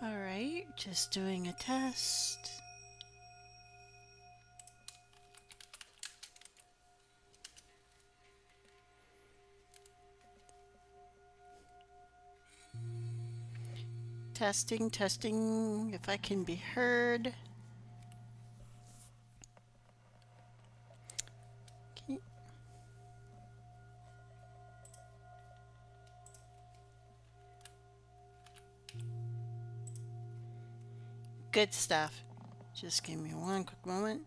Alright, just doing a test. Testing, testing, if I can be heard. Okay. Good stuff. Just give me one quick moment.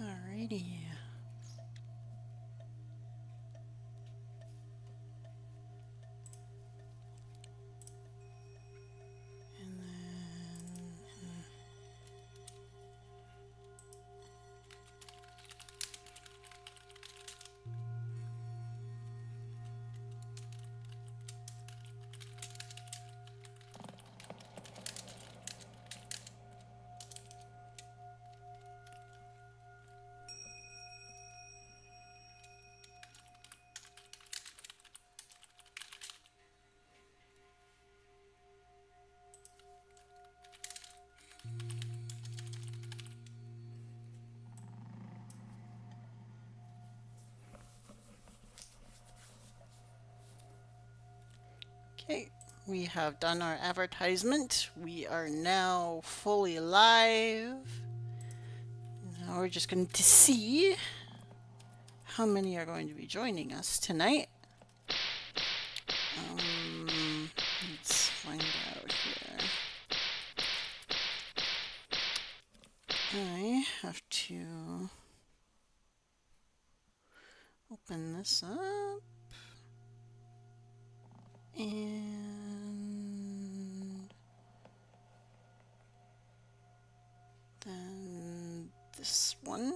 Alrighty. And then okay, we have done our advertisement. We are now fully live. Now we're just going to see how many are going to be joining us tonight. Let's find out here. I have to open this up. And then this one.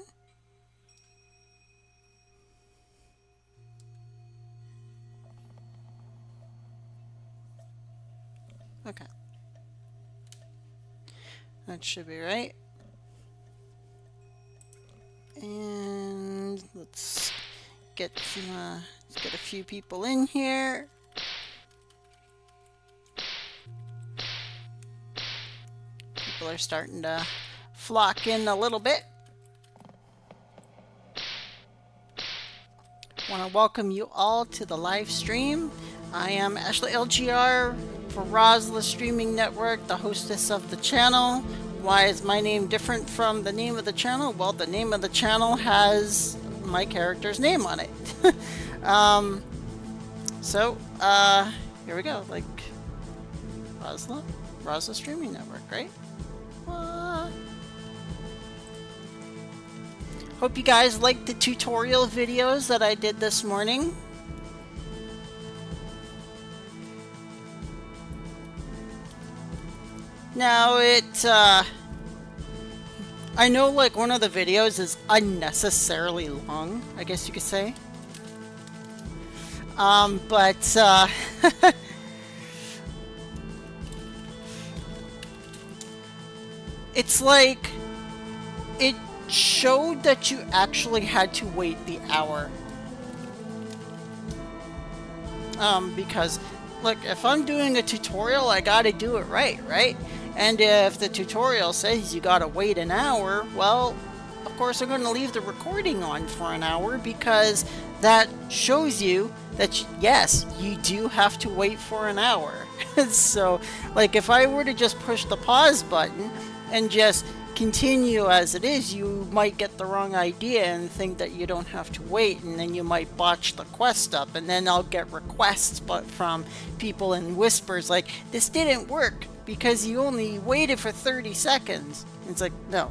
Okay. That should be right. And let's get a few people in here. People are starting to flock in a little bit. Want to welcome you all to the live stream. I am Ashley LGR for Rosyla Streaming Network, the hostess of the channel. Why is my name different from the name of the channel? Well, the name of the channel has my character's name on it. Here we go. Like Rosyla Streaming Network, right? Hope you guys liked the tutorial videos that I did this morning. Now I know like one of the videos is unnecessarily long, I guess you could say. It's like it showed that you actually had to wait the hour. Because look, if I'm doing a tutorial, I gotta do it right? And if the tutorial says you gotta wait an hour, well, of course I'm gonna leave the recording on for an hour because that shows you that yes, you do have to wait for an hour. So, like if I were to just push the pause button and just continue as it is, you might get the wrong idea and think that you don't have to wait, and then you might botch the quest up, and then I'll get requests but from people in whispers like, this didn't work because you only waited for 30 seconds. It's like, no.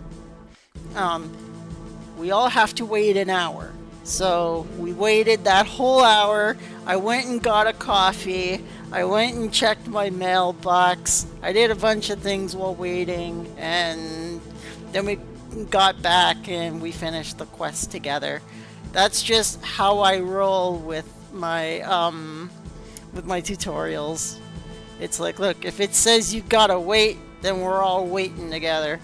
We all have to wait an hour. So we waited that whole hour. I went and got a coffee. I went and checked my mailbox. I did a bunch of things while waiting, and then we got back and we finished the quest together. That's just how I roll with my tutorials. It's like, look, if it says you gotta wait, then we're all waiting together.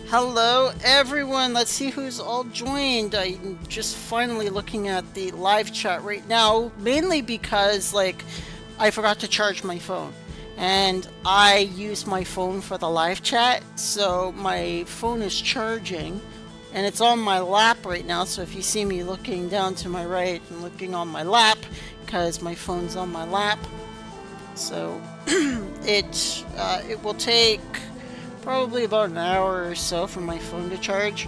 Hello everyone, let's see who's all joined. I'm just finally looking at the live chat right now, mainly because like I forgot to charge my phone, and I use my phone for the live chat, so my phone is charging and it's on my lap right now. So if you see me looking down to my right, I'm looking on my lap because my phone's on my lap. So it will take probably about an hour or so for my phone to charge,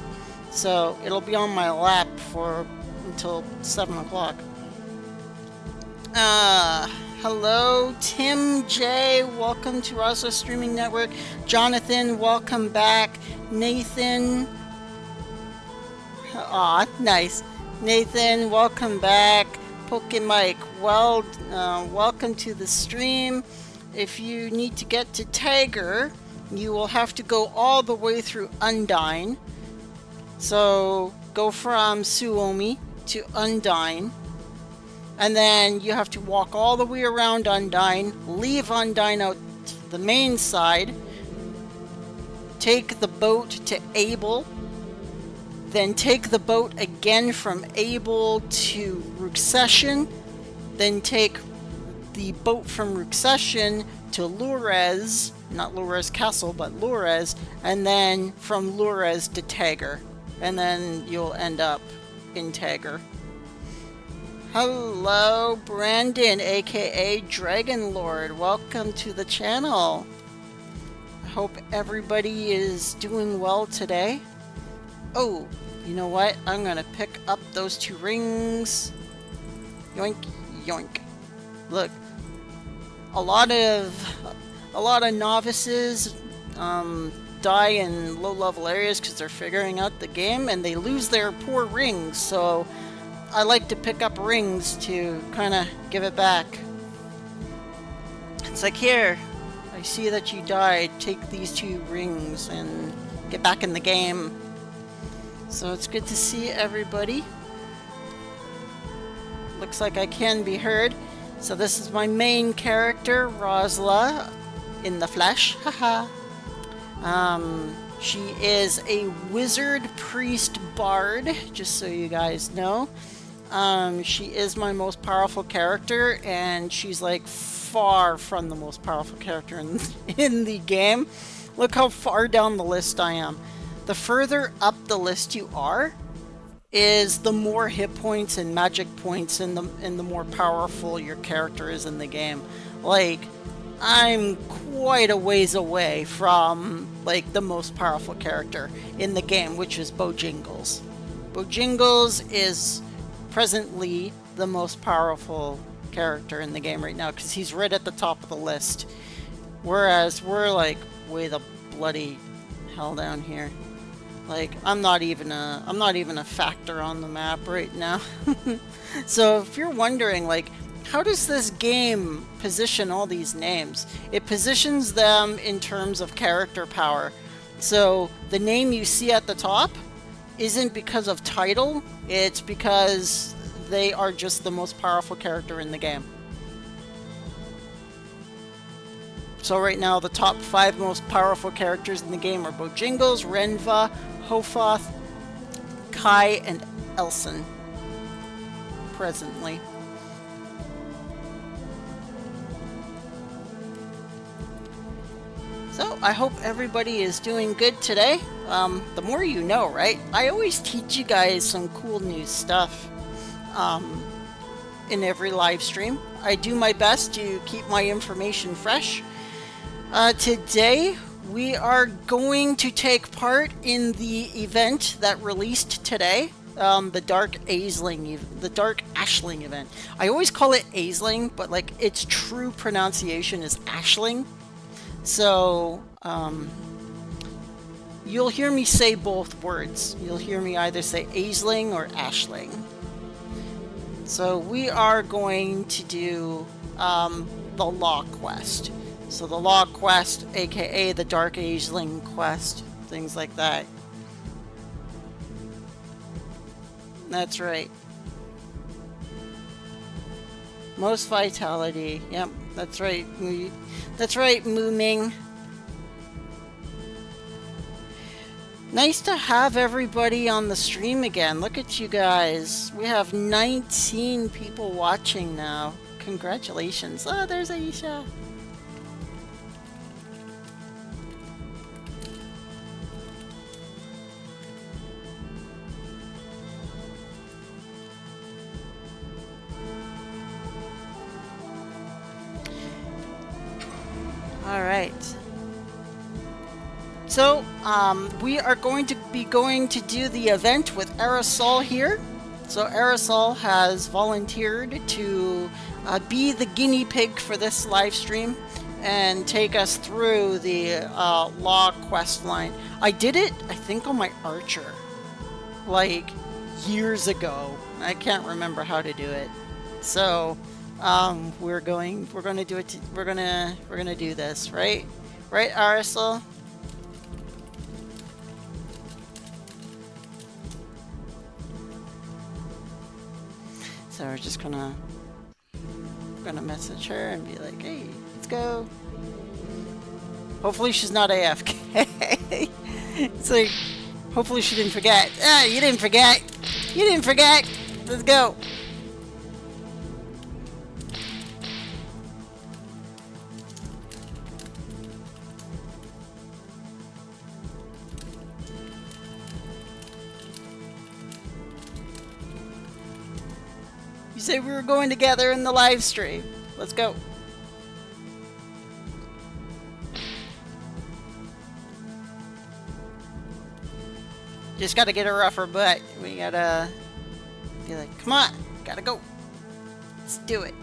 so it'll be on my lap for until 7 o'clock. Hello Tim J, welcome to Rosyla Streaming Network. Jonathan, welcome back. Nathan, nice. Nathan, welcome back. Pokemike, well, welcome to the stream. If you need to get to Tiger, you will have to go all the way through Undyne. So go from Suomi to Undyne, and then you have to walk all the way around Undyne, leave Undyne out the main side, take the boat to Abel, then take the boat again from Abel to Ruxession, then take the boat from Ruxession to Lurez, not Lurez Castle, but Lurez, and then from Lurez to Tager, and then you'll end up in Tager. Hello, Brandon, aka Dragon Lord. Welcome to the channel. I hope everybody is doing well today. Oh, you know what? I'm gonna pick up those 2 rings. Yoink, yoink. Look, a lot of novices die in low-level areas because they're figuring out the game and they lose their poor rings, so I like to pick up rings to kind of give it back. It's like, here, I see that you died, take these 2 rings and get back in the game. So it's good to see everybody. Looks like I can be heard. So this is my main character, Rosyla, in the flesh. Haha. She is a wizard priest bard, just so you guys know. She is my most powerful character, and she's like far from the most powerful character in the game. Look how far down the list I am. The further up the list you are, is the more hit points and magic points and the more powerful your character is in the game. Like, I'm quite a ways away from like the most powerful character in the game, which is Bojingles. Bojingles is presently the most powerful character in the game right now because he's right at the top of the list, whereas we're like way the bloody hell down here. Like, I'm not even a factor on the map right now. So if you're wondering, like, how does this game position all these names? It positions them in terms of character power. So the name you see at the top isn't because of title, it's because they are just the most powerful character in the game. So right now, the top 5 most powerful characters in the game are Bojingles, Renva, Hofoth, Kai, and Elson. Presently. So, I hope everybody is doing good today. The more you know, right? I always teach you guys some cool new stuff in every live stream. I do my best to keep my information fresh. Today we are going to take part in the event that released today. The Dark Ashling event. I always call it Aisling, but like its true pronunciation is Ashling. So, you'll hear me say both words. You'll hear me either say Aisling or Ashling. So we are going to do the Law Quest. So the Law Quest, aka the Dark Aisling Quest, things like that. That's right. Most vitality. Yep, that's right. That's right, Mooming. Nice to have everybody on the stream again. Look at you guys. We have 19 people watching now. Congratulations. Oh, there's Aisha. All right. So, we are going to be going to do the event with Aerosol here. So Aerosol has volunteered to be the guinea pig for this live stream and take us through the Law Quest line. I did it, I think, on my Archer, like years ago. I can't remember how to do it. So, we're gonna do it. We're gonna do this, right? Right, Aerosol? So we're just gonna message her and be like, hey, let's go. Hopefully she's not AFK. It's like, hopefully she didn't forget. Ah, you didn't forget. You didn't forget. Let's go. You said we were going together in the live stream. Let's go. Just gotta get her off her butt. We gotta be like, come on, gotta go. Let's do it.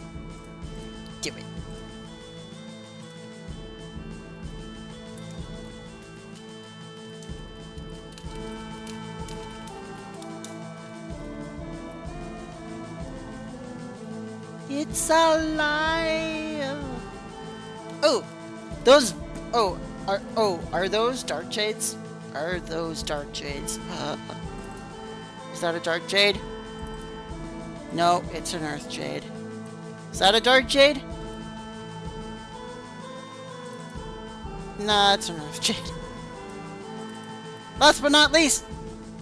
Do it. It's alive. Oh, those. Are those dark jades? Are those dark jades? Is that a dark jade? No, it's an earth jade. Is that a dark jade? Nah, it's an earth jade. Last but not least,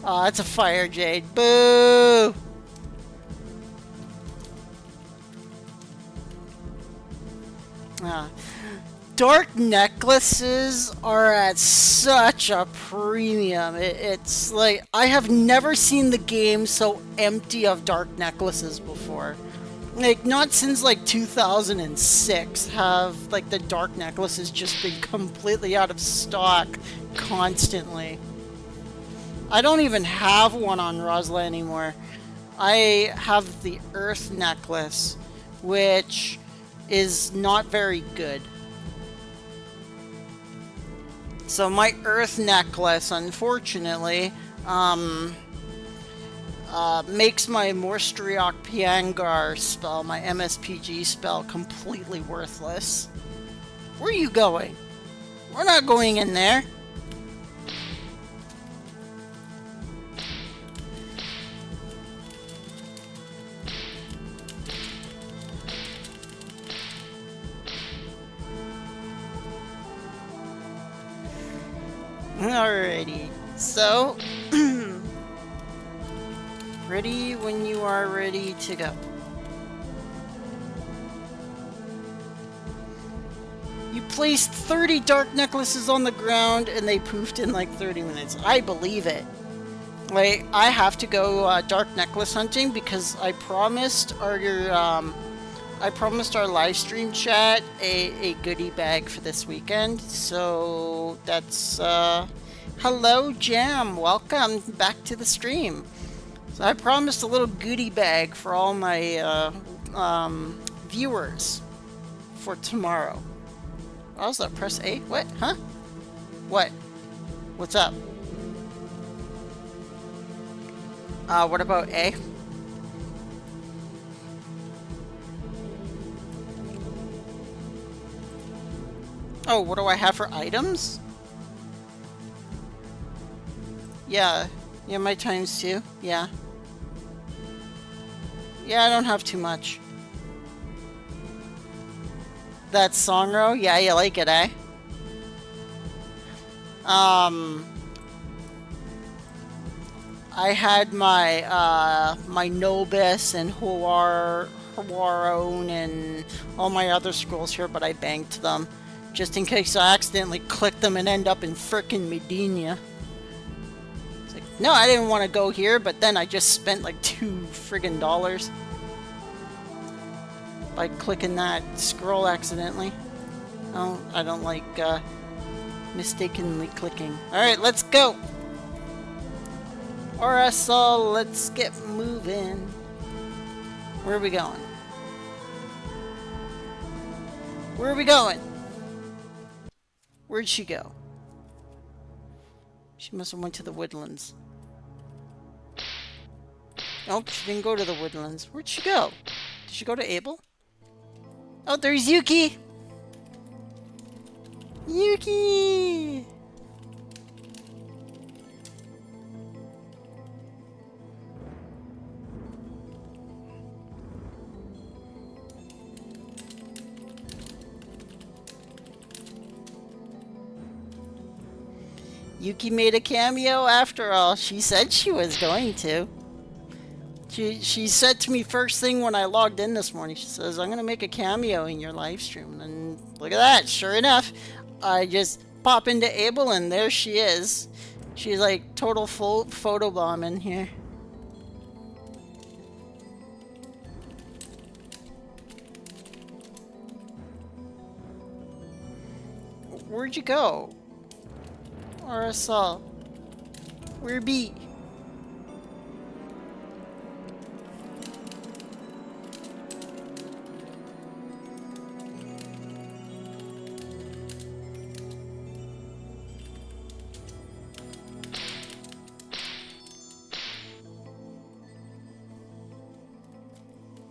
oh, it's a fire jade. Boo! Dark necklaces are at such a premium. It's like, I have never seen the game so empty of dark necklaces before. Like, not since like 2006 have like the dark necklaces just been completely out of stock constantly. I don't even have one on Rosyla anymore. I have the earth necklace, which is not very good. So my earth necklace, unfortunately, makes my Morstriok Piangar spell, my MSPG spell, completely worthless. Where are you going? We're not going in there. Alrighty, so ready when you are ready to go. You placed 30 dark necklaces on the ground and they poofed in like 30 minutes. I believe it. Like, I have to go dark necklace hunting because I promised I promised our live stream chat a goodie bag for this weekend. So that's hello Jam, welcome back to the stream. So I promised a little goodie bag for all my viewers for tomorrow. What was that? Press A? What? Huh? What? What's up? What about A? Oh, what do I have for items? Yeah. Yeah, my times too. Yeah. Yeah, I don't have too much. That Songro? Yeah, you like it, eh? I had my my Nobis and Huaron and all my other scrolls here, but I banked them just in case I accidentally click them and end up in frickin' Medina. It's like, no, I didn't want to go here, but then I just spent like $2 friggin' by clicking that scroll accidentally. Oh, I don't like mistakenly clicking. Alright, let's go! RSL, let's get moving. Where are we going? Where are we going? Where'd she go? She must have went to the woodlands. Nope, she didn't go to the woodlands. Where'd she go? Did she go to Abel? Oh, there's Yuki! Yuki! Yuki made a cameo after all. She said she was going to. She said to me first thing when I logged in this morning, she says, I'm going to make a cameo in your live stream. And look at that. Sure enough, I just pop into Abel and there she is. She's like total full photobomb in here. Where'd you go? RSL. Where be?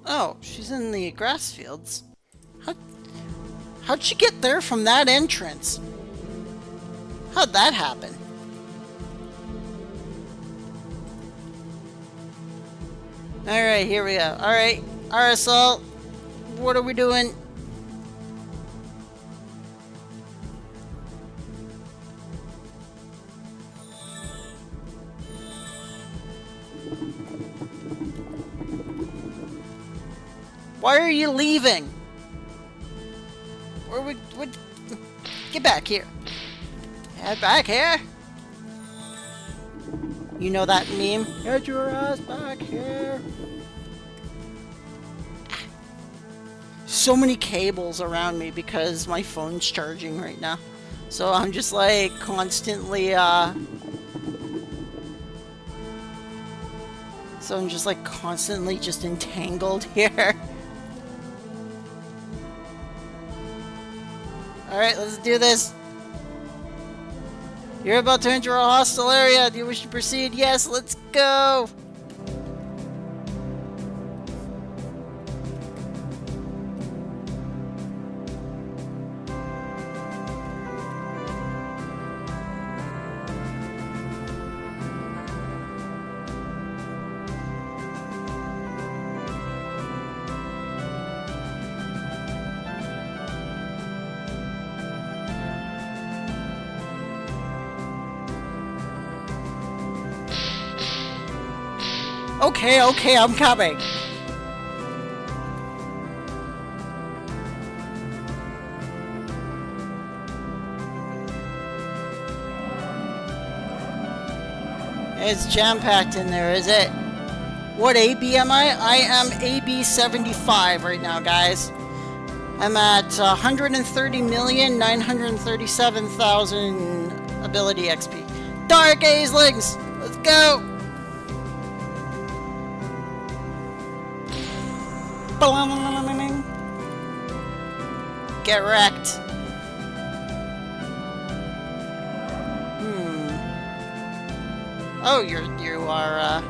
Oh, she's in the grass fields. How'd she get there from that entrance? How'd that happen? Alright, here we go. Alright, RSL, what are we doing? Why are you leaving? Get back here. Get back here. You know that meme? Get your ass back here. So many cables around me because my phone's charging right now. So I'm just like constantly just entangled here. Alright, let's do this. You're about to enter a hostile area. Do you wish to proceed? Yes, let's go. Okay, I'm coming. It's jam-packed in there, is it? What AB am I? I am AB 75 right now, guys. I'm at 130,937,000 ability XP. Dark Azelings! Let's go! Get wrecked. Oh, you are,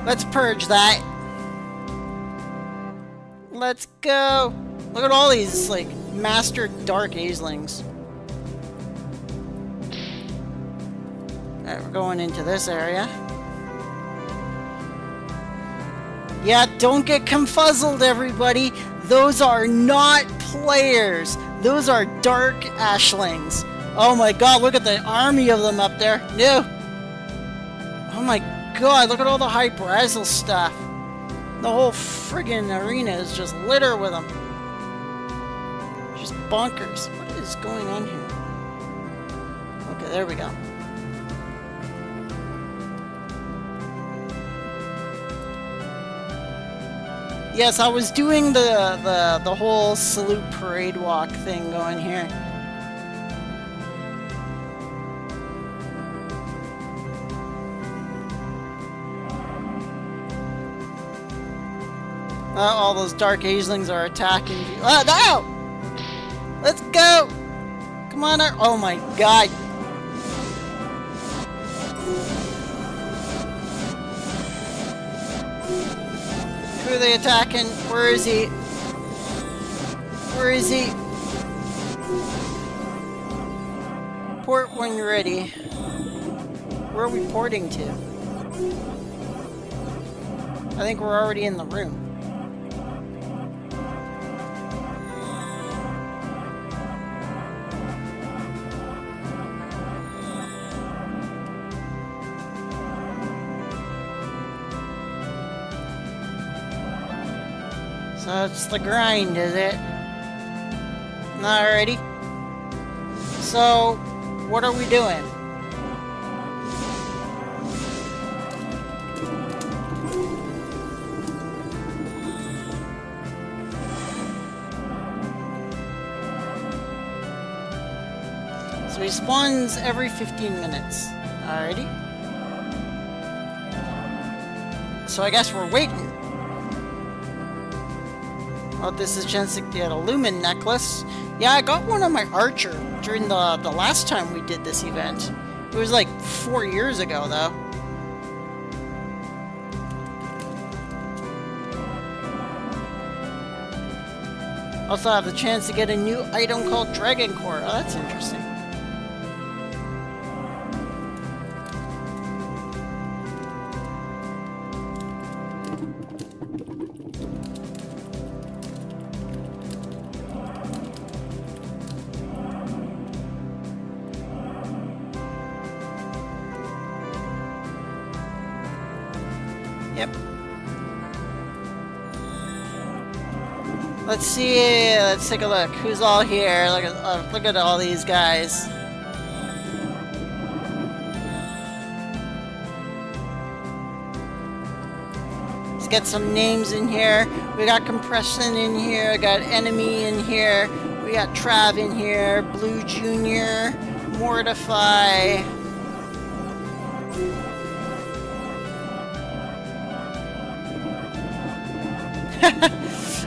let's purge that. Let's go. Look at all these, like, master Dark Azelings. Alright, we're going into this area. Yeah, don't get confuzzled, everybody. Those are not players. Those are Dark Ashlings. Oh my god, look at the army of them up there. No. Oh my god, look at all the high Brazil stuff. The whole friggin' arena is just litter with them. Just bonkers. What is going on here? Okay, there we go. Yes, I was doing the whole salute parade walk thing going here. All those Dark Azelings are attacking you. Oh, no! Let's go! Come on, oh my god. Who are they attacking? Where is he? Where is he? Port when you're ready. Where are we porting to? I think we're already in the room. So it's the grind, is it? Alrighty. So, what are we doing? So he spawns every 15 minutes. Alrighty. So I guess we're waiting. Oh, this is a chance to get a Lumen necklace. Yeah, I got one on my Archer during the last time we did this event. It was like 4 years ago, though. Also, I have the chance to get a new item called Dragon Core. Oh, that's interesting. Yep. Let's see. Let's take a look. Who's all here? Look at all these guys. Let's get some names in here. We got Compression in here. I got Enemy in here. We got Trav in here. Blue Junior. Mortify.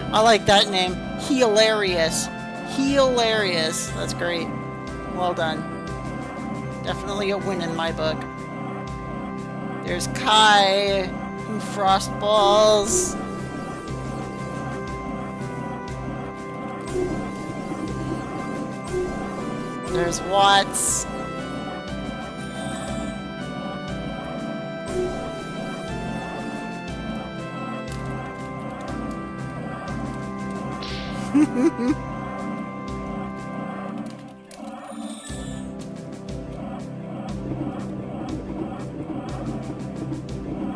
I like that name. Hilarious. Hilarious. That's great. Well done. Definitely a win in my book. There's Kai from Frostballs. There's Watts.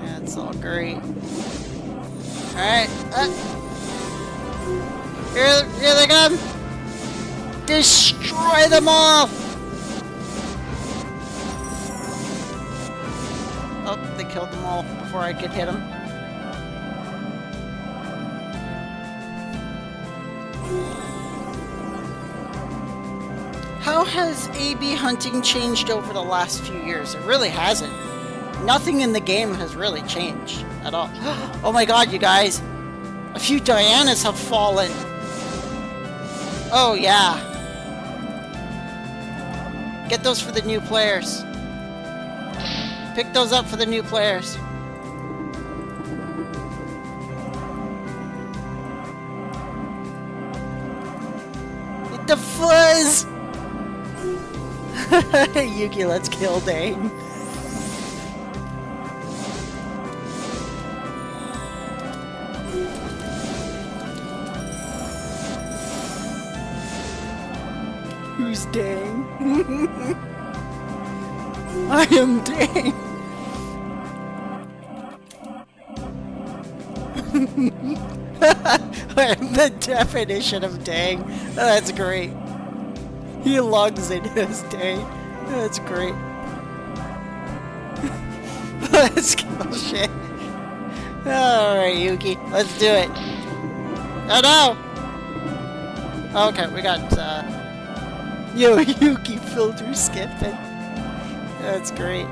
That's all great. Alright. Here they come! Destroy them all! Oh, they killed them all before I could hit them. How has AB hunting changed over the last few years? It really hasn't. Nothing in the game has really changed at all. Oh my god, you guys! A few Dianas have fallen! Oh yeah. Get those for the new players. Pick those up for the new players. Hit the fuzz! Yuki, let's kill Dang. Who's Dang? I am Dang. I am the definition of Dang. That's great. He logs in as Dang. That's great. Let's kill shit. Alright, Yuki. Let's do it. Oh no! Okay, we got Yo, Yuki filter skipping. That's great.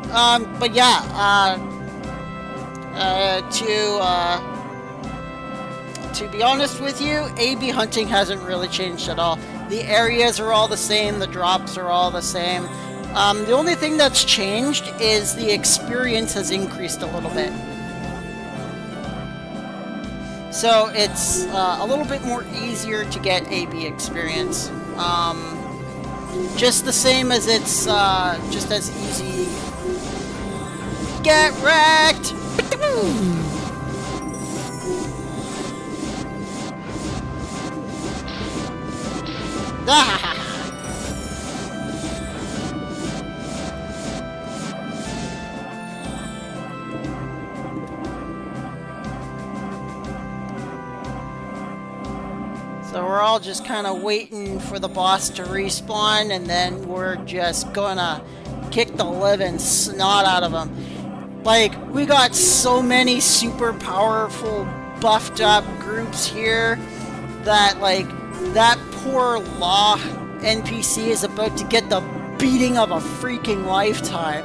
But yeah, to be honest with you, AB hunting hasn't really changed at all. The areas are all the same, the drops are all the same. The only thing that's changed is the experience has increased a little bit. So it's a little bit more easier to get AB experience. Just the same as it's just as easy. Get wrecked! So we're all just kind of waiting for the boss to respawn, and then we're just gonna kick the living snot out of him. Like, we got so many super powerful, buffed up groups here that, like, that poor Law NPC is about to get the beating of a freaking lifetime.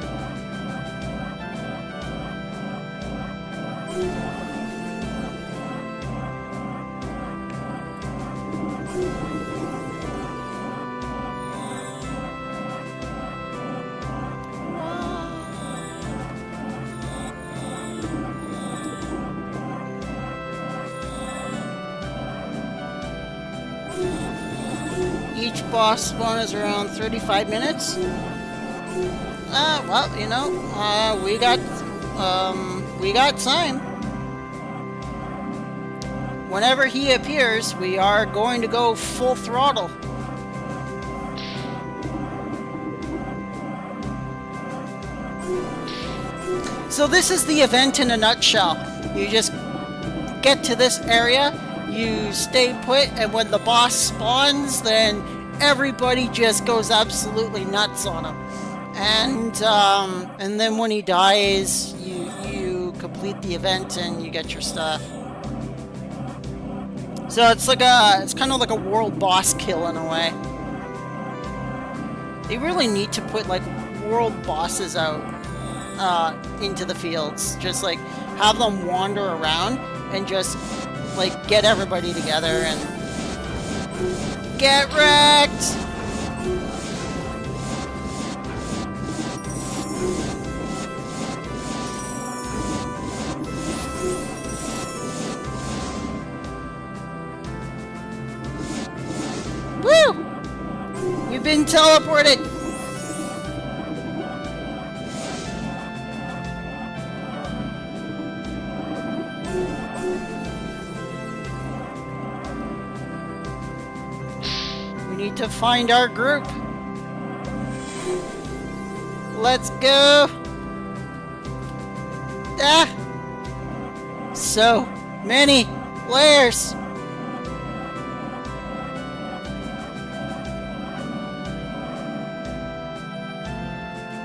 Each boss spawn is around 35 minutes. Well, you know, we got time. Whenever he appears, we are going to go full throttle. So this is the event in a nutshell. You just get to this area, you stay put, and when the boss spawns, then everybody just goes absolutely nuts on him. And then when he dies, you complete the event and you get your stuff. So it's kind of like a world boss kill in a way. They really need to put like world bosses out into the fields. Just like have them wander around and just like get everybody together and get wrecked! Woo! We've been teleported! We need to find our group. Let's go! Ah! So many layers!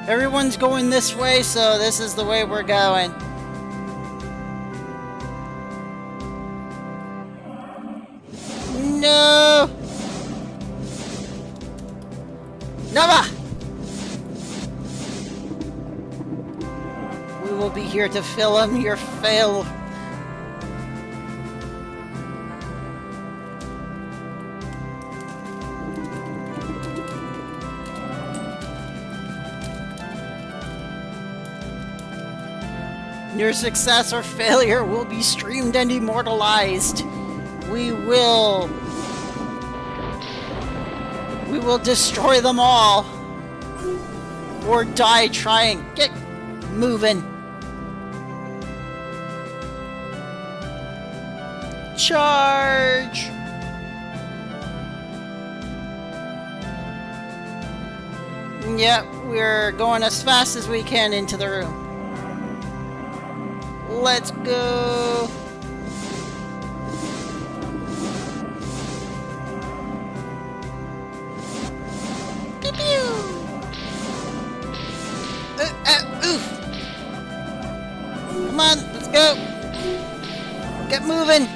Everyone's going this way, so this is the way we're going. No! Never! We will be here to film your fail. Your success or failure will be streamed and immortalized. We will destroy them all. Or die trying. Get moving. Charge! Yep, we're going as fast as we can into the room. Let's go! Pew pew! Oof! Come on, let's go! Get moving!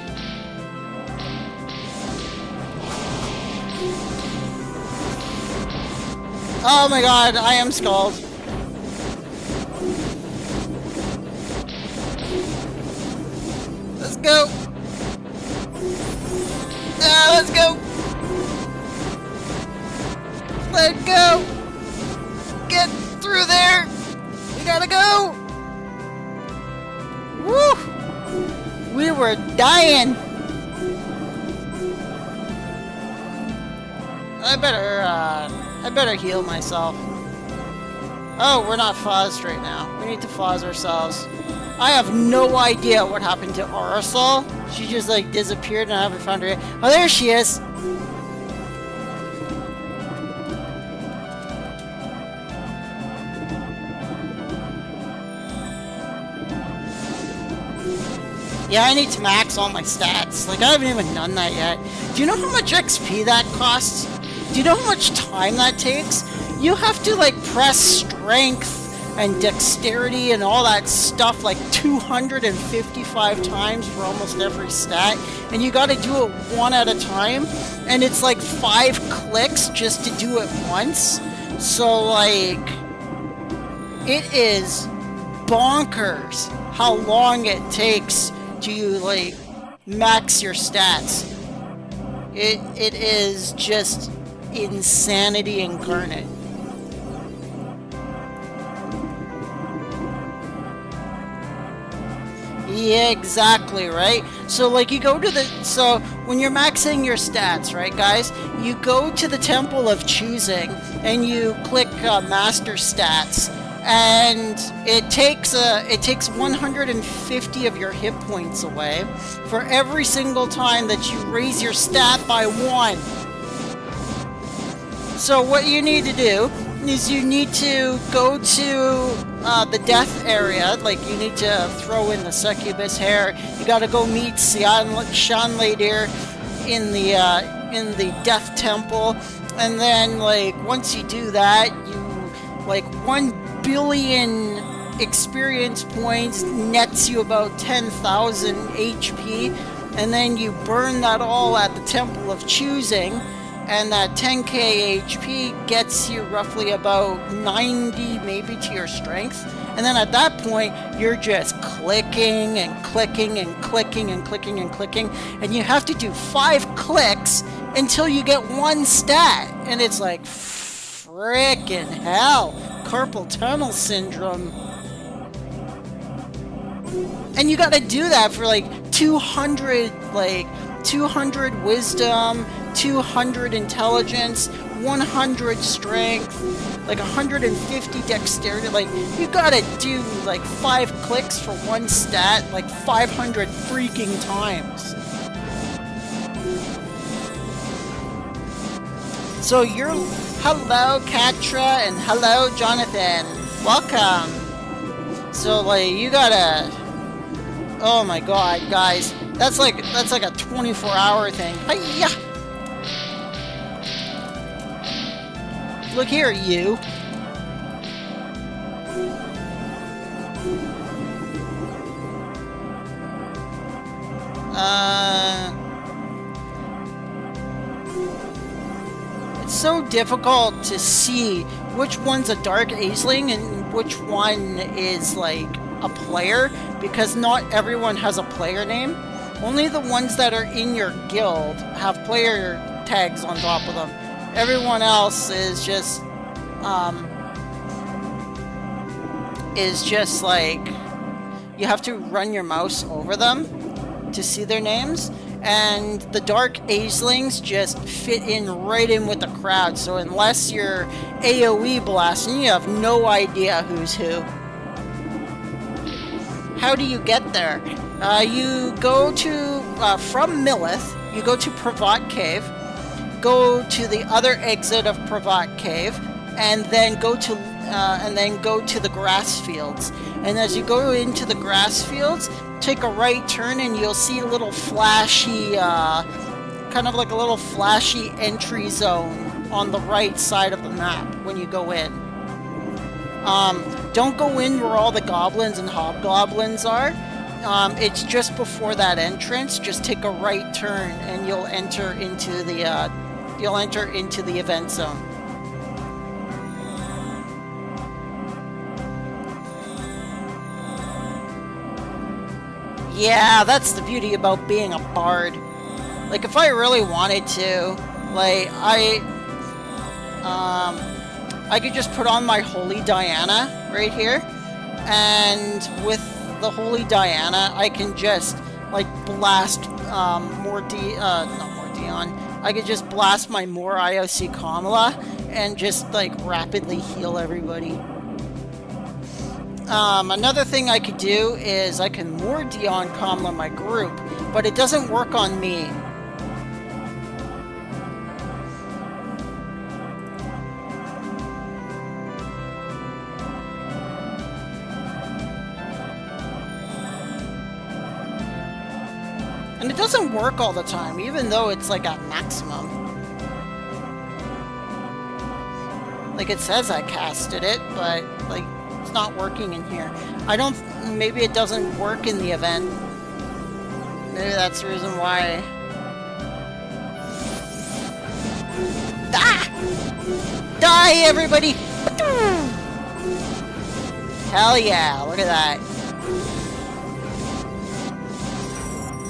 Oh my god, I am scalded. Let's go! Let's go! Let go! Get through there! We gotta go! Woo! We were dying! I better heal myself. Oh, we're not fuzzed right now. We need to fuzz ourselves. I have no idea what happened to Rosyla. She just like disappeared and I haven't found her yet. Oh, there she is! Yeah, I need to max all my stats. Like, I haven't even done that yet. Do you know how much XP that costs? Do you know how much time that takes? You have to, like, press strength and dexterity and all that stuff like 255 times for almost every stat. And you gotta do it one at a time. And it's like 5 clicks just to do it once. So, like, it is bonkers how long it takes to, like, max your stats. It is just insanity incarnate. Yeah, exactly, right? So, like, you go to the... So, when you're maxing your stats, right, guys? You go to the Temple of Choosing, and you click Master Stats. And it takes 150 of your hit points away for every single time that you raise your stat by 1. So what you need to do is you need to go to the death area. Like, you need to throw in the succubus hair. You gotta go meet Shanladir in the death temple. And then, like, once you do that, you, like, 1 billion experience points nets you about 10,000 HP, and then you burn that all at the Temple of Choosing, and that 10k HP gets you roughly about 90 maybe to your strength. And then at that point, you're just clicking and clicking and clicking and clicking and clicking, and you have to do 5 clicks until you get 1 stat, and it's like, frickin' hell. Carpal tunnel syndrome. And you gotta do that for like 200 wisdom, 200 intelligence, 100 strength, like 150 dexterity. Like, you gotta do like 5 clicks for 1 stat, like 500 freaking times. So you're... Hello, Katra, and hello, Jonathan. Welcome. So, like, you gotta... Oh my god, guys. That's like a 24-hour thing. Hiya! Look here, you. It's so difficult to see which one's a Dark Aisling and which one is like a player, because not everyone has a player name. Only the ones that are in your guild have player tags on top of them. Everyone else is just like, you have to run your mouse over them to see their names, and the Dark Aislings just fit in right in with the crowd, so unless you're AoE blasting, you have no idea who's who. How do you get there? You go to, from Millith, you go to Pravat Cave, go to the other exit of Pravat Cave, and then go to the grass fields. And as you go into the grass fields, take a right turn and you'll see a little flashy, kind of like a little flashy entry zone on the right side of the map when you go in. Don't go in where all the goblins and hobgoblins are. It's just before that entrance. Just take a right turn and you'll enter into the event zone. Yeah, that's the beauty about being a bard. Like, if I really wanted to, like, I could just put on my Holy Diana right here, and with the Holy Diana, I can just, like, blast, not Mordion, I could just blast my more IOC Kamala and just, like, rapidly heal everybody. Another thing I could do is I can Mordion Kamala my group, but it doesn't work on me. And it doesn't work all the time, even though it's like at maximum. Like, it says I casted it, but like, it's not working in here. Maybe it doesn't work in the event. Maybe that's the reason why. Ah! Die, everybody! Hell yeah, look at that.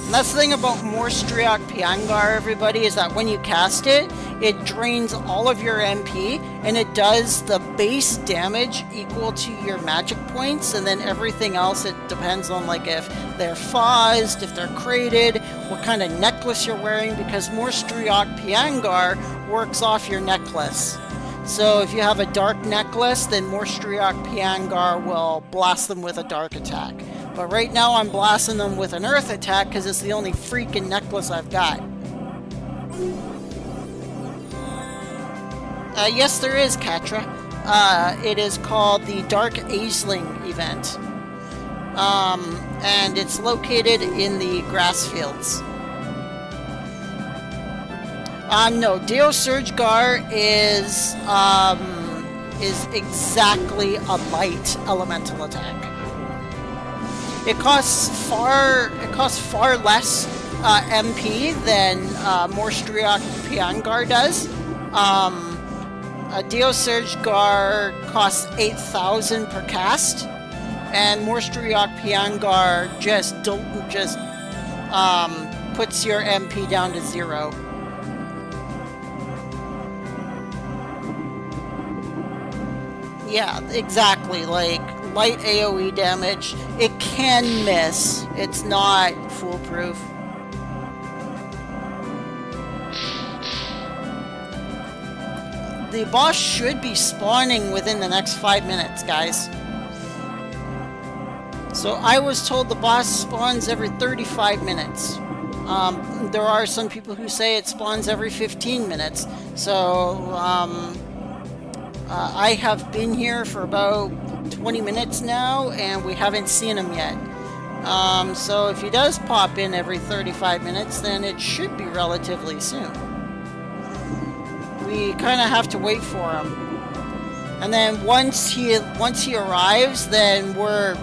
And that's the thing about Morstriak Piangar, everybody, is that when you cast it, it drains all of your MP, and it does the base damage equal to your magic points, and then everything else, it depends on, like, if they're fuzzed, if they're crated, what kind of necklace you're wearing, because Morstriak Piangar works off your necklace. So if you have a dark necklace, then Morstriak Piangar will blast them with a dark attack. But right now I'm blasting them with an earth attack because it's the only freaking necklace I've got. Yes, there is, Katra. It is called the Dark Aisling event. And it's located in the grass fields. No, Deo Surgegar is exactly a light elemental attack. It costs far less MP than Morstriak Piangar does. Deo Surgegar costs 8,000 per cast, and Morstriak Piangar just puts your MP down to 0. Yeah, exactly. Like, light AoE damage. It can miss. It's not foolproof. The boss should be spawning within the next 5 minutes, guys. So I was told the boss spawns every 35 minutes. There are some people who say it spawns every 15 minutes. So, I have been here for about 20 minutes now, and we haven't seen him yet. So if he does pop in every 35 minutes, then it should be relatively soon. We kind of have to wait for him. And then once he arrives, then we're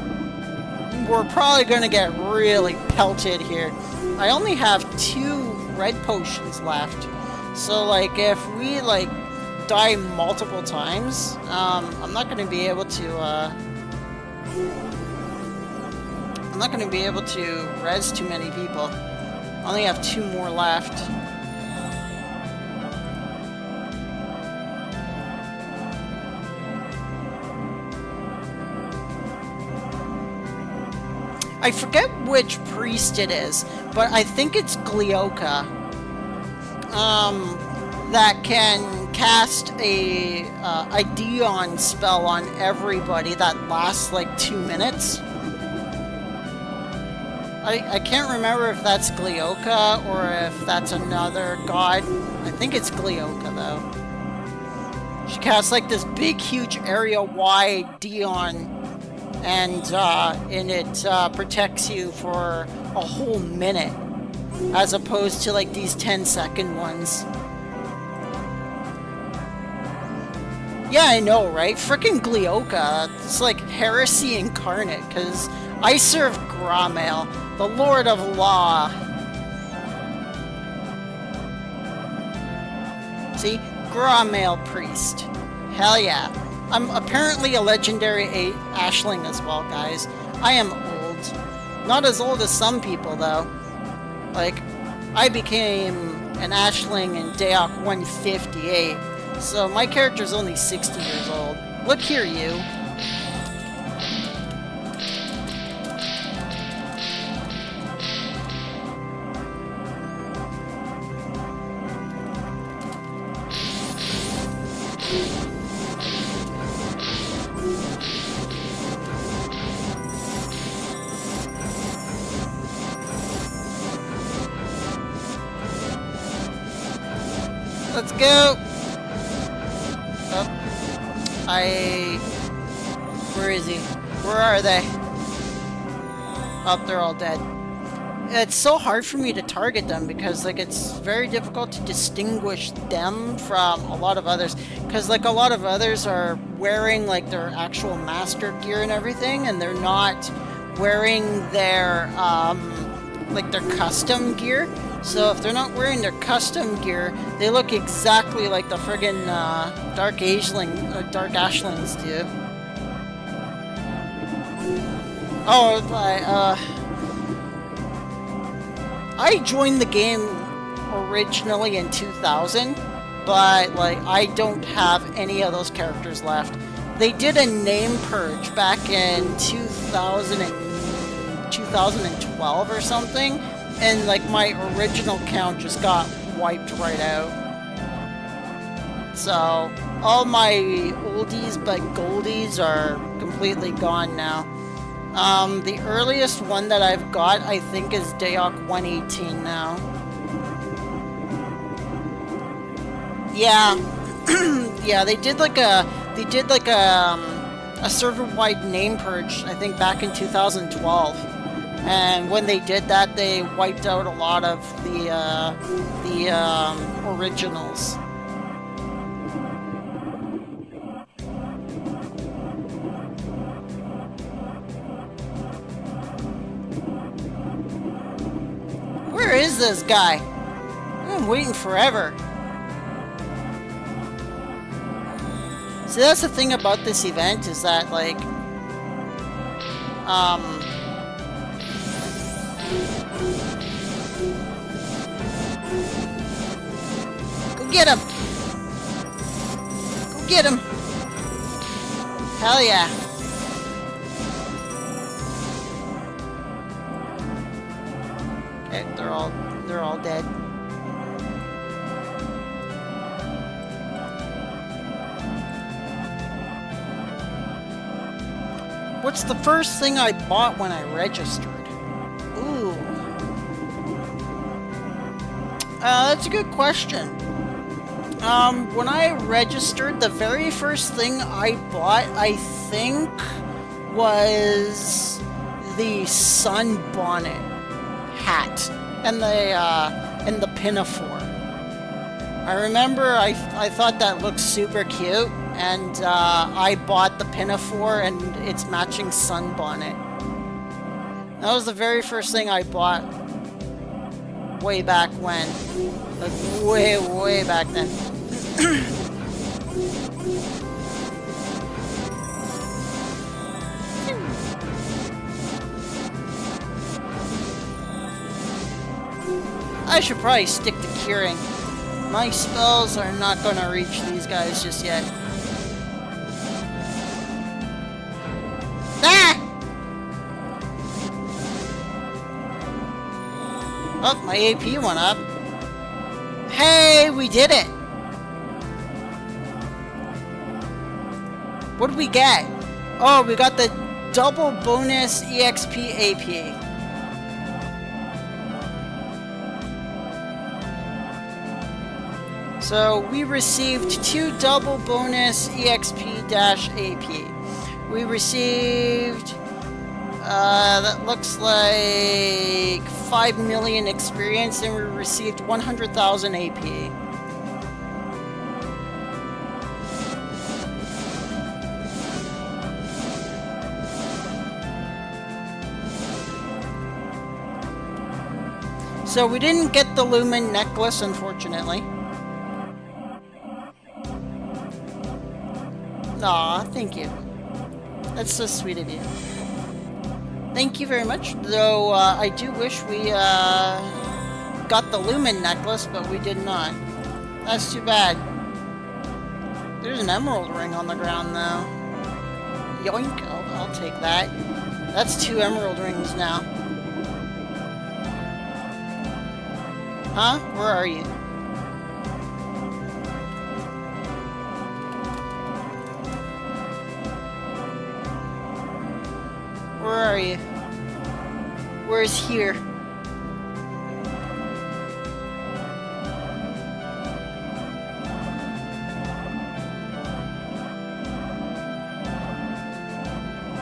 we're probably gonna get really pelted here. I only have 2 red potions left. So, like, if we, like, die multiple times, I'm not gonna be able to, I'm not gonna be able to res too many people. I only have 2 more left. I forget which priest it is, but I think it's Glioka. That can cast a Dion spell on everybody that lasts like 2 minutes. I can't remember if that's Glioka or if that's another god. I think it's Glioka though. She casts like this big, huge area-wide Dion. And it protects you for a whole minute, as opposed to like these 10-second ones. Yeah, I know, right? Frickin' Glioka. It's like heresy incarnate, because I serve Gramail, the Lord of Law. See? Gramail Priest. Hell yeah. I'm apparently a legendary Ashling as well, guys. I am old. Not as old as some people, though. Like, I became an Ashling in Deok 158, so my character's only 60 years old. Look here, you. Let's go! Oh. Where is he? Where are they? Oh, they're all dead. It's so hard for me to target them because, like, it's very difficult to distinguish them from a lot of others. Because, like, a lot of others are wearing, like, their actual master gear and everything, and they're not wearing their, like, their custom gear. So if they're not wearing their custom gear, they look exactly like the friggin' Dark Ashlings do. Oh, I joined the game originally in 2000, but like I don't have any of those characters left. They did a name purge back in 2012 or something. And, like, my original count just got wiped right out. So, all my oldies but goldies are completely gone now. The earliest one that I've got, I think, is Deok 118 now. Yeah. Yeah, they did like a server-wide name purge, I think, back in 2012. And when they did that, they wiped out a lot of the originals. Where is this guy? I'm waiting forever. See, that's the thing about this event is that, like, go get him! Go get him! Hell yeah! Okay, they're all dead. What's the first thing I bought when I registered? Ooh. That's a good question. When I registered, the very first thing I bought, I think, was the sunbonnet hat and the pinafore. I remember I thought that looked super cute, and I bought the pinafore and its matching sunbonnet. That was the very first thing I bought way back when. Like, way back then. I should probably stick to curing. My spells are not gonna reach these guys just yet. Ah! Oh, my AP went up. Hey, we did it! What did we get? Oh, we got the double bonus EXP AP. So we received 2 double bonus EXP-AP. We received, that looks like 5 million experience, and we received 100,000 AP. So we didn't get the Lumen necklace, unfortunately. Aw, thank you. That's so sweet of you. Thank you very much. Though, I do wish we, got the Lumen necklace, but we did not. That's too bad. There's an emerald ring on the ground, though. Yoink, I'll take that. That's 2 emerald rings now. Huh? Where are you? Where are you? Where's here?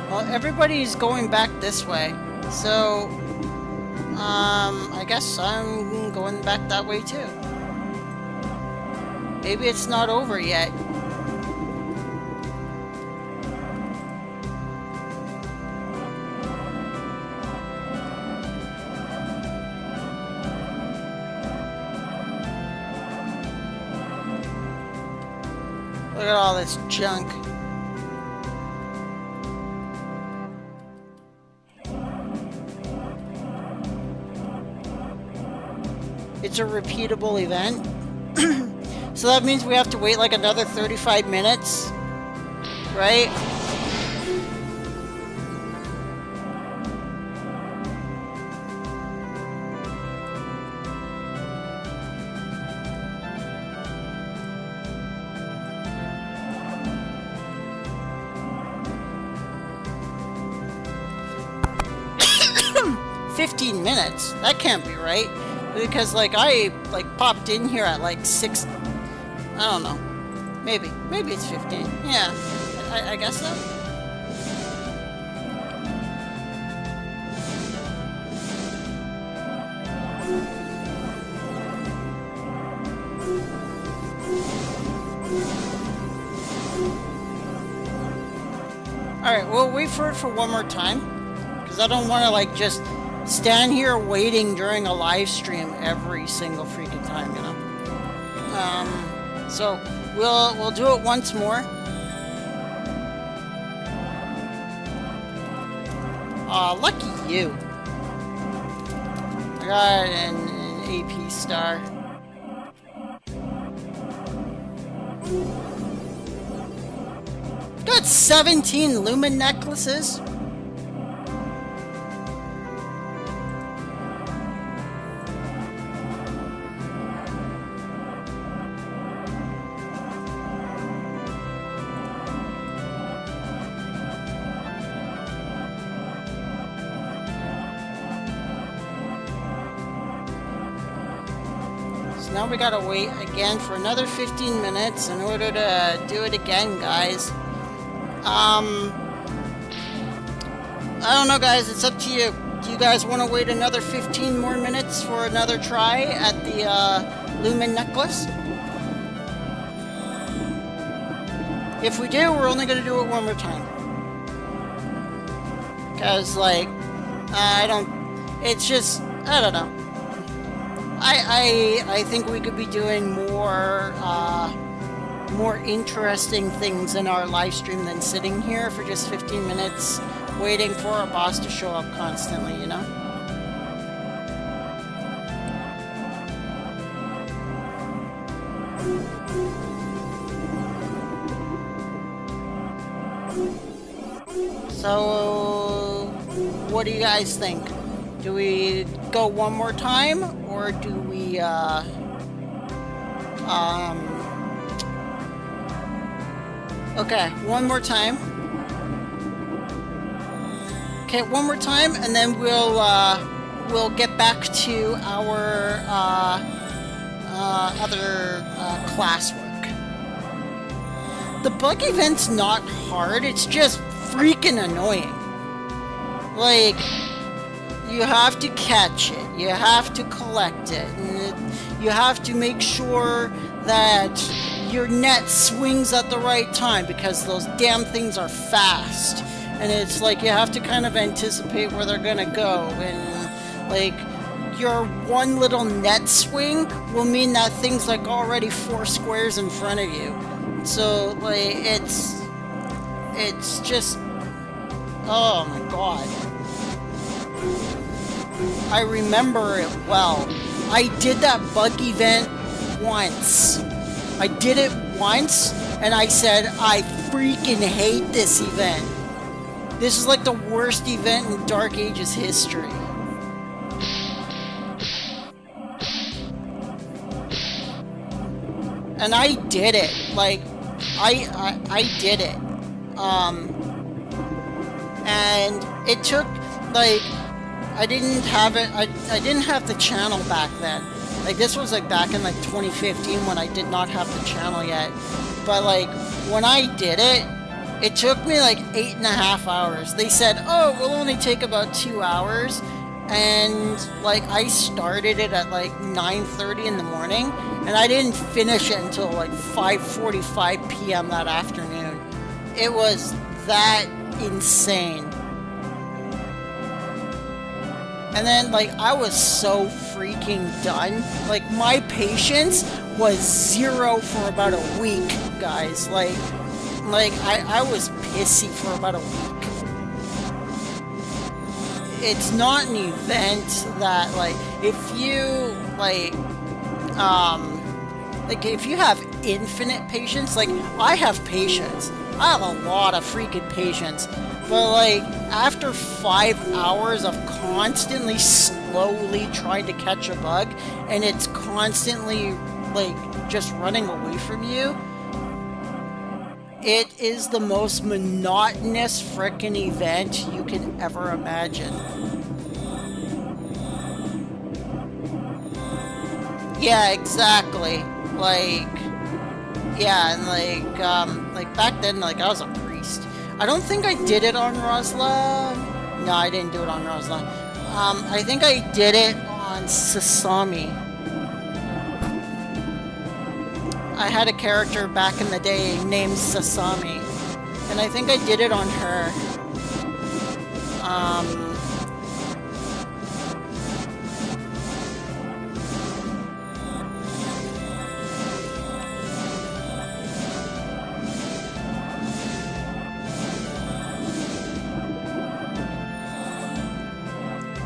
Well, everybody's going back this way, so I guess I'm going back that way too. Maybe it's not over yet. Look at all this junk. It's a repeatable event. So that means we have to wait like another 35 minutes, right? $15 minutes? That can't be right. Because, like, I, like, popped in here at, like, 6... I don't know. Maybe. Maybe it's 15. Yeah. I guess so. Alright, we'll wait for it for one more time. Because I don't want to, like, just stand here waiting during a live stream every single freaking time, you know? So we'll do it once more. Aw, lucky you. I got an AP star. I've got 17 Lumen necklaces. Now we gotta wait again for another 15 minutes in order to do it again, guys. I don't know, guys. It's up to you. Do you guys want to wait another 15 more minutes for another try at the Lumen necklace? If we do, we're only gonna do it one more time. Because, like, I don't. It's just I don't know. I think we could be doing more interesting things in our live stream than sitting here for just 15 minutes waiting for a boss to show up constantly, you know? So, what do you guys think? Do we go one more time, or do we, okay, one more time. Okay, one more time, and then we'll get back to our, other, classwork. The bug event's not hard, it's just freaking annoying. Like, you have to catch it, you have to collect it, and you have to make sure that your net swings at the right time, because those damn things are fast. And it's like you have to kind of anticipate where they're gonna go, and like your one little net swing will mean that thing's like already 4 squares in front of you. So like it's just, oh my god. I remember it well. I did that bug event once. I did it once, and I said, I freaking hate this event. This is like the worst event in Dark Ages history. And I did it. Like, I did it. And it took, like, I didn't have it, I didn't have the channel back then. Like, this was like back in like 2015 when I did not have the channel yet. But like, when I did it, it took me like 8.5 hours. They said, oh, it will only take about 2 hours. And like, I started it at like 9:30 in the morning, and I didn't finish it until like 5:45 p.m. that afternoon. It was that insane. And then, like, I was so freaking done. Like, my patience was 0 for about a week, guys. Like I was pissy for about a week. It's not an event that, like, if you, like, if you have infinite patience, like, I have patience. I have a lot of freaking patience. But, like, after 5 hours of constantly slowly trying to catch a bug, and it's constantly, like, just running away from you, it is the most monotonous frickin' event you can ever imagine. Yeah, exactly. Like, yeah, and like back then, like, I was a priest. I don't think I did it on Rosyla. No, I didn't do it on Rosyla. I think I did it on Sasami. I had a character back in the day named Sasami, and I think I did it on her.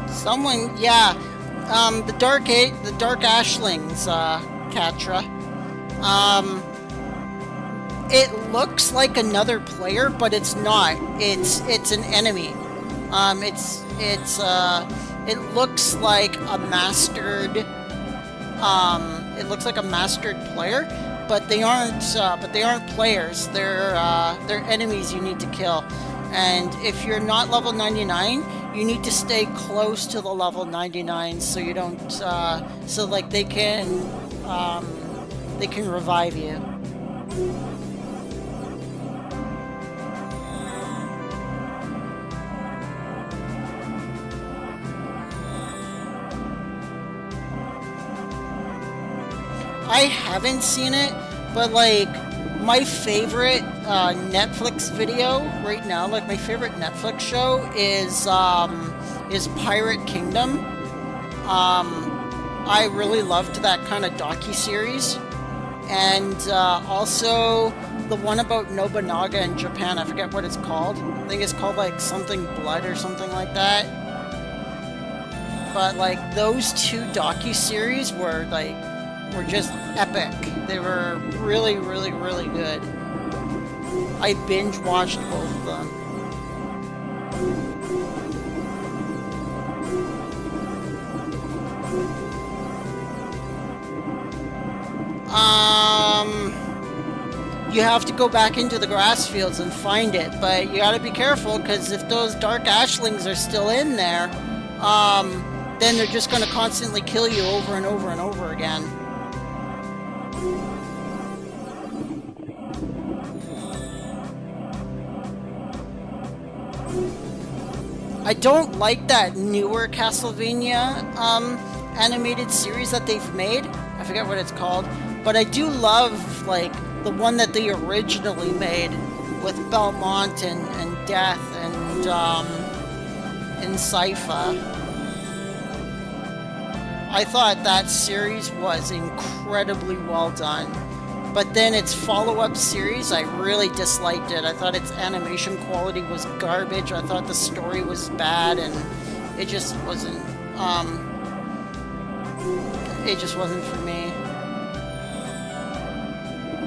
Someone, yeah, the Dark Ashlings, Katra. It looks like another player, but it's not. It's an enemy. It looks like a mastered. It looks like a mastered player, but they aren't. But they aren't players. They're enemies you need to kill. And if you're not level 99, you need to stay close to the level 99 so you don't, so like they can revive you. I haven't seen it, but like, my favorite Netflix video right now, like my favorite Netflix show is is Pirate Kingdom. I really loved that kind of docu-series. And also the one about Nobunaga in Japan. I forget what it's called. I think it's called like something Blood or something like that. But like those two docu-series were just epic. They were really, really, really good. I binge watched both of them. You have to go back into the grass fields and find it, but you gotta be careful, because if those dark ashlings are still in there, then they're just gonna constantly kill you over and over and over again. I don't like that newer Castlevania animated series that they've made. I forget what it's called, but I do love like the one that they originally made with Belmont and Death and Sypha. I thought that series was incredibly well done. But then its follow-up series, I really disliked it. I thought its animation quality was garbage. I thought the story was bad, and it just wasn't for me.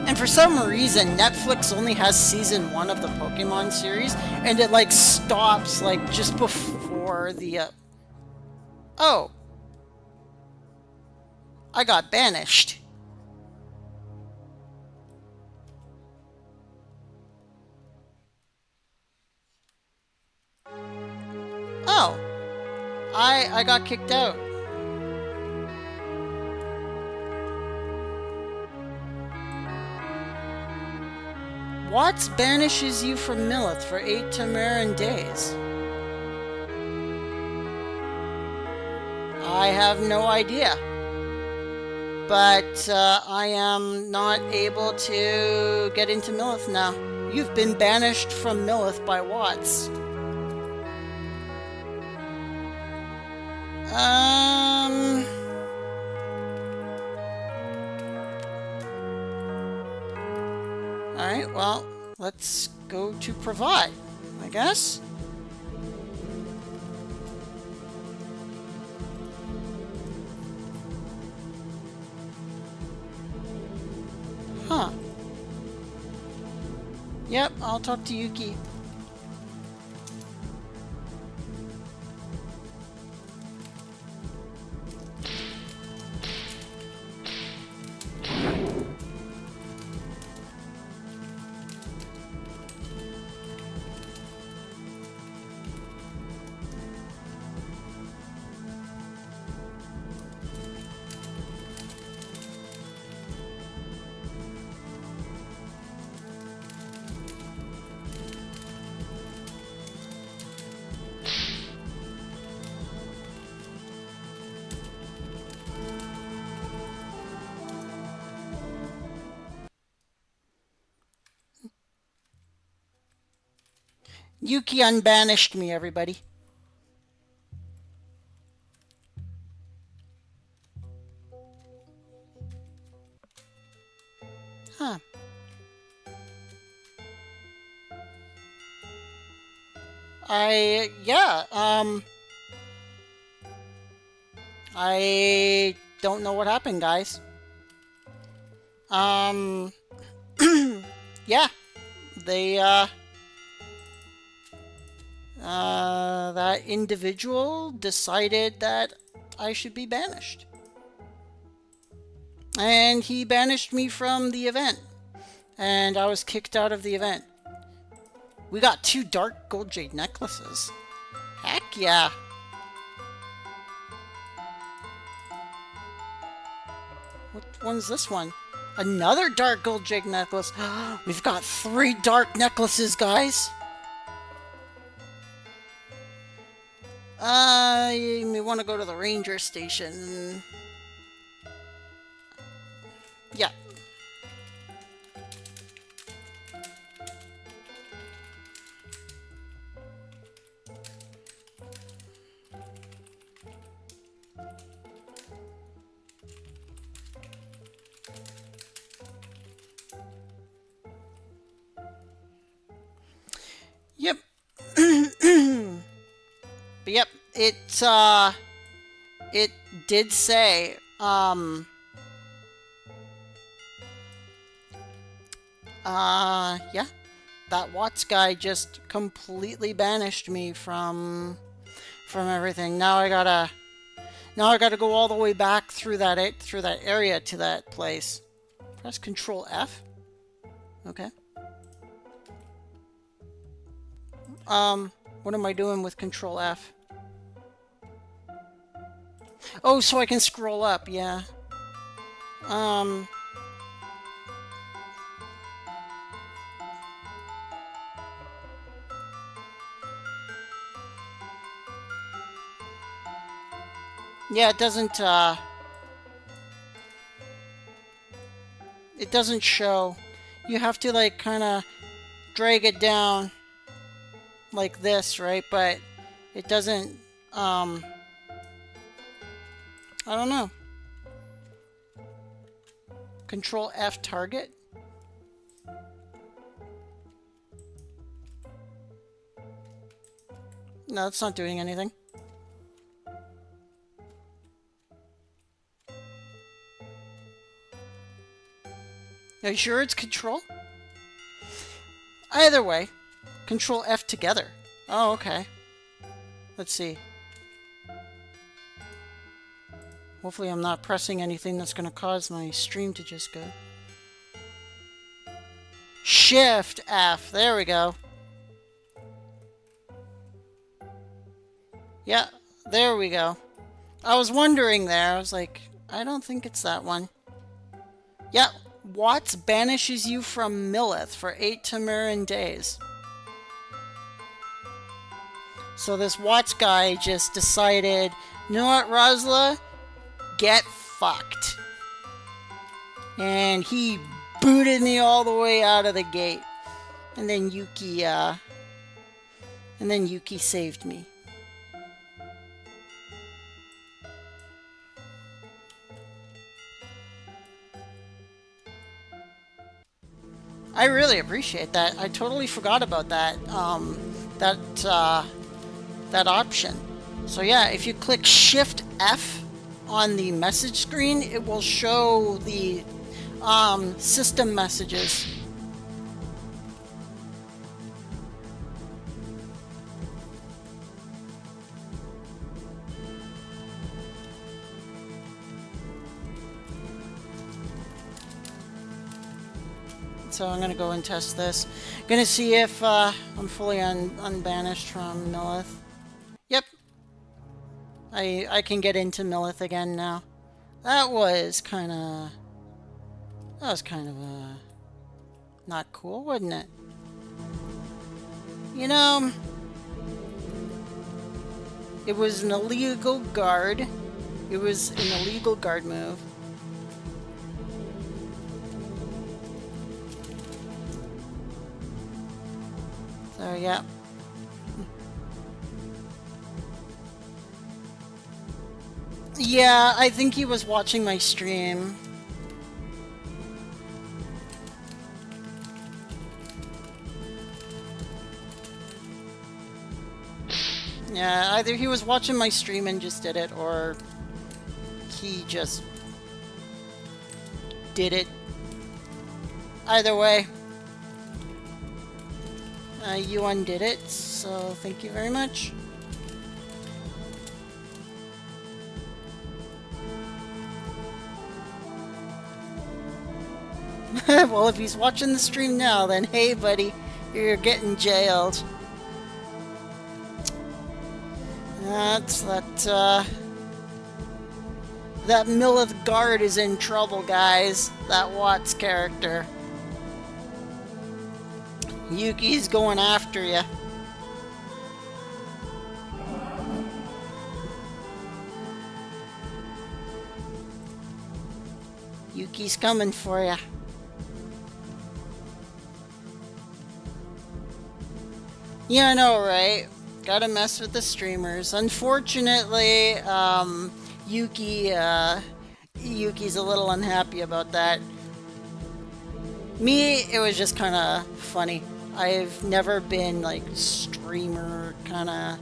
And for some reason, Netflix only has season 1 of the Pokemon series, and it like stops like just before the Oh. I got banished. Oh. I got kicked out. Watts banishes you from Millith for 8 Tamaran days. I have no idea. But I am not able to get into Millith now. You've been banished from Millith by Watts. Alright, well, let's go to provide, I guess. Huh. Yep, I'll talk to Yuki. Yuki unbanished me, everybody. Huh. I don't know what happened, guys. Yeah. They, that individual decided that I should be banished. And he banished me from the event. And I was kicked out of the event. We got 2 dark gold jade necklaces. Heck yeah. What one's this one? Another dark gold jade necklace. We've got 3 dark necklaces, guys. You may want to go to the ranger station. Yeah. But yep, it did say, yeah, that Watts guy just completely banished me from everything. Now I gotta go all the way back through that area to that place. Press Control F. Okay. What am I doing with Control F? Oh, so I can scroll up, yeah. Yeah, it doesn't show. You have to, like, kind of drag it down like this, right? But it doesn't, I don't know. Control F target. No, it's not doing anything. Are you sure it's Control? Either way, Control F together. Oh, okay. Let's see. Hopefully I'm not pressing anything that's going to cause my stream to just go. Shift F. There we go. Yeah, there we go. I was wondering there. I was like, I don't think it's that one. Yeah, Watts banishes you from Millith for 8 Tamarin days. So this Watts guy just decided, you know what, Rosyla? Get fucked. And he booted me all the way out of the gate. And then Yuki saved me. I really appreciate that. I totally forgot about that that option. So yeah, if you click Shift F on the message screen, it will show the system messages. So I'm going to go and test this. Going to see if I'm fully unbanished from Millith. Yep. I can get into Millith again now. That was kind of not cool, wasn't it? You know, it was an illegal guard. It was an illegal guard move. So yeah. Yeah, I think he was watching my stream. Yeah, either he was watching my stream and just did it, or he just did it. Either way. You undid it, so thank you very much. Well, if he's watching the stream now, then hey buddy, you're getting jailed. That's that Millith guard is in trouble, guys. That Watts character. Yuki's going after you. Yuki's coming for you. Yeah, I know, right? Gotta mess with the streamers. Unfortunately, Yuki's a little unhappy about that. Me, it was just kind of funny. I've never been like streamer kind of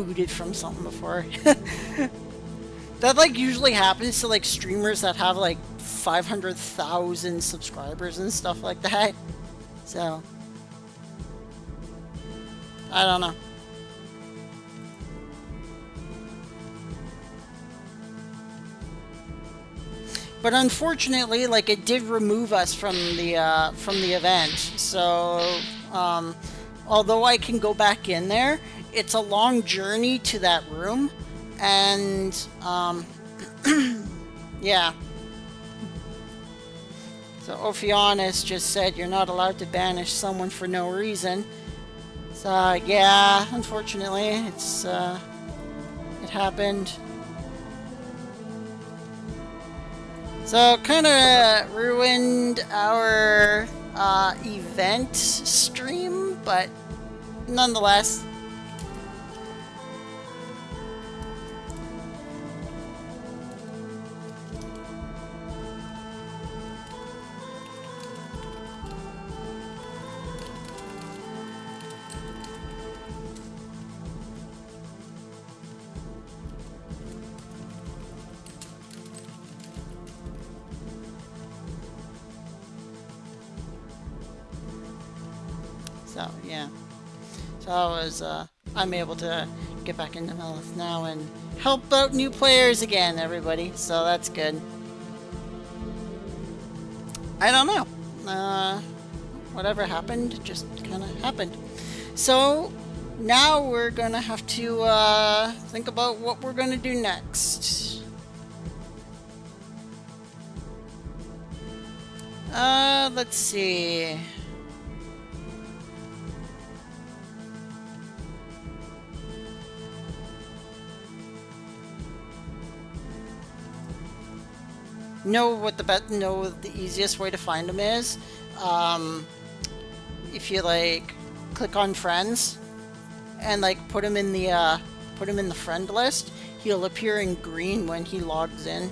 booted from something before. That like usually happens to like streamers that have like 500,000 subscribers and stuff like that. So I don't know. But unfortunately, like it did remove us from the event. So although I can go back in there, it's a long journey to that room, and yeah. So Ophianis just said you're not allowed to banish someone for no reason. So yeah, unfortunately, it's it happened. So kind of ruined our event stream, but nonetheless. So yeah, so I was I'm able to get back into Melith now and help out new players again, everybody. So that's good. I don't know. Whatever happened just kind of happened. So now we're gonna have to think about what we're gonna do next. Let's see. Know what the easiest way to find him is. If you like click on friends and like put him in the friend list, he'll appear in green when he logs in.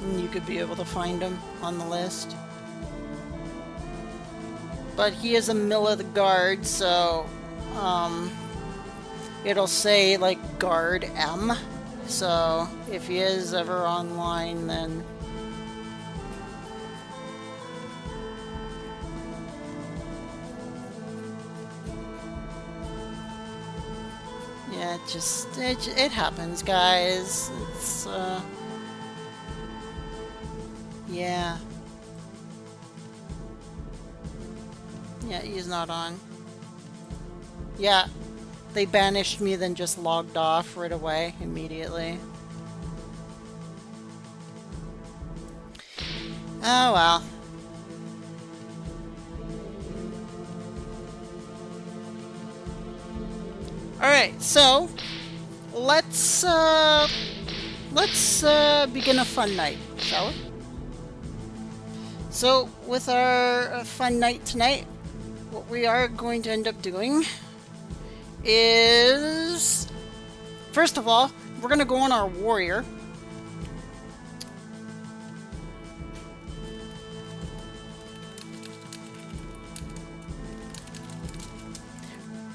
And you could be able to find him on the list. But he is a mill of the guard, so it'll say like guard M. So if he is ever online, then yeah, it happens, guys. It's yeah, he's not on. Yeah. They banished me, then just logged off right away, immediately. Oh well. Alright, so let's begin a fun night, shall we? So with our fun night tonight, what we are going to end up doing is, first of all, we're gonna go on our warrior.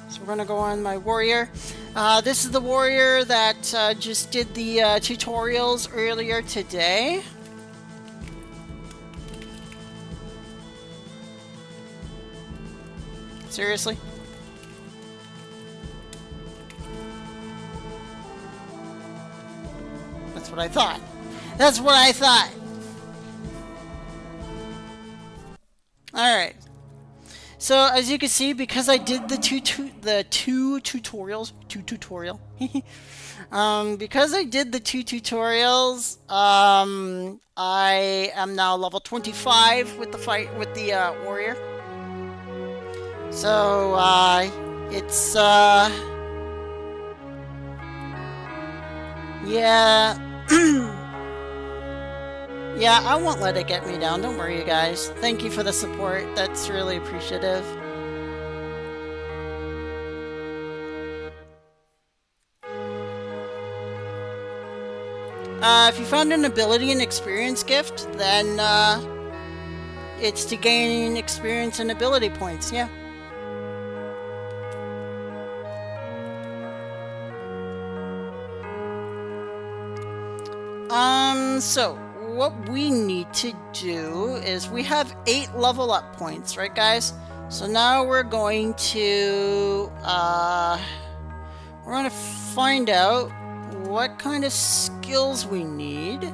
So we're gonna go on my warrior. This is the warrior that just did the tutorials earlier today. Seriously? That's what I thought. That's what I thought. Alright. So as you can see, because I did the two tutorials, because I did the two tutorials, I am now level 25 with the warrior. So it's yeah. Yeah, I won't let it get me down. Don't worry, you guys. Thank you for the support. That's really appreciative. If you found an ability and experience gift, then it's to gain experience and ability points, yeah. So what we need to do is we have 8 level up points, right guys? So now we're going to find out what kind of skills we need.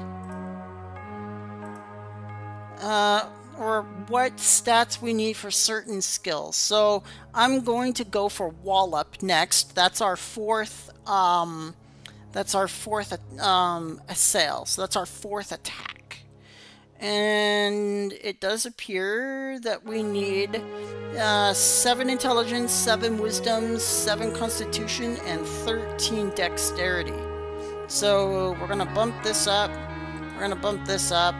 Or what stats we need for certain skills. So I'm going to go for Wallop next. That's our fourth assail. So that's our 4th attack. And it does appear that we need 7 intelligence, 7 wisdom, 7 constitution, and 13 dexterity. So we're gonna bump this up. We're gonna bump this up.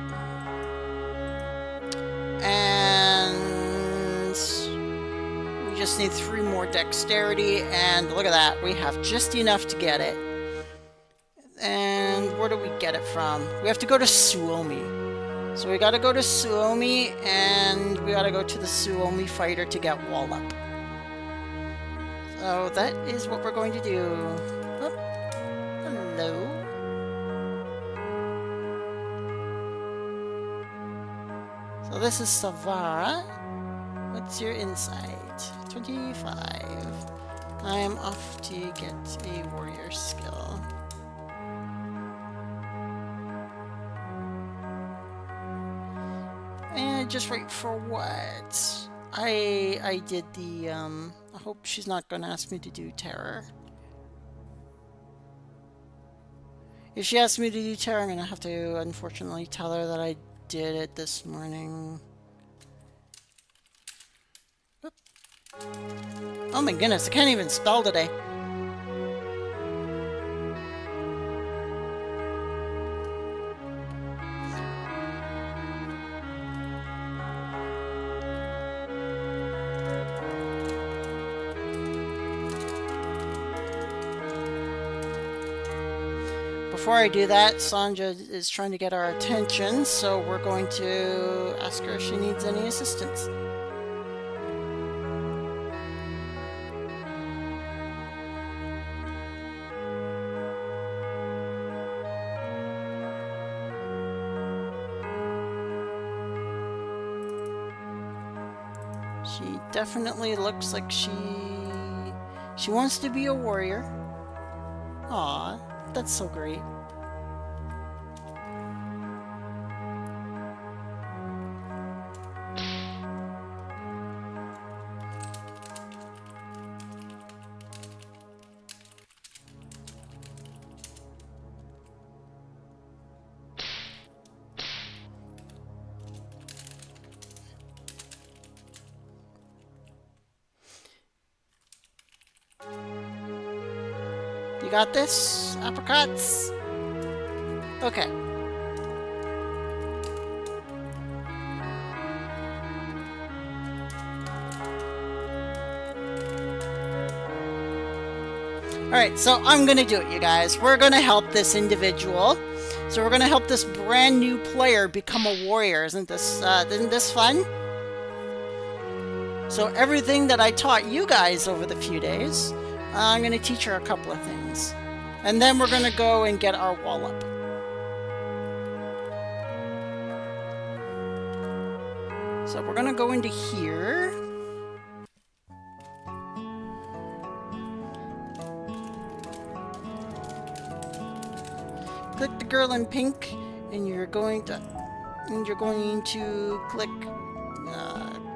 And we just need 3 more dexterity, and look at that, we have just enough to get it. And where do we get it from? We have to go to Suomi. So we gotta go to Suomi, and we gotta go to the Suomi fighter to get Wallop. So that is what we're going to do. Oh, hello. So this is Savara. What's your insight? 25. I am off to get a warrior skill. And just wait for what? I did the, I hope she's not going to ask me to do terror. If she asks me to do terror, I'm going to have to, unfortunately, tell her that I did it this morning. Oop. Oh my goodness, I can't even spell today. Before I do that, Sanja is trying to get our attention, so we're going to ask her if she needs any assistance. She definitely looks like she wants to be a warrior. Aw, that's so great. You got this, apricots? Okay. Alright, so I'm gonna do it, you guys. We're gonna help this individual. So we're gonna help this brand new player become a warrior. Isn't this fun? So everything that I taught you guys over the few days, I'm going to teach her a couple of things. And then we're going to go and get our Wallop. So we're going to go into here. Click the girl in pink, and you're going to click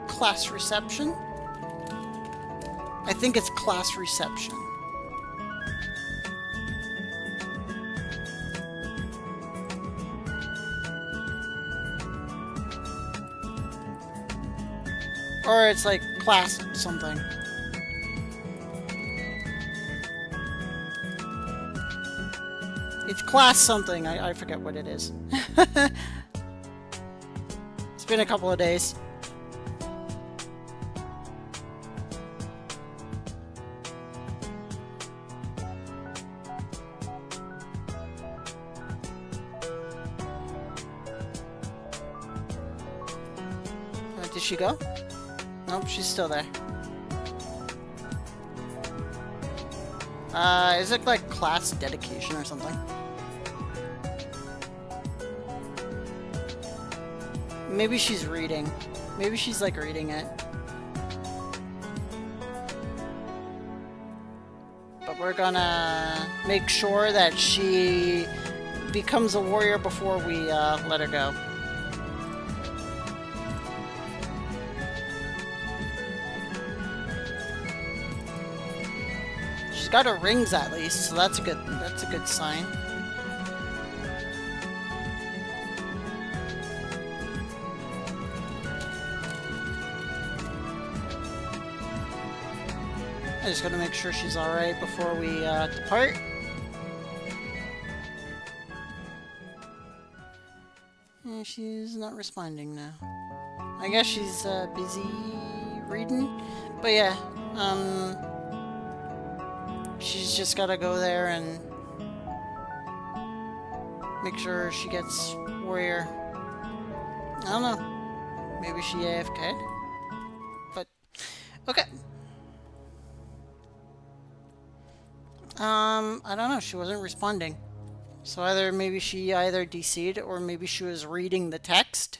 class reception. I think it's class reception. Or it's like class something. It's class something. I forget what it is. It's been a couple of days. Did she go? Nope, she's still there. Is it like class dedication or something? Maybe she's reading. Maybe she's like reading it. But we're gonna make sure that she becomes a warrior before we let her go. She's got her rings at least, so that's a good sign. I just gotta make sure she's alright before we depart. And she's not responding now. I guess she's busy reading. But yeah, she's just gotta go there and make sure she gets warrior. I don't know. Maybe she AFK'd. But, okay. I don't know. She wasn't responding. So maybe she DC'd or maybe she was reading the text.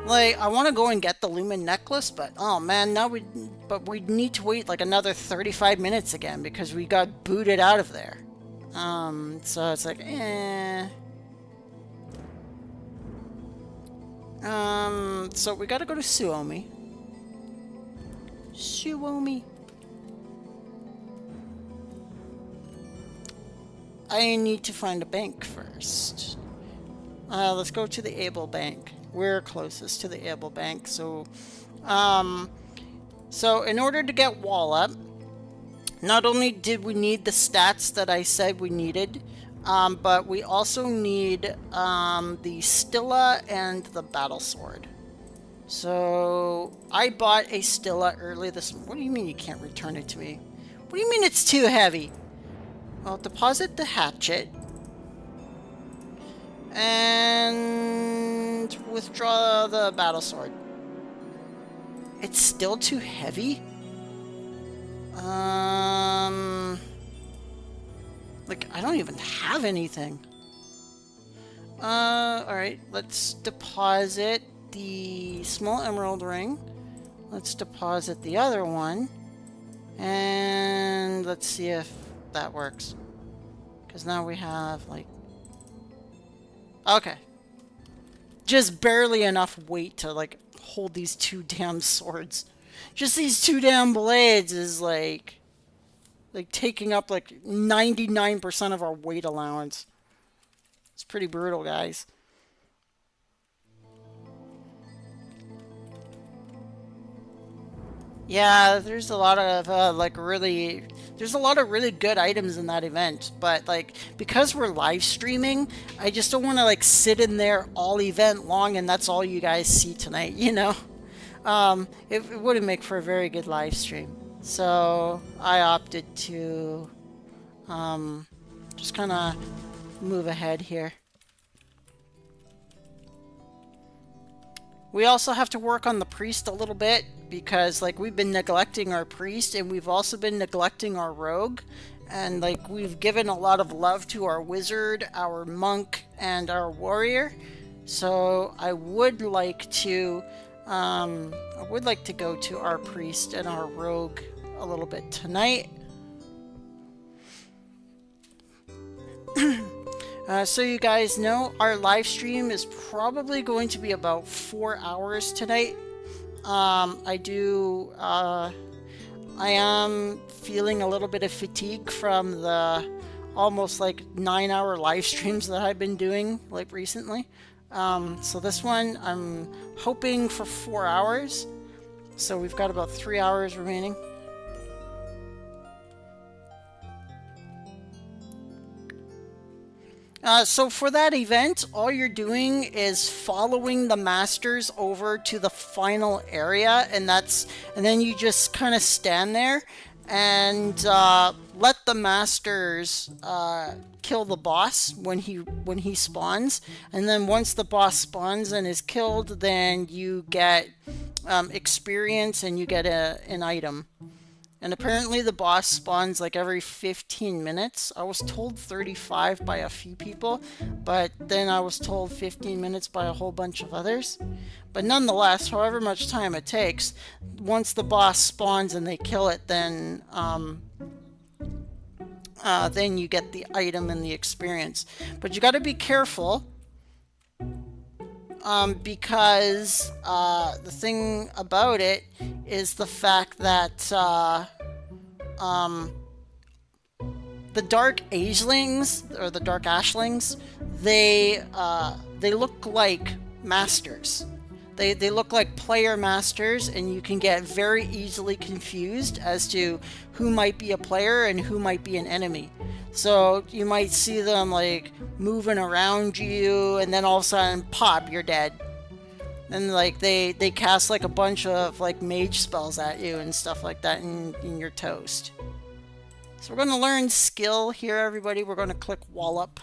Like, I want to go and get the Lumen necklace, but oh man, now we'd need to wait like another 35 minutes again because we got booted out of there. So it's like, eh. So we gotta go to Suomi. Suomi. I need to find a bank first. Let's go to the Able Bank. We're closest to the Able Bank, so in order to get wall up, not only did we need the stats that I said we needed, but we also need the Stilla and the Battle Sword. So I bought a Stilla early this. What do you mean you can't return it to me? What do you mean it's too heavy? Well, deposit the hatchet and withdraw the Battle Sword. It's still too heavy? Like, I don't even have anything. Alright, let's deposit the small emerald ring. Let's deposit the other one. And let's see if that works. Because now we have, like... Okay. Just barely enough weight to, like, hold these two damn swords. Just these two damn blades is, like taking up, like, 99% of our weight allowance. It's pretty brutal, guys. Yeah, there's a lot of there's a lot of really good items in that event, but like because we're live streaming, I just don't want to like sit in there all event long and that's all you guys see tonight, you know. It wouldn't make for a very good live stream, so I opted to just kind of move ahead here. We also have to work on the priest a little bit because like we've been neglecting our priest and we've also been neglecting our rogue, and like we've given a lot of love to our wizard, our monk, and our warrior. So I would like to go to our priest and our rogue a little bit tonight. So you guys know our live stream is probably going to be about 4 hours tonight. I am feeling a little bit of fatigue from the almost like 9-hour live streams that I've been doing like recently. So this one I'm hoping for 4 hours. So we've got about 3 hours remaining. So for that event, all you're doing is following the masters over to the final area, and then you just kind of stand there and let the masters kill the boss when he spawns, and then once the boss spawns and is killed, then you get experience and you get an item. And apparently the boss spawns like every 15 minutes. I was told 35 by a few people, but then I was told 15 minutes by a whole bunch of others. But nonetheless, however much time it takes, once the boss spawns and they kill it, then you get the item and the experience. But you got to be careful, because the thing about it is the fact that the dark agelings, or the dark ashlings, they look like masters. They look like player masters, and you can get very easily confused as to who might be a player and who might be an enemy. So you might see them like moving around you, and then all of a sudden, pop, you're dead. And like they cast like a bunch of like mage spells at you and stuff like that, and you're toast. So we're going to learn skill here, everybody. We're going to click Wallop.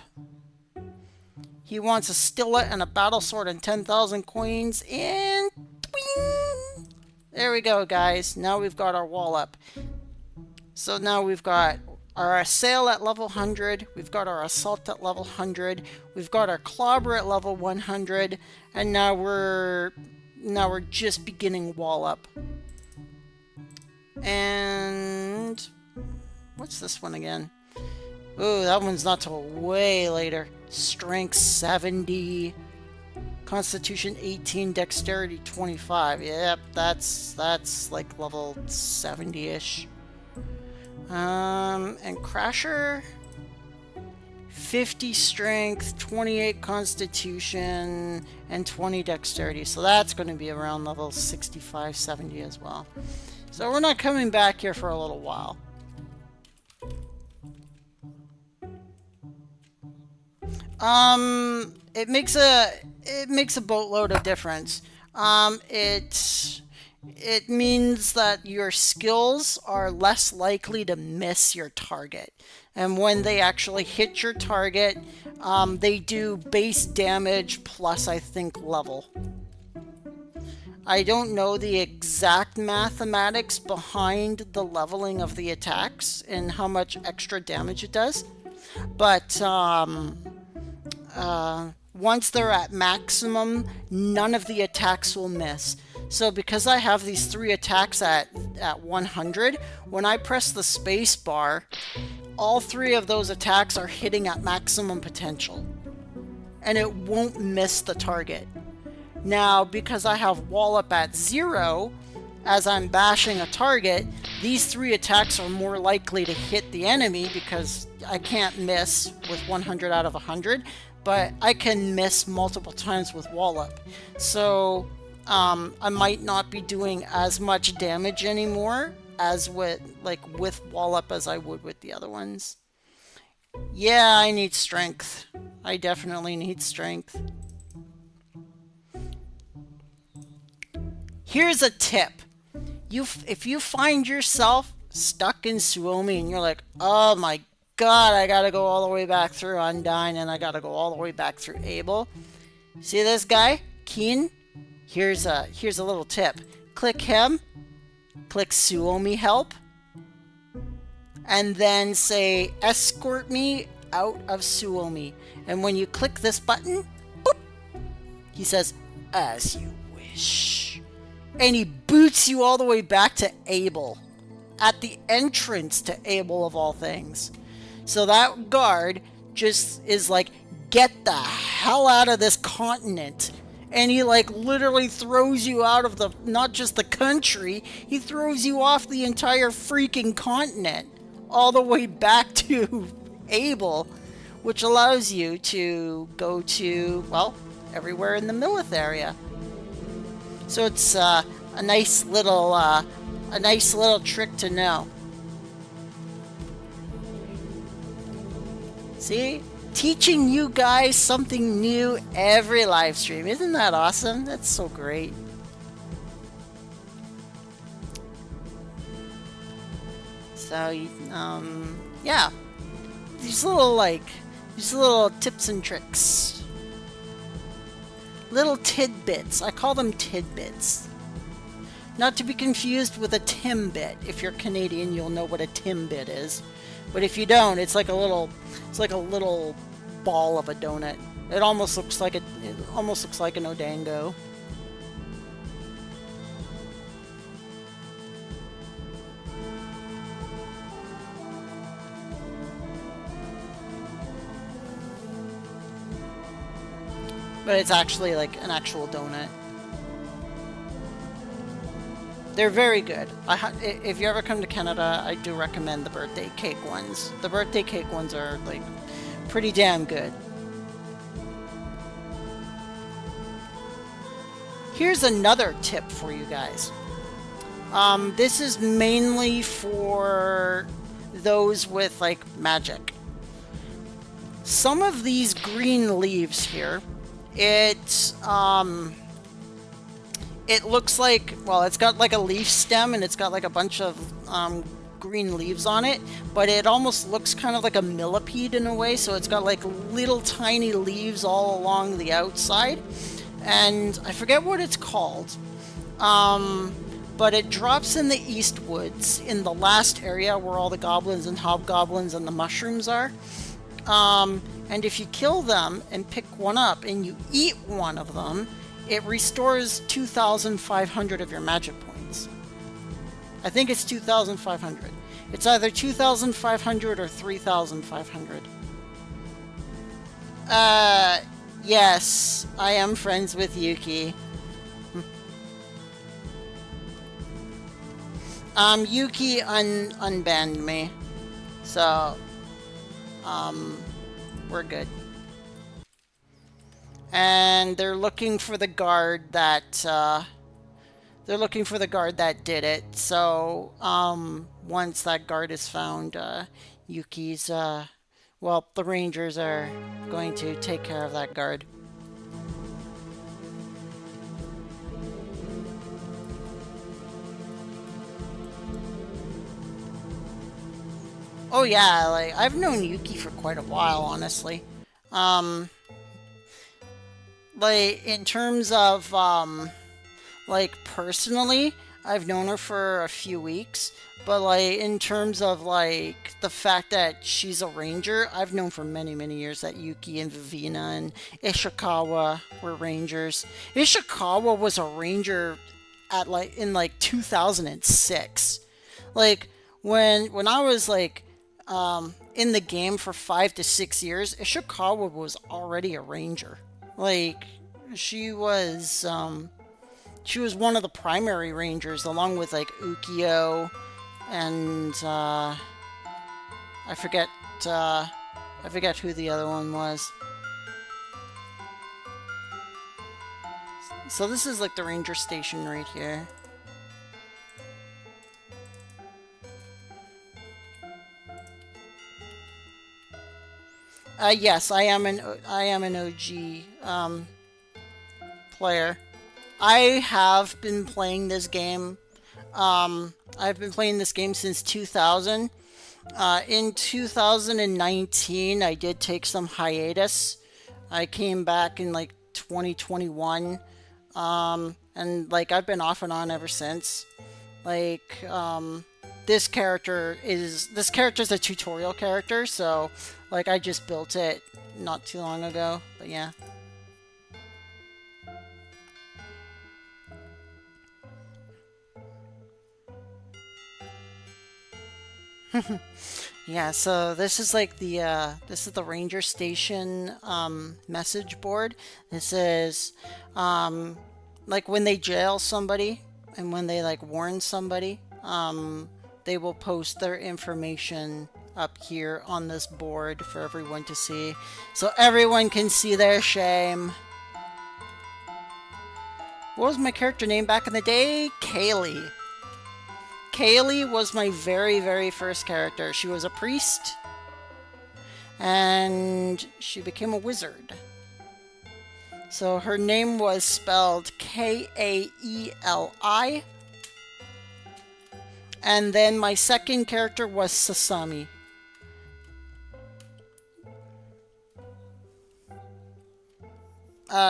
He wants a stillet and a battle sword and 10,000 coins, and twing! There we go, guys. Now we've got our Wallop. So now we've got our assail at level 100, we've got our assault at level 100, we've got our clobber at level 100, and now we're just beginning Wallop. And what's this one again? Ooh, that one's not till way later. Strength 70, Constitution 18, Dexterity 25. Yep, that's like level 70-ish. And Crasher, 50 Strength, 28 Constitution, and 20 Dexterity. So that's going to be around level 65, 70 as well. So we're not coming back here for a little while. It makes a boatload of difference. It means that your skills are less likely to miss your target. And when they actually hit your target, they do base damage plus, I think, level. I don't know the exact mathematics behind the leveling of the attacks and how much extra damage it does. But once they're at maximum, none of the attacks will miss. So because I have these 3 attacks at 100, when I press the space bar, all 3 of those attacks are hitting at maximum potential. And it won't miss the target. Now, because I have Wallop at 0, as I'm bashing a target, these 3 attacks are more likely to hit the enemy because I can't miss with 100 out of 100, but I can miss multiple times with Wallop. So I might not be doing as much damage anymore as with Wallop as I would with the other ones. Yeah, I need strength. I definitely need strength. Here's a tip. If you find yourself stuck in Suomi and you're like, oh my god, I gotta go all the way back through Undyne and I gotta go all the way back through Abel. See this guy? Keen? Here's a little tip. Click him, click Suomi help, and then say escort me out of Suomi. And when you click this button, boop, he says, as you wish. And he boots you all the way back to Abel, at the entrance to Abel of all things. So that guard just is like, get the hell out of this continent. And he like literally throws you out of the, not just the country, he throws you off the entire freaking continent, all the way back to Abel, which allows you to go to, well, everywhere in the Millith area. So it's a nice little trick to know. See? Teaching you guys something new every live stream. Isn't that awesome? That's so great. So, yeah. These little tips and tricks. Little tidbits. I call them tidbits. Not to be confused with a Timbit. If you're Canadian, you'll know what a Timbit is. But if you don't, it's like a little ball of a donut. It almost looks like an Odango. But it's actually like an actual donut. They're very good. If you ever come to Canada, I do recommend the birthday cake ones. The birthday cake ones are like pretty damn good. Here's another tip for you guys. This is mainly for those with like magic. Some of these green leaves here, it looks like, well, it's got like a leaf stem and it's got like a bunch of green leaves on it, but it almost looks kind of like a millipede in a way, so it's got like little tiny leaves all along the outside, and I forget what it's called, but it drops in the East Woods in the last area where all the goblins and hobgoblins and the mushrooms are. And if you kill them and pick one up and you eat one of them, it restores 2,500 of your magic points. I think it's 2,500. It's either 2,500 or 3,500. Yes, I am friends with Yuki. Yuki unbanned me. So, we're good. And they're looking for the guard that did it. So once that guard is found, Yuki's well, the Rangers are going to take care of that guard. Oh yeah, like I've known Yuki for quite a while, honestly. Like in terms of like personally, I've known her for a few weeks, but like in terms of like the fact that she's a ranger, I've known for many, many years that Yuki and Vivina and Ishikawa were rangers. Ishikawa was a ranger at like in like 2006. Like when I was like in the game for 5 to 6 years, Ishikawa was already a ranger. Like she was one of the primary rangers along with like Ukyo and I forget who the other one was. So this is like the ranger station right here. Yes, I am an OG player. I have been playing this game. I've been playing this game since 2000. In 2019, I did take some hiatus. I came back in like 2021, and like I've been off and on ever since. Like this character is a tutorial character, so like I just built it not too long ago. But yeah. Yeah, so this is like this is the ranger station message board. This is like when they jail somebody and when they like warn somebody, they will post their information up here on this board for everyone to see, so everyone can see their shame. What was my character name back in the day? Kaylee. Kaylee was my very, very first character. She was a priest, and she became a wizard. So her name was spelled Kaeli, and then my second character was Sasami.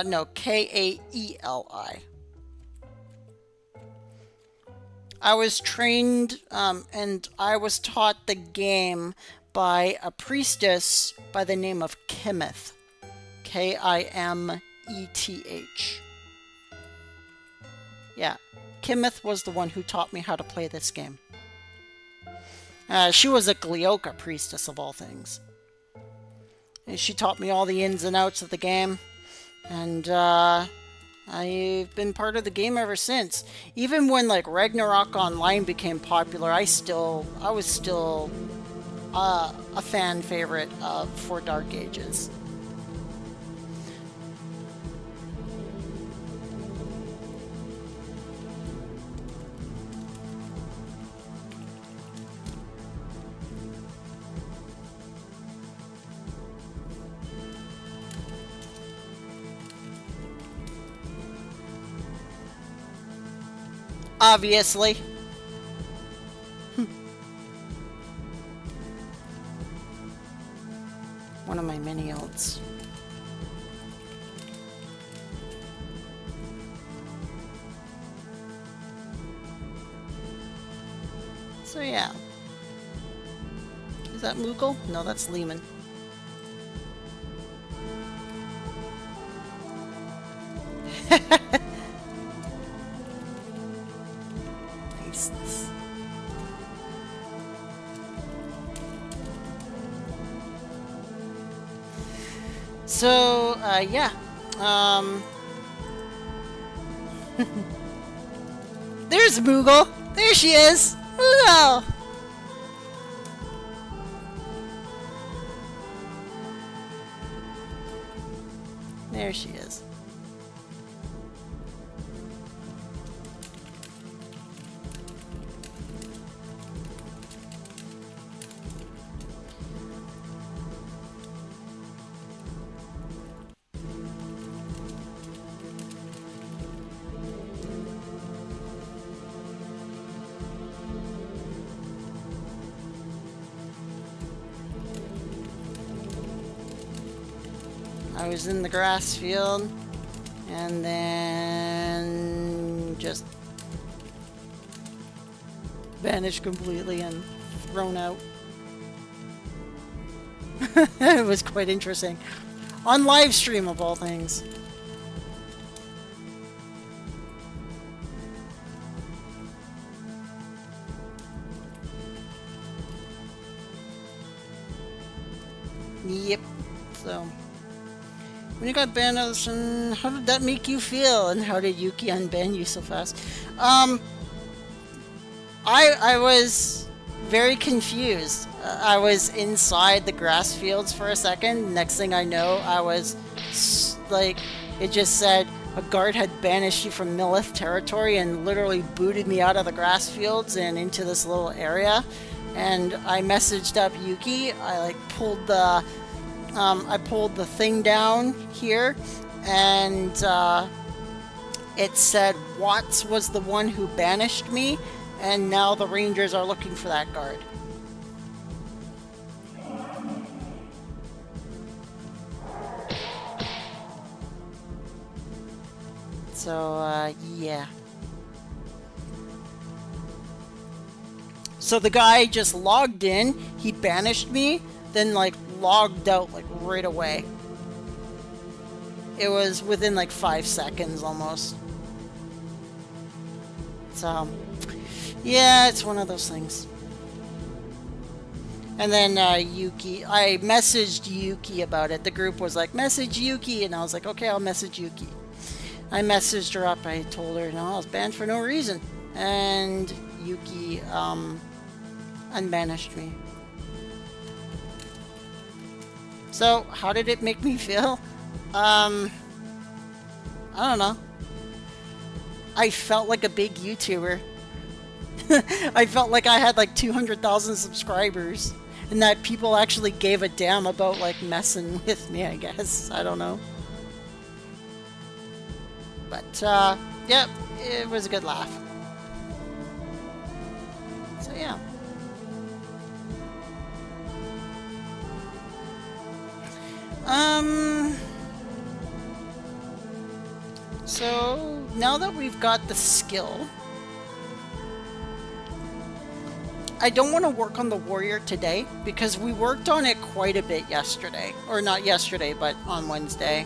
No, Kaeli. I was trained and I was taught the game by a priestess by the name of Kimeth. Kimeth. Yeah, Kimeth was the one who taught me how to play this game. She was a Glioka priestess of all things. And she taught me all the ins and outs of the game. And I've been part of the game ever since. Even when like Ragnarok Online became popular, I was still a fan favorite for Dark Ages. Obviously. One of my mini ults. So yeah. Is that Moogle? No, that's Lehman. Niceness. So, yeah. There's Moogle! There she is! Moogle! There she is. I was in the grass field and then just vanished completely and thrown out. It was quite interesting. On live stream of all things. Yep. So when you got banned, how did that make you feel? And how did Yuki unban you so fast? I was very confused. I was inside the grass fields for a second. Next thing I know, I was like, it just said a guard had banished you from Millith territory and literally booted me out of the grass fields and into this little area. And I messaged up Yuki. I like pulled the thing down here, and it said Watts was the one who banished me, and now the Rangers are looking for that guard. So, yeah. So the guy just logged in, he banished me, then like logged out like right away. It was within like 5 seconds almost. So yeah, it's one of those things. And then Yuki, I messaged Yuki about it. The group was like, message Yuki, and I was like, okay, I'll message Yuki. I messaged her up. I told her, no, I was banned for no reason, and Yuki unbanished me. So, how did it make me feel? I don't know. I felt like a big YouTuber. I felt like I had like 200,000 subscribers, and that people actually gave a damn about like messing with me, I guess. I don't know. But, yeah, it was a good laugh. So, yeah. So now that we've got the skill, I don't want to work on the warrior today because we worked on it quite a bit yesterday. Or not yesterday, but on Wednesday.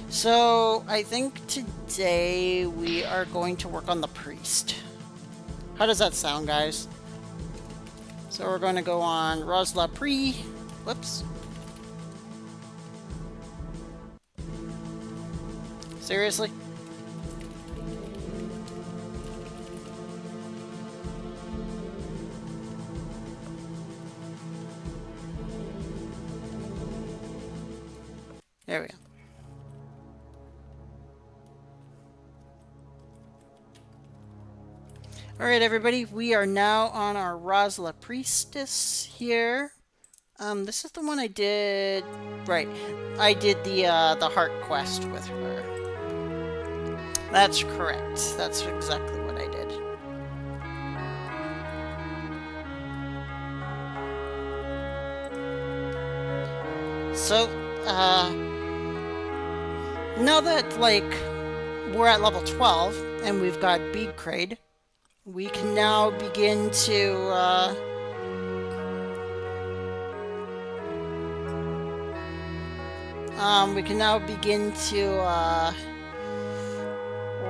So I think today we are going to work on the priest. How does that sound, guys? So we're going to go on Rosyla Whoops. Seriously? There we go. Alright everybody, we are now on our Rosyla Priestess here. This is the one I did... Right, I did the heart quest with her. That's correct. That's exactly what I did. So, now that, like, we're at level 12, and we've got Bead Crate, we can now begin to,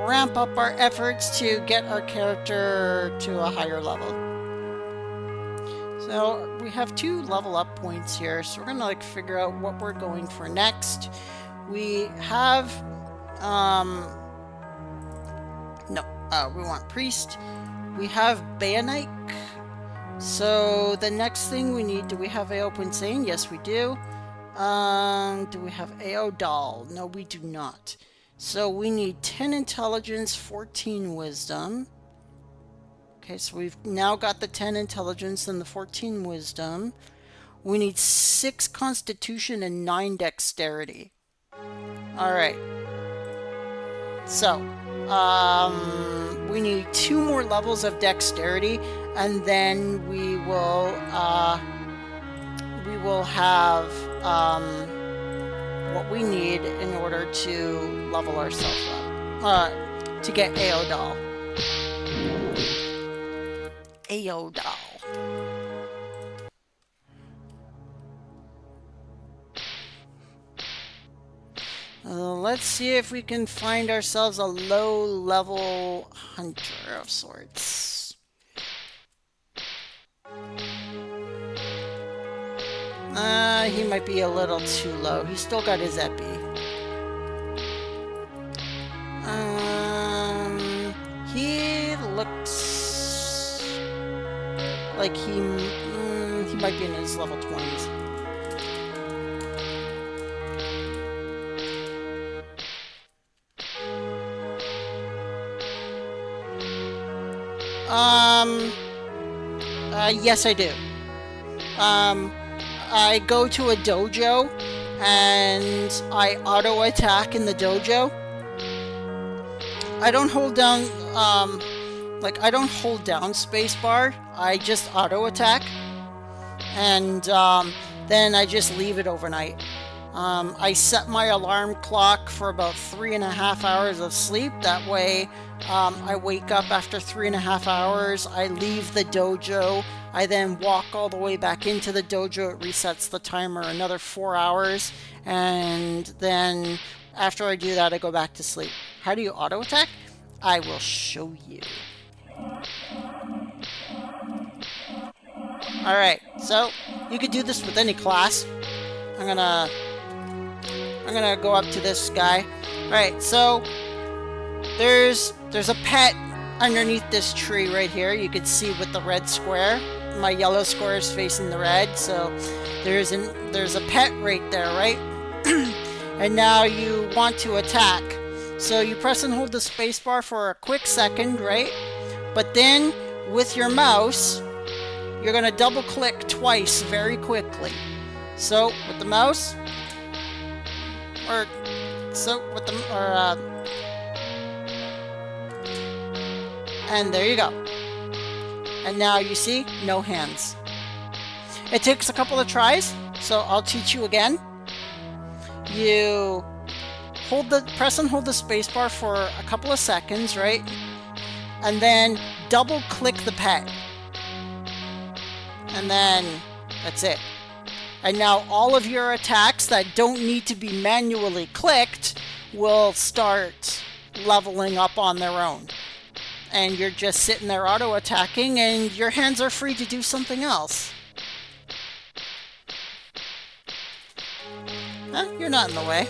ramp up our efforts to get our character to a higher level. So we have 2 level up points here, so we're gonna like figure out what we're going for next. We have we want priest. We have Bayonik. So the next thing we need, do we have AO Insane? Yes, we do. Do we have AO Doll? No, we do not. So we need 10 intelligence, 14 wisdom. Okay, so we've now got the 10 intelligence and the 14 wisdom. We need 6 constitution and 9 dexterity. Alright. So, we need 2 more levels of dexterity, and then we will have what we need in order to level ourselves up. To get AO Doll. AO Doll. Let's see if we can find ourselves a low-level hunter of sorts. He might be a little too low. He's still got his epi. He looks like he might be in his level 20s. Yes, I do. I go to a dojo and I auto attack in the dojo. I don't hold down, I don't hold down spacebar. I just auto attack. And, then I just leave it overnight. I set my alarm clock for about 3.5 hours of sleep. That way, I wake up after 3.5 hours. I leave the dojo. I then walk all the way back into the dojo. It resets the timer another 4 hours. And then after I do that, I go back to sleep. How do you auto attack? I will show you. Alright, so you could do this with any class. I'm gonna go up to this guy. Alright, so there's a pet underneath this tree right here. You can see with the red square. My yellow square is facing the red, so there's a pet right there, right? And now you want to attack. So you press and hold the spacebar for a quick second, right? But then with your mouse, you're gonna double click twice very quickly. So with the mouse, and there you go. And now you see, no hands. It takes a couple of tries, so I'll teach you again. You press and hold the spacebar for a couple of seconds, right? and then double click the pet. And then that's it. And now all of your attacks that don't need to be manually clicked will start leveling up on their own. And you're just sitting there auto-attacking, and your hands are free to do something else. Huh? You're not in the way.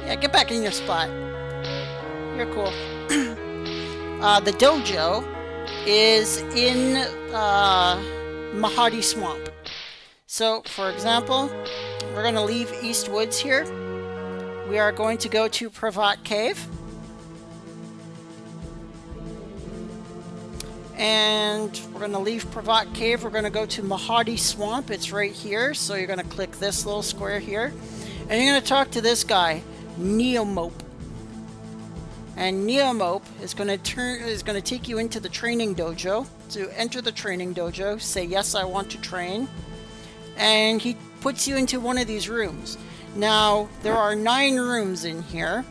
Yeah, get back in your spot. You're cool. The dojo is in Mahadi Swamp. So, for example, we're going to leave East Woods here. We are going to go to Pravat Cave. And we're going to leave Pravat Cave. We're going to go to Mahadi Swamp. It's right here. So you're going to click this little square here. And you're going to talk to this guy, Neomope. And Neomope is going to take you into the training dojo. So enter the training dojo, say yes, I want to train, and he puts you into one of these rooms. Now there are 9 rooms in here,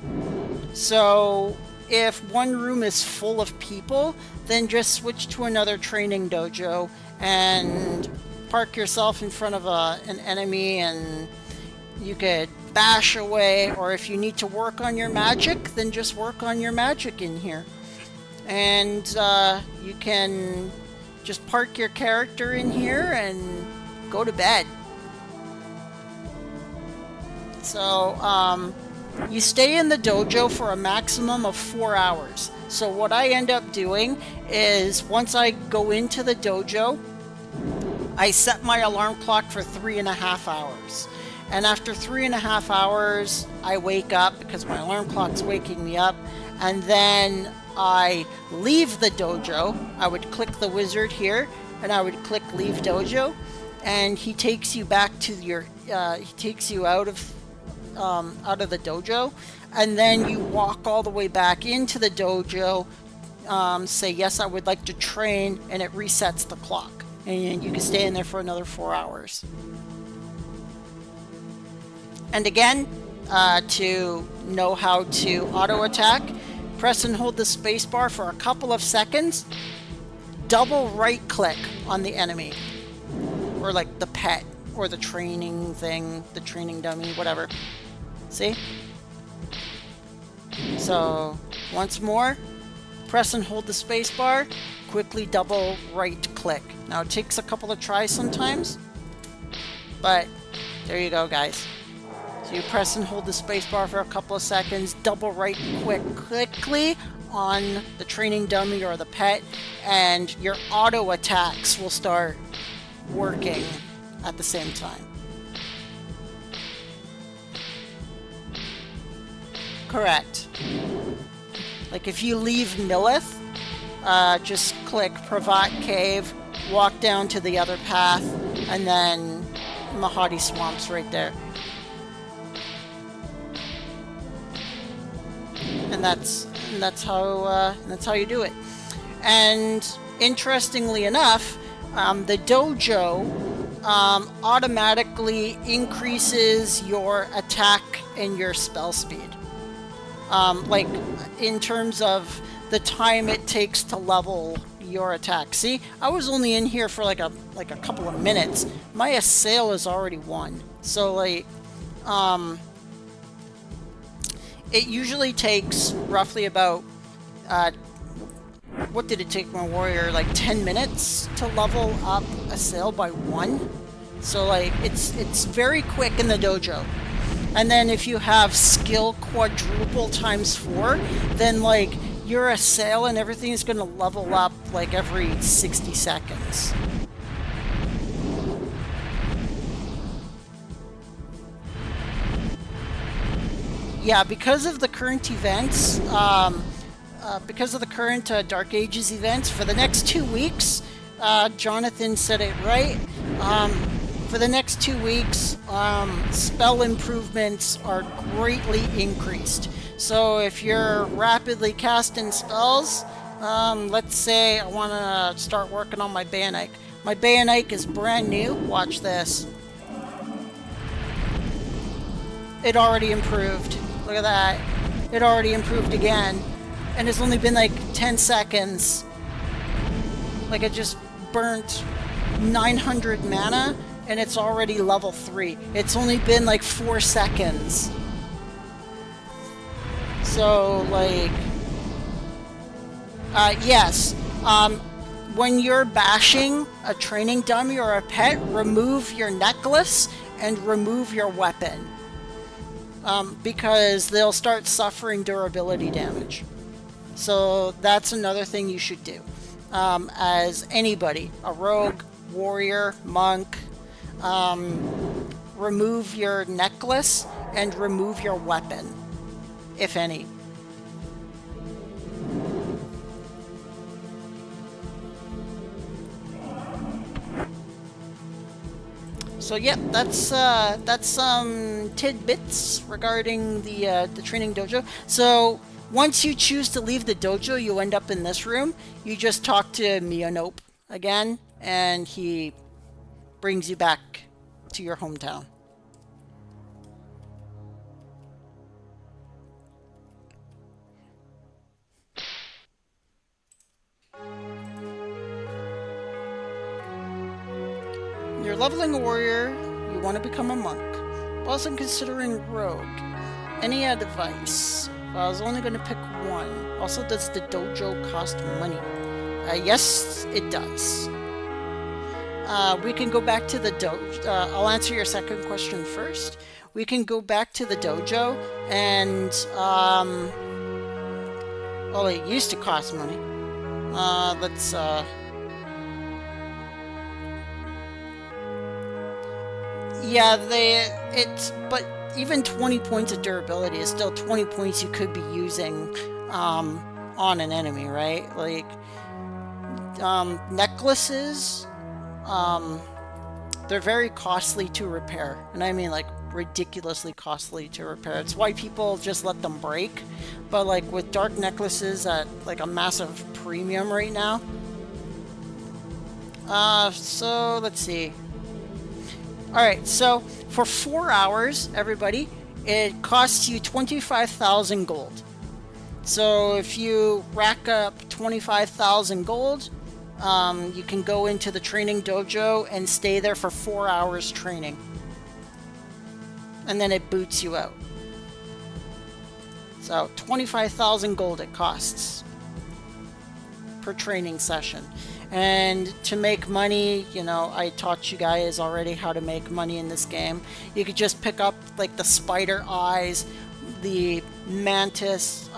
so if one room is full of people, then just switch to another training dojo and park yourself in front of an enemy, and you could bash away, or if you need to work on your magic, then just work on your magic in here. And you can just park your character in here and go to bed. So you stay in the dojo for a maximum of 4 hours. So what I end up doing is, once I go into the dojo, I set my alarm clock for 3.5 hours. And after 3.5 hours, I wake up because my alarm clock's waking me up, and then I leave the dojo. I would click the wizard here, and I would click leave dojo, and he takes you back to your. He takes you out of the dojo, and then you walk all the way back into the dojo. Say yes, I would like to train, and it resets the clock, and you can stay in there for another 4 hours. And again, to know how to auto-attack, press and hold the spacebar for a couple of seconds, double right-click on the enemy, or like the pet, or the training thing, the training dummy, whatever. See? So, once more, press and hold the spacebar, quickly double right-click. Now, it takes a couple of tries sometimes, but there you go, guys. So you press and hold the spacebar for a couple of seconds, double right quickly on the training dummy or the pet, and your auto attacks will start working at the same time. Correct. Like if you leave Nilith, just click Pravat Cave, walk down to the other path, and then Mahadi Swamp's right there. And that's how you do it. And interestingly enough, the dojo automatically increases your attack and your spell speed. Like in terms of the time it takes to level your attack. See, I was only in here for like a couple of minutes. My assail is already 1. So like it usually takes roughly about, what did it take my warrior? Like 10 minutes to level up a sail by 1. So like, it's very quick in the dojo. And then if you have skill quadruple times 4, then like, your assail and everything is going to level up like every 60 seconds. Yeah, because of the current events, because of the current Dark Ages events, for the next 2 weeks, Jonathan said it right, for the next 2 weeks, spell improvements are greatly increased. So if you're rapidly casting spells, Let's say I want to start working on my bayonet. My bayonet is brand new. Watch this. It already improved. Look at that. It already improved again. And it's only been like 10 seconds. Like it just burnt 900 mana and it's already level 3. It's only been like 4 seconds. So like... yes. When you're bashing a training dummy or a pet, remove your necklace and remove your weapon. Because they'll start suffering durability damage. So that's another thing you should do. As anybody, a rogue, warrior, monk, remove your necklace and remove your weapon, if any. So yeah, that's some tidbits regarding the training dojo. So once you choose to leave the dojo, you end up in this room. You just talk to Mionope again, and he brings you back to your hometown. You're leveling a warrior, you want to become a monk. Also considering rogue. Any advice? I was only going to pick one. Also, does the dojo cost money? Yes, it does. We can go back to the dojo. I'll answer your second question first. We can go back to the dojo and, well, it used to cost money. Yeah, but even 20 points of durability is still 20 points you could be using on an enemy, right? Like, necklaces, they're very costly to repair. And I mean, like, ridiculously costly to repair. It's why people just let them break. But, like, with dark necklaces at, like, a massive premium right now. So, let's see. Alright, so for 4 hours, everybody, it costs you 25,000 gold. So if you rack up 25,000 gold, you can go into the training dojo and stay there for 4 hours training. And then it boots you out. So 25,000 gold it costs per training session. And to make money, you know, I taught you guys already how to make money in this game. You could just pick up like the spider eyes, the mantis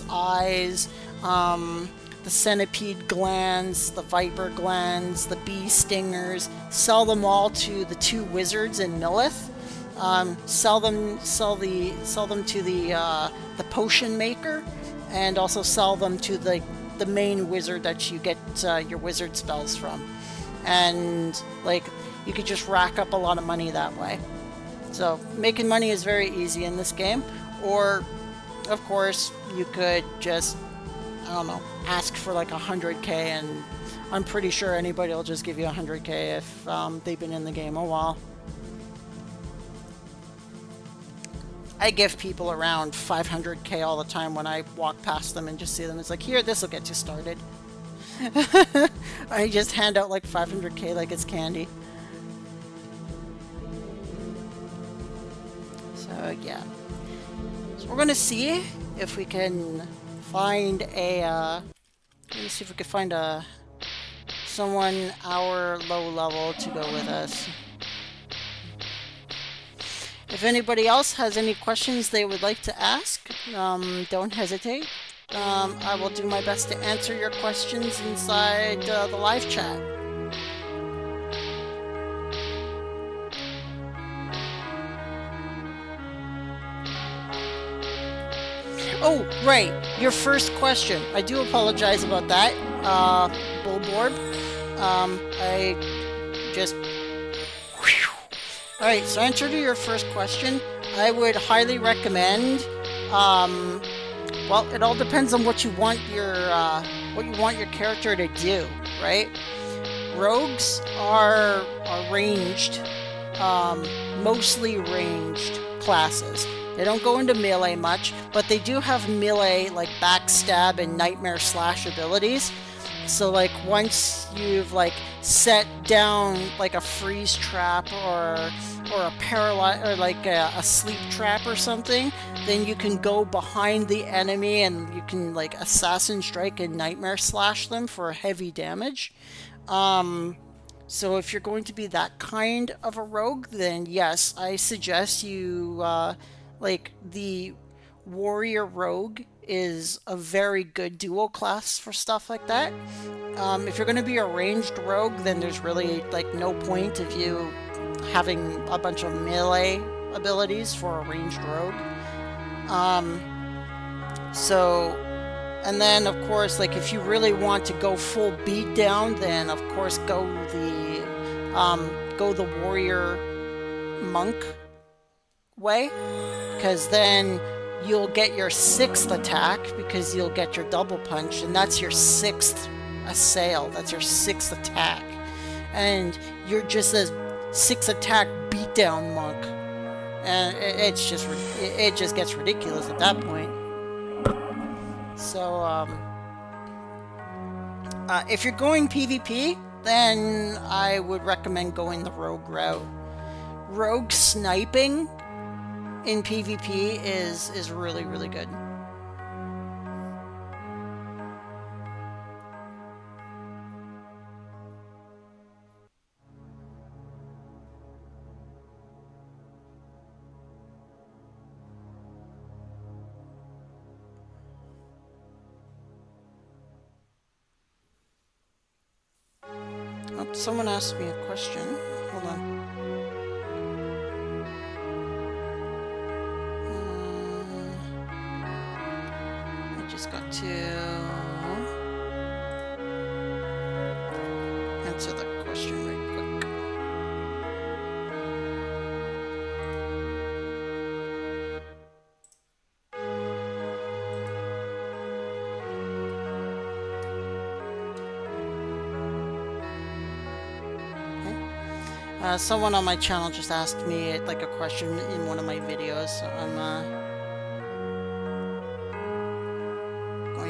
eyes, the centipede glands, the viper glands, the bee stingers. Sell them all to the 2 wizards in Millith. Sell them to the potion maker, and also sell them to the main wizard that you get your wizard spells from. And like, you could just rack up a lot of money that way. So making money is very easy in this game. Or of course you could just, I don't know, ask for like 100k, and I'm pretty sure anybody will just give you 100k if they've been in the game a while. I give people around 500k all the time when I walk past them and just see them. It's like, here, this will get you started. I just hand out like 500k like it's candy. So yeah. So we're gonna see if we can find a, let's see if we can find someone our low level to go with us. If anybody else has any questions they would like to ask, don't hesitate. I will do my best to answer your questions inside the live chat. Oh, right, your first question. I do apologize about that, Bullborb. I just... Alright, so answer to your first question, I would highly recommend Well, it all depends on what you want your character to do, right? Rogues are ranged, mostly ranged classes. They don't go into melee much, but they do have melee like backstab and nightmare slash abilities. So like once you've like set down like a freeze trap or a paralyze or like a sleep trap or something, then you can go behind the enemy and you can like assassin strike and nightmare slash them for heavy damage. So if you're going to be that kind of a rogue, then yes, I suggest you like the warrior rogue is a very good dual class for stuff like that. If you're going to be a ranged rogue, then there's really like no point of you having a bunch of melee abilities for a ranged rogue. And then of course, like if you really want to go full beat down, then of course go the warrior monk way, because then you'll get your 6th attack because you'll get your double punch, and that's your 6th assail. That's your 6th attack, and you're just a 6 attack beatdown monk, and it just gets ridiculous at that point. So if you're going PvP, then I would recommend going the rogue route. Rogue sniping in PvP is really, really good. Oh, someone asked me a question. Hold on. Just got to answer the question right quick. Okay. Someone on my channel just asked me like a question in one of my videos, so I'm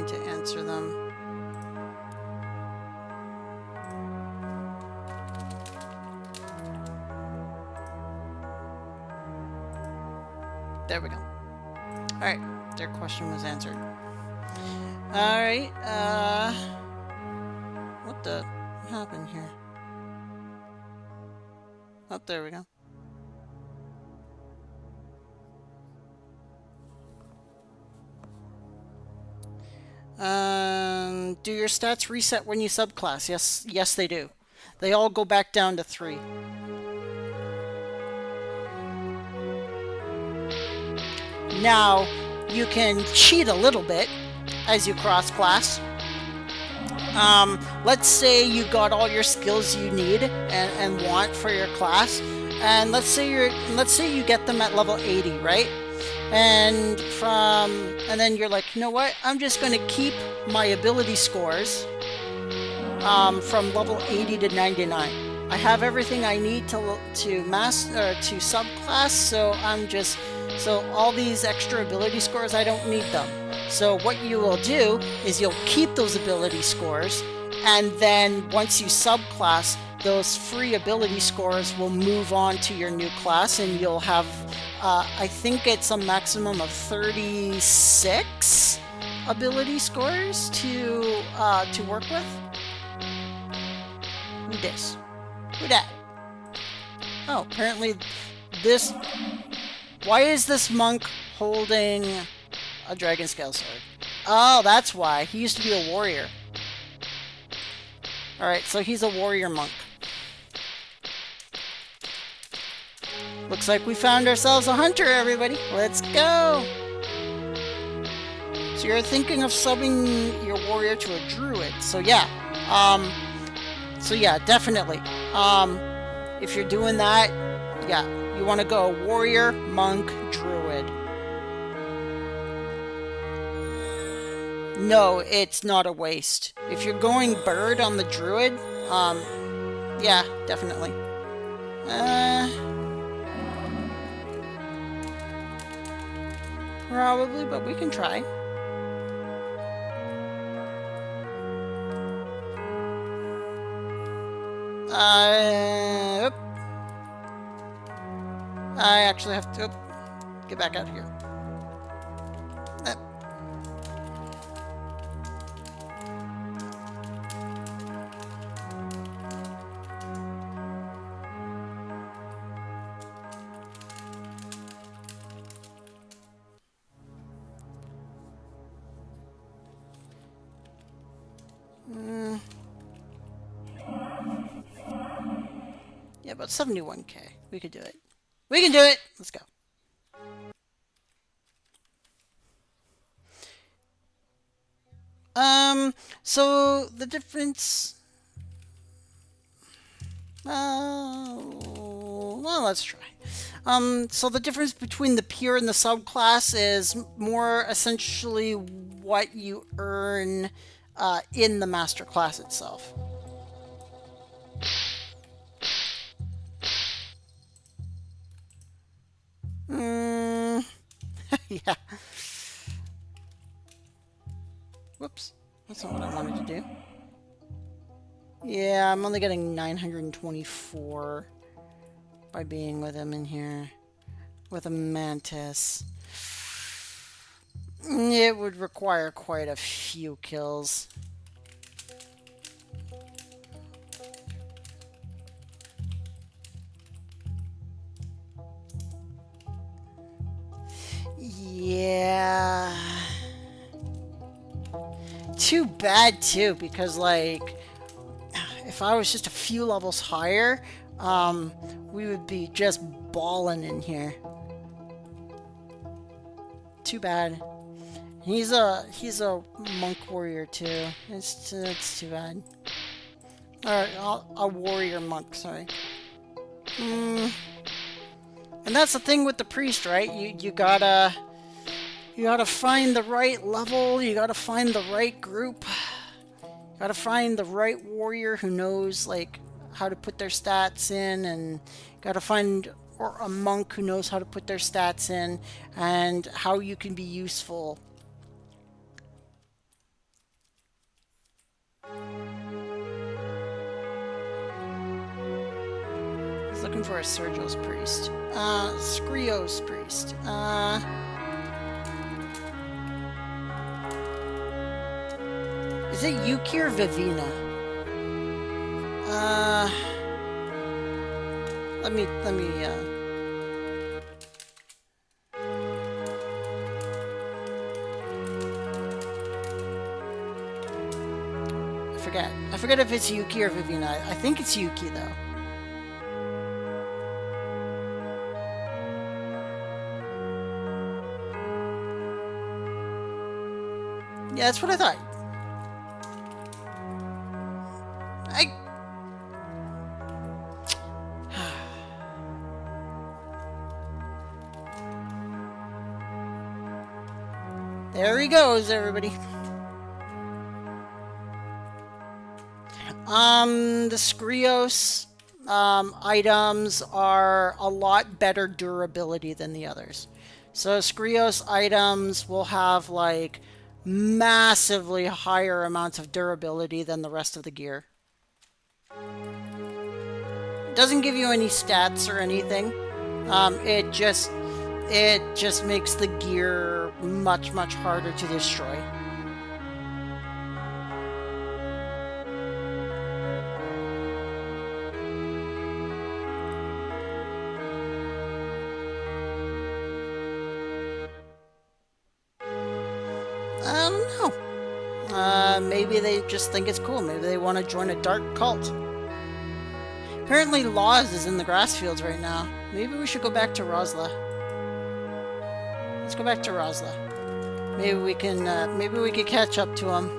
to answer them. There we go. Alright, their question was answered. Alright, what happened here? Oh, there we go. Do your stats reset when you subclass? Yes, they do. They all go back down to 3. Now, you can cheat a little bit as you cross-class. Let's say you got all your skills you need and want for your class, and let's say you get them at level 80, right? And then you're like, you know what? I'm just going to keep my ability scores from level 80 to 99. I have everything I need to master to subclass, so all these extra ability scores, I don't need them. So what you will do is you'll keep those ability scores, and then once you subclass, those free ability scores will move on to your new class, and you'll have I think it's a maximum of 36 ability scores to work with. Who this? Who that? Oh, apparently this... Why is this monk holding a dragon scale sword? Oh, that's why. He used to be a warrior. Alright, so he's a warrior monk. Looks like we found ourselves a hunter, everybody. Let's go! So you're thinking of subbing your warrior to a druid. So yeah. Definitely. If you're doing that, yeah, you want to go warrior, monk, druid. No, it's not a waste. If you're going bird on the druid, yeah, definitely. Probably, but we can try. Oop. I actually have to get back out of here. Yeah, about 71k. We could do it. We can do it! Let's go. So the difference... well, let's try. So the difference between the pure and the subclass is more essentially what you earn in the master class itself. Yeah. Whoops. That's not what I wanted to do. Yeah, I'm only getting 924 by being with him in here. With a mantis. It would require quite a few kills. Yeah. Too bad too, because like if I was just a few levels higher, we would be just balling in here. Too bad. He's a monk warrior too. It's too bad. Alright, a warrior monk, sorry. And that's the thing with the priest, right? You gotta find the right level, you gotta find the right group. You gotta find the right warrior who knows like how to put their stats in, and gotta find a monk who knows how to put their stats in and how you can be useful. He's looking for a Sergio's priest. Skrios priest. Is it Yuki or Vivina? Let me, I forget if it's Yuki or Vivina. I think it's Yuki, though. Yeah, that's what I thought. There he goes, everybody. The Skrios items are a lot better durability than the others. So Skrios items will have like massively higher amounts of durability than the rest of the gear. It doesn't give you any stats or anything. It just makes the gear much harder to destroy. I don't know. Maybe they just think it's cool. Maybe they want to join a dark cult. Apparently Laws is in the grass fields right now. Maybe we should go back to Rosyla. Let's go back to Rosyla. Maybe we can catch up to him.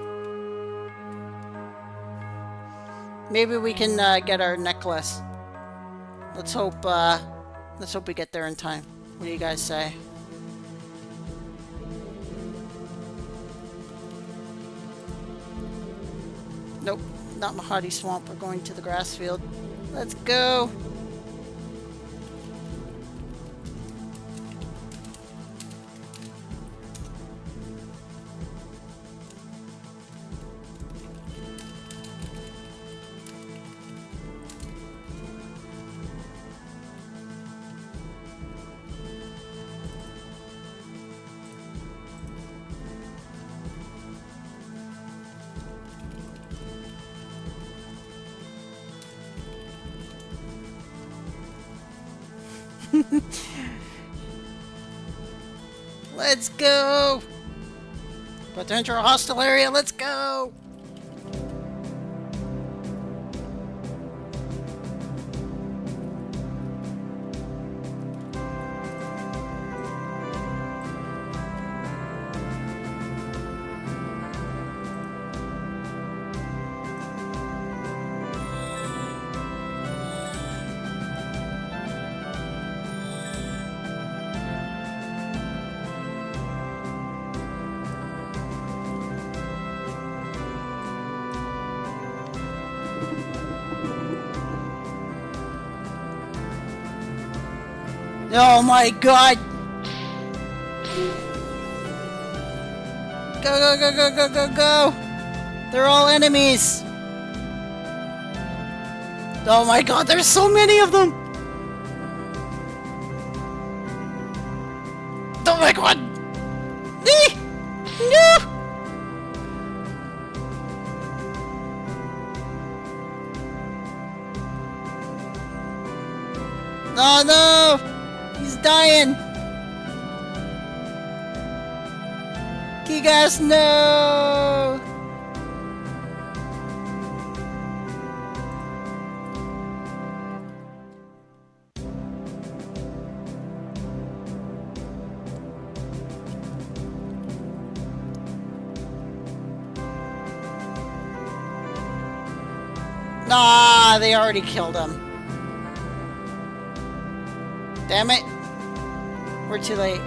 Maybe we can get our necklace. Let's hope we get there in time. What do you guys say? Nope, not Mahadi Swamp. We're going to the grass field. Let's go. Let's go! Potential hostile area, let's go! Oh my god! Go, go, go, go, go, go, go! They're all enemies! Oh my god, there's so many of them! Oh my god! No! Oh no! He's dying! Kigas, no! Ah, they already killed him. Damn it. We're too late.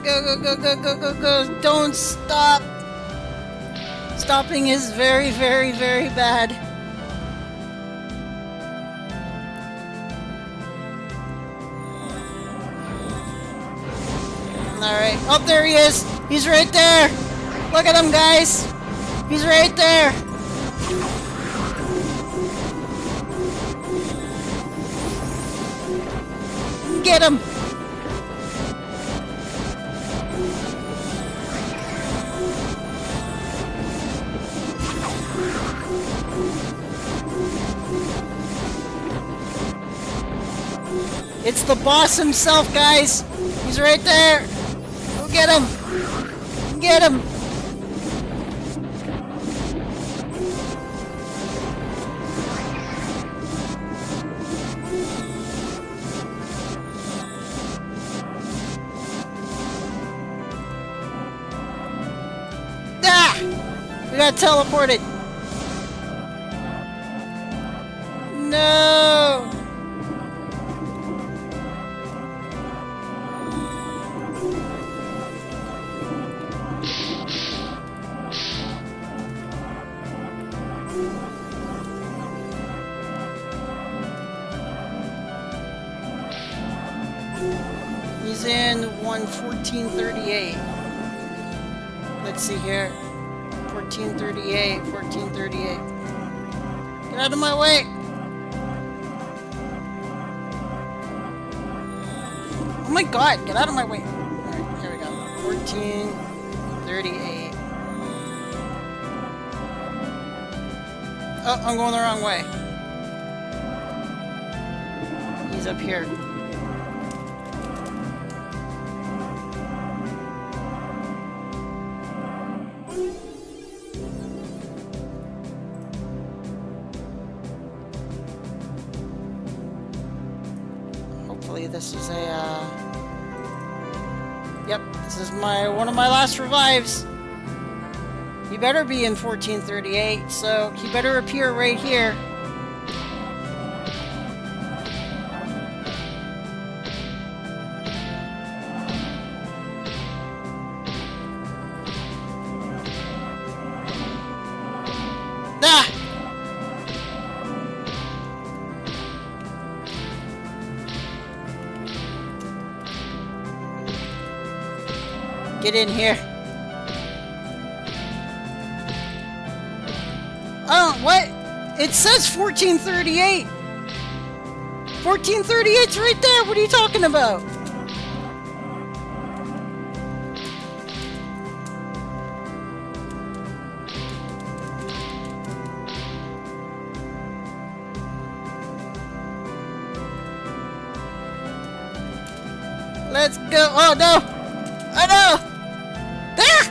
Go, go, go, go, go, go, go. Don't stop. Stopping is very, very, very bad. Alright. Oh, there he is! He's right there! Look at him, guys! He's right there! Get him! It's the boss himself, guys! He's right there! Go get him! Get him! Ah! We got teleported! No! He's in 1:14:38. Let's see here. 14:38, 14:38. Get out of my way! Oh my god, get out of my way! Alright, here we go. 14:38. Oh, I'm going the wrong way. He's up here. Hopefully this is a, Yep, this is one of my last revives. He better be in 1438, so he better appear right here. Ah! Get in here. Oh, what? It says 1438. 1438's right there. What are you talking about? Let's go. Oh, no. Oh, no. Ah!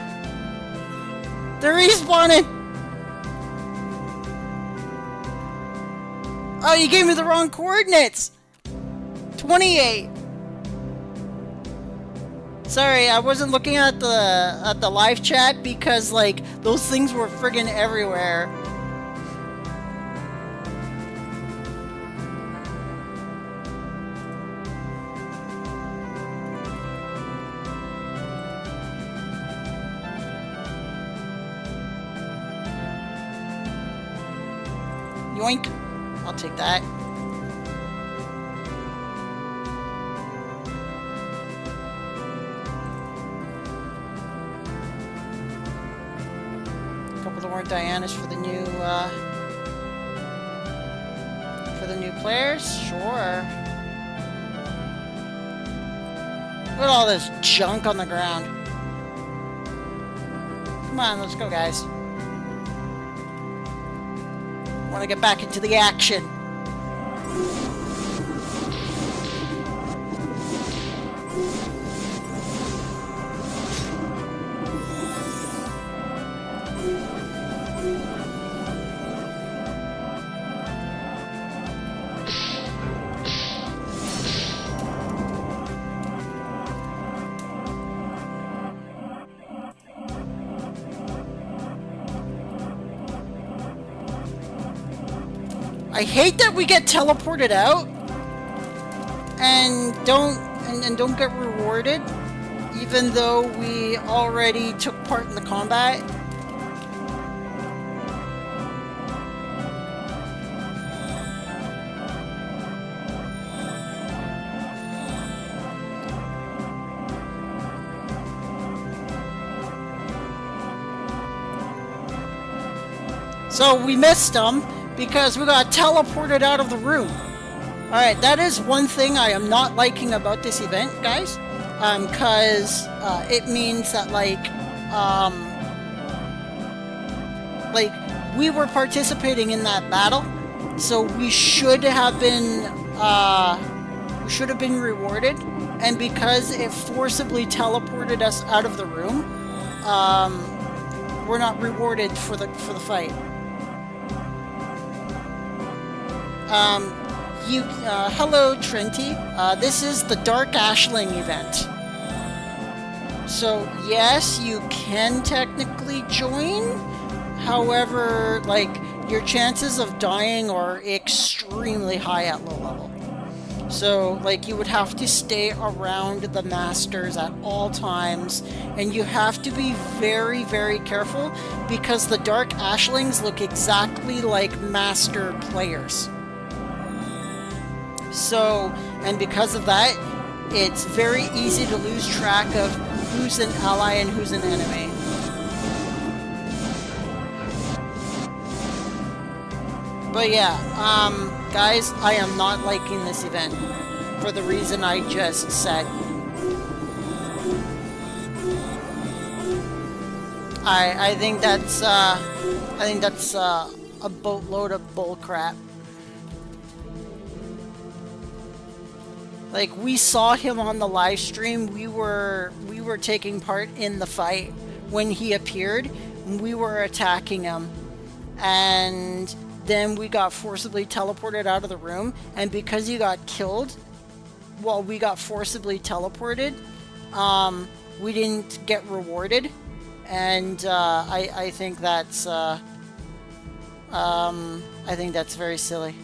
They're respawning. Oh, you gave me the wrong coordinates. 28. Sorry, I wasn't looking at the live chat because like those things were friggin' everywhere. Yoink. I'll take that. A couple of more Dianas for the new players. Sure. Look at all this junk on the ground. Come on, let's go, guys. Want to get back into the action. I hate that we get teleported out and don't get rewarded, even though we already took part in the combat. So we missed them because we got teleported out of the room. Alright, that is one thing I am not liking about this event, guys. Because it means that, like, we were participating in that battle, so we should have been rewarded, and because it forcibly teleported us out of the room, we're not rewarded for the fight. Hello, Trinity. This is the Dark Ashling event. So, yes, you can technically join. However, like, your chances of dying are extremely high at low level. So, like, you would have to stay around the masters at all times, and you have to be very, very careful because the Dark Ashlings look exactly like master players. So, and because of that, it's very easy to lose track of who's an ally and who's an enemy. But yeah, guys, I am not liking this event for the reason I just said. I think that's a boatload of bullcrap. Like, we saw him on the live stream. We were taking part in the fight when he appeared. We were attacking him, and then we got forcibly teleported out of the room. And because he got killed, well, we got forcibly teleported. we didn't get rewarded, and I think that's very silly.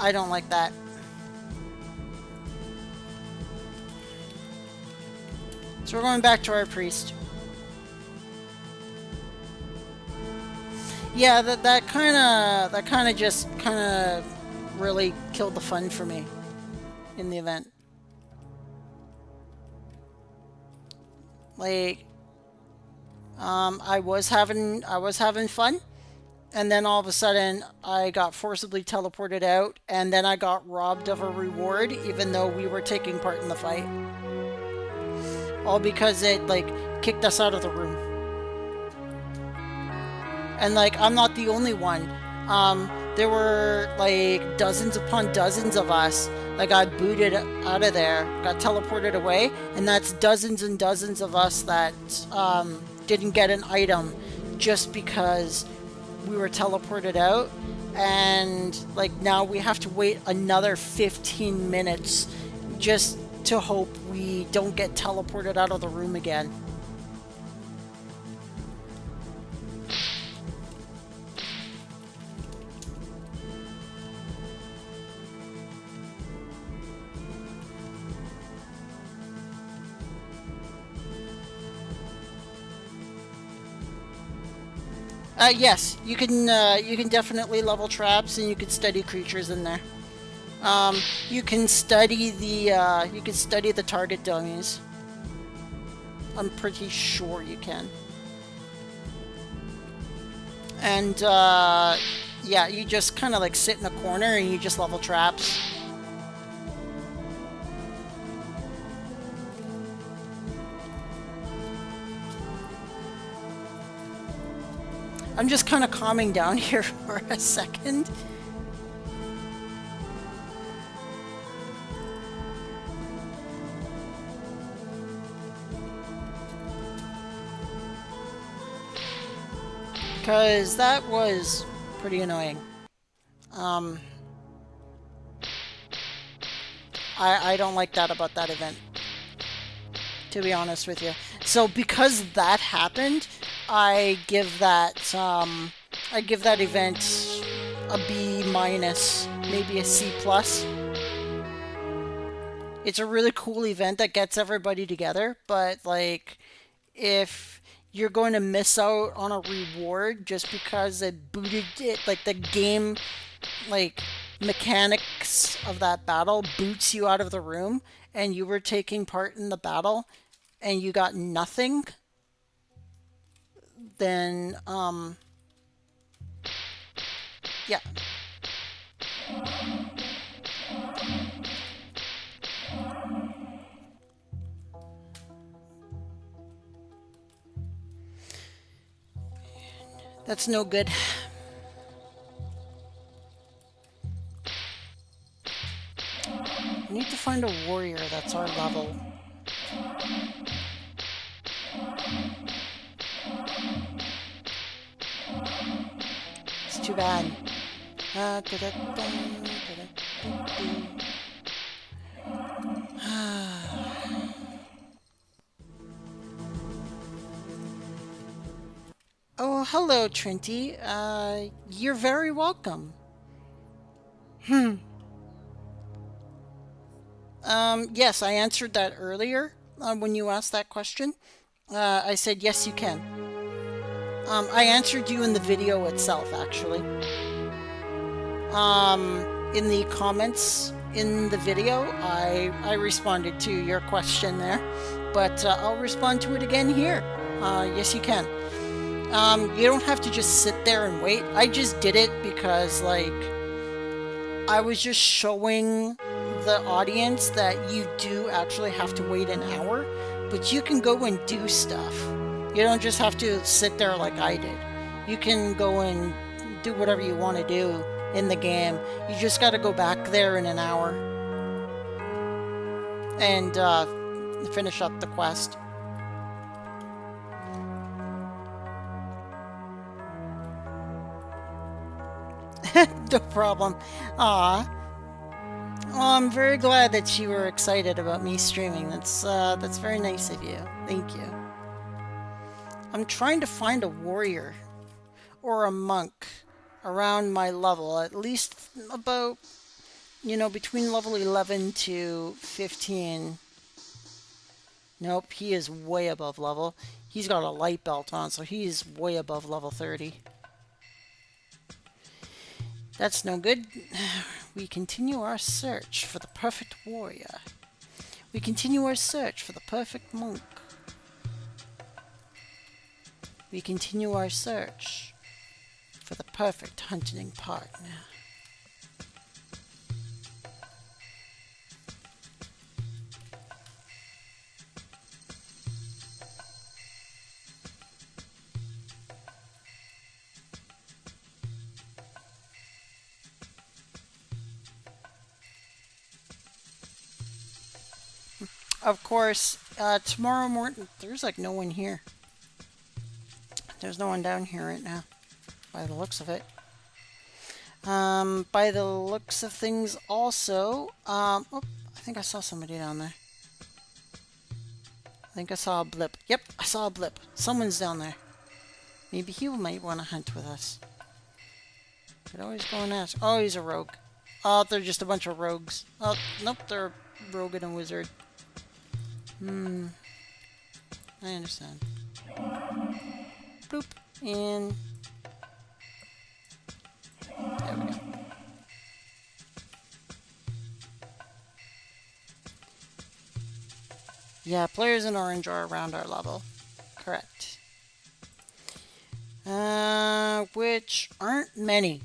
I don't like that. So we're going back to our priest. Yeah, that kind of just really killed the fun for me in the event. Like, I was having fun, and then all of a sudden I got forcibly teleported out, and then I got robbed of a reward, even though we were taking part in the fight. All because it, like, kicked us out of the room. And, like, I'm not the only one. There were, like, dozens upon dozens of us that got booted out of there, got teleported away, and that's dozens and dozens of us that didn't get an item just because we were teleported out. And, like, now we have to wait another 15 minutes just to hope we don't get teleported out of the room again. Yes, you can definitely level traps, and you can study creatures in there. You can study the target dummies. I'm pretty sure you can. And yeah, you just kind of like sit in a corner and you just level traps. I'm just kind of calming down here for a second. Because that was pretty annoying. I don't like that about that event, to be honest with you. So because that happened, I give that event a B minus, maybe a C plus. It's a really cool event that gets everybody together, but like, if you're going to miss out on a reward just because it booted it, like the game, like mechanics of that battle boots you out of the room, and you were taking part in the battle and you got nothing, then yeah. That's no good. We need to find a warrior that's our level. It's too bad. Oh, hello, Trinity. You're very welcome. Yes, I answered that earlier when you asked that question. I said, yes, you can. I answered you in the video itself, actually. In the comments in the video, I responded to your question there, but I'll respond to it again here. Yes, you can. You don't have to just sit there and wait. I just did it because, like, I was just showing the audience that you do actually have to wait an hour, but you can go and do stuff. You don't just have to sit there like I did. You can go and do whatever you want to do in the game. You just got to go back there in an hour and finish up the quest. No problem. Aw. Well, I'm very glad that you were excited about me streaming. That's very nice of you. Thank you. I'm trying to find a warrior or a monk around my level, at least about, between level 11 to 15. Nope, he is way above level. He's got a light belt on, so he's way above level 30. That's no good. We continue our search for the perfect warrior. We continue our search for the perfect monk. We continue our search for the perfect hunting partner. Of course, tomorrow morning, there's like no one here. There's no one down here right now, by the looks of it. By the looks of things also, oh, I think I saw somebody down there. I think I saw a blip. Yep, I saw a blip. Someone's down there. Maybe he might want to hunt with us. Could always go and ask. Oh, he's a rogue. Oh, they're just a bunch of rogues. Oh, nope, they're a rogue and a wizard. I understand. Bloop. And there we go. Yeah, players in orange are around our level. Correct. Which aren't many.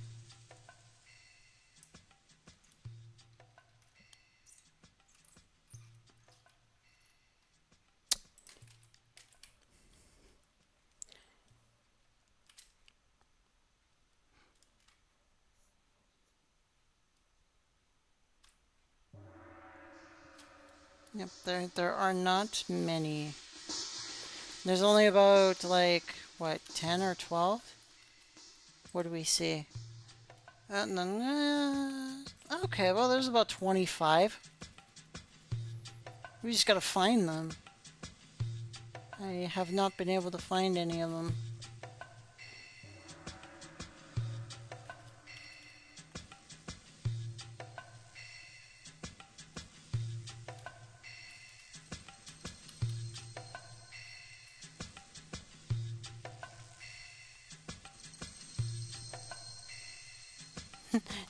Yep, there are not many. There's only about, like, what, 10 or 12? What do we see? Okay, well, there's about 25. We just gotta find them. I have not been able to find any of them.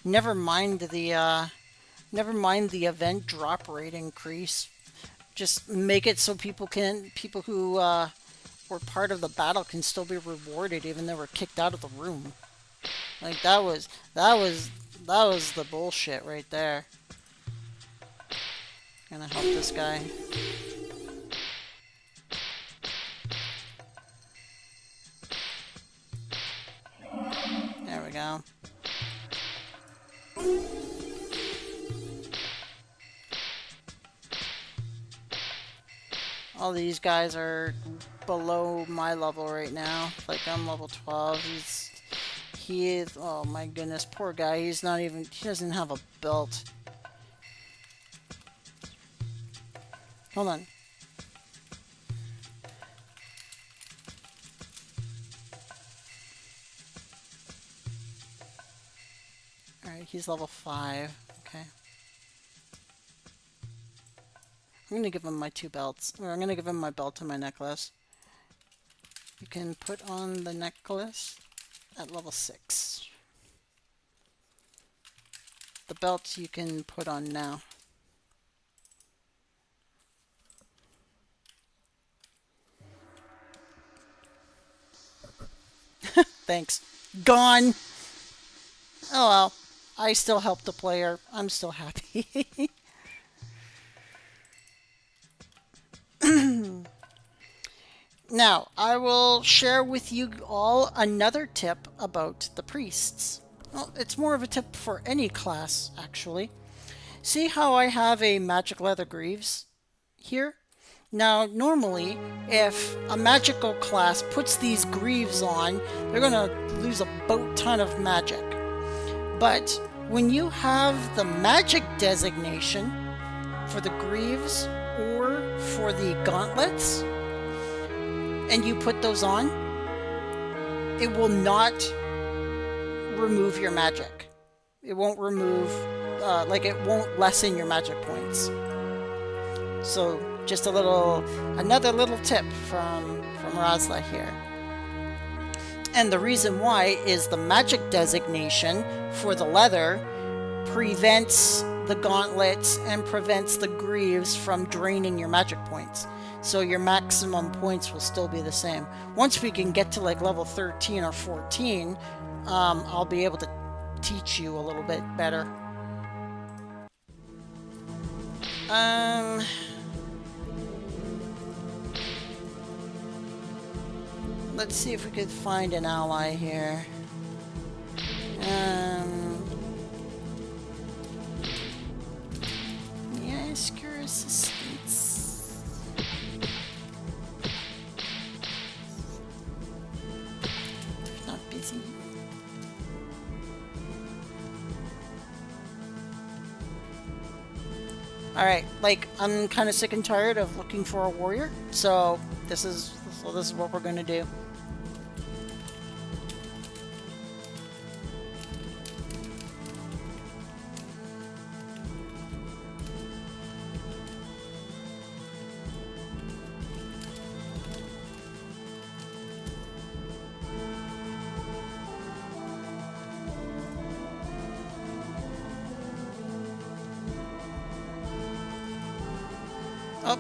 Never mind the event drop rate increase. Just make it so people who were part of the battle can still be rewarded even though we're kicked out of the room. Like that was the bullshit right there. Gonna help this guy. There we go. All these guys are below my level right now. Like I'm level 12. He is, oh my goodness, poor guy. He doesn't have a belt. Hold on. Alright, he's level 5. Okay. I'm gonna give him my 2 belts. Or I'm gonna give him my belt and my necklace. You can put on the necklace at level 6. The belt you can put on now. Thanks. Gone! Oh well. I still helped the player. I'm still happy. Now, I will share with you all another tip about the priests. Well, it's more of a tip for any class, actually. See how I have a magic leather greaves here? Now, normally, if a magical class puts these greaves on, they're going to lose a boat ton of magic. But when you have the magic designation for the greaves or for the gauntlets, and you put those on, it will not remove your magic. It won't remove, like it won't lessen your magic points. So just another little tip from Rosyla here. And the reason why is the magic designation for the leather prevents the gauntlets and prevents the greaves from draining your magic points. So your maximum points will still be the same. Once we can get to like level 13 or 14, I'll be able to teach you a little bit better. Let's see if we could find an ally here. Yeah, secure assistance. Not busy. Alright, like, I'm kind of sick and tired of looking for a warrior, so this is what we're going to do. Oh,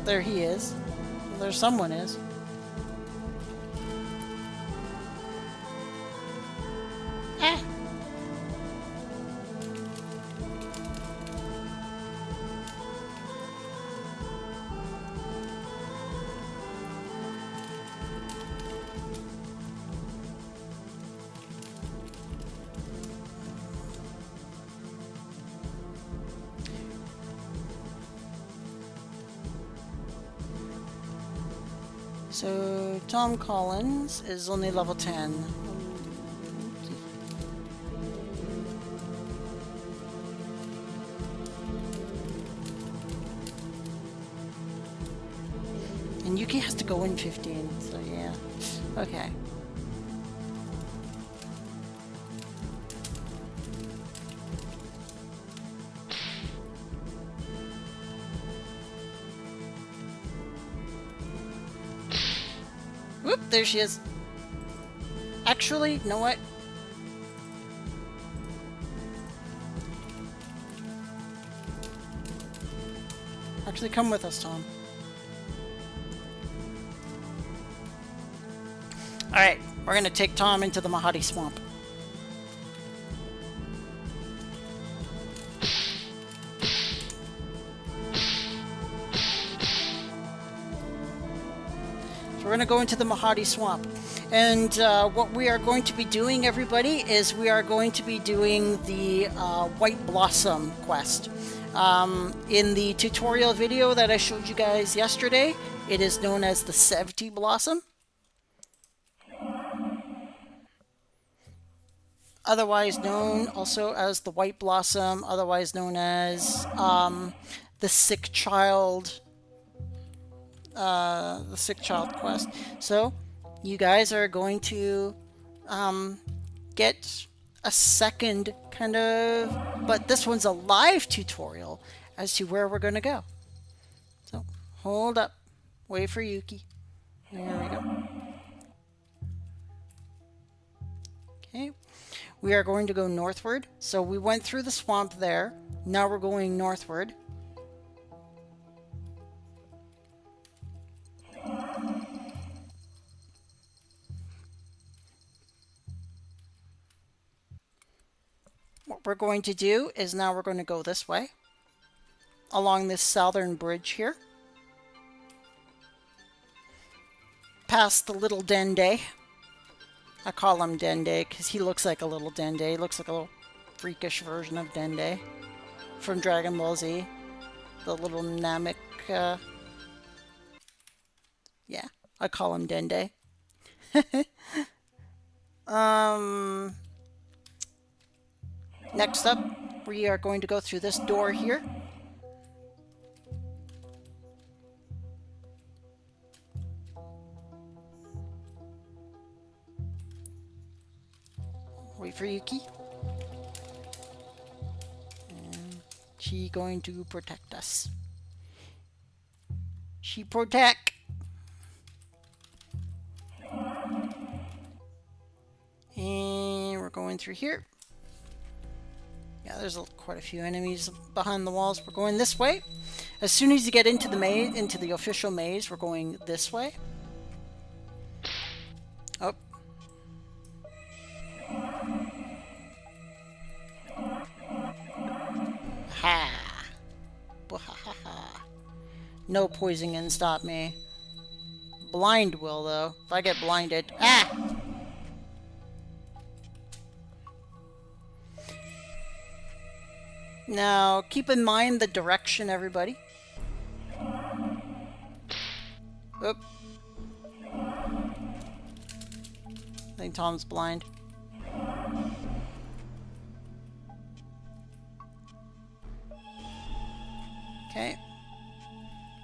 there he is. Well, there someone is. Ah. So, Tom Collins is only level 10. And Yuki has to go in 15, so yeah. Okay. Whoop, there she is. Actually, you know what? Actually, come with us, Tom. Alright, we're gonna take Tom into the Mahadi Swamp. So we're gonna go into the Mahadi Swamp. And what we are going to be doing, everybody, is we are going to be doing the White Blossom quest. In the tutorial video that I showed you guys yesterday, it is known as the Sevti Blossom. Otherwise known also as the White Blossom, otherwise known as the Sick Child quest. So you guys are going to get a second kind of, but this one's a live tutorial as to where we're going to go. So hold up, wait for Yuki. There we go. Okay, we are going to go northward. So we went through the swamp there. Now we're going northward. What we're going to do is now we're going to go this way along this southern bridge here, past the little Dende. I call him Dende because he looks like a little Dende. He looks like a little freakish version of Dende from Dragon Ball Z. The little Namek, yeah, I call him Dende. Next up, we are going to go through this door here. Wait for Yuki. And she going to protect us. She protect. And we're going through here. Yeah, there's quite a few enemies behind the walls. We're going this way. As soon as you get into the maze, into the official maze, we're going this way. Oh. Ha! No poison can stop me. Blind will, though. If I get blinded. Ah! Now, keep in mind the direction, everybody. Oop. I think Tom's blind. Okay.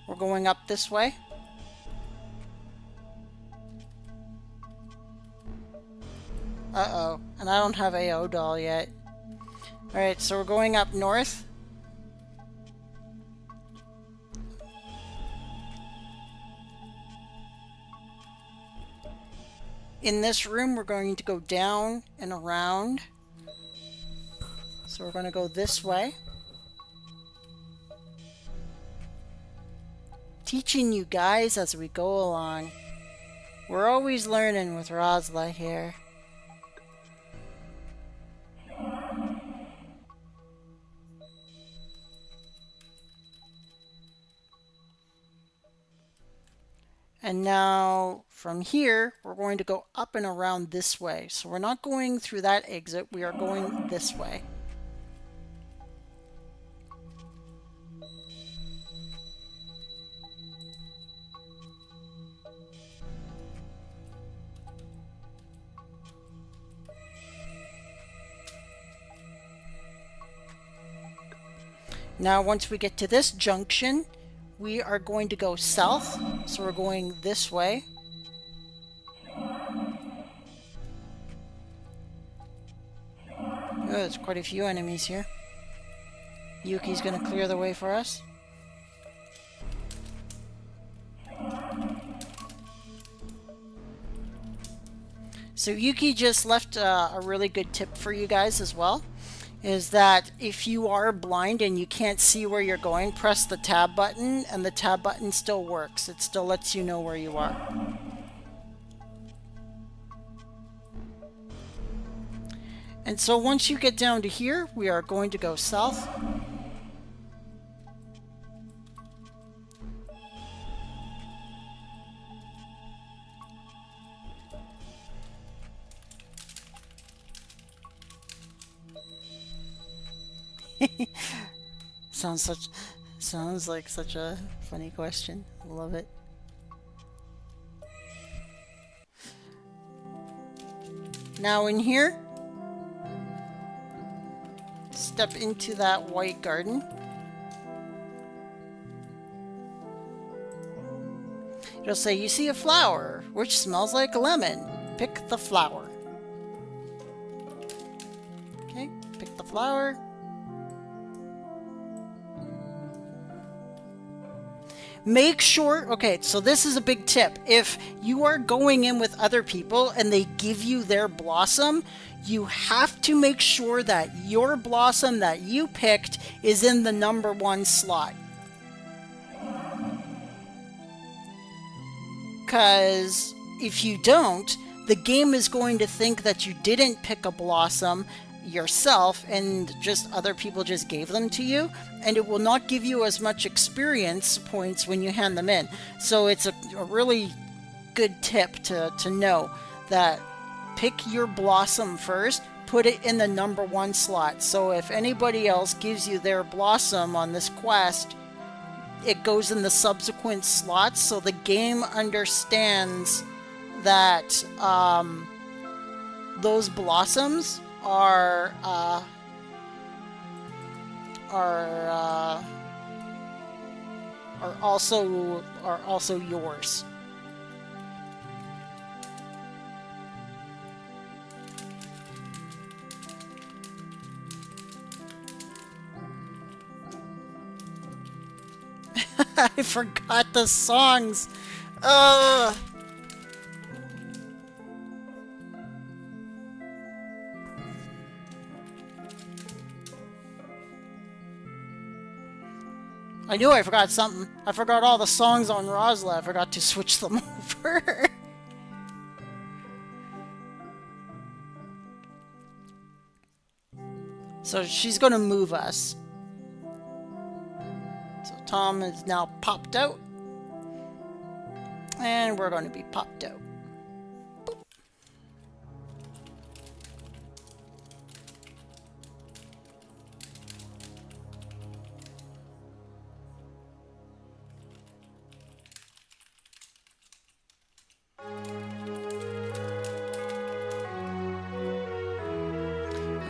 We're going up this way. Uh-oh. And I don't have AO doll yet. Alright, so we're going up north. In this room, we're going to go down and around. So we're going to go this way. Teaching you guys as we go along. We're always learning with Rosyla here. And now from here, we're going to go up and around this way. So we're not going through that exit, we are going this way. Now once we get to this junction, we are going to go south, so we're going this way. Oh, there's quite a few enemies here. Yuki's gonna clear the way for us. So Yuki just left a really good tip for you guys as well. Is that if you are blind and you can't see where you're going, press the tab button and the tab button still works. It still lets you know where you are. And so once you get down to here, we are going to go south. Sounds like such a funny question. Love it. Now in here, step into that white garden. It'll say, you see a flower, which smells like a lemon. Pick the flower. Okay, pick the flower. Make sure, okay, so this is a big tip. If you are going in with other people and they give you their blossom, you have to make sure that your blossom that you picked is in the #1 slot. Because if you don't, the game is going to think that you didn't pick a blossom yourself and just other people just gave them to you, and it will not give you as much experience points when you hand them in. So it's a really good tip to know that pick your blossom first, put it in the #1 slot. So if anybody else gives you their blossom on this quest, it goes in the subsequent slots, so the game understands that those blossoms are are also yours. I forgot the songs. Uh I knew I forgot something. I forgot all the songs on Rosyla. I forgot to switch them over. So she's going to move us. So Tom is now popped out. And we're going to be popped out. Boop.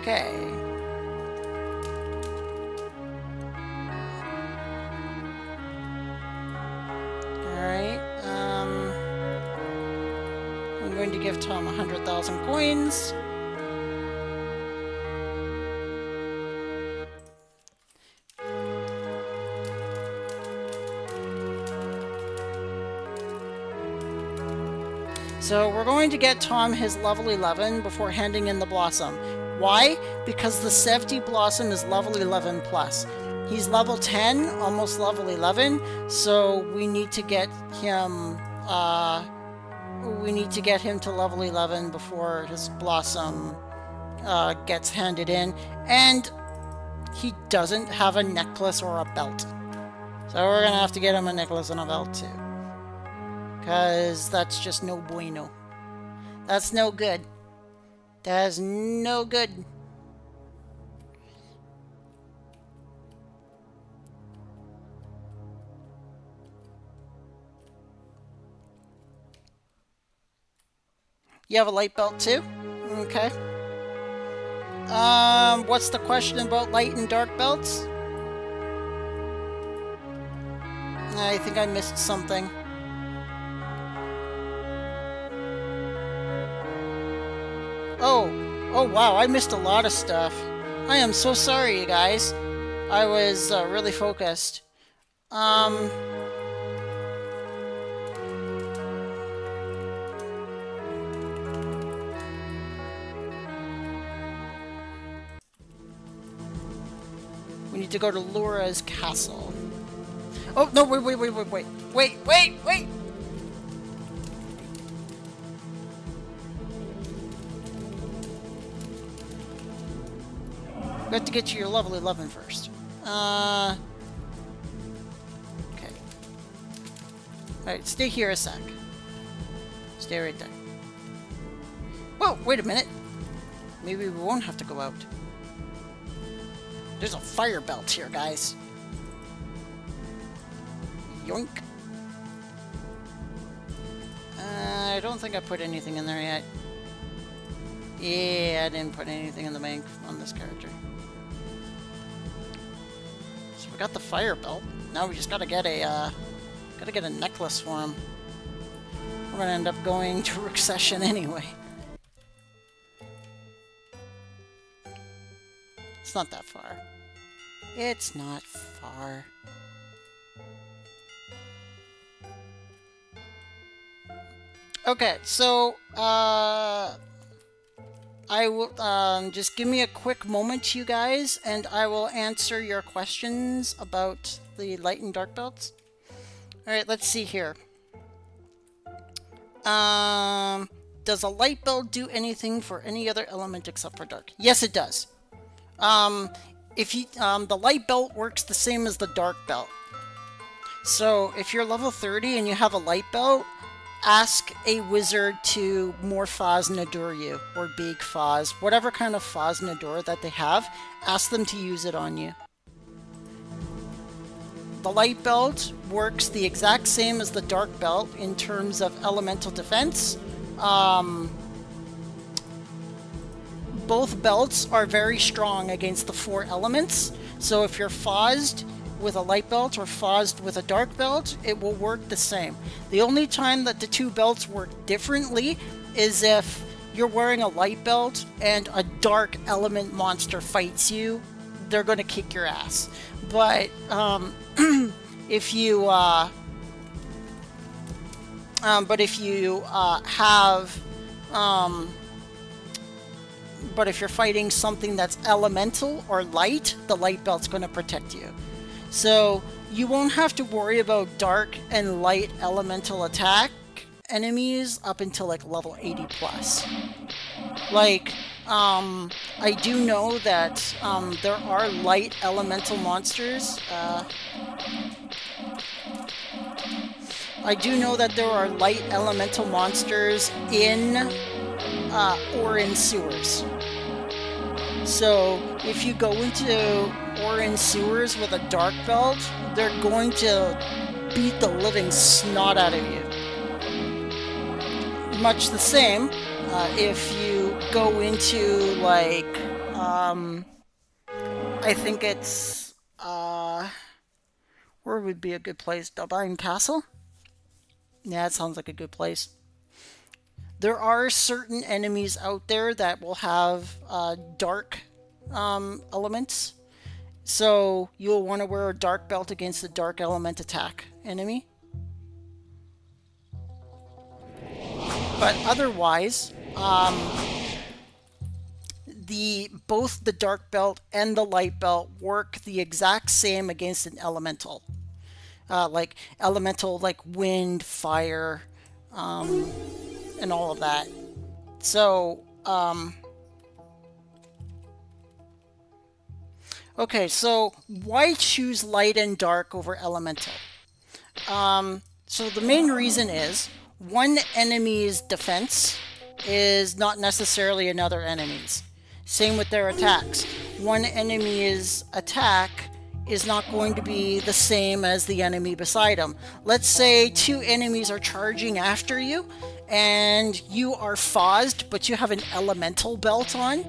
Okay. Alright, I'm going to give Tom 100,000 coins. So we're going to get Tom his level 11 before handing in the Blossom. Why? Because the Sevti Blossom is level 11 plus. He's level 10, almost level 11, so we need to get him to level 11 before his Blossom gets handed in. And he doesn't have a necklace or a belt. So we're gonna have to get him a necklace and a belt too. Because that's just no bueno. That's no good. That's no good. You have a light belt too? Okay. What's the question about light and dark belts? I think I missed something. Oh wow, I missed a lot of stuff. I am so sorry, you guys. I was really focused. We need to go to Laura's castle. Oh, no, wait. We have to get to your level 11 first. Okay. Alright, stay here a sec. Stay right there. Whoa, wait a minute. Maybe we won't have to go out. There's a fire belt here, guys. Yoink. I don't think I put anything in there yet. Yeah, I didn't put anything in the bank on this character. So we got the fire belt. Now we just gotta get a necklace for him. We're gonna end up going to Rook Session anyway. It's not that far. It's not far. Okay, so, I will, just give me a quick moment, you guys, and I will answer your questions about the light and dark belts. Alright, let's see here. Does a light belt do anything for any other element except for dark? Yes, it does. The light belt works the same as the dark belt. So, if you're level 30 and you have a light belt, ask a wizard to morph Faz Nadur you, or Big Faz, whatever kind of Faz Nadur that they have, ask them to use it on you. The light belt works the exact same as the dark belt in terms of elemental defense, both belts are very strong against the 4 elements. So if you're Fozzed with a light belt or Fozzed with a dark belt, it will work the same. The only time that the 2 belts work differently is if you're wearing a light belt and a dark element monster fights you, they're going to kick your ass. But if you if you're fighting something that's elemental or light, the light belt's going to protect you. So you won't have to worry about dark and light elemental attack enemies up until like level 80 plus. Like, I do know that there are light elemental monsters. I do know that there are light elemental monsters in Orin sewers. So if you go into Orin sewers with a dark belt, they're going to beat the living snot out of you. Much the same if you go into, like, I think it's, where would be a good place? Dublin Castle? Yeah, it sounds like a good place. There are certain enemies out there that will have dark elements. So you'll want to wear a dark belt against a dark element attack enemy. But otherwise, both the dark belt and the light belt work the exact same against an elemental. Like elemental, like wind, fire, and all of that. So, okay, so why choose light and dark over elemental? So the main reason is one enemy's defense is not necessarily another enemy's. Same with their attacks. One enemy's attack is not going to be the same as the enemy beside them. Let's say 2 enemies are charging after you and you are Fozzed, but you have an elemental belt on.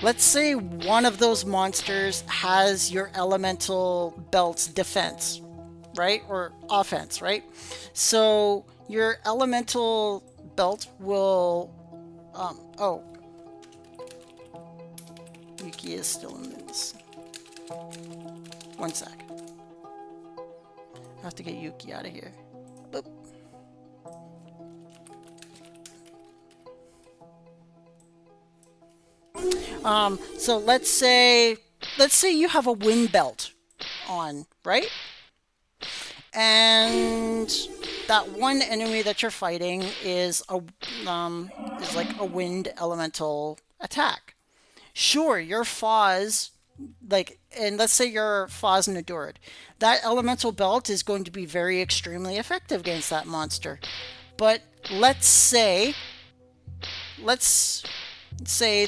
Let's say one of those monsters has your elemental belt's defense, right? Or offense, right? So your elemental belt will... oh. Yuki is still in this. One sec. I have to get Yuki out of here. Boop. So let's say you have a wind belt on, right? And that one enemy that you're fighting is like a wind elemental attack. Sure, your Foz, and let's say you're Foz and Adored. That elemental belt is going to be very extremely effective against that monster. But let's say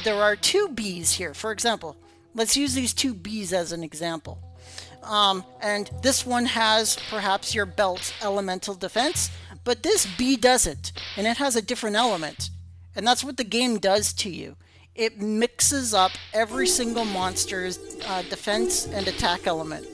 there are 2 bees here, for example. Let's use these 2 bees as an example. And this one has perhaps your belt's elemental defense, but this bee doesn't, and it has a different element. And that's what the game does to you. It mixes up every single monster's defense and attack element.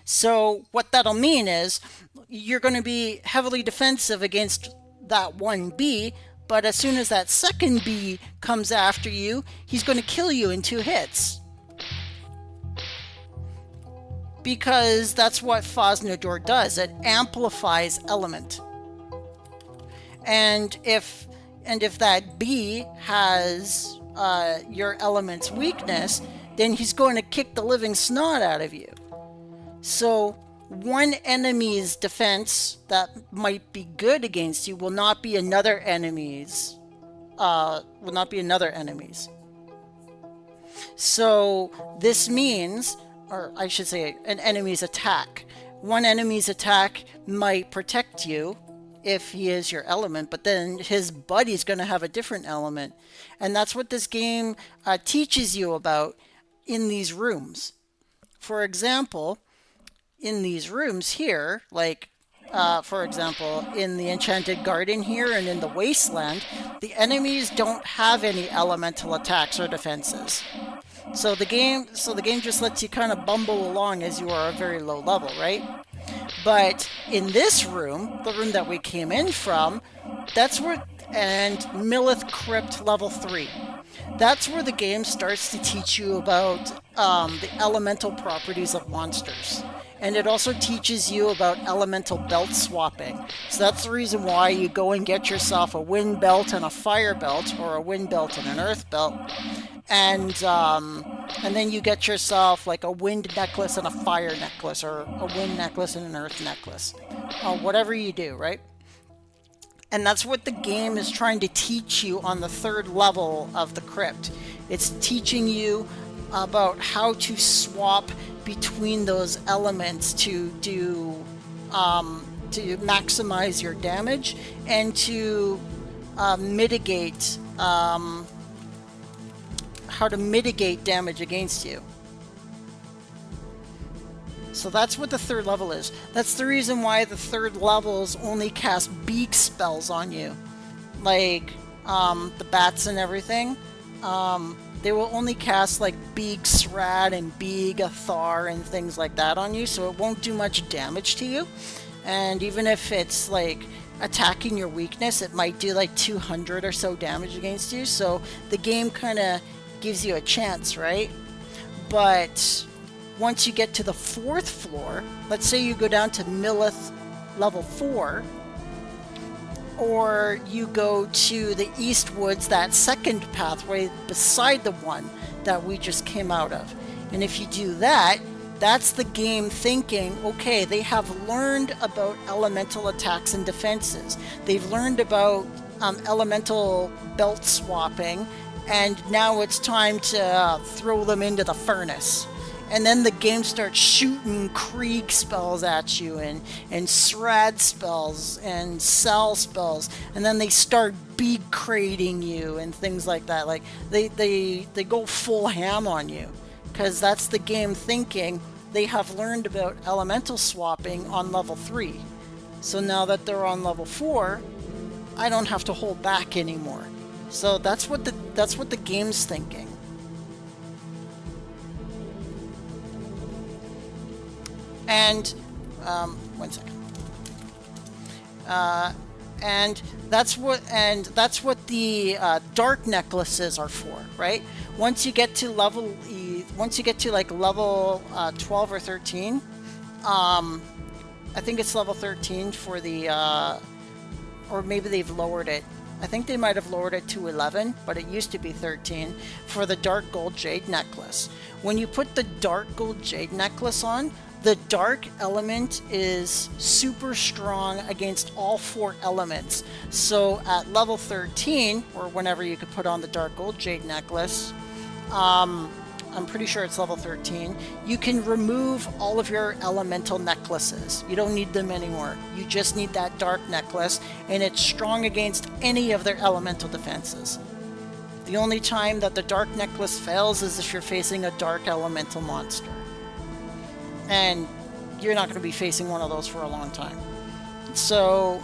So what that'll mean is you're going to be heavily defensive against that one bee, but as soon as that second bee comes after you, he's going to kill you in 2 hits. Because that's what Fosnador does. It amplifies element. And if that bee has your element's weakness, then he's going to kick the living snot out of you. So one enemy's defense that might be good against you will not be another enemy's. So this means, or I should say, an enemy's attack. One enemy's attack might protect you if he is your element, but then his buddy's going to have a different element. And that's what this game teaches you about in these rooms. for example, in these rooms here, like for example, in the Enchanted Garden here and in the Wasteland, the enemies don't have any elemental attacks or defenses. So the game just lets you kind of bumble along as you are a very low level, right? But in this room, the room that we came in from, that's where and Millith Crypt level 3. That's where the game starts to teach you about the elemental properties of monsters. And it also teaches you about elemental belt swapping. So that's the reason why you go and get yourself a wind belt and a fire belt, or a wind belt and an earth belt, and then you get yourself like a wind necklace and a fire necklace, or a wind necklace and an earth necklace, or whatever you do, right? And that's what the game is trying to teach you on the third level of the crypt. It's teaching you about how to swap between those elements to do to maximize your damage and to mitigate how to mitigate damage against you. So that's what the third level is. That's the reason why the third levels only cast big spells on you. Like the bats and everything. They will only cast like Big Srad and Big Athar and things like that on you, so it won't do much damage to you. And even if it's like attacking your weakness, it might do like 200 or so damage against you. So the game kind of gives you a chance, right? But once you get to the fourth floor, let's say you go down to Millith level 4, or you go to the East Woods, that second pathway beside the one that we just came out of. And if you do that, that's the game thinking, okay, they have learned about elemental attacks and defenses. They've learned about elemental belt swapping, and now it's time to throw them into the furnace. And then the game starts shooting Krieg spells at you, and Srad spells and Cell spells, and then they start bead crating you and things like that. Like they go full ham on you, because that's the game thinking they have learned about elemental swapping on level 3. So now that they're on level 4, I don't have to hold back anymore. So that's what the game's thinking. And one second. And that's what the dark necklaces are for, right? Once you get to level like level 12 or 13, I think it's level 13 for the or maybe they've lowered it. I think they might have lowered it to 11, but it used to be 13 for the dark gold jade necklace. When you put the dark gold jade necklace on, the dark element is super strong against all 4 elements. So at level 13, or whenever you could put on the dark gold jade necklace, I'm pretty sure it's level 13, you can remove all of your elemental necklaces. You don't need them anymore. You just need that dark necklace, and it's strong against any of their elemental defenses. The only time that the dark necklace fails is if you're facing a dark elemental monster. And you're not going to be facing one of those for a long time. So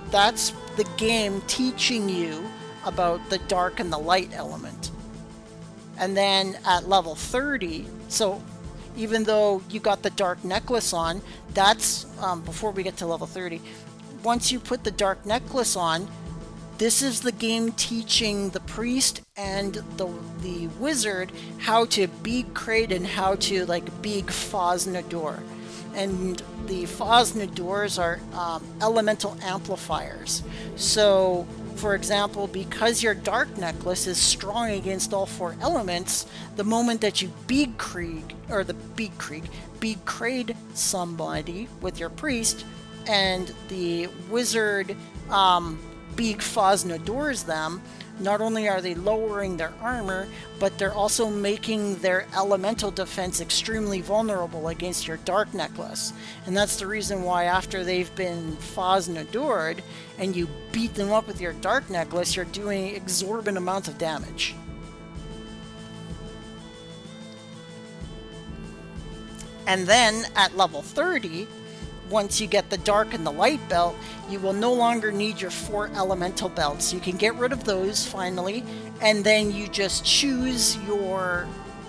that's the game teaching you about the dark and the light element. And then at level 30, so even though you got the dark necklace on, that's before we get to level 30. Once you put the dark necklace on, this is the game teaching the priest and the wizard how to beag crate and how to like beag Foznador. And the Foznadors are elemental amplifiers. So, for example, because your dark necklace is strong against all 4 elements, the moment that you beag crate somebody with your priest, and the wizard Beag Foznadors them, not only are they lowering their armor, but they're also making their elemental defense extremely vulnerable against your dark necklace. And that's the reason why after they've been Foznadored and you beat them up with your dark necklace, you're doing exorbitant amounts of damage. And then at level 30, once you get the dark and the light belt, you will no longer need your 4 elemental belts. You can get rid of those finally, and then you just choose your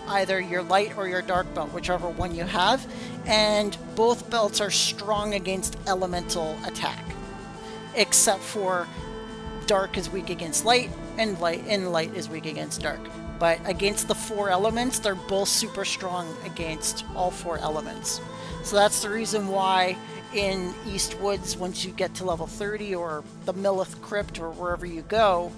either your light or your dark belt, whichever one you have, and both belts are strong against elemental attack, except for dark is weak against light and light is weak against dark. But against the 4 elements, they're both super strong against all 4 elements. So that's the reason why in East Woods, once you get to level 30 or the Millith Crypt or wherever you go,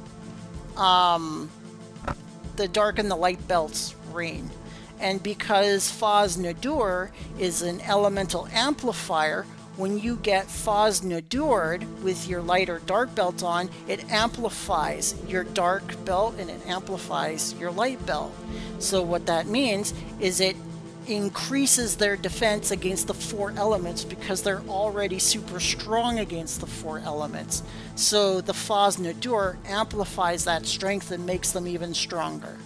the dark and the light belts reign. And because Faz Nadur is an elemental amplifier, when you get Faz Nadured with your light or dark belt on, it amplifies your dark belt and it amplifies your light belt. So what that means is it increases their defense against the 4 elements because they're already super strong against the 4 elements. So the Faz Nadur amplifies that strength and makes them even stronger.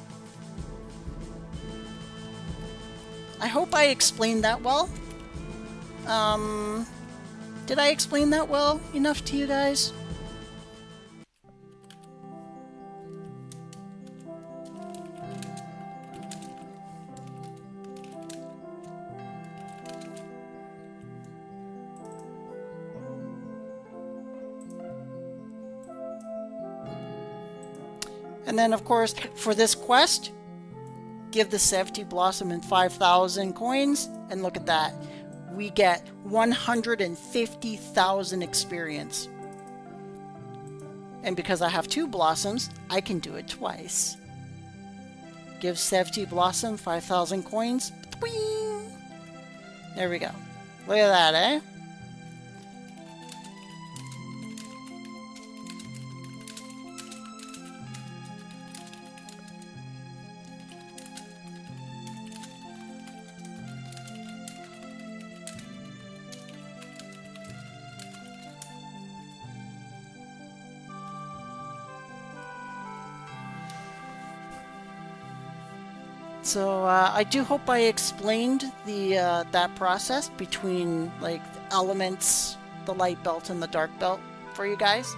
I hope I explained that well. Did I explain that well enough to you guys? And then, of course, for this quest, give the Sevti Blossom and 5,000 coins, and look at that. We get 150,000 experience. And because I have 2 blossoms, I can do it twice. Give Sevti Blossom 5,000 coins. Twing! There we go. Look at that, eh? So I do hope I explained the that process between like the elements, the light belt and the dark belt for you guys.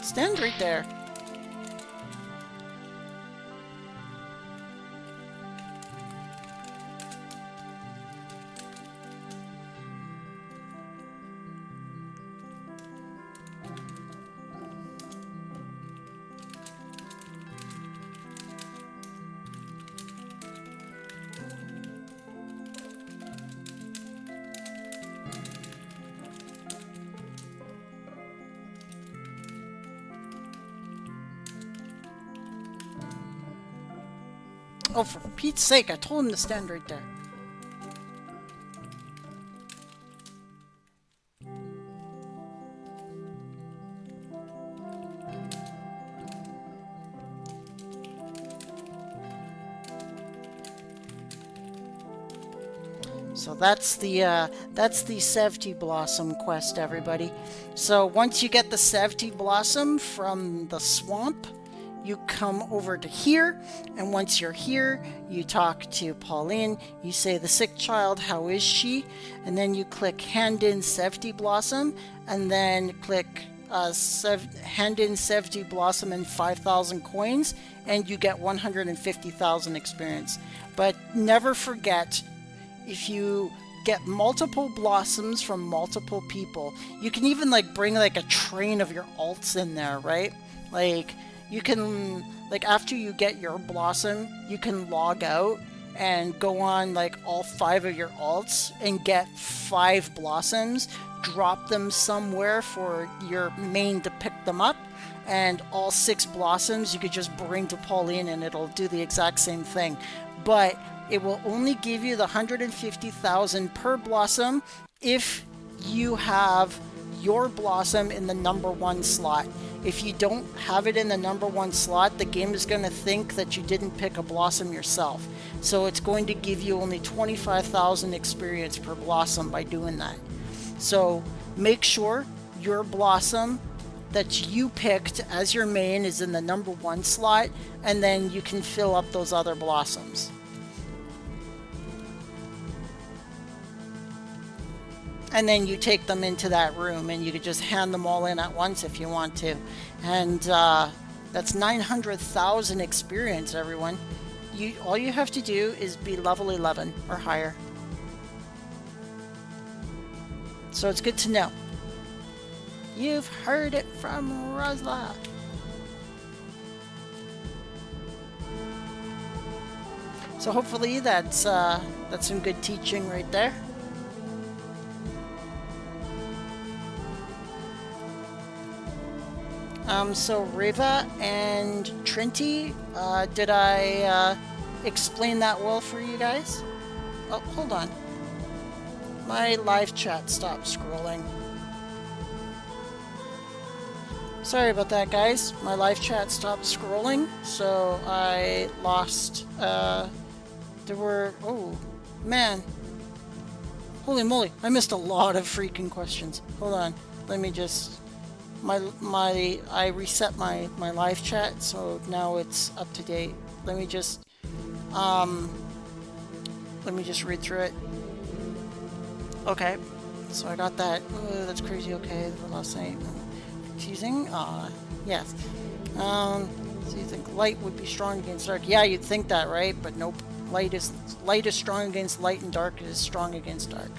Stand right there. Oh, for Pete's sake, I told him to stand right there. So that's the Sevti Blossom quest, everybody. So once you get the Sevti Blossom from the swamp, you come over to here, and once you're here, you talk to Pauline. You say, "The sick child, how is she?" And then you click Hand in Sevti Blossom, and then click Hand in Sevti Blossom and 5,000 coins, and you get 150,000 experience. But never forget, if you get multiple blossoms from multiple people, you can even like bring like a train of your alts in there, right? Like, you can, like, after you get your blossom, you can log out and go on like all 5 of your alts and get 5 blossoms, drop them somewhere for your main to pick them up, and all 6 blossoms you could just bring to Pauline and it'll do the exact same thing. But it will only give you the 150,000 per blossom if you have your blossom in the number 1 slot. If you don't have it in the number 1 slot, the game is going to think that you didn't pick a blossom yourself. So it's going to give you only 25,000 experience per blossom by doing that. So make sure your blossom that you picked as your main is in the number 1 slot, and then you can fill up those other blossoms. And then you take them into that room, and you could just hand them all in at once if you want to. And that's 900,000 experience, everyone. All you have to do is be level 11 or higher. So it's good to know. You've heard it from Rosyla. So hopefully that's some good teaching right there. So Reva and Trinity, did I explain that well for you guys? Oh, hold on. My live chat stopped scrolling. Sorry about that, guys. My live chat stopped scrolling, so I lost, there were, oh, man. Holy moly, I missed a lot of freaking questions. Hold on, let me just, I reset my live chat, so now it's up to date. Let me just read through it. Okay, so I got that. Oh, that's crazy. Okay, for last night. Confusing. Yes. So you think light would be strong against dark? Yeah, you'd think that, right? But nope. Light is strong against light, and dark is strong against dark.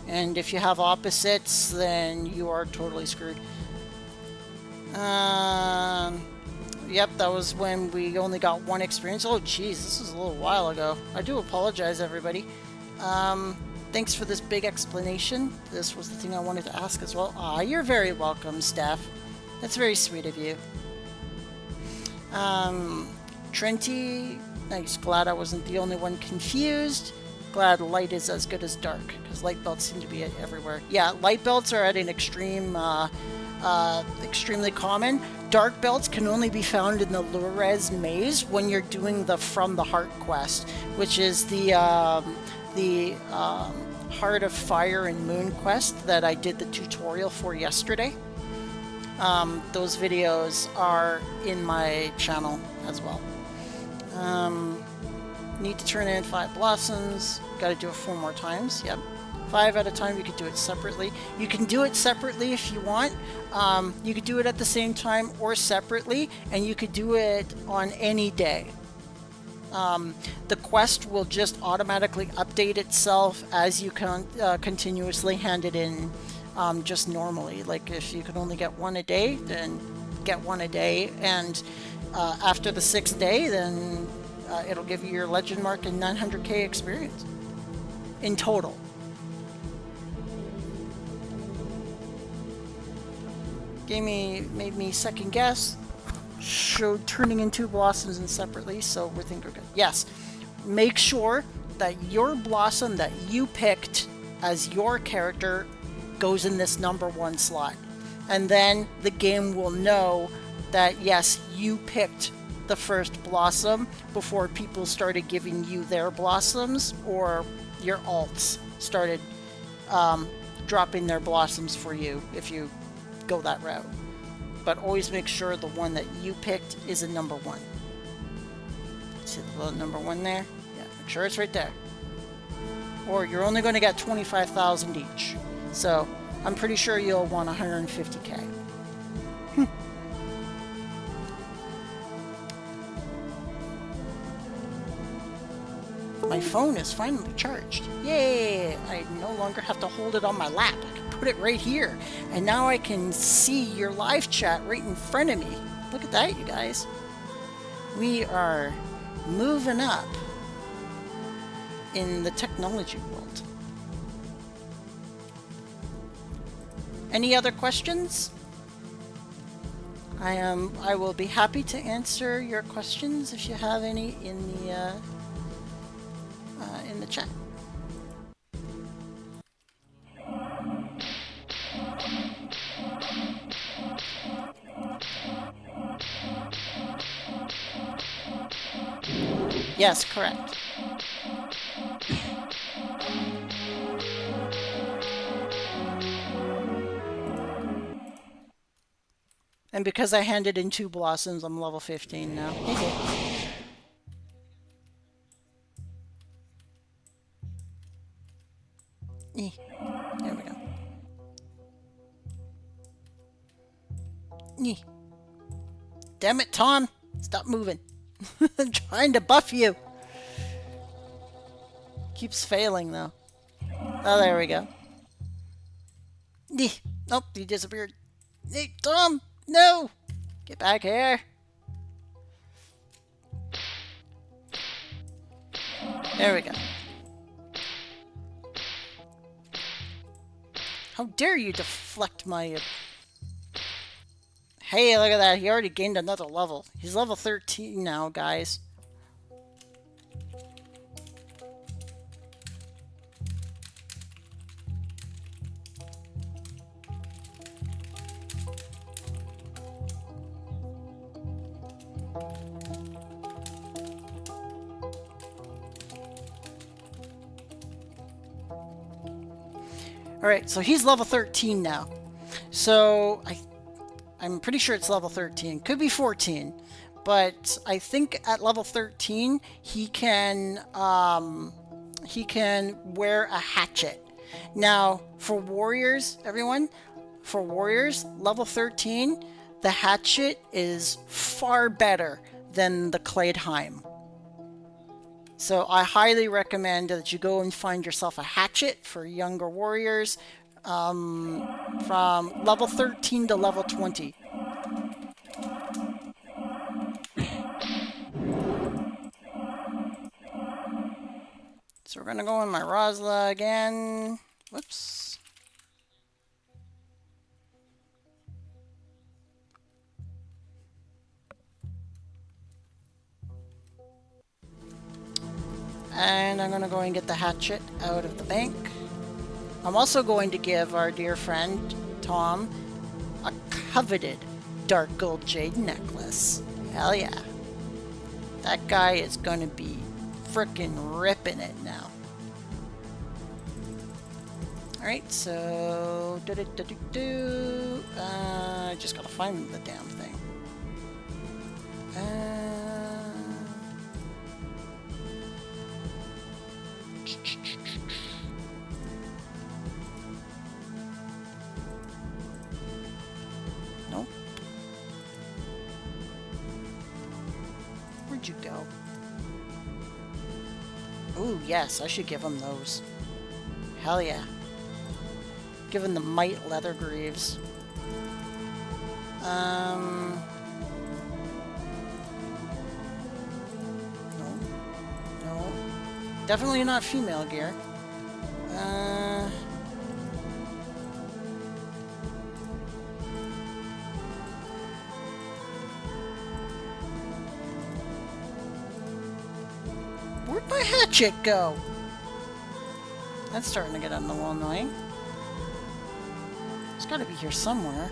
And if you have opposites, then you are totally screwed. Yep, that was when we only got 1 experience. Oh, geez, this was a little while ago. I do apologize, everybody. Thanks for this big explanation. This was the thing I wanted to ask as well. Ah, you're very welcome, Steph. That's very sweet of you. Trinity, nice. Glad I wasn't the only one confused. Glad light is as good as dark, because light belts seem to be everywhere. Yeah, light belts are at an extreme, extremely common. Dark belts can only be found in the Lourdes maze when you're doing the From the Heart quest, which is the Heart of Fire and Moon quest that I did the tutorial for yesterday. Those videos are in my channel as well. Need to turn in 5 blossoms. Got to do it 4 more times. Yep. 5 at a time. You could do it separately. You can do it separately if you want. You could do it at the same time or separately, and you could do it on any day. The quest will just automatically update itself as you continuously hand it in, just normally. Like if you can only get 1 a day, then get 1 a day, and after the 6th day, then it'll give you your legend mark and 900k experience in total. Made me second guess. Showed turning in 2 blossoms and separately, so we think we're good. Yes, make sure that your blossom that you picked as your character goes in this number 1 slot, and then the game will know that yes, you picked the first blossom before people started giving you their blossoms, or your alts started dropping their blossoms for you if you go that route. But always make sure the one that you picked is a number 1. See the little number 1 there? Yeah, make sure it's right there. Or you're only going to get 25,000 each. So I'm pretty sure you'll want 150k. My phone is finally charged. Yay! I no longer have to hold it on my lap. I can put it right here. And now I can see your live chat right in front of me. Look at that, you guys. We are moving up in the technology world. Any other questions? I will be happy to answer your questions if you have any in the chat. Yes, correct. And because I handed in 2 blossoms, I'm level 15 now. There we go. Damn it, Tom. Stop moving. I'm trying to buff you. Keeps failing, though. Oh, there we go. Nope, he disappeared. Hey, Tom! No! Get back here. There we go. How dare you deflect my... Hey, look at that. He already gained another level. He's level 13 now, guys. Alright, so he's level 13 now. So, I'm pretty sure it's level 13. Could be 14. But I think at level 13, he can wear a hatchet. Now, for warriors, everyone, for warriors, level 13, the hatchet is far better than the Cladeheim. So I highly recommend that you go and find yourself a hatchet for younger warriors from level 13 to level 20. So we're going to go in my Rosyla again. Whoops. And I'm going to go and get the hatchet out of the bank. I'm also going to give our dear friend, Tom, a coveted dark gold jade necklace. Hell yeah. That guy is going to be frickin' ripping it now. Alright, so... I just gotta find the damn thing. Nope. Where'd you go? Ooh, yes, I should give him those. Hell yeah. Give him the Might Leather Greaves. No. No. Definitely not female gear. Where'd my hatchet go? That's starting to get a little annoying. It's gotta be here somewhere.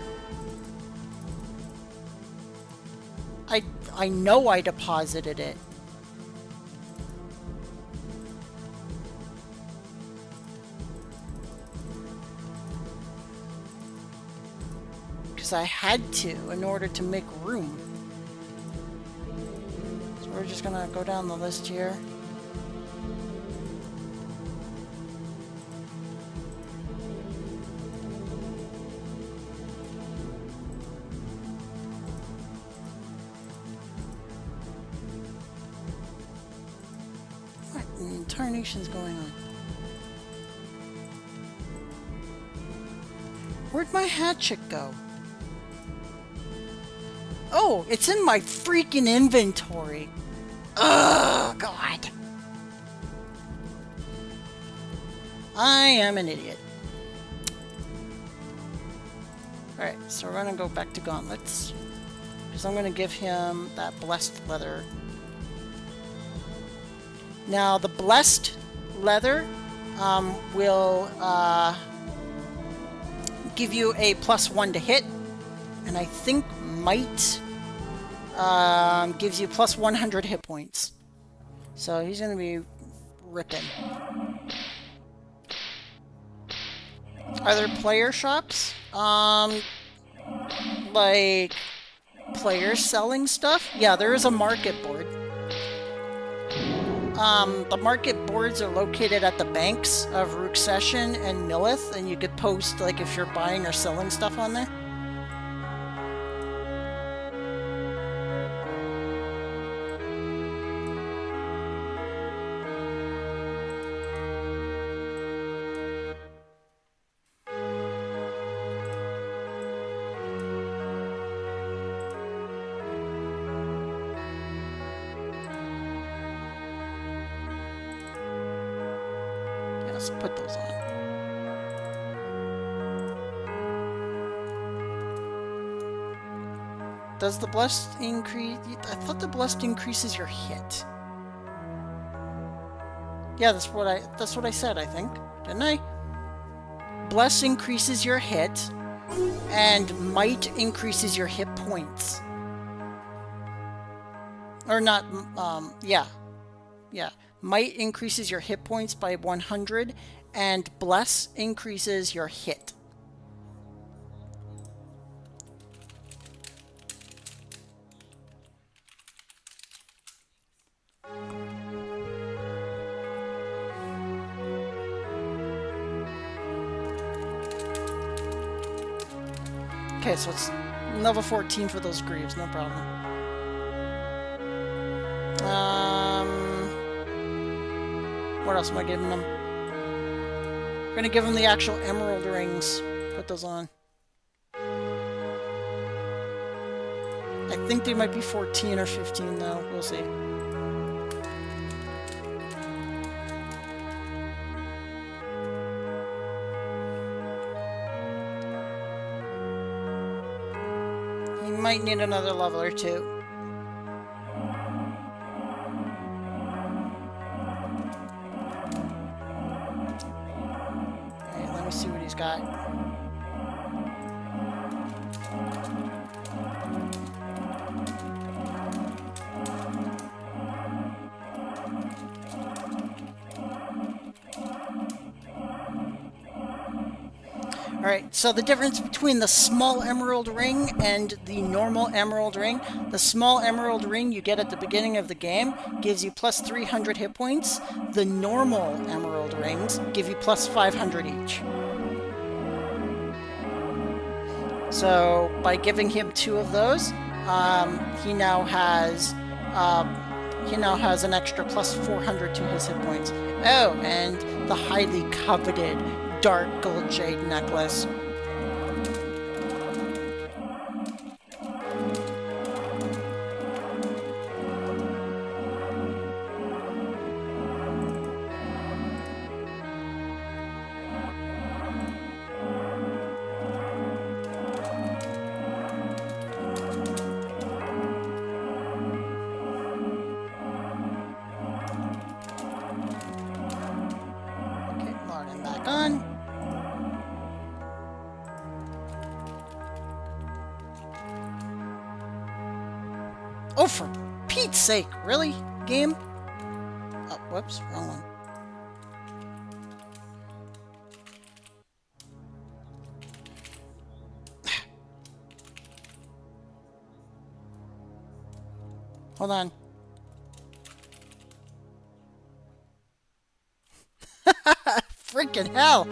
I know I deposited it. Because I had to in order to make room. So we're just gonna go down the list here. Tarnation's going on? Where'd my hatchet go? Oh, it's in my freaking inventory. Oh, God. I am an idiot. Alright, so we're going to go back to gauntlets. Because I'm going to give him that blessed leather. Now, the blessed leather will give you a +1 to hit, and I think might gives you plus 100 hit points. So he's going to be ripping. Are there player shops? Like players selling stuff, yeah, there is a market board. The market boards are located at the banks of Ruksession and Millith, and you could post like if you're buying or selling stuff on there. Let's put those on. Does the blessed increase? I thought the blessed increases your hit. Yeah, that's what I said, I think. Didn't I? Bless increases your hit, and might increases your hit points. Or not, yeah. Yeah. Might increases your hit points by 100, and bless increases your hit. Okay, so it's level 14 for those greaves, no problem. What else am I giving them? We're gonna give them the actual emerald rings. Put those on. I think they might be 14 or 15 though. We'll see. He might need another level or two. See what he's got. Alright, so the difference between the small emerald ring and the normal emerald ring. The small emerald ring you get at the beginning of the game gives you plus 300 hit points. The normal emerald rings give you plus 500 each. So by giving him 2 of those, he now has an extra plus 400 to his hit points. Oh, and the highly coveted dark gold jade necklace. Oh, for Pete's sake, really? Game? Oh, whoops, wrong one. Hold on. Freaking hell!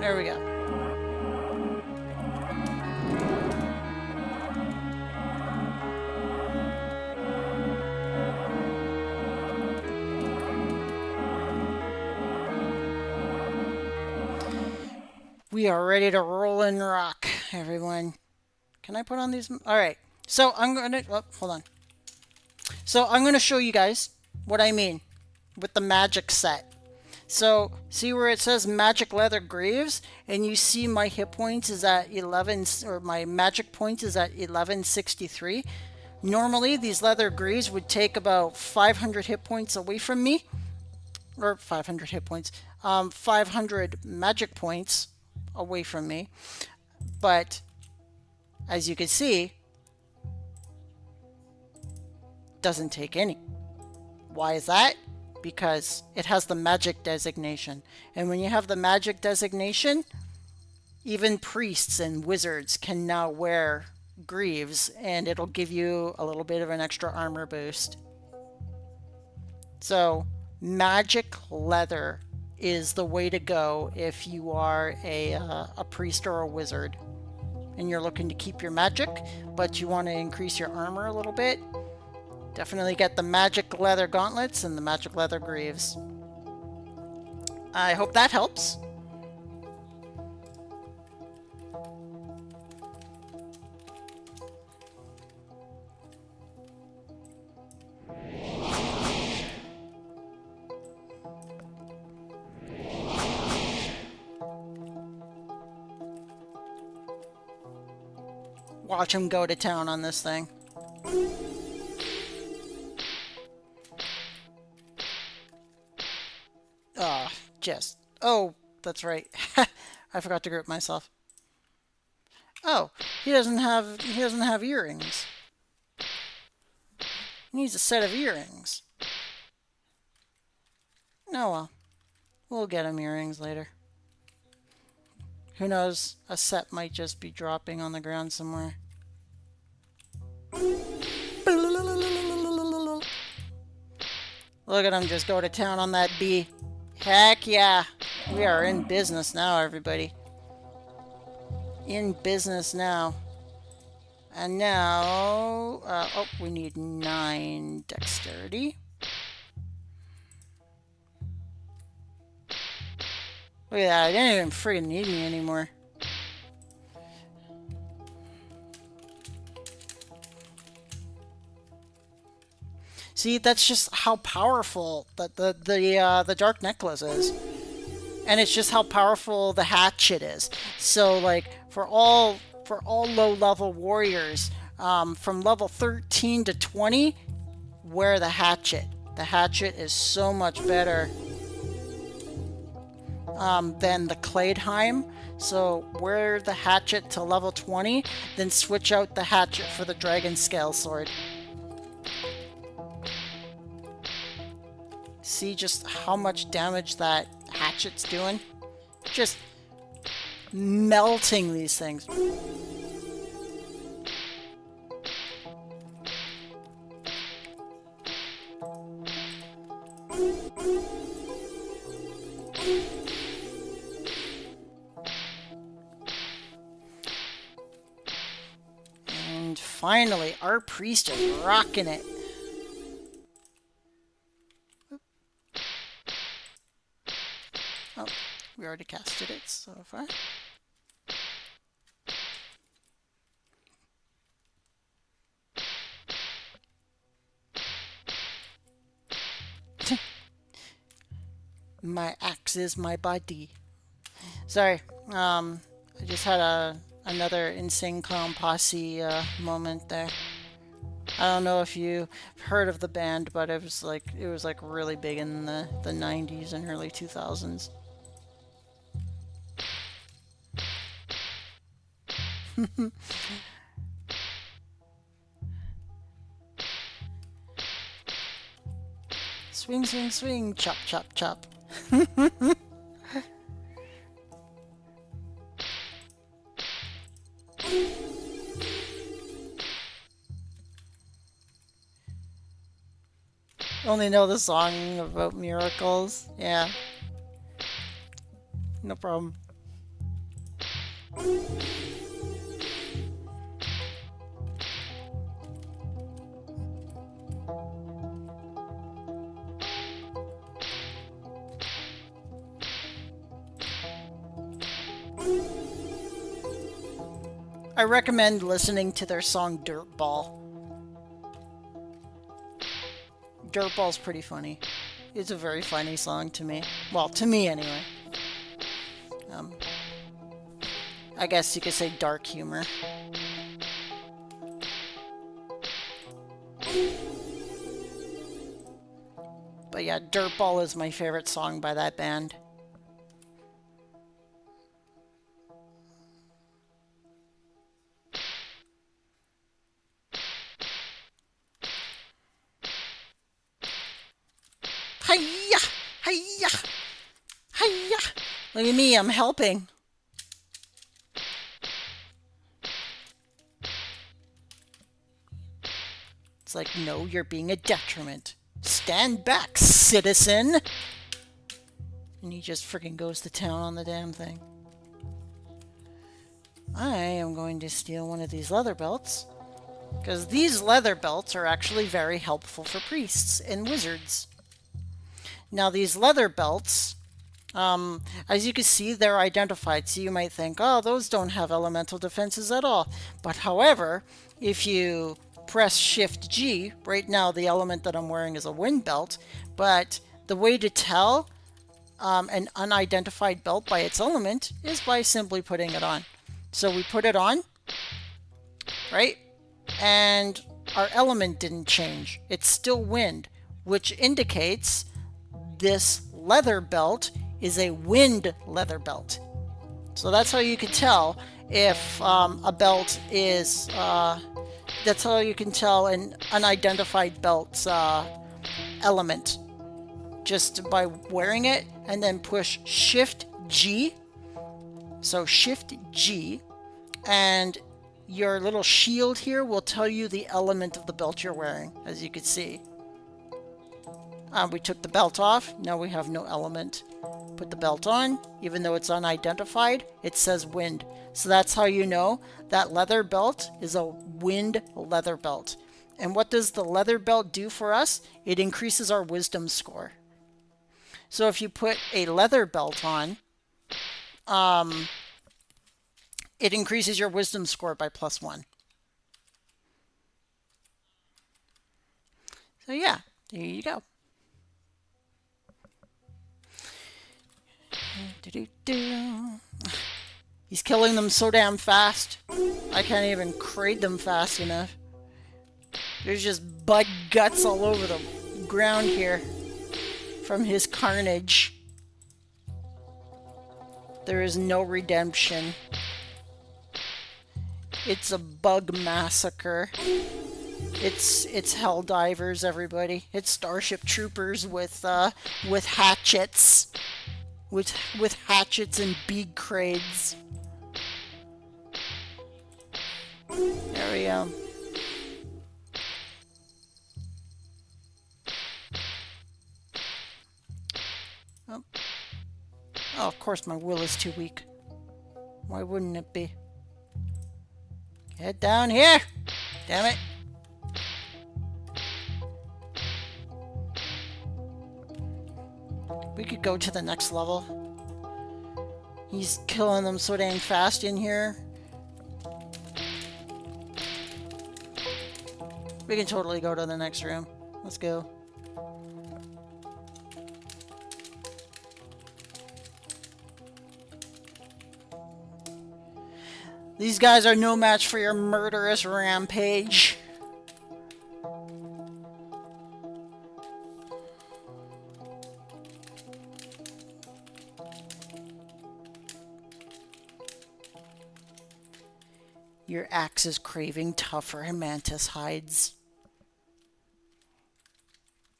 There we go. We are ready to roll and rock, everyone. Can I put on these? All right. So I'm going to, oh, hold on. So I'm going to show you guys what I mean with the magic set. So see where it says magic leather greaves, and you see my hit points is at 11, or my magic points is at 1163. Normally these leather greaves would take about 500 hit points away from me, or 500 hit points, 500 magic points away from me, but as you can see, doesn't take any. Why is that? Because it has the magic designation, and when you have the magic designation, Even priests and wizards can now wear greaves, and it'll give you a little bit of an extra armor boost. So, magic leather is the way to go if you are a priest or a wizard and you're looking to keep your magic, but you want to increase your armor a little bit. Definitely get the magic leather gauntlets and the magic leather greaves. I hope that helps. Watch him go to town on this thing. Oh, that's right. I forgot to group myself. Oh, he doesn't have earrings. He needs a set of earrings. Oh well. We'll get him earrings later. Who knows? A set might just be dropping on the ground somewhere. Look at him just go to town on that bee. Heck yeah. We are in business now, everybody. In business now. And now... oh, we need 9 dexterity. Look at that. I didn't even friggin' need me anymore. See, that's just how powerful the dark necklace is. And it's just how powerful the hatchet is. So, like, for all low-level warriors, from level 13 to 20, wear the hatchet. The hatchet is so much better than the Cladeheim. So wear the hatchet to level 20, then switch out the hatchet for the Dragon Scale Sword. See just how much damage that hatchet's doing? Just melting these things. And finally, our priest is rocking it. Oh, we already casted it so far. My axe is my body. Sorry, I just had another Insane Clown Posse moment there. I don't know if you heard of the band, but it was like really big in the 90s and early 2000s. Swing, swing, swing, chop, chop, chop. Only know the song about miracles. Yeah. No problem. I recommend listening to their song Dirtball. Dirtball's pretty funny. It's a very funny song to me. Well, to me anyway. I guess you could say dark humor. But yeah, Dirtball is my favorite song by that band. Hiya! Hiya! Hiya! Look at me, I'm helping. It's like, no, you're being a detriment. Stand back, citizen! And he just freaking goes to town on the damn thing. I am going to steal one of these leather belts, because these leather belts are actually very helpful for priests and wizards. Now these leather belts, as you can see, they're identified. So you might think, oh, those don't have elemental defenses at all. But however, if you press Shift G, right now the element that I'm wearing is a wind belt, but the way to tell an unidentified belt by its element is by simply putting it on. So we put it on, right? And our element didn't change. It's still wind, which indicates this leather belt is a wind leather belt. So that's how you can tell if a belt is, that's how you can tell an unidentified belt's element. Just by wearing it, and then push Shift G. So Shift G, and your little shield here will tell you the element of the belt you're wearing, as you can see. We took the belt off, now we have no element. Put the belt on, even though it's unidentified, it says wind. So that's how you know that leather belt is a wind leather belt. And what does the leather belt do for us? It increases our wisdom score. So if you put a leather belt on, it increases your wisdom score by +1. So yeah, there you go. He's killing them so damn fast. I can't even crate them fast enough. There's just bug guts all over the ground here from his carnage. There is no redemption. It's a bug massacre. It's hell divers, everybody. It's Starship Troopers with hatchets. With hatchets and bead crades. There we go. Oh. Oh, of course my will is too weak. Why wouldn't it be? Get down here! Damn it! We could go to the next level. He's killing them so dang fast in here. We can totally go to the next room. Let's go. These guys are no match for your murderous rampage. Your axe is craving tougher mantis hides.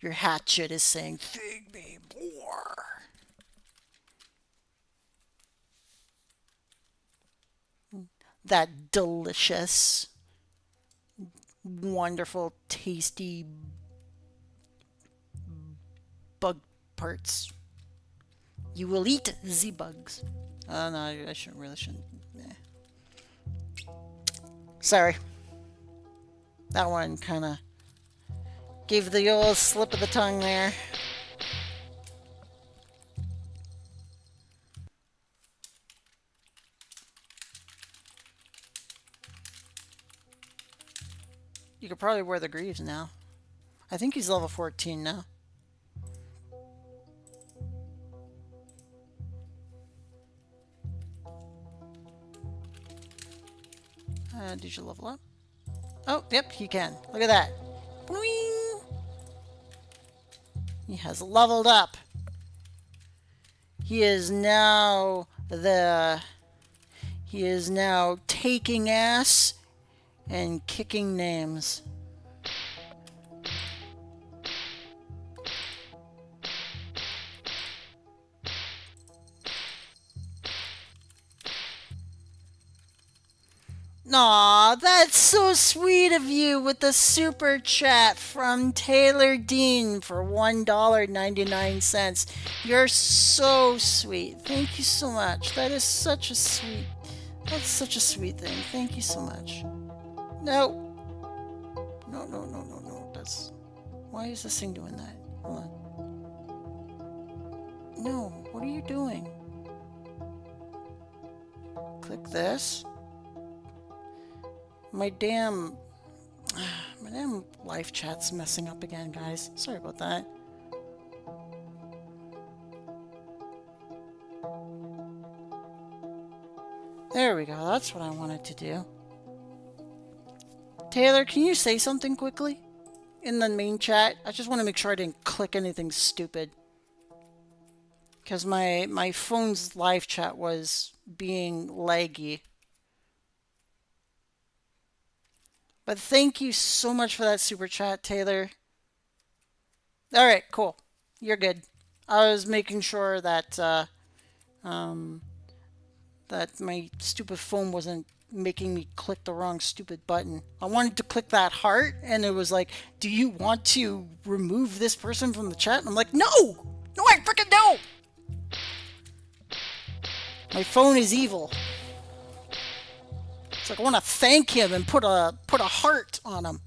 Your hatchet is saying, feed me more. That delicious, wonderful, tasty bug parts. You will eat the bugs. Oh no, I really shouldn't. Sorry. That one kind of gave the old slip of the tongue there. You could probably wear the greaves now. I think he's level 14 now. Did you level up? Oh, yep, he can. Look at that. Boing! He has leveled up. He is now taking ass and kicking names. Aw, that's so sweet of you with the super chat from Taylor Dean for $1.99. You're so sweet. Thank you so much. That's such a sweet thing. Thank you so much. No. No, no, no, no, no. Why is this thing doing that? Hold on. No, what are you doing? Click this. My damn live chat's messing up again, guys. Sorry about that. There we go. That's what I wanted to do. Taylor, can you say something quickly in the main chat? I just want to make sure I didn't click anything stupid. Because my phone's live chat was being laggy. But thank you so much for that super chat, Taylor. All right, cool. You're good. I was making sure that that my stupid phone wasn't making me click the wrong stupid button. I wanted to click that heart, and it was like, "Do you want to remove this person from the chat?" And I'm like, "No, no, I freaking don't." My phone is evil. It's like I want to thank him and put a heart on him.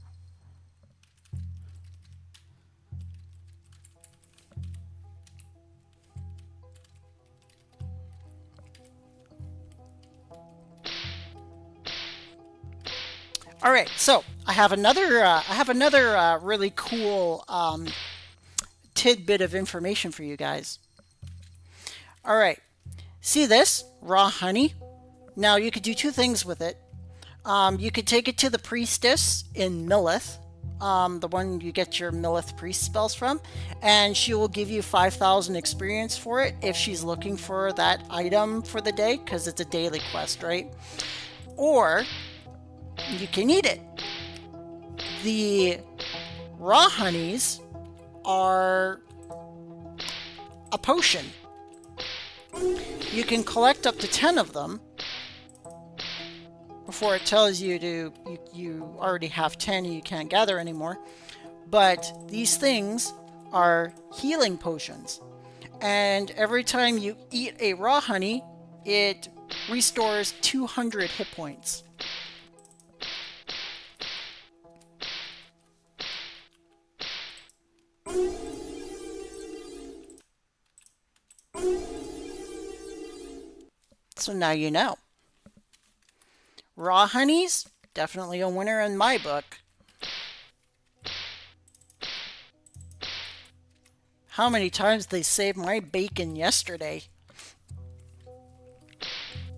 All right, so I have another really cool tidbit of information for you guys. All right, see this raw honey? Now you could do two things with it. You could take it to the priestess in Millith, the one you get your Millith priest spells from, and she will give you 5,000 experience for it if she's looking for that item for the day, because it's a daily quest, right? Or you can eat it. The raw honeys are a potion. You can collect up to 10 of them before it tells you you already have 10 and you can't gather anymore. But these things are healing potions. And every time you eat a raw honey, it restores 200 hit points. So now you know. Raw honeys, definitely a winner in my book. How many times they saved my bacon yesterday?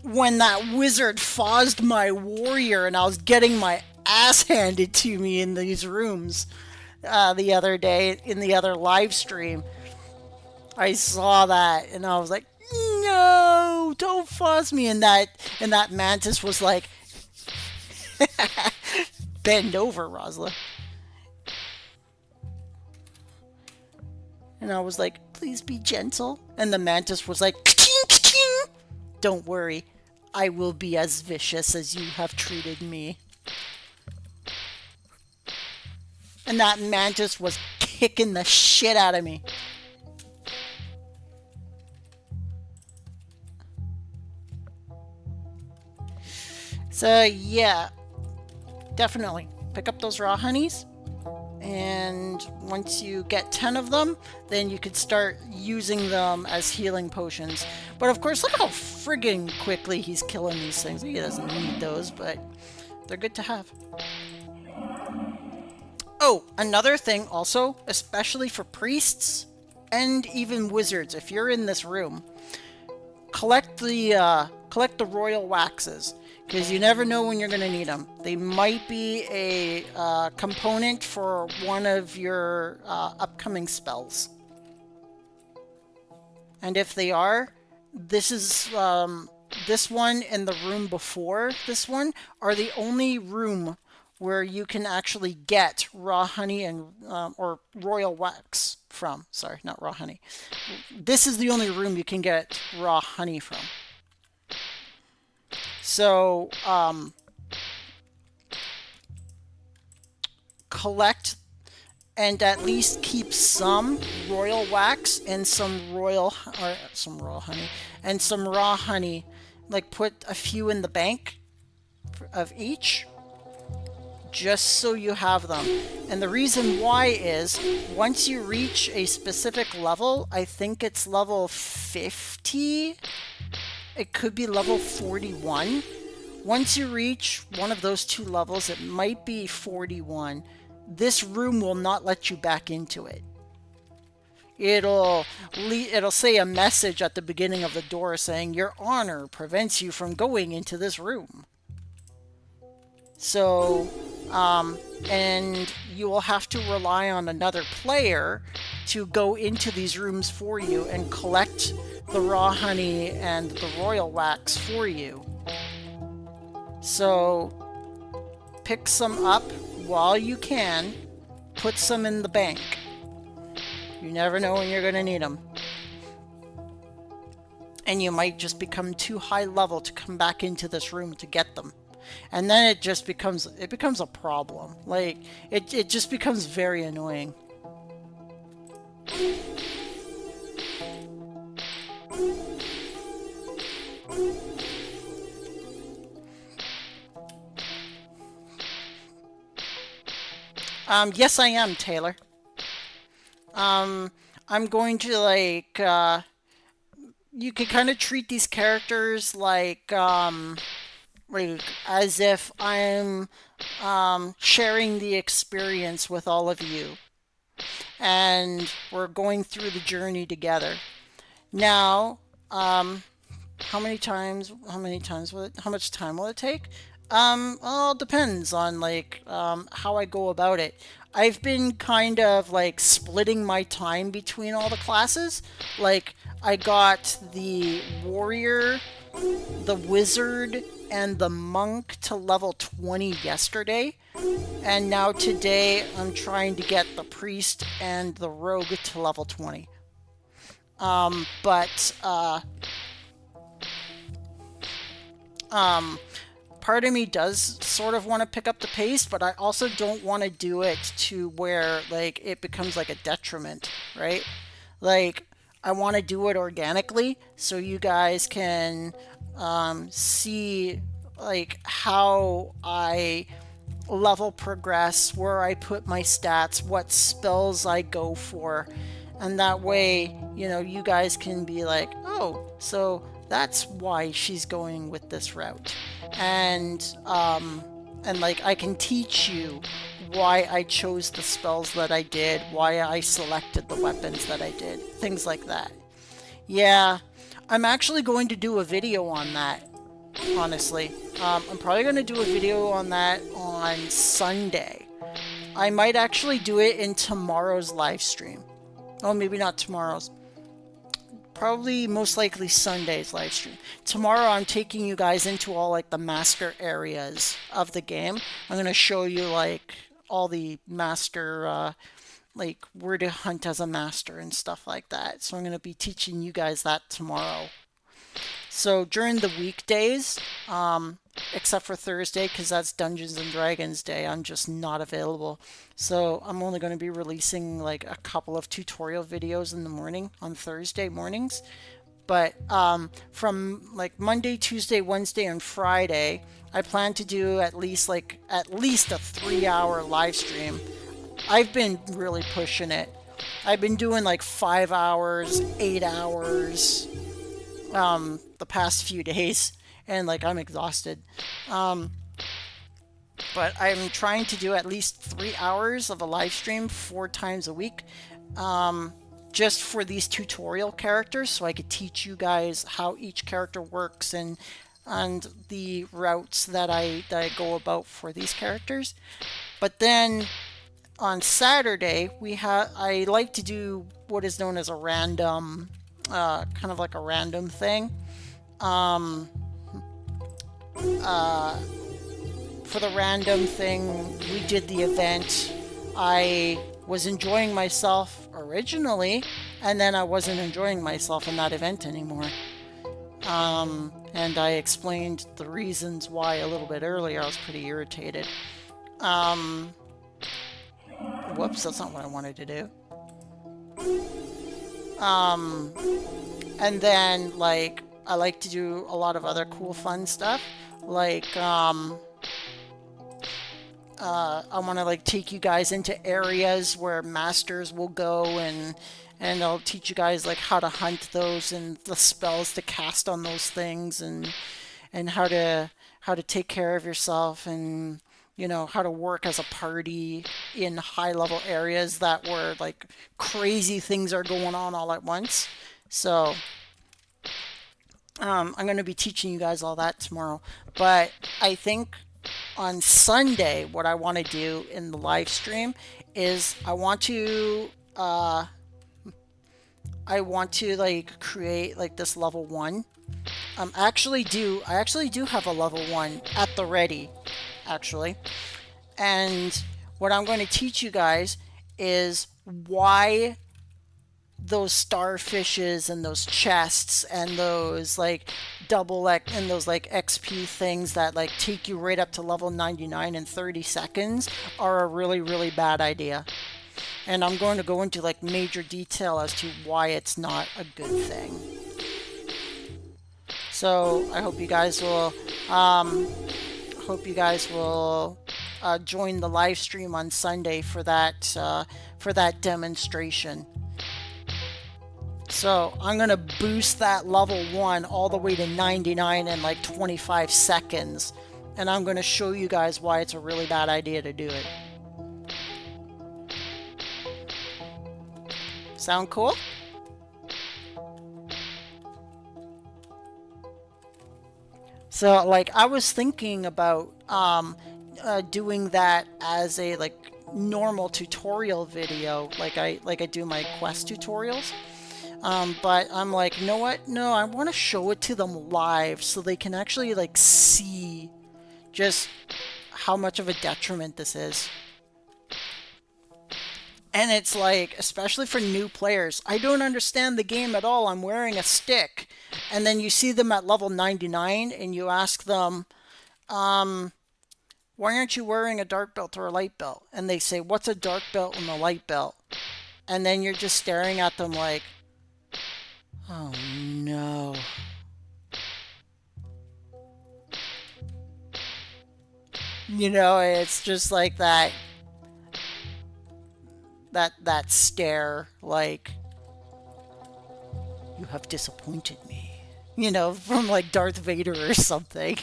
When that wizard fozzed my warrior and I was getting my ass handed to me in these rooms the other day, in the other live stream. I saw that and I was like, no, don't fuzz me. And that mantis was like, bend over, Rosyla. And I was like, please be gentle. And the mantis was like, ka-ching, ka-ching. Don't worry, I will be as vicious as you have treated me. And that mantis was kicking the shit out of me. So yeah, definitely pick up those raw honeys. And once you get 10 of them, then you could start using them as healing potions. But of course, look how friggin' quickly he's killing these things. He doesn't need those, but they're good to have. Oh, another thing also, especially for priests and even wizards, if you're in this room, collect the royal waxes. Because you never know when you're going to need them. They might be a component for one of your upcoming spells. And if they are, this one and the room before this one are the only room where you can actually get raw honey and or royal wax from. Sorry, not raw honey. This is the only room you can get raw honey from. So, collect and at least keep some royal wax and some royal honey and some raw honey. Like put a few in the bank of each, just so you have them. And the reason why is once you reach a specific level, I think it's level 50, it could be level 41. Once you reach one of those two levels, it might be 41, this room will not let you back into it. It'll say a message at the beginning of the door saying your honor prevents you from going into this room. So, and you will have to rely on another player to go into these rooms for you and collect the raw honey and the royal wax for you. So, pick some up while you can, put some in the bank. You never know when you're going to need them. And you might just become too high level to come back into this room to get them. And then it just becomes a problem. Like, it just becomes very annoying. Yes, I am, Taylor. I'm going to, like, you could kind of treat these characters like as if I'm sharing the experience with all of you. And we're going through the journey together. Now, how much time will it take? Well, it depends on like how I go about it. I've been kind of like splitting my time between all the classes. Like I got the warrior, the wizard, and the monk to level 20 yesterday. And now today I'm trying to get the priest and the rogue to level 20. Part of me does sort of want to pick up the pace, but I also don't want to do it to where like it becomes like a detriment, right? Like I want to do it organically so you guys can see like how I level progress, where I put my stats, what spells I go for, and that way, you know, you guys can be like, oh, so that's why she's going with this route. And like I can teach you why I chose the spells that I did, why I selected the weapons that I did, things like that. Yeah, I'm actually going to do a video on that, honestly. I'm probably going to do a video on that on Sunday. I might actually do it in tomorrow's live stream. Oh, maybe not tomorrow's. Probably most likely Sunday's live stream. Tomorrow I'm taking you guys into all like the master areas of the game. I'm going to show you like all the master, like where to hunt as a master and stuff like that. So I'm going to be teaching you guys that tomorrow. So during the weekdays, except for Thursday, because that's Dungeons and Dragons Day, I'm just not available. So I'm only going to be releasing like a couple of tutorial videos in the morning on Thursday mornings. But from like Monday, Tuesday, Wednesday, and Friday, I plan to do at least a 3-hour live stream. I've been really pushing it. I've been doing like 5 hours, 8 hours the past few days, and like I'm exhausted. But I'm trying to do at least 3 hours of a live stream 4 times a week, just for these tutorial characters, so I could teach you guys how each character works and the routes that I go about for these characters. But then on Saturday I like to do what is known as a random, kind of like a random thing. For the random thing, we did the event. I was enjoying myself originally, and then I wasn't enjoying myself in that event anymore. And I explained the reasons why a little bit earlier. I was pretty irritated. Whoops, that's not what I wanted to do. And then, like, I like to do a lot of other cool, fun stuff. Like, I want to like take you guys into areas where masters will go, and I'll teach you guys like how to hunt those and the spells to cast on those things, and how to take care of yourself, and how to work as a party in high level areas that where like crazy things are going on all at once. So I'm going to be teaching you guys all that tomorrow. But I think on Sunday, what I want to do in the live stream is I want to like create like this level 1. I actually do have a level 1 at the ready, actually. And what I'm going to teach you guys is why those starfishes and those chests and those like and those like XP things that like take you right up to level 99 in 30 seconds are a really, really bad idea. And I'm going to go into like major detail as to why it's not a good thing. So I hope you guys will join the live stream on Sunday for that demonstration. So I'm going to boost that level 1 all the way to 99 in like 25 seconds. And I'm going to show you guys why it's a really bad idea to do it. Sound cool? So like I was thinking about doing that as a like normal tutorial video, like I do my quest tutorials. But I'm like, you know what? No, I want to show it to them live so they can actually like see just how much of a detriment this is. And it's like, especially for new players, I don't understand the game at all. I'm wearing a stick. And then you see them at level 99 and you ask them, why aren't you wearing a dark belt or a light belt? And they say, what's a dark belt and a light belt? And then you're just staring at them like, oh no. It's just like that stare, like, you have disappointed me. From like Darth Vader or something.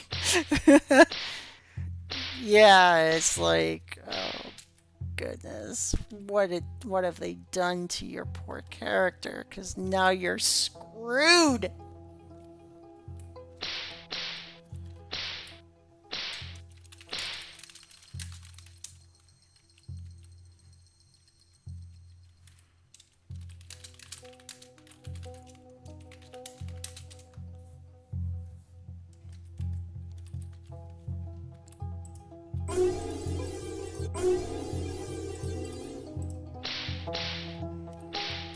Yeah, it's like, oh goodness, what have they done to your poor character? Because now you're screwed.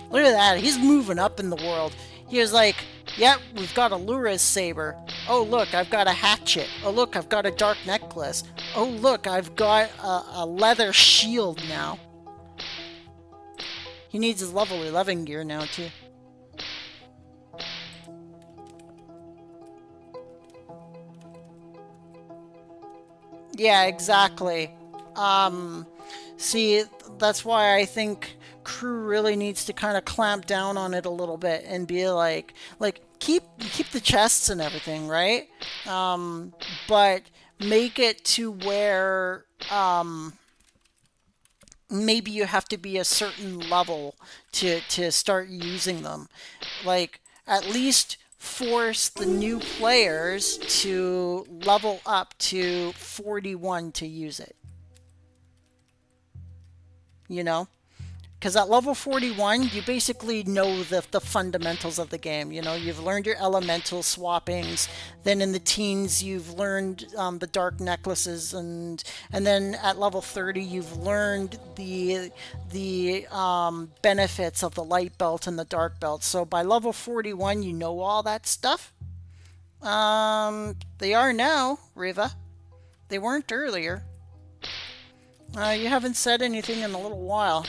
Look at that, he's moving up in the world. He was like, yep, we've got a Lura's saber. Oh look, I've got a hatchet. Oh look, I've got a dark necklace. Oh look, I've got a leather shield now. He needs his level 11 gear now too. Yeah, exactly. See, that's why I think crew really needs to kind of clamp down on it a little bit and be like keep the chests and everything, right? But make it to where maybe you have to be a certain level to start using them. Like at least force the new players to level up to 41 to use it. Because at level 41, you basically know the fundamentals of the game. You've learned your elemental swappings. Then in the teens, you've learned the dark necklaces, and then at level 30, you've learned the benefits of the light belt and the dark belt. So by level 41, you know all that stuff. They are now, Riva. They weren't earlier. You haven't said anything in a little while.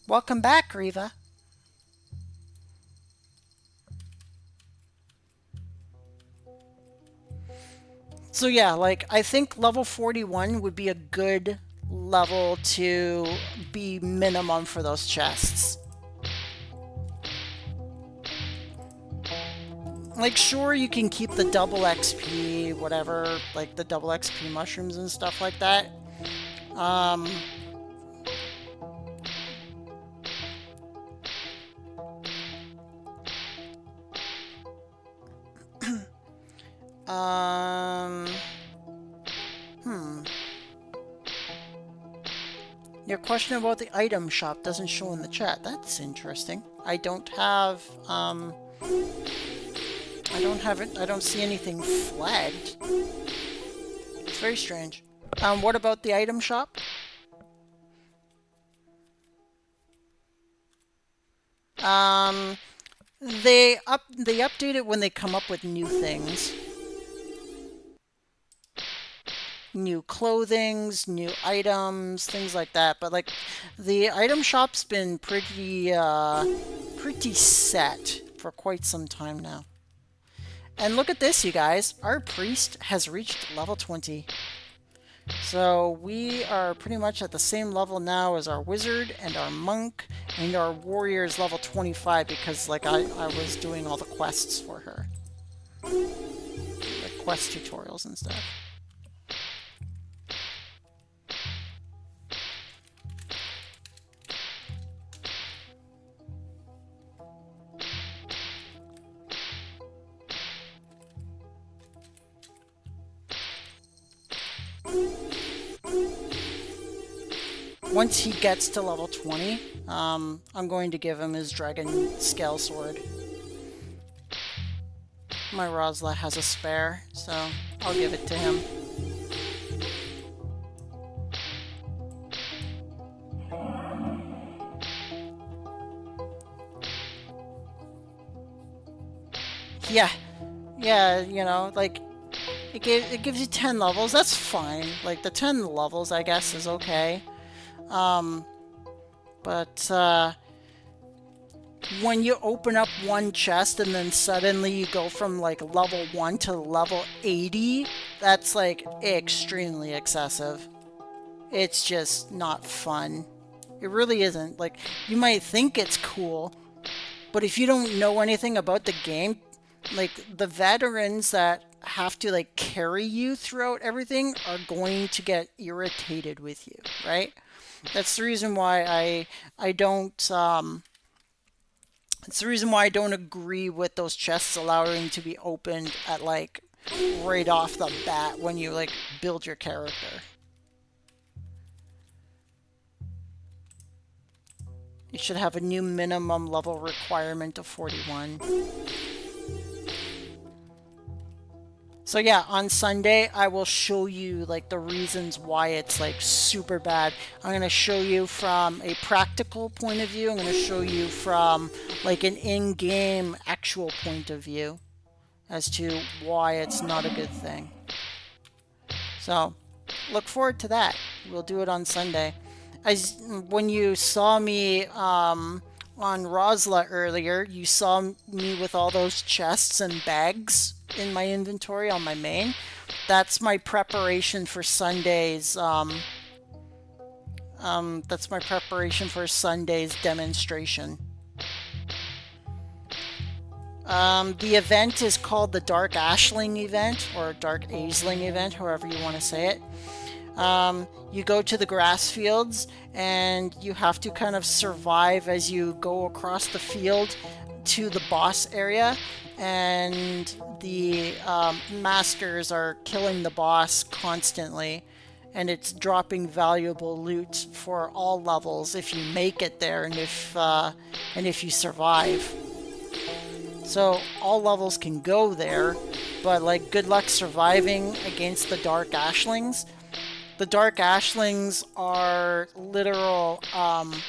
Welcome back, Riva. So yeah, like I think level 41 would be a good level to be minimum for those chests. Like sure you can keep the double XP, whatever, like the double XP mushrooms and stuff like that. Um um Your question about the item shop doesn't show in the chat. That's interesting. I don't have it. I don't see anything flagged. It's very strange. What about the item shop? They update it when they come up with new things. New clothings, new items, things like that. But like the item shop's been pretty set for quite some time now. And look at this, you guys. Our priest has reached level 20. So we are pretty much at the same level now as our wizard and our monk, and our warrior is level 25 because like I was doing all the quests for her. Like quest tutorials and stuff. Once he gets to level 20, I'm going to give him his dragon scale sword. My Rosyla has a spare, so I'll give it to him. Yeah, you know, like it gives you 10 levels. That's fine. Like the 10 levels, I guess, is okay. But when you open up one chest and then suddenly you go from like level 1 to level 80, that's like extremely excessive. It's just not fun. It really isn't. Like, you might think it's cool, but if you don't know anything about the game, like the veterans that have to like carry you throughout everything are going to get irritated with you, right? That's the reason why I don't it's the reason why I don't agree with those chests allowing to be opened at like right off the bat when you like build your character. You should have a new minimum level requirement of 41. So yeah, on Sunday, I will show you like the reasons why it's like super bad. I'm going to show you from a practical point of view. I'm going to show you from like an in-game actual point of view as to why it's not a good thing. So look forward to that. We'll do it on Sunday. As when you saw me on Rosyla earlier, you saw me with all those chests and bags in my inventory on my main. That's my preparation for Sunday's that's my preparation for Sunday's demonstration. The event is called the Dark Ashling event, or Dark Aisling event, however you want to say it. You go to the grass fields and you have to kind of survive as you go across the field to the boss area, and the masters are killing the boss constantly, and it's dropping valuable loot for all levels if you make it there and if you survive. So all levels can go there, but like good luck surviving against the Dark Ashlings. The Dark Ashlings are literal,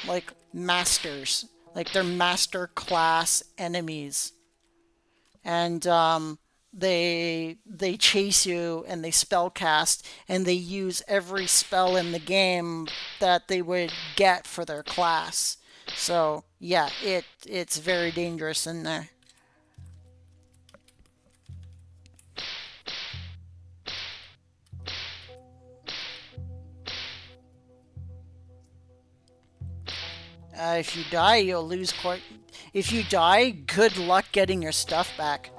like, masters. Like, they're master class enemies. And, they chase you and they spell cast and they use every spell in the game that they would get for their class. So yeah, it's very dangerous in there. If you die, you'll lose quite. If you die, good luck getting your stuff back.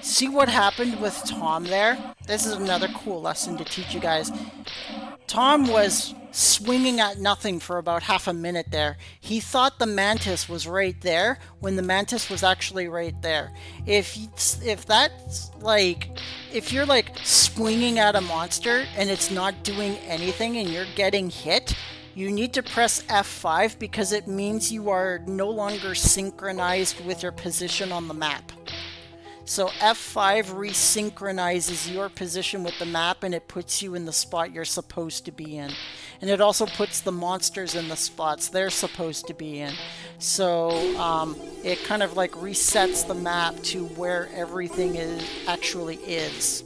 See what happened with Tom there? This is another cool lesson to teach you guys. Tom was swinging at nothing for about half a minute there. He thought the mantis was right there when the mantis was actually right there. If that's like if you're like swinging at a monster and it's not doing anything and you're getting hit, you need to press F5 because it means you are no longer synchronized with your position on the map. So F5 resynchronizes your position with the map and it puts you in the spot you're supposed to be in. And it also puts the monsters in the spots they're supposed to be in. So it kind of like resets the map to where everything actually is.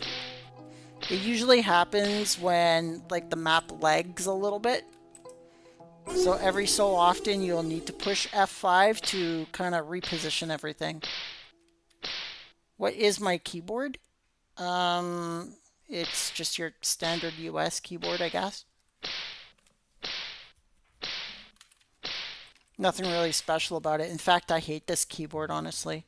It usually happens when like the map lags a little bit. So every so often you'll need to push F5 to kind of reposition everything. What is my keyboard? It's just your standard US keyboard, I guess. Nothing really special about it. In fact, I hate this keyboard, honestly.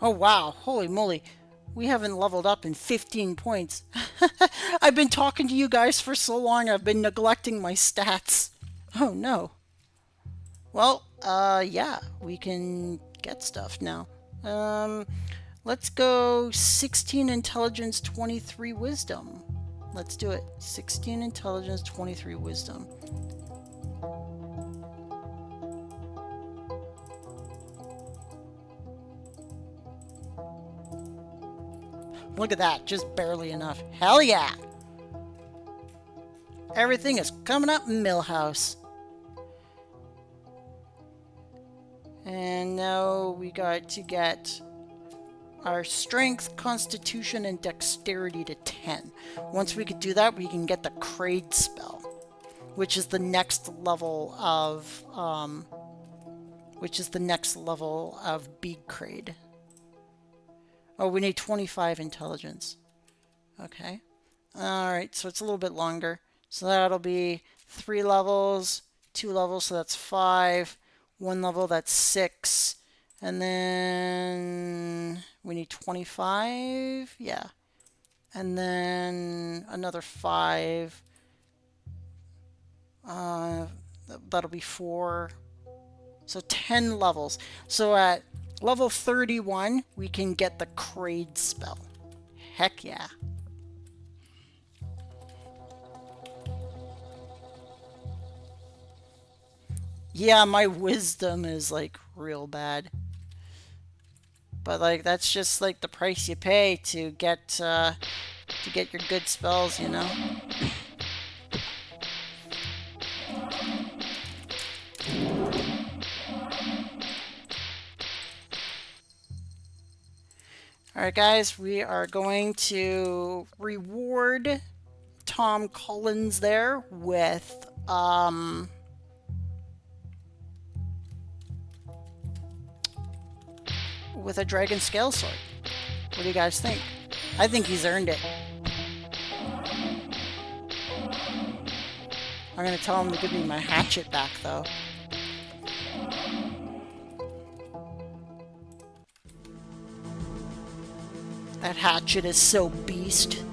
Oh wow, holy moly. We haven't leveled up in 15 points. I've been talking to you guys for so long, I've been neglecting my stats. Oh no. Well, yeah, we can get stuff now. Let's go 16 intelligence, 23 wisdom. Let's do it. 16 intelligence, 23 wisdom. Look at that, just barely enough. Hell yeah! Everything is coming up Millhouse. And now we got to get our strength, constitution, and dexterity to 10. Once we could do that, we can get the Kraid spell, which is the next level of Big Kraid. Oh, we need 25 intelligence. Okay. Alright, so it's a little bit longer. So that'll be 3 levels, 2 levels, so that's 5. 1 level, that's 6. And then we need 25. Yeah. And then another 5. That'll be 4. So 10 levels. So at level 31, we can get the Kraid spell. Heck yeah. Yeah, my wisdom is like real bad. But like that's just like the price you pay to get your good spells, you know. Alright guys, we are going to reward Tom Collins there with a dragon scale sword. What do you guys think? I think he's earned it. I'm gonna tell him to give me my hatchet back, though. That hatchet is so beast.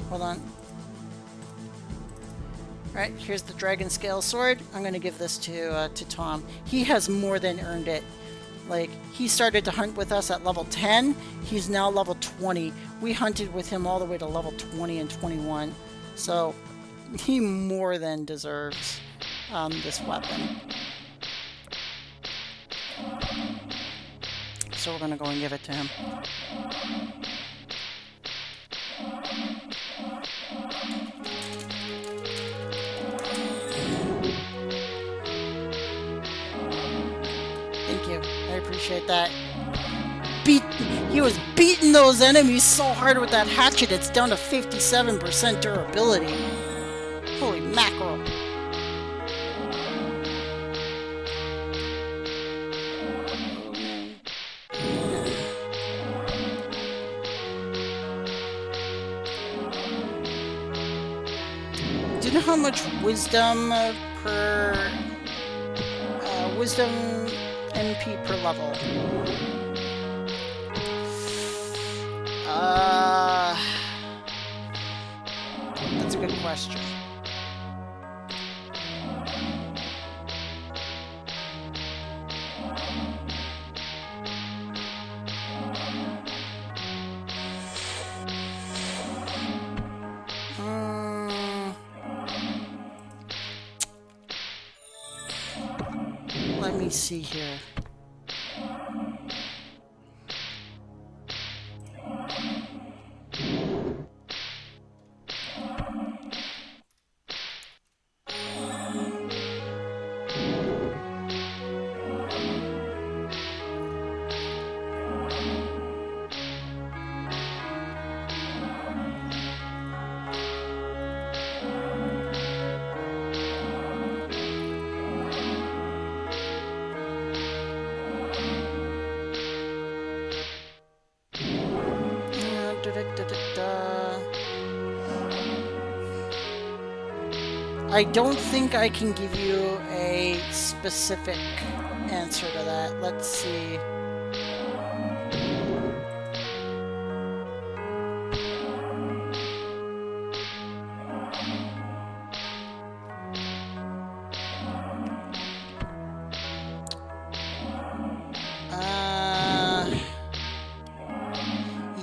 Hold on. Alright, here's the dragon scale sword. I'm gonna give this to Tom. He has more than earned it. Like, he started to hunt with us at level 10. He's now level 20. We hunted with him all the way to level 20 and 21. So, he more than deserves this weapon. So we're gonna go and give it to him. Thank you. I appreciate that. He was beating those enemies so hard with that hatchet, it's down to 57% durability. Holy mackerel. Do you know how much wisdom per... wisdom MP per level? That's a good question. Let me see here. I don't think I can give you a specific answer to that. Let's see.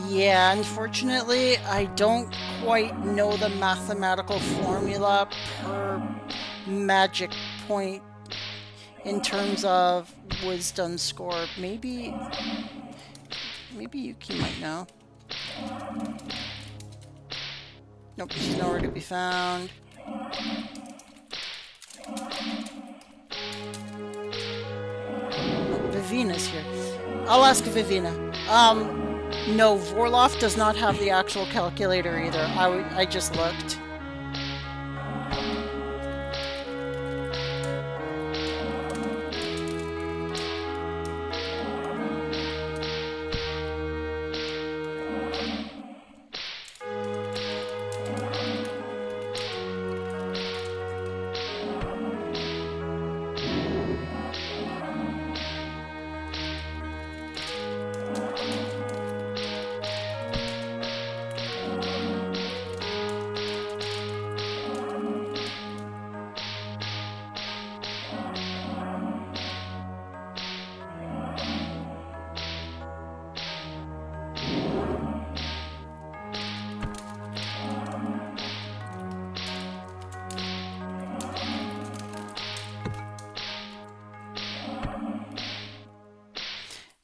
Yeah, unfortunately, I don't quite know the mathematical formula per magic point in terms of wisdom score. Maybe Yuki might know. Nope, she's nowhere to be found. Oh, Vivina's here. I'll ask Vivina. No, Vorloff does not have the actual calculator either. I just looked.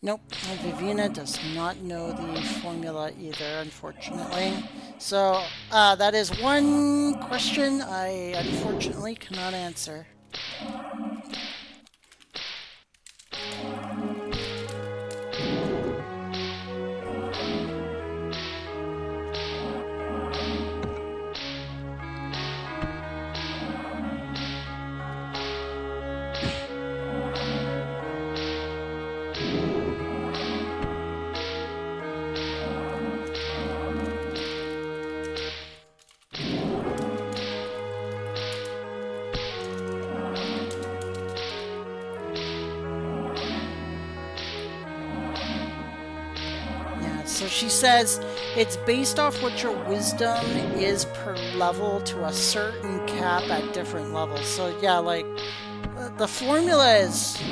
Nope, Vivina does not know the formula either, unfortunately. So, that is one question I unfortunately cannot answer. So she says it's based off what your wisdom is per level to a certain cap at different levels. So yeah, like the formula is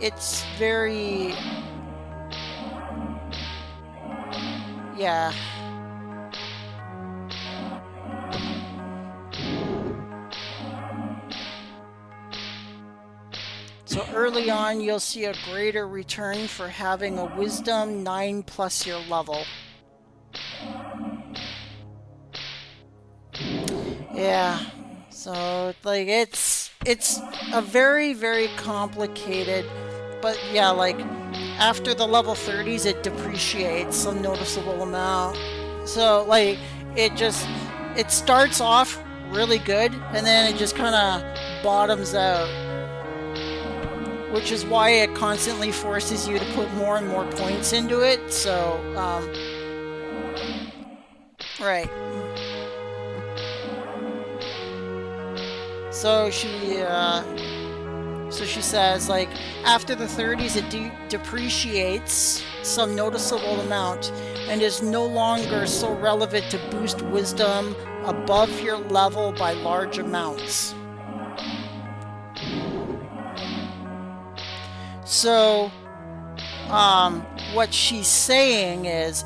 it's very, yeah. So early on, you'll see a greater return for having a wisdom 9 plus your level. Yeah, so like it's a very, very complicated, but yeah, like after the level 30s, it depreciates a noticeable amount. So like it starts off really good, and then it just kind of bottoms out, which is why it constantly forces you to put more and more points into it. So right. So she says, like, after the 30s, it depreciates some noticeable amount and is no longer so relevant to boost wisdom above your level by large amounts. So, what she's saying is,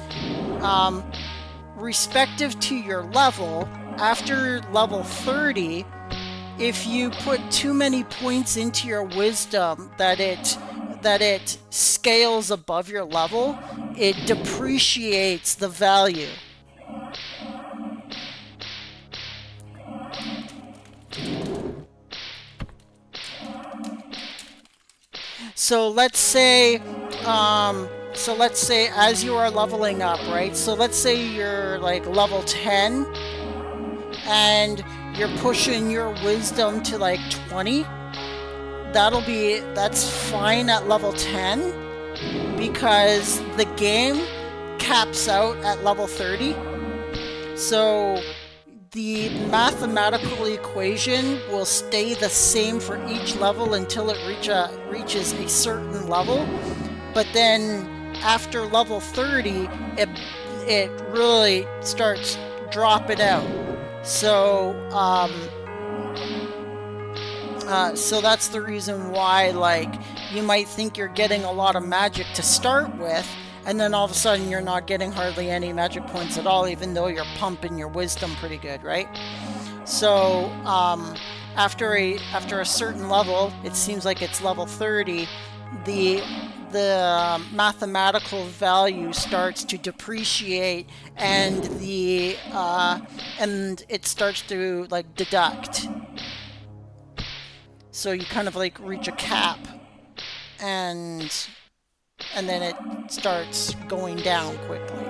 respective to your level, after level 30, if you put too many points into your wisdom that it scales above your level, it depreciates the value. So let's say as you are leveling up, right? So let's say you're like level 10 and you're pushing your wisdom to like 20. That's fine at level 10 because the game caps out at level 30. So the mathematical equation will stay the same for each level until it reaches a certain level. But then after level 30, it really starts dropping out. So so that's the reason why, like, you might think you're getting a lot of magic to start with, and then all of a sudden you're not getting hardly any magic points at all, even though you're pumping your wisdom pretty good, right? So after a certain level, it seems like it's level 30, the mathematical value starts to depreciate, and and it starts to like deduct. So you kind of like reach a cap, and then it starts going down quickly.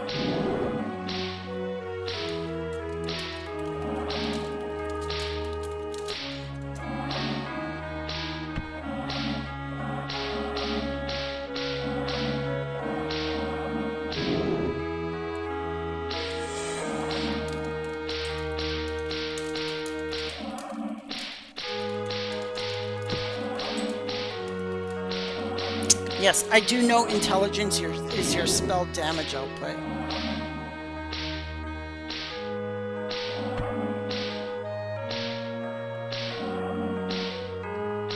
Yes, I do know intelligence is your spell damage output.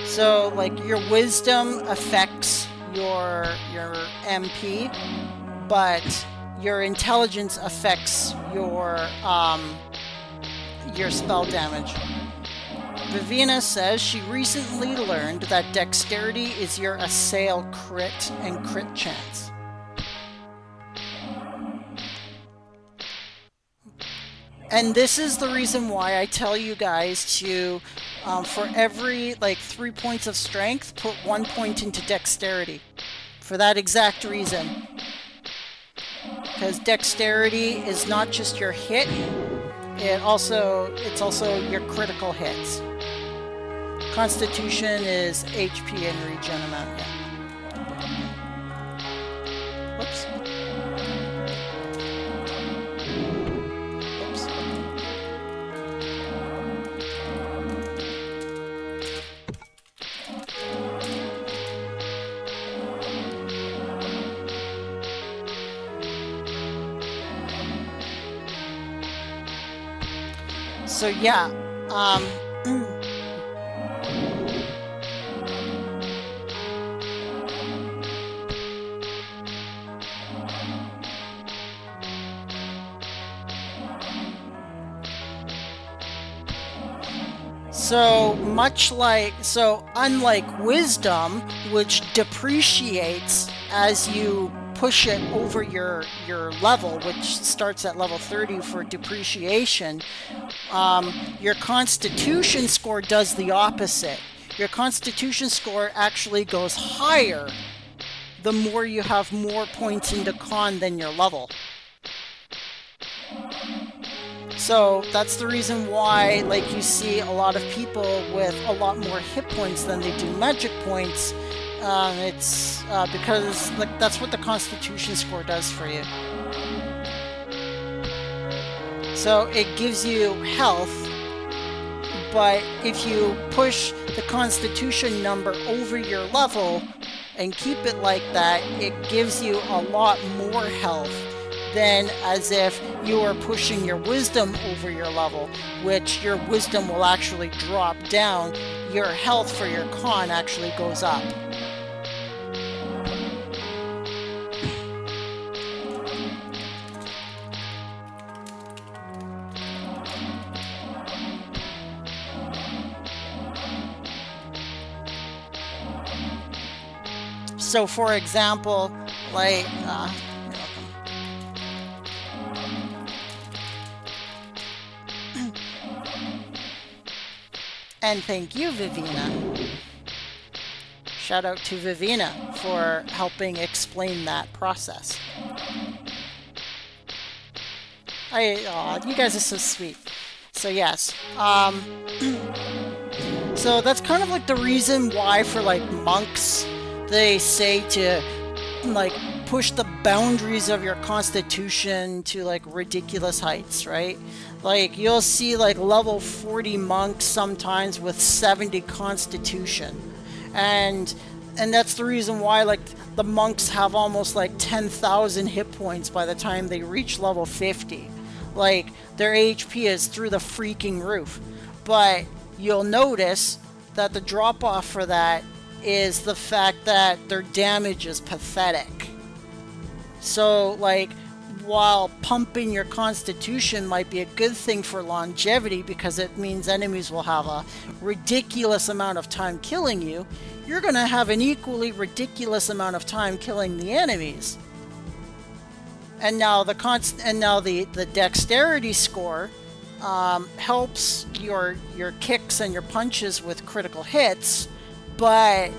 So, like, your wisdom affects your MP, but your intelligence affects your spell damage. Vivina says she recently learned that dexterity is your assail crit and crit chance. And this is the reason why I tell you guys to, for every like 3 points of strength, put 1 point into dexterity. For that exact reason. Because dexterity is not just your hit, it's also your critical hits. Constitution is HP and regen amount. Yeah. Whoops. Whoops. So yeah, um, unlike wisdom, which depreciates as you push it over your level, which starts at level 30 for depreciation, your constitution score does the opposite. Your constitution score actually goes higher the more you have more points into con than your level. So that's the reason why, like, you see a lot of people with a lot more hit points than they do magic points. It's because like that's what the Constitution score does for you. So it gives you health, but if you push the Constitution number over your level and keep it like that, it gives you a lot more health than as if you are pushing your wisdom over your level, which your wisdom will actually drop down. Your health for your con actually goes up. So for example, like and thank you, Vivina. Shout out to Vivina for helping explain that process. You guys are so sweet. So yes, so that's kind of like the reason why for like monks, they say to like push the boundaries of your constitution to like ridiculous heights, right? Like you'll see like level 40 monks sometimes with 70 constitution. And that's the reason why like the monks have almost like 10,000 hit points by the time they reach level 50. Like their HP is through the freaking roof. But you'll notice that the drop off for that is the fact that their damage is pathetic. So like while pumping your constitution might be a good thing for longevity because it means enemies will have a ridiculous amount of time killing you, you're going to have an equally ridiculous amount of time killing the enemies. And now the dexterity score helps your kicks and your punches with critical hits, but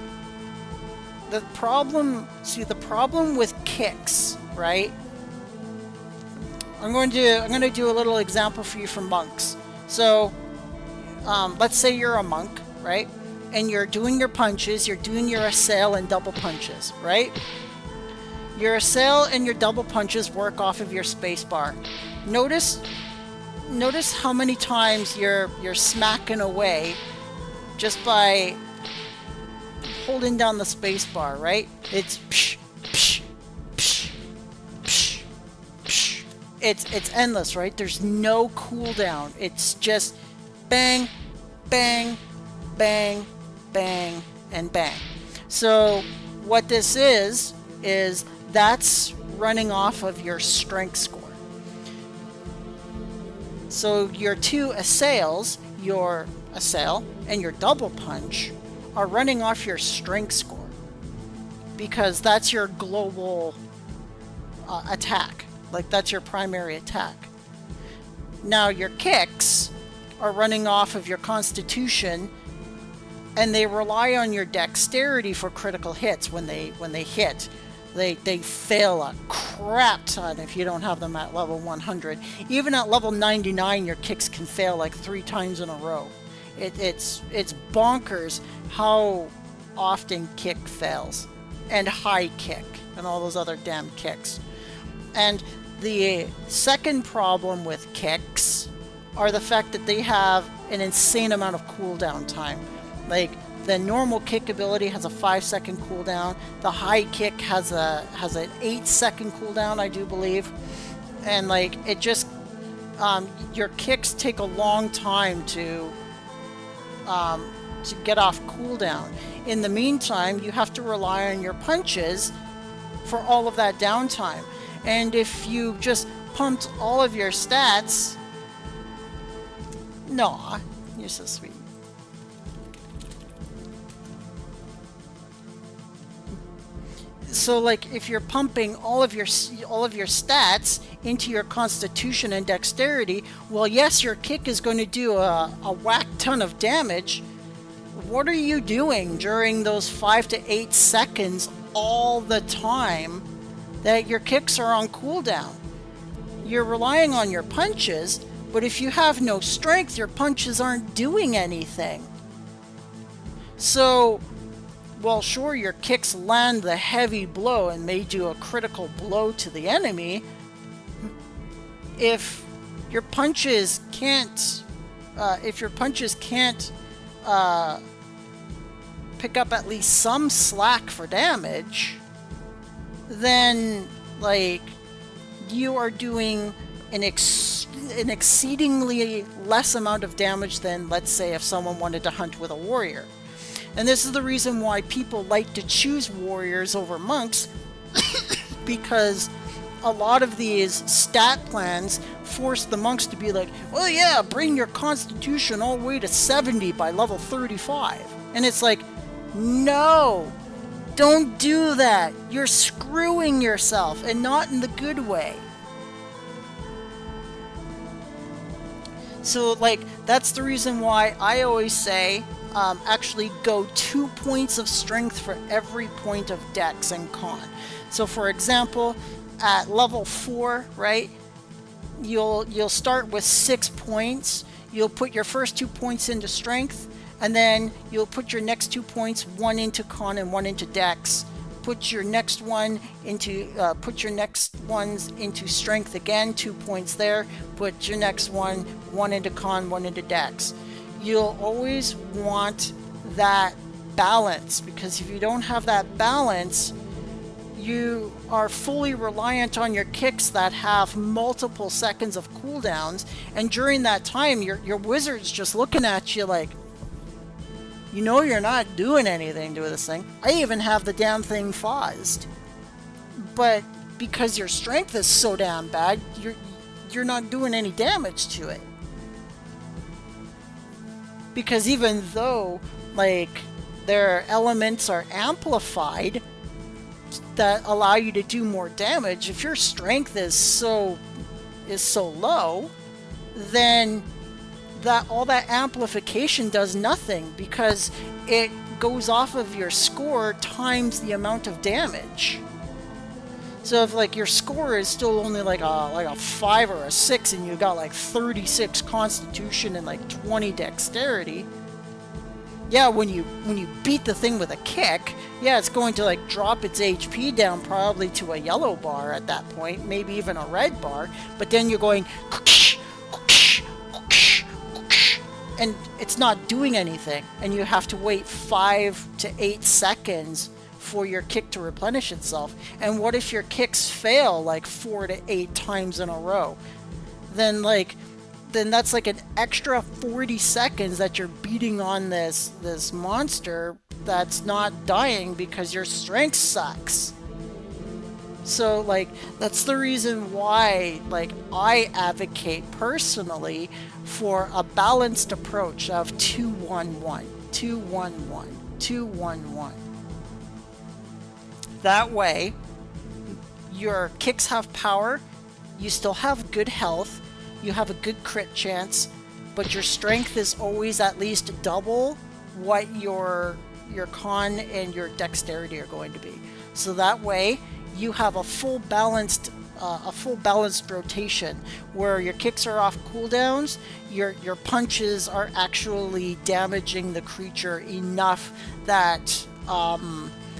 the problem with kicks, right? I'm going to do a little example for you from monks. So, let's say you're a monk, right? And you're doing your punches, you're doing your assail and double punches, right? Your assail and your double punches work off of your space bar. Notice how many times you're smacking away just by holding down the space bar, right? It's psh, psh, psh, psh, psh. It's endless, right? There's no cooldown. It's just bang, bang, bang, bang, and bang. So what this is that's running off of your strength score. So your two assails, your assail and your double punch, are running off your strength score because that's your global attack. Like that's your primary attack. Now your kicks are running off of your constitution, and they rely on your dexterity for critical hits. When they hit, they fail a crap ton if you don't have them at level 100. Even at level 99, your kicks can fail like 3 times in a row. It's bonkers how often kick fails, and high kick, and all those other damn kicks. And the second problem with kicks are the fact that they have an insane amount of cooldown time. Like the normal kick ability has a 5-second cooldown. The high kick has an 8-second cooldown, I do believe. And like it just your kicks take a long time to get off cooldown. In the meantime, you have to rely on your punches for all of that downtime. And if you just pumped all of your stats... No, you're so sweet. So like if you're pumping all of your stats into your constitution and dexterity, well, yes, your kick is going to do a whack ton of damage. What are you doing during those 5 to 8 seconds all the time that your kicks are on cooldown? You're relying on your punches, but if you have no strength, your punches aren't doing anything. So, well, sure, your kicks land the heavy blow and may do a critical blow to the enemy. If your punches can't pick up at least some slack for damage, then like you are doing an exceedingly less amount of damage than, let's say, if someone wanted to hunt with a warrior. And this is the reason why people like to choose warriors over monks, because a lot of these stat plans force the monks to be like, well, yeah, bring your constitution all the way to 70 by level 35. And it's like, no, don't do that. You're screwing yourself, and not in the good way. So, like, that's the reason why I always say, actually go 2 points of strength for every point of dex and con. So, for example, at level 4, right, you'll start with 6 points. You'll put your first 2 points into strength, and then you'll put your next 2 points, 1 into con and 1 into dex. Put your next ones into strength again, 2 points there. Put your next one, 1 into con, 1 into dex. You'll always want that balance, because if you don't have that balance, you are fully reliant on your kicks that have multiple seconds of cooldowns, and during that time your wizard's just looking at you like, you know, you're not doing anything to this thing. I even have the damn thing fuzzed, but because your strength is so damn bad, you're not doing any damage to it. Because even though, like, their elements are amplified that allow you to do more damage, if your strength is so low, then all that amplification does nothing, because it goes off of your score times the amount of damage. So if like your score is still only like a 5 or a 6, and you got like 36 constitution and like 20 dexterity, yeah, when you beat the thing with a kick, yeah, it's going to like drop its HP down probably to a yellow bar at that point, maybe even a red bar, but then you're going and it's not doing anything, and you have to wait 5 to 8 seconds for your kick to replenish itself. And what if your kicks fail like 4 to 8 times in a row? Then that's like an extra 40 seconds that you're beating on this monster that's not dying because your strength sucks. So like that's the reason why like I advocate personally for a balanced approach of 2-1-1, 2-1-1, 2-1-1. That way your kicks have power, you still have good health, you have a good crit chance, but your strength is always at least double what your con and your dexterity are going to be. So that way you have a full balanced rotation where your kicks are off cooldowns, your punches are actually damaging the creature enough that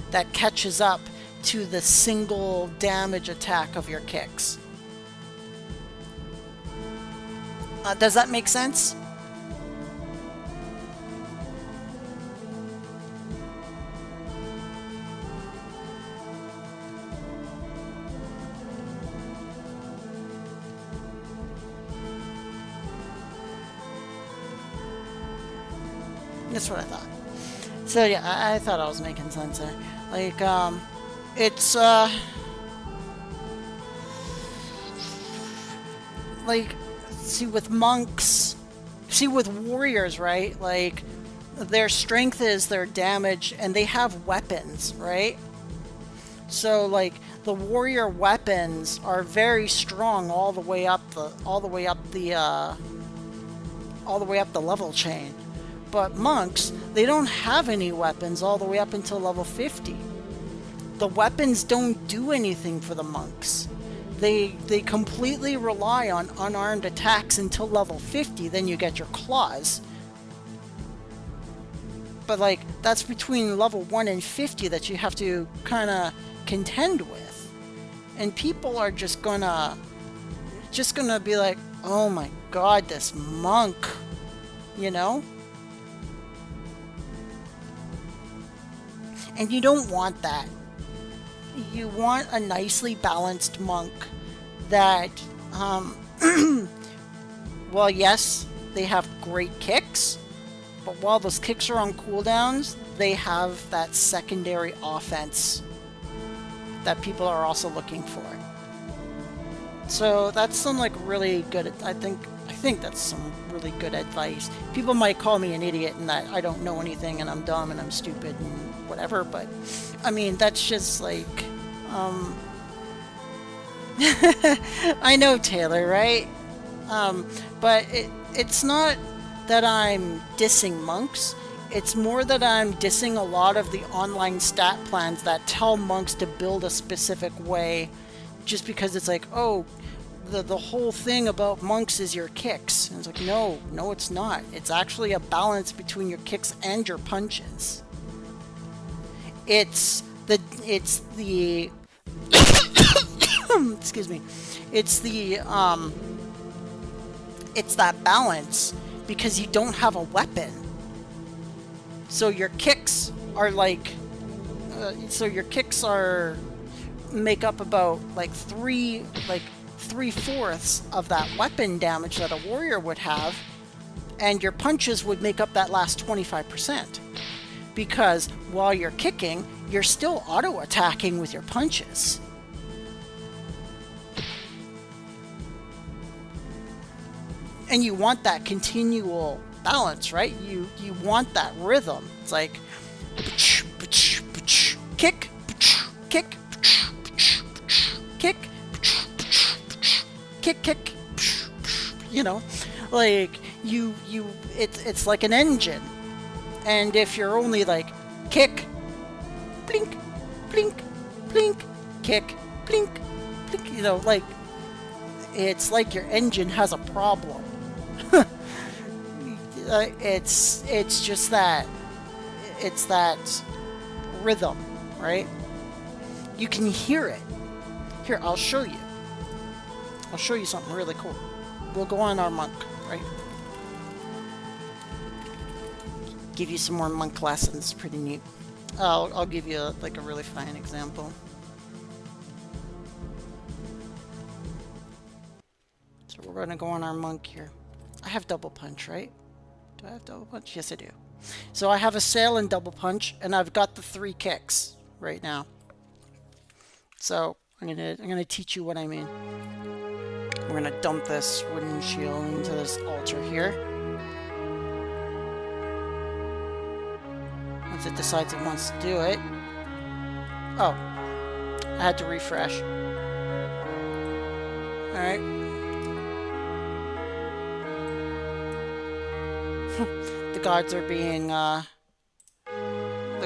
that catches up to the single damage attack of your kicks. Does that make sense? That's what I thought. So yeah, I thought I was making sense there. Like, it's, like, see with monks, see with warriors, right? Like, their strength is their damage, and they have weapons, right? So like the warrior weapons are very strong all the way up the level chain. But monks, they don't have any weapons all the way up until level 50. The weapons don't do anything for the monks. They completely rely on unarmed attacks until level 50, then you get your claws. But like that's between level 1 and 50 that you have to kind of contend with. And people are just gonna be like, "Oh my god, this monk." You know? And you don't want that. You want a nicely balanced monk that, well, yes, they have great kicks, but while those kicks are on cooldowns, they have that secondary offense that people are also looking for. So that's some like really good, I think that's some really good advice. People might call me an idiot and that I don't know anything and I'm dumb and I'm stupid and whatever, but I mean, that's just like, I know Taylor, right? But it's not that I'm dissing monks. It's more that I'm dissing a lot of the online stat plans that tell monks to build a specific way just because it's like, oh, the whole thing about monks is your kicks. And it's like, no, it's not. It's actually a balance between your kicks and your punches. It's the excuse me. It's that balance because you don't have a weapon. So your kicks are like, make up about like three-fourths of that weapon damage that a warrior would have, and your punches would make up that last 25%. Because while you're kicking, you're still auto-attacking with your punches. And you want that continual balance, right? You want that rhythm. It's like kick, kick, kick, kick, you know, like it's like an engine. And if you're only like kick, blink, blink, blink, kick, blink, blink, you know, like it's like your engine has a problem. It's just that it's that rhythm, right? You can hear it. Here, I'll show you. I'll show you something really cool. We'll go on our monk, right? Give you some more monk lessons. Pretty neat. I'll give you like a really fine example. So we're gonna go on our monk here. I have double punch, right? Do I have double punch? Yes, I do. So I have a sail and double punch, and I've got the 3 kicks right now. So I'm gonna teach you what I mean. We're gonna dump this wooden shield into this altar here. Once it decides it wants to do it. Oh, I had to refresh. All right. The gods are being, the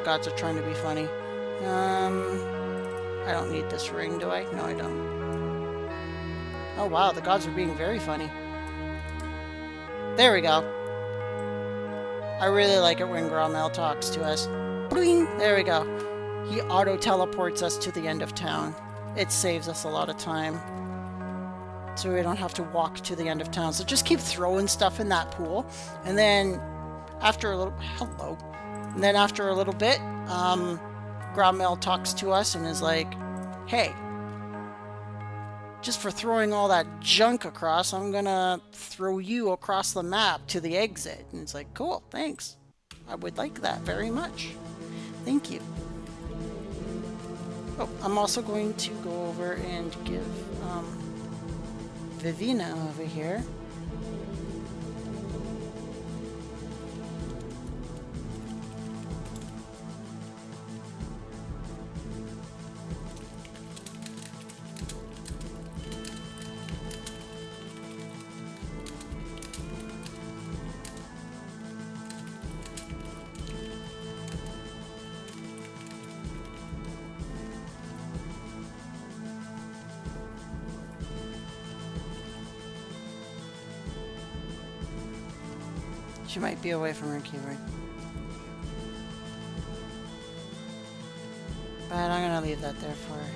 gods are trying to be funny. I don't need this ring, do I? No, I don't. Oh wow, the gods are being very funny. There we go. I really like it when Gromel talks to us. Bling! There we go. He auto-teleports us to the end of town. It saves us a lot of time. So we don't have to walk to the end of town. So just keep throwing stuff in that pool. And then after a little... Hello. And then after a little bit, Gromel talks to us and is like, hey, just for throwing all that junk across, I'm gonna throw you across the map to the exit. And it's like, cool, thanks. I would like that very much. Thank you. Oh, I'm also going to go over and give Vivina over here. She might be away from her keyboard. But I'm gonna leave that there for her.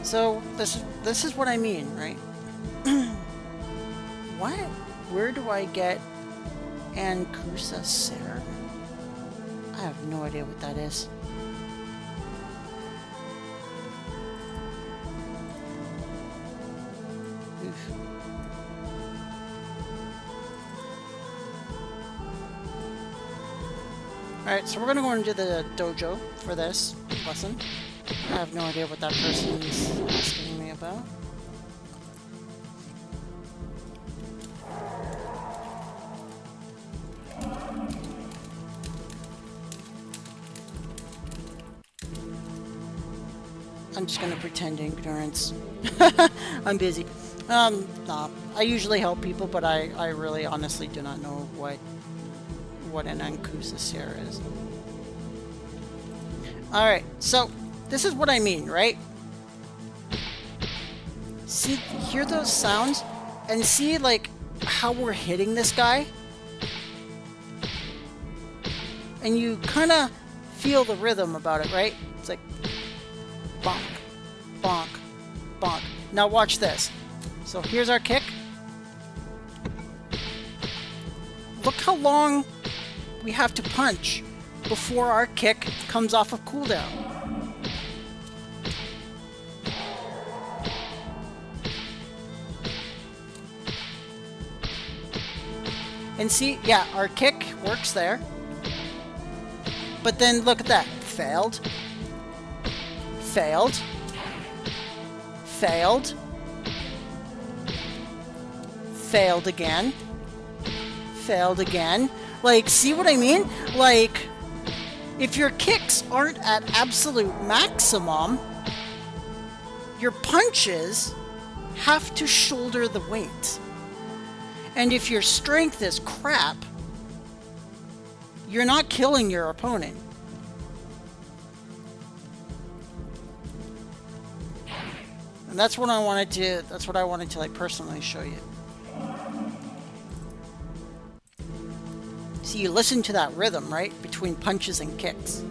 So this is what I mean, right? What? Where do I get Ancusa Ser? I have no idea what that is. Oof. Alright, so we're gonna go into the dojo for this lesson. I have no idea what that person is asking me about. I'm just gonna pretend ignorance. I'm busy. Nah. I usually help people, but I really honestly do not know what an Ancusa Ser is. Alright, so this is what I mean, right? See, hear those sounds? And see, like, how we're hitting this guy? And you kind of feel the rhythm about it, right? It's like, bonk, bonk, bonk. Now watch this. So here's our kick. Look how long we have to punch before our kick comes off of cooldown. And see, yeah, our kick works there. But then look at that. Failed. Failed. Failed. Failed again. Failed again. Like, see what I mean? Like, if your kicks aren't at absolute maximum, your punches have to shoulder the weight. And if your strength is crap, you're not killing your opponent. And that's what I wanted to like personally show you. See, you listen to that rhythm, right? Between punches and kicks.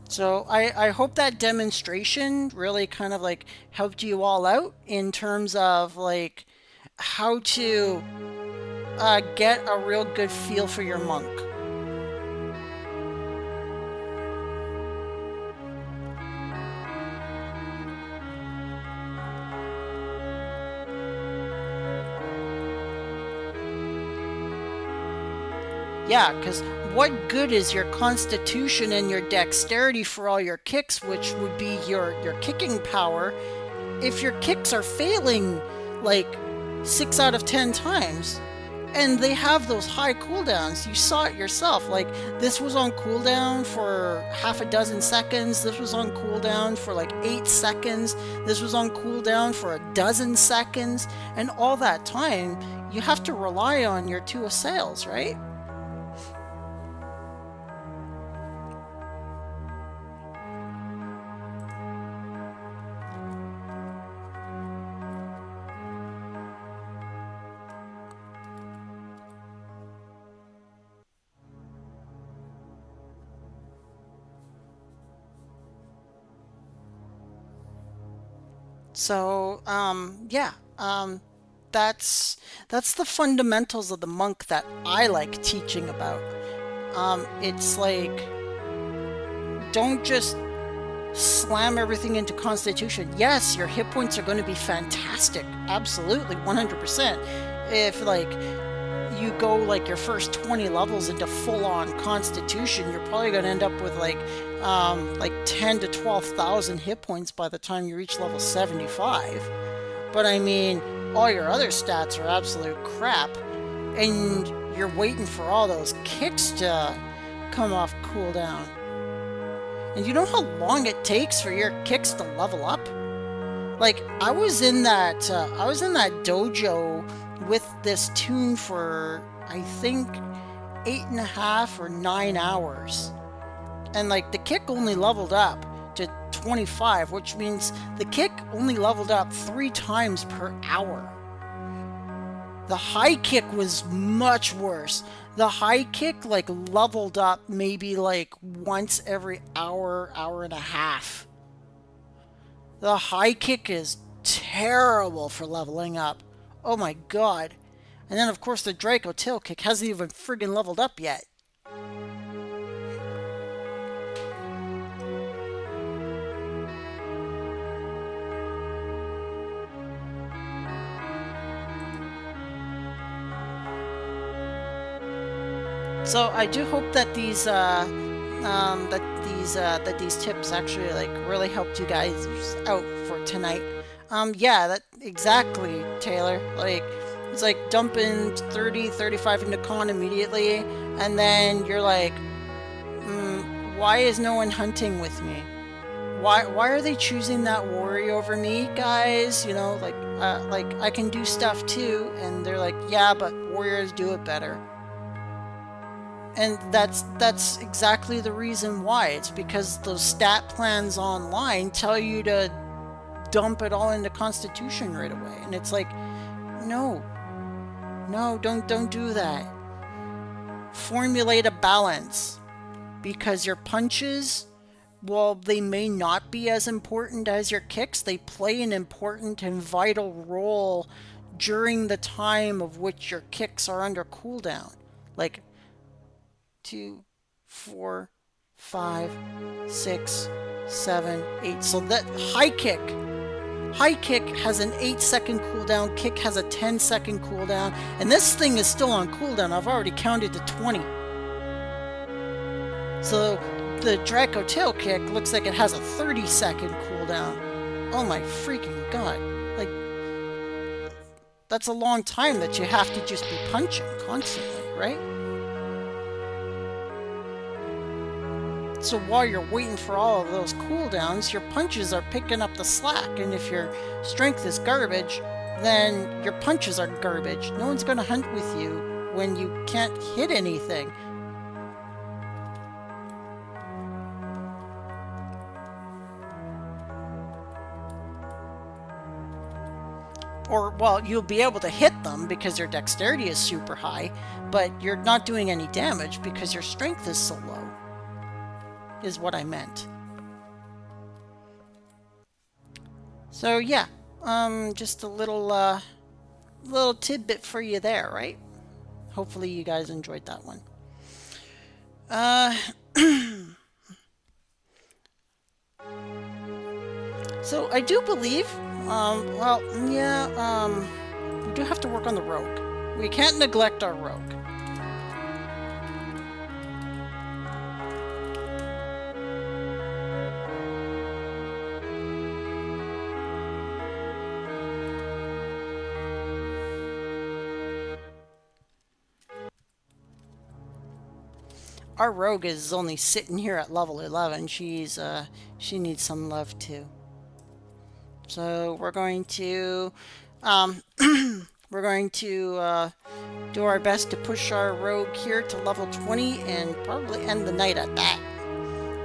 So I hope that demonstration really kind of like helped you all out in terms of like how to get a real good feel for your monk. Yeah, because what good is your constitution and your dexterity for all your kicks, which would be your kicking power, if your kicks are failing like 6 out of 10 times? And they have those high cooldowns. You saw it yourself. Like, this was on cooldown for half a dozen seconds. This was on cooldown for like 8 seconds. This was on cooldown for a dozen seconds. And all that time, you have to rely on your 2 assails, right? So, yeah, that's the fundamentals of the monk that I like teaching about. it's like, don't just slam everything into Constitution. Yes, your hit points are going to be fantastic. Absolutely, 100%. If, like, you go, like, your first 20 levels into full-on Constitution, you're probably going to end up with, like 10 to 12,000 hit points by the time you reach level 75. But, I mean, all your other stats are absolute crap. And you're waiting for all those kicks to come off cooldown. And you know how long it takes for your kicks to level up? Like, I was in that dojo with this tune for, I think, 8.5 or 9 hours. And, like, the kick only leveled up to 25, which means the kick only leveled up 3 times per hour. The high kick was much worse. The high kick, like, leveled up maybe, like, once every hour, hour and a half. The high kick is terrible for leveling up. Oh my god. And then, of course, the Draco tail kick hasn't even friggin' leveled up yet. So I do hope that these tips actually, like, really helped you guys out for tonight. Yeah, that exactly, Taylor. Like, it's like dumping 30, 35 into con immediately, and then you're like, why is no one hunting with me? Why are they choosing that worry over me, guys? You know, like I can do stuff too, and they're like, yeah, but warriors do it better. And that's exactly the reason why. It's because those stat plans online tell you to dump it all into Constitution right away. And it's like, no, don't do that. Formulate a balance, because your punches, while they may not be as important as your kicks, they play an important and vital role during the time of which your kicks are under cooldown. Like 2, 4, 5, 6, 7, 8. So that high kick has an 8-second cooldown, kick has a 10-second cooldown, and this thing is still on cooldown. I've already counted to 20. So the Draco tail kick looks like it has a 30-second cooldown. Oh my freaking god. Like, that's a long time that you have to just be punching constantly, right? So while you're waiting for all of those cooldowns, your punches are picking up the slack, and if your strength is garbage, then your punches are garbage. No one's going to hunt with you when you can't hit anything. Or, well, you'll be able to hit them because your dexterity is super high, but you're not doing any damage because your strength is so low, is what I meant. So yeah, just a little tidbit for you there, right? Hopefully you guys enjoyed that one. So I do believe, we do have to work on the rogue. We can't neglect our rogue. Our rogue is only sitting here at level 11. She needs some love too. So we're going to do our best to push our rogue here to level 20 and probably end the night at that.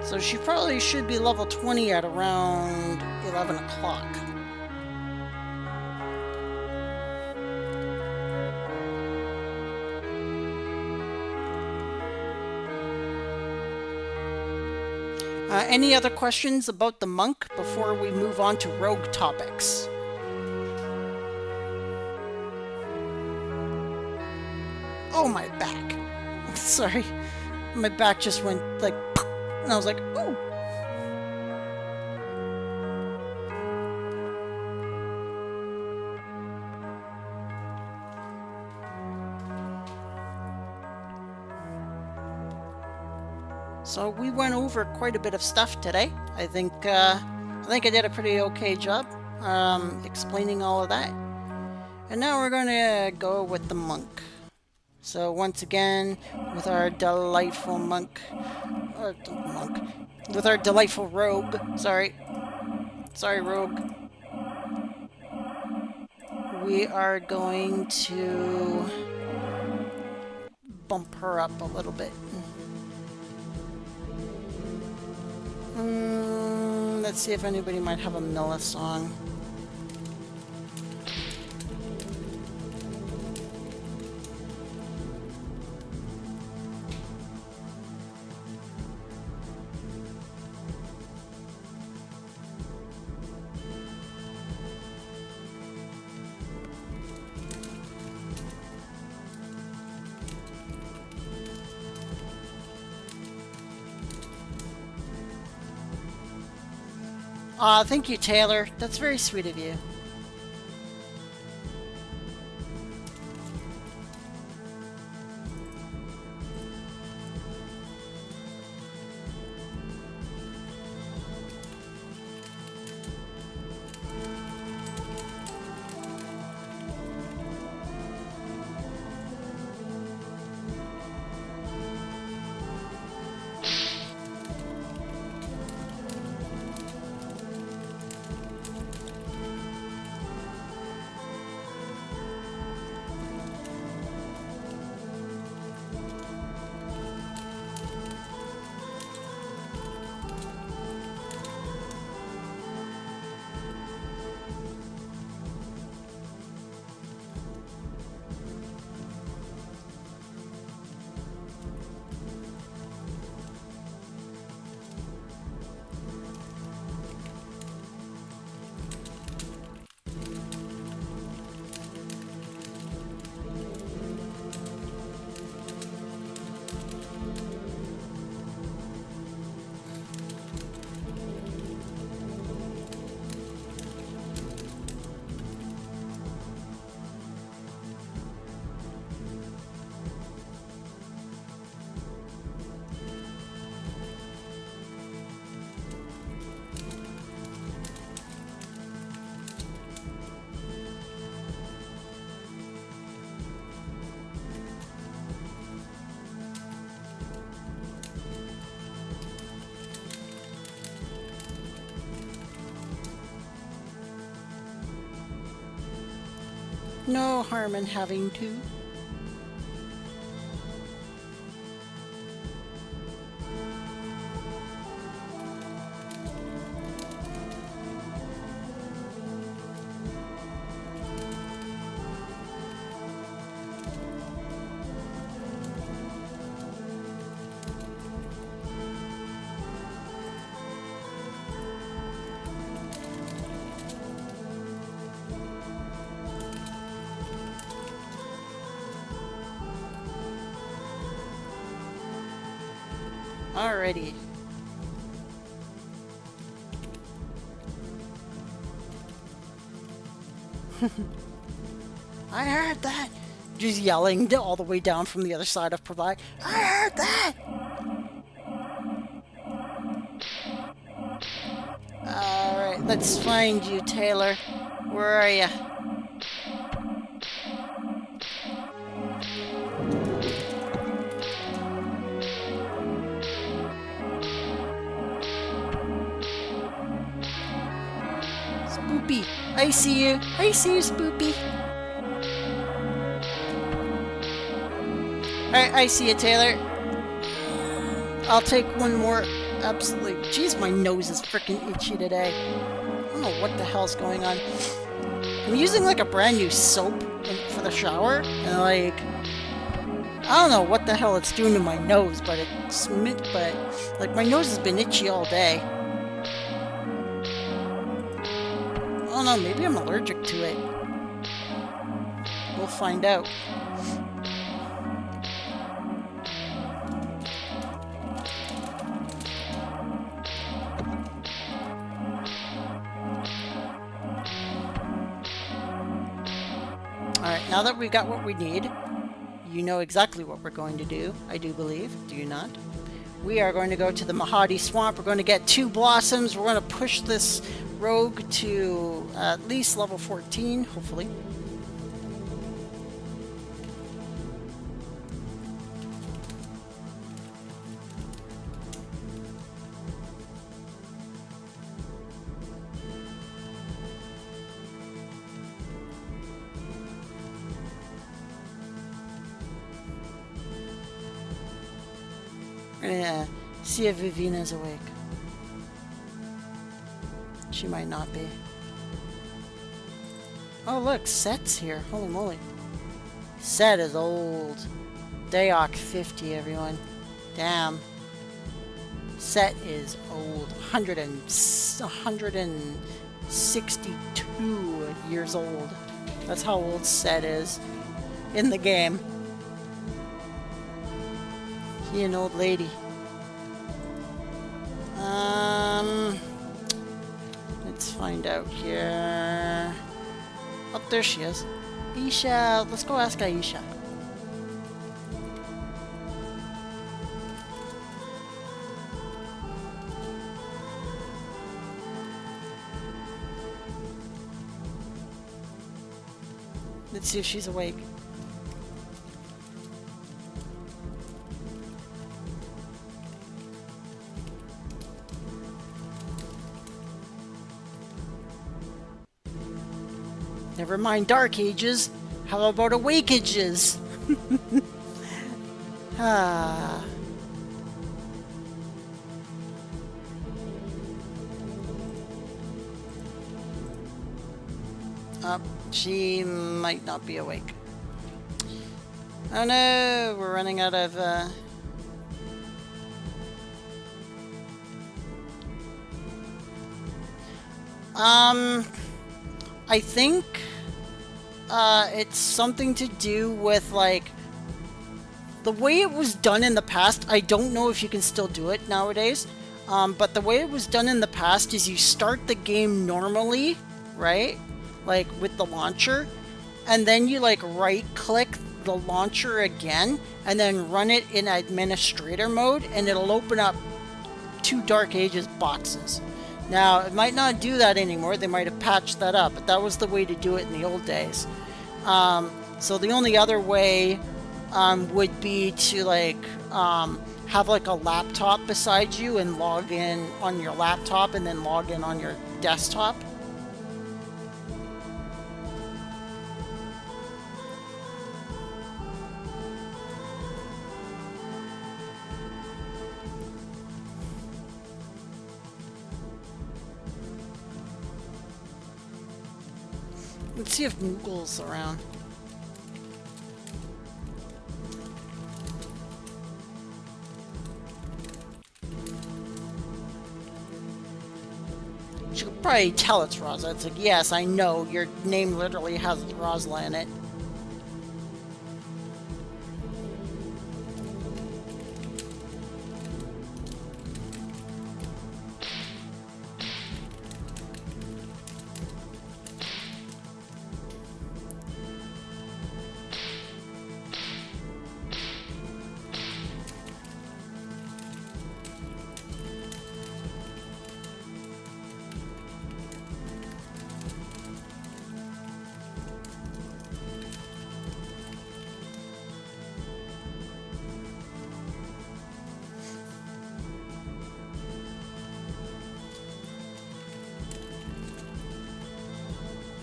So she probably should be level 20 at around 11 o'clock. Any other questions about the monk before we move on to rogue topics? Oh, my back. Sorry. My back just went like, and I was like, ooh. So we went over quite a bit of stuff today. I think I did a pretty okay job explaining all of that. And now we're going to go with the monk. So once again, with our delightful with our delightful rogue. Sorry, rogue. We are going to bump her up a little bit. Let's see if anybody might have a Milla song. Aw, thank you, Taylor. That's very sweet of you. No harm in having to. Alrighty. I heard that. Just yelling all the way down from the other side of Provide. I heard that. Alright, let's find you, Taylor. Where are you? Spoopy, I see you. I see you, Spoopy. Alright, I see you, Taylor. I'll take one more. Absolutely. Jeez, my nose is freaking itchy today. I don't know what the hell's going on. I'm using like a brand new soap for the shower, and like, I don't know what the hell it's doing to my nose, but like my nose has been itchy all day. I don't know, maybe I'm allergic to it. We'll find out. that we've got what we need, you know exactly what we're going to do, I do believe. Do you not? We are going to go to the Mahadi Swamp. We're going to get 2 blossoms. We're going to push this rogue to at least level 14, hopefully. We're gonna see if Vivina's awake. She might not be. Oh look, Set's here. Holy moly. Set is old. Dayok 50, everyone. Damn. Set is old. 162 years old. That's how old Set is in the game. He an old lady. Let's find out here. Oh, there she is. Isha, let's go ask Aisha. Let's see if she's awake. Never mind Dark Ages. How about Awake Ages? Ah. She might not be awake. Oh no, we're running out of I think it's something to do with like the way it was done in the past. I don't know if you can still do it nowadays, but the way it was done in the past is you start the game normally, right? Like with the launcher, and then you like right click the launcher again and then run it in administrator mode, and it'll open up 2 Dark Ages boxes. Now, it might not do that anymore. They might have patched that up, but that was the way to do it in the old days. So the only other way would be to like have like a laptop beside you and log in on your laptop and then log in on your desktop. Let's see if Moogle's around. She could probably tell it's Rosyla. It's like, yes, I know, your name literally has Rosyla in it.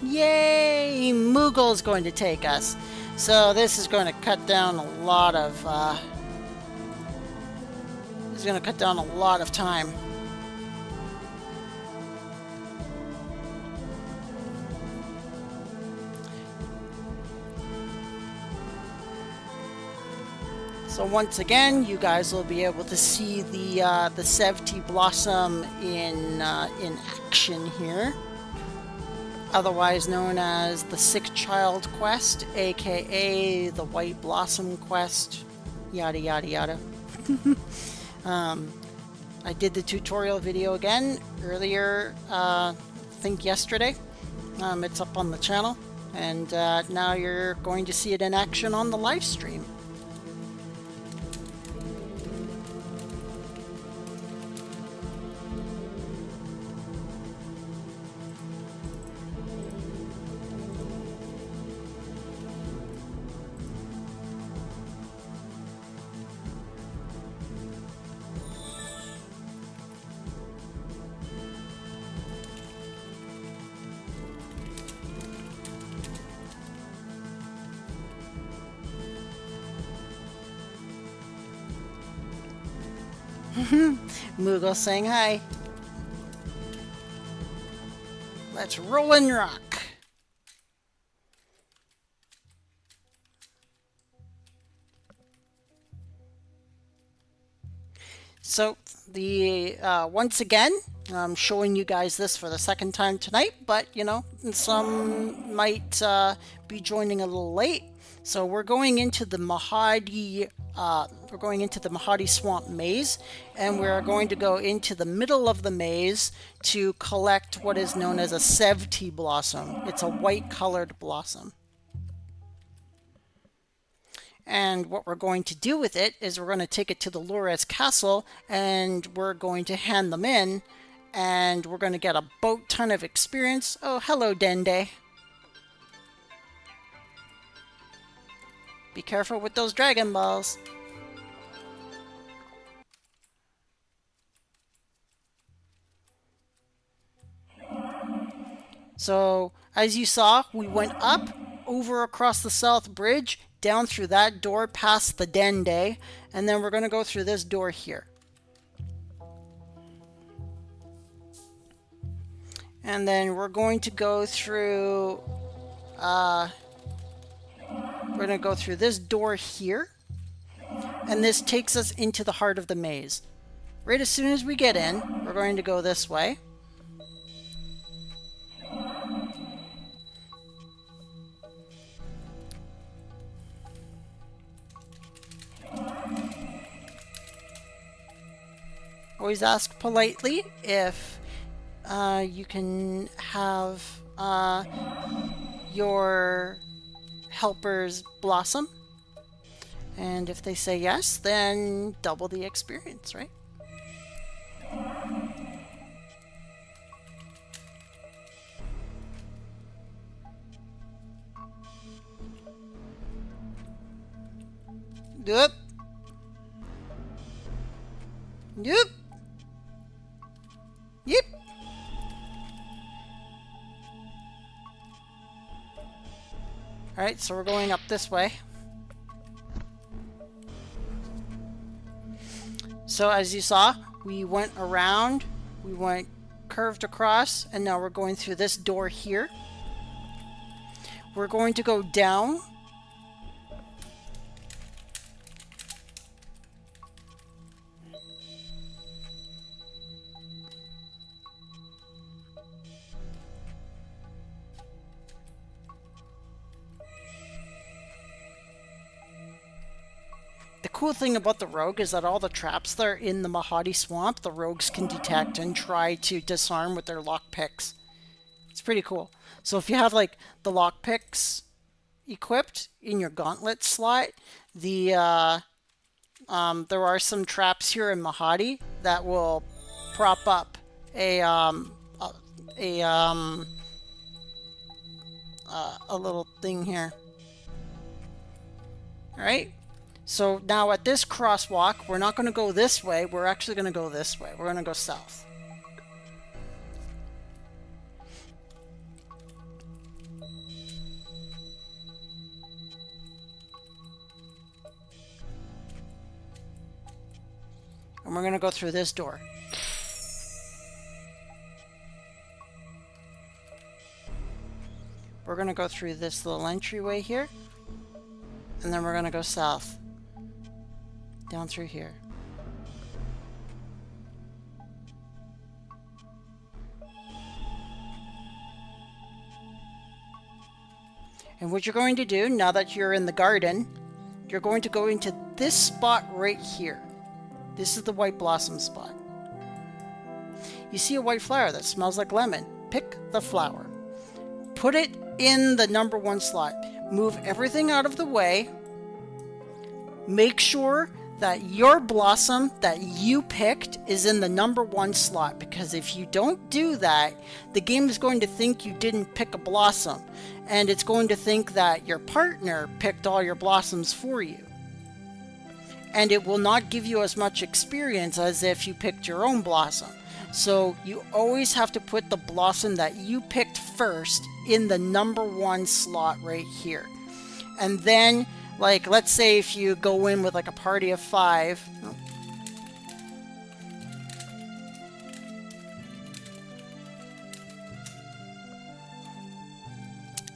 Yay! Moogle's going to take us. So this is going to cut down a lot of time. So once again, you guys will be able to see the Sevti Blossom in action here. Otherwise known as the Sick Child Quest, aka the White Blossom Quest, yada yada yada. I did the tutorial video again earlier, I think yesterday. It's up on the channel. And now you're going to see it in action on the live stream. Moogle saying hi. Let's roll and rock. So the once again, I'm showing you guys this for the second time tonight, but you know, some might be joining a little late. So we're going into the Mahadi Swamp Maze, and we're going to go into the middle of the maze to collect what is known as a Sevti blossom. It's a white-colored blossom. And what we're going to do with it is we're going to take it to the Lores Castle, and we're going to hand them in, and we're going to get a boat ton of experience. Oh, hello, Dende. Be careful with those Dragon Balls. So, as you saw, we went up, over across the South Bridge, down through that door, past the Dende, and then we're going to go through this door here. And then we're going to go through, this door here, and this takes us into the heart of the maze. Right as soon as we get in, we're going to go this way. Always ask politely if you can have your helpers blossom. And if they say yes, then double the experience, right? Yep. Yep. Yep. Alright, so we're going up this way. So as you saw, we went around, we went curved across, and now we're going through this door here. We're going to go down. The cool thing about the rogue is that all the traps that are in the Mahadi Swamp, the rogues can detect and try to disarm with their lockpicks. It's pretty cool. So if you have like the lockpicks equipped in your gauntlet slot, there are some traps here in Mahadi that will prop up a little thing here. All right. So now at this crosswalk, we're not going to go this way. We're actually going to go this way. We're going to go south. And we're going to go through this door. We're going to go through this little entryway here. And then we're going to go south. Down through here. And what you're going to do, now that you're in the garden, you're going to go into this spot right here. This is the white blossom spot. You see a white flower that smells like lemon. Pick the flower. put it in the number 1 slot. Move everything out of the way. Make sure that your blossom that you picked is in the number 1 slot, because if you don't do that, the game is going to think you didn't pick a blossom, and it's going to think that your partner picked all your blossoms for you. And it will not give you as much experience as if you picked your own blossom. So you always have to put the blossom that you picked first in the number 1 slot right here. And then, like, let's say if you go in with like a party of 5. Oh.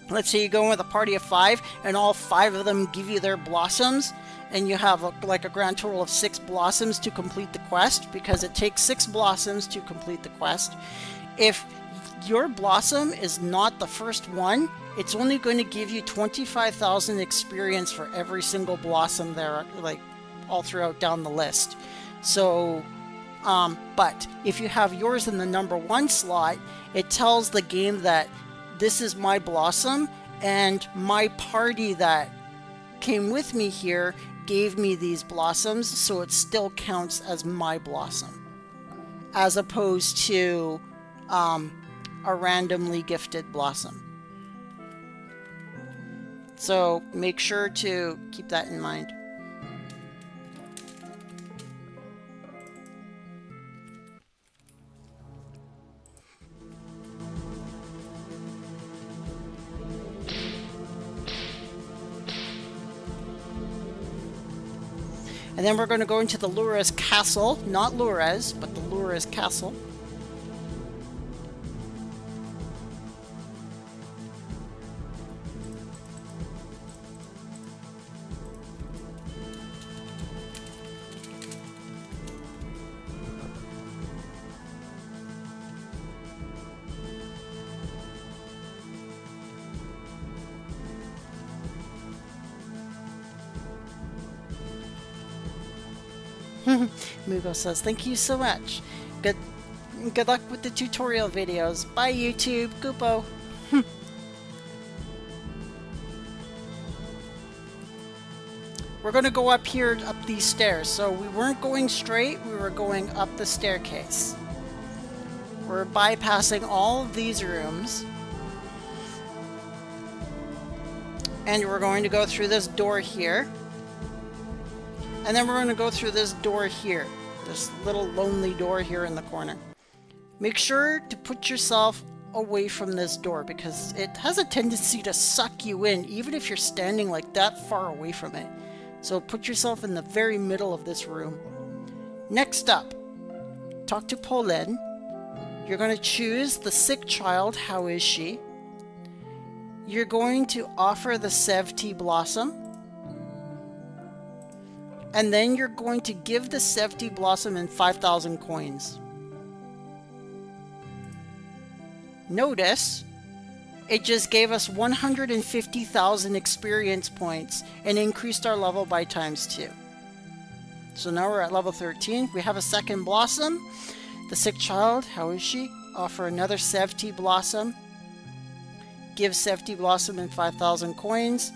Let's say you go in with a party of 5 and all 5 of them give you their blossoms, and you have like a grand total of 6 blossoms to complete the quest, because it takes 6 blossoms to complete the quest. If your blossom is not the first one, it's only going to give you 25,000 experience for every single blossom there, like all throughout down the list. So, but if you have yours in the number 1 slot, it tells the game that this is my blossom, and my party that came with me here gave me these blossoms, so it still counts as my blossom, as opposed to a randomly gifted blossom. So make sure to keep that in mind. And then we're going to go into the Lura's castle, not Lura's, but the Lura's castle. Mugo says, thank you so much. Good luck with the tutorial videos. Bye, YouTube. Goopo. We're going to go up here, up these stairs. So we weren't going straight, we were going up the staircase. We're bypassing all of these rooms. And we're going to go through this door here. And then we're going to go through this door here. This little lonely door here in the corner. Make sure to put yourself away from this door, because it has a tendency to suck you in, even if you're standing like that far away from it. So put yourself in the very middle of this room. Next up, talk to Pauline. You're going to choose the sick child. How is she? You're going to offer the Sevti Blossom. And then you're going to give the Sevti Blossom in 5,000 coins. Notice, it just gave us 150,000 experience points and increased our level by ×2. So now we're at level 13. We have a second Blossom. The sick child, how is she? Offer another Sevti Blossom. Give Sevti Blossom in 5,000 coins.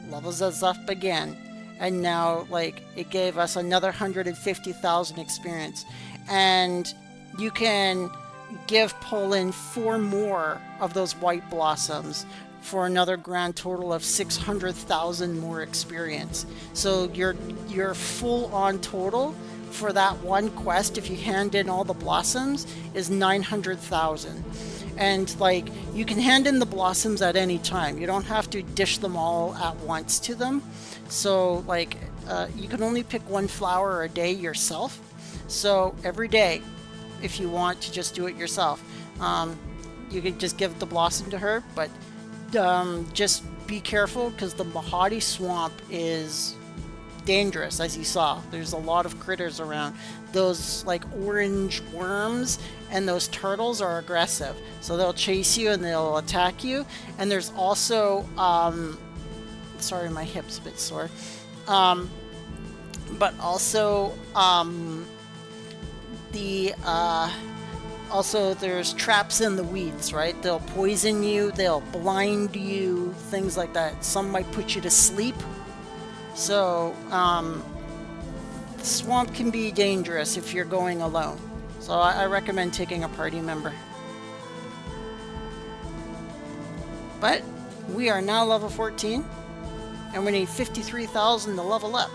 Levels us up again. And now, like, it gave us another 150,000 experience. And you can give Poland 4 more of those white blossoms for another grand total of 600,000 more experience. So your full-on total for that one quest, if you hand in all the blossoms, is 900,000. And, like, you can hand in the blossoms at any time. You don't have to dish them all at once to them. So, like, you can only pick 1 flower a day yourself. So every day, if you want to just do it yourself, you can just give the blossom to her. But just be careful, because the Mahadi swamp is dangerous, as you saw. There's a lot of critters around. Those, like, orange worms and those turtles are aggressive. So they'll chase you and they'll attack you. And there's also... sorry, my hip's a bit sore. But also, Also, there's traps in the weeds, right? They'll poison you, they'll blind you, things like that. Some might put you to sleep. So, the swamp can be dangerous if you're going alone. So I recommend taking a party member. But we are now level 14, and we need 53,000 to level up.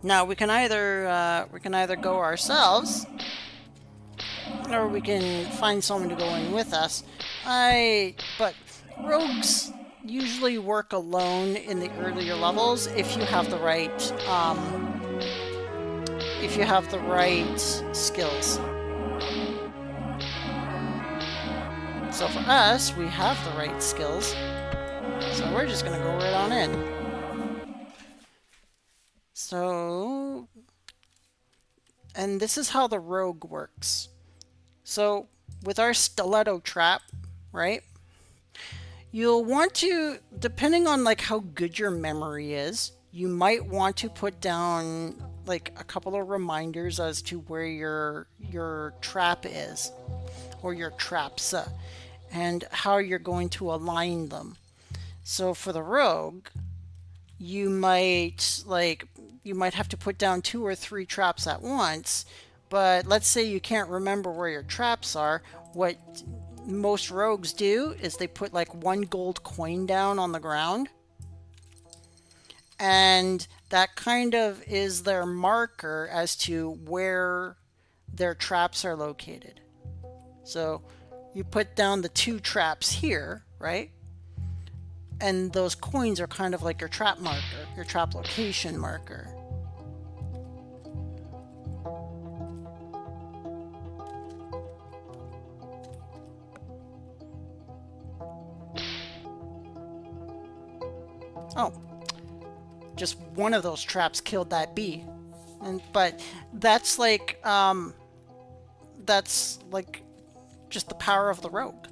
Now we can either go ourselves, or we can find someone to go in with us. But rogues usually work alone in the earlier levels if you have the right skills. So for us, we have the right skills, so we're just gonna go right on in. So, and this is how the rogue works. So with our stiletto trap, right? You'll want to, depending on like how good your memory is, you might want to put down like a couple of reminders as to where your trap is, or your traps, and how you're going to align them. So for the rogue, you might have to put down 2 or 3 traps at once. But let's say you can't remember where your traps are. What most rogues do is they put like 1 gold coin down on the ground, and that kind of is their marker as to where their traps are located. So you put down the 2 traps here, right? And those coins are kind of like your trap marker, your trap location marker. Oh, just one of those traps killed that bee. But that's like just the power of the rogue.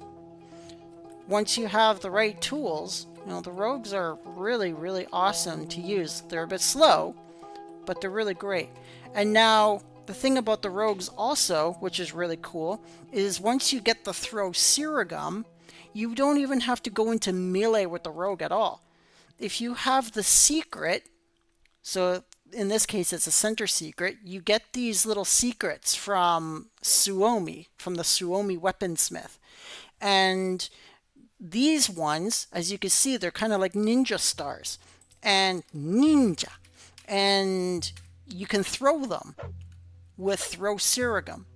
Once you have the right tools, the rogues are really, really awesome to use. They're a bit slow, but they're really great. And now, the thing about the rogues also, which is really cool, is once you get the throw Sirigum, you don't even have to go into melee with the rogue at all. If you have the secret, so in this case it's a center secret, you get these little secrets from Suomi, from the Suomi weaponsmith. And these ones, as you can see, they're kind of like ninja stars and ninja, and you can throw them with throw Sirigum.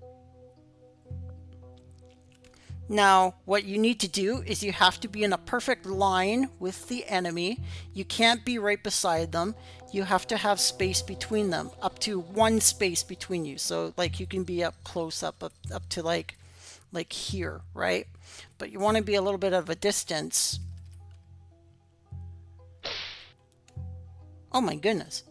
Now, what you need to do is you have to be in a perfect line with the enemy. You can't be right beside them. You have to have space between them, up to 1 space between you. So like you can be up close, up to like here, right? But you want to be a little bit of a distance. Oh my goodness.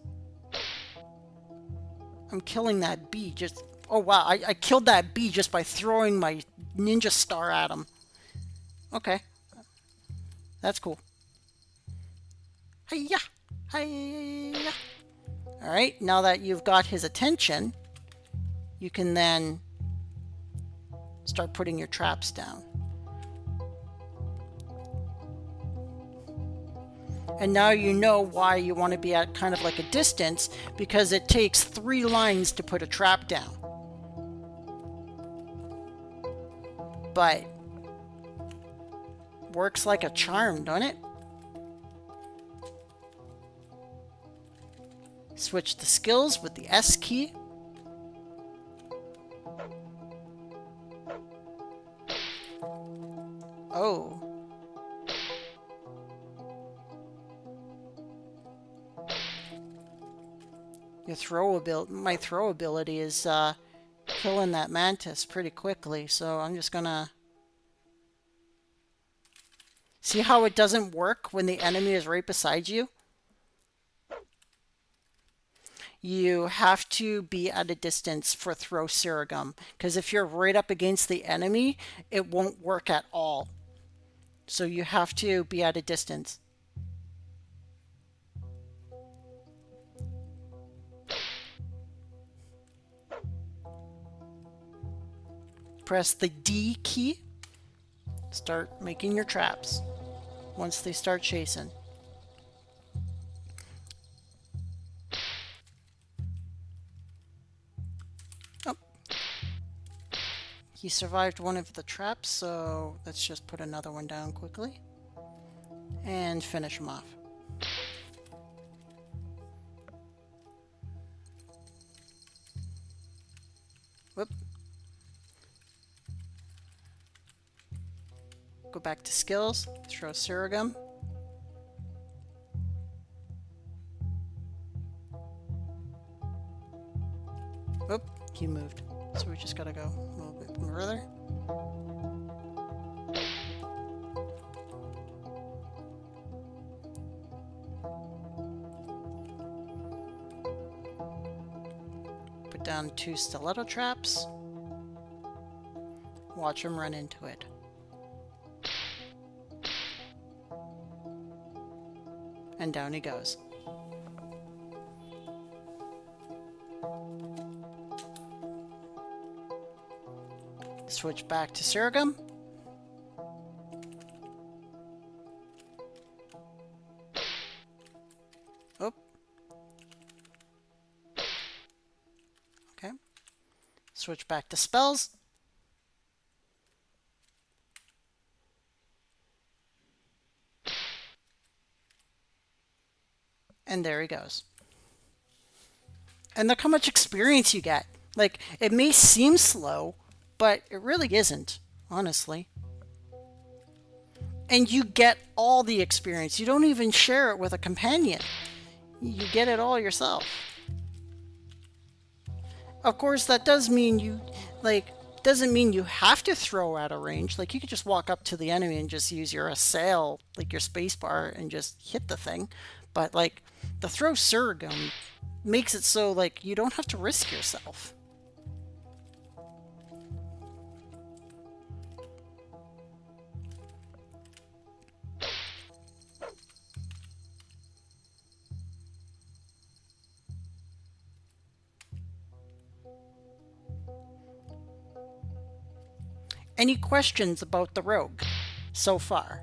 I'm killing that bee just... Oh wow, I killed that bee just by throwing my ninja star at him. Okay. That's cool. Hiya! Hiya! Alright, now that you've got his attention, you can then start putting your traps down. And now you know why you want to be at kind of like a distance, because it takes 3 lines to put a trap down. But works like a charm, don't it? Switch the skills with the S key. Oh. My throw ability is killing that mantis pretty quickly, so I'm just gonna... See how it doesn't work when the enemy is right beside you? you have to be at a distance for throw Sirigum, because if you're right up against the enemy, it won't work at all. So you have to be at a distance. Press the D key. Start making your traps once they start chasing. Oh. He survived one of the traps, so let's just put another one down quickly and finish him off. Whoop. Go back to skills, throw Sirigum. Oop, he moved. So we just gotta go a little bit further. Put down 2 stiletto traps. Watch him run into it. And down he goes. Switch back to Sirigum. Oh. Okay. Switch back to spells. And there he goes. And look how much experience you get. Like, it may seem slow, but it really isn't, honestly. And you get all the experience. You don't even share it with a companion. You get it all yourself. Of course, that does mean you, like, doesn't mean you have to throw at a range. Like, you could just walk up to the enemy and just use your assail, like your spacebar, and just hit the thing. But, like, the throw Sirigum makes it so, like, you don't have to risk yourself. Any questions about the rogue so far?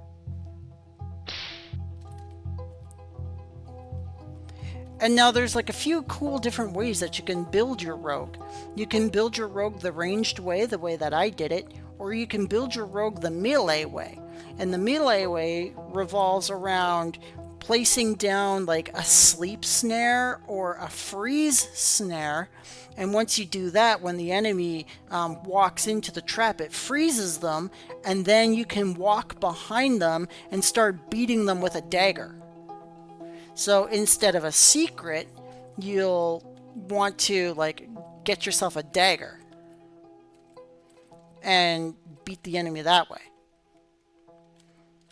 And now there's like a few cool different ways that you can build your rogue. You can build your rogue the ranged way, the way that I did it, or you can build your rogue the melee way. And the melee way revolves around placing down like a sleep snare or a freeze snare. And once you do that, when the enemy walks into the trap, it freezes them, and then you can walk behind them and start beating them with a dagger. So instead of a secret, you'll want to like get yourself a dagger and beat the enemy that way.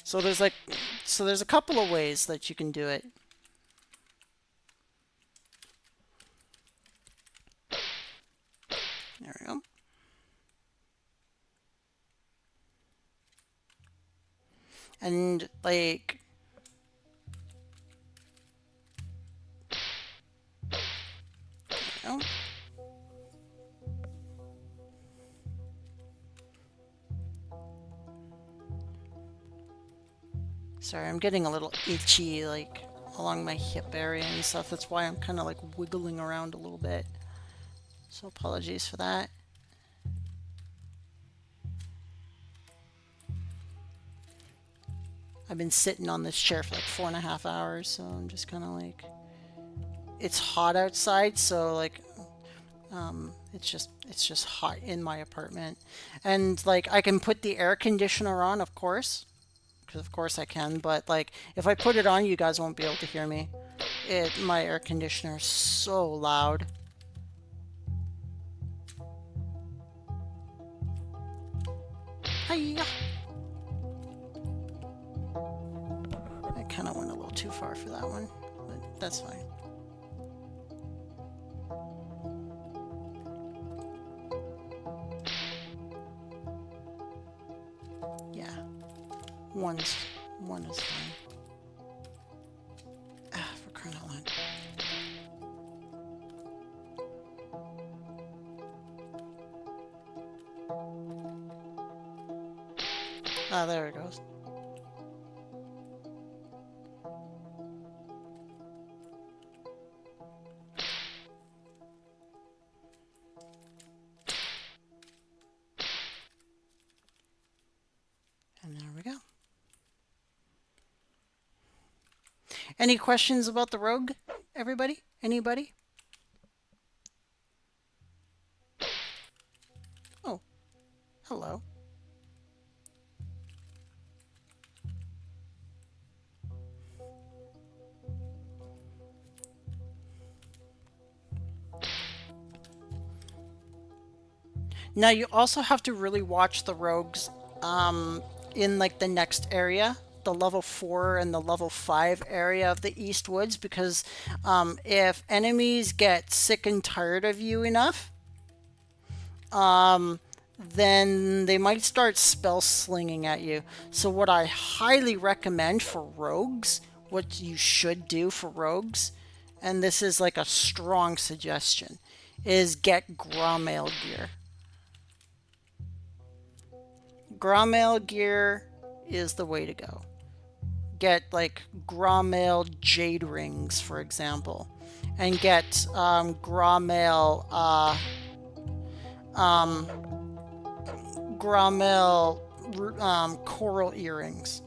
So there's a couple of ways that you can do it. There we go. And like sorry, I'm getting a little itchy like along my hip area and stuff. That's why I'm kind of like wiggling around a little bit. So apologies for that. I've been sitting on this chair for like 4.5 hours, so I'm just kind of like, it's hot outside, so like it's just hot in my apartment. And like I can put the air conditioner on, of course, because of course I can, but like if I put it on, you guys won't be able to hear me. My air conditioner is so loud. Hiya. I kind of went a little too far for that one, but that's fine. One's one is fine. Ah, for crying out loud. Ah, there it goes. And there we go. Any questions about the rogue, everybody? Anybody? Oh, hello. Now you also have to really watch the rogues in like the next area, the level 4 and the level 5 area of the East Woods, because if enemies get sick and tired of you enough, then they might start spell slinging at you. So what I highly recommend for rogues, what you should do for rogues, and this is like a strong suggestion, is get Grommail gear. Grommail gear is the way to go. Get like Grommail jade rings, for example, and get Grommail coral earrings.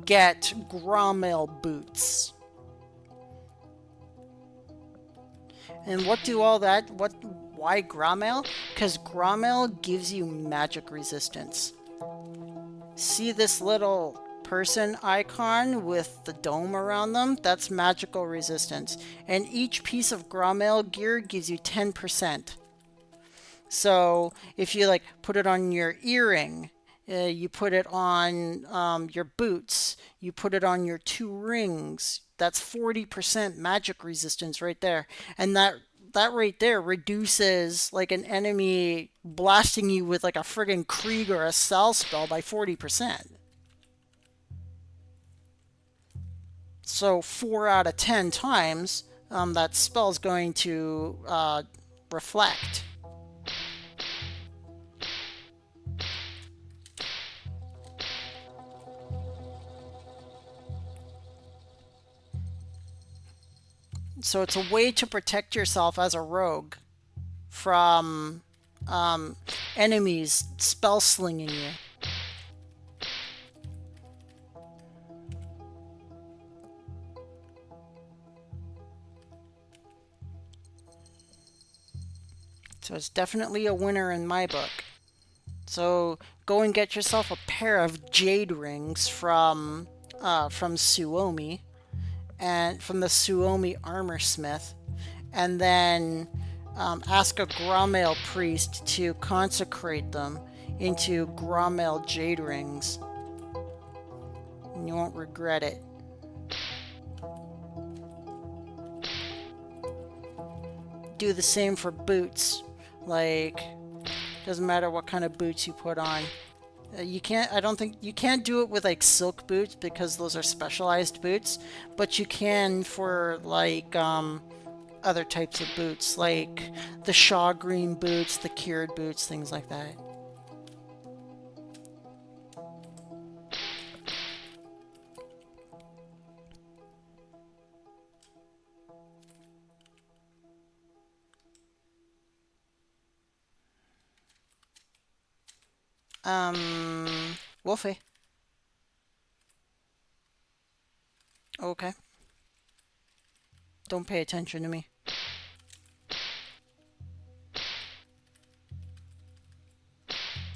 Get Grommail boots. And what do all that, why Grommail? Because Grommail gives you magic resistance. See this little person icon with the dome around them? That's magical resistance. And each piece of Grommail gear gives you 10%. So if you like put it on your earring, you put it on your boots, you put it on your 2 rings, that's 40% magic resistance right there. And that right there reduces like an enemy blasting you with like a friggin' Krieg or a Sal spell by 40%. So 4 out of 10 times that spell's going to reflect. So it's a way to protect yourself as a rogue from enemies spell slinging you. So it's definitely a winner in my book. So go and get yourself a pair of jade rings from Suomi, and from the Suomi armor smith, and then ask a Grommail priest to consecrate them into Grommail jade rings, and you won't regret it. Do the same for boots. Like, doesn't matter what kind of boots you put on. You can't, I don't think, you can't do it with like silk boots because those are specialized boots, but you can for like other types of boots, like the shaw green boots, the cured boots, things like that. Wolfie. Okay. Don't pay attention to me.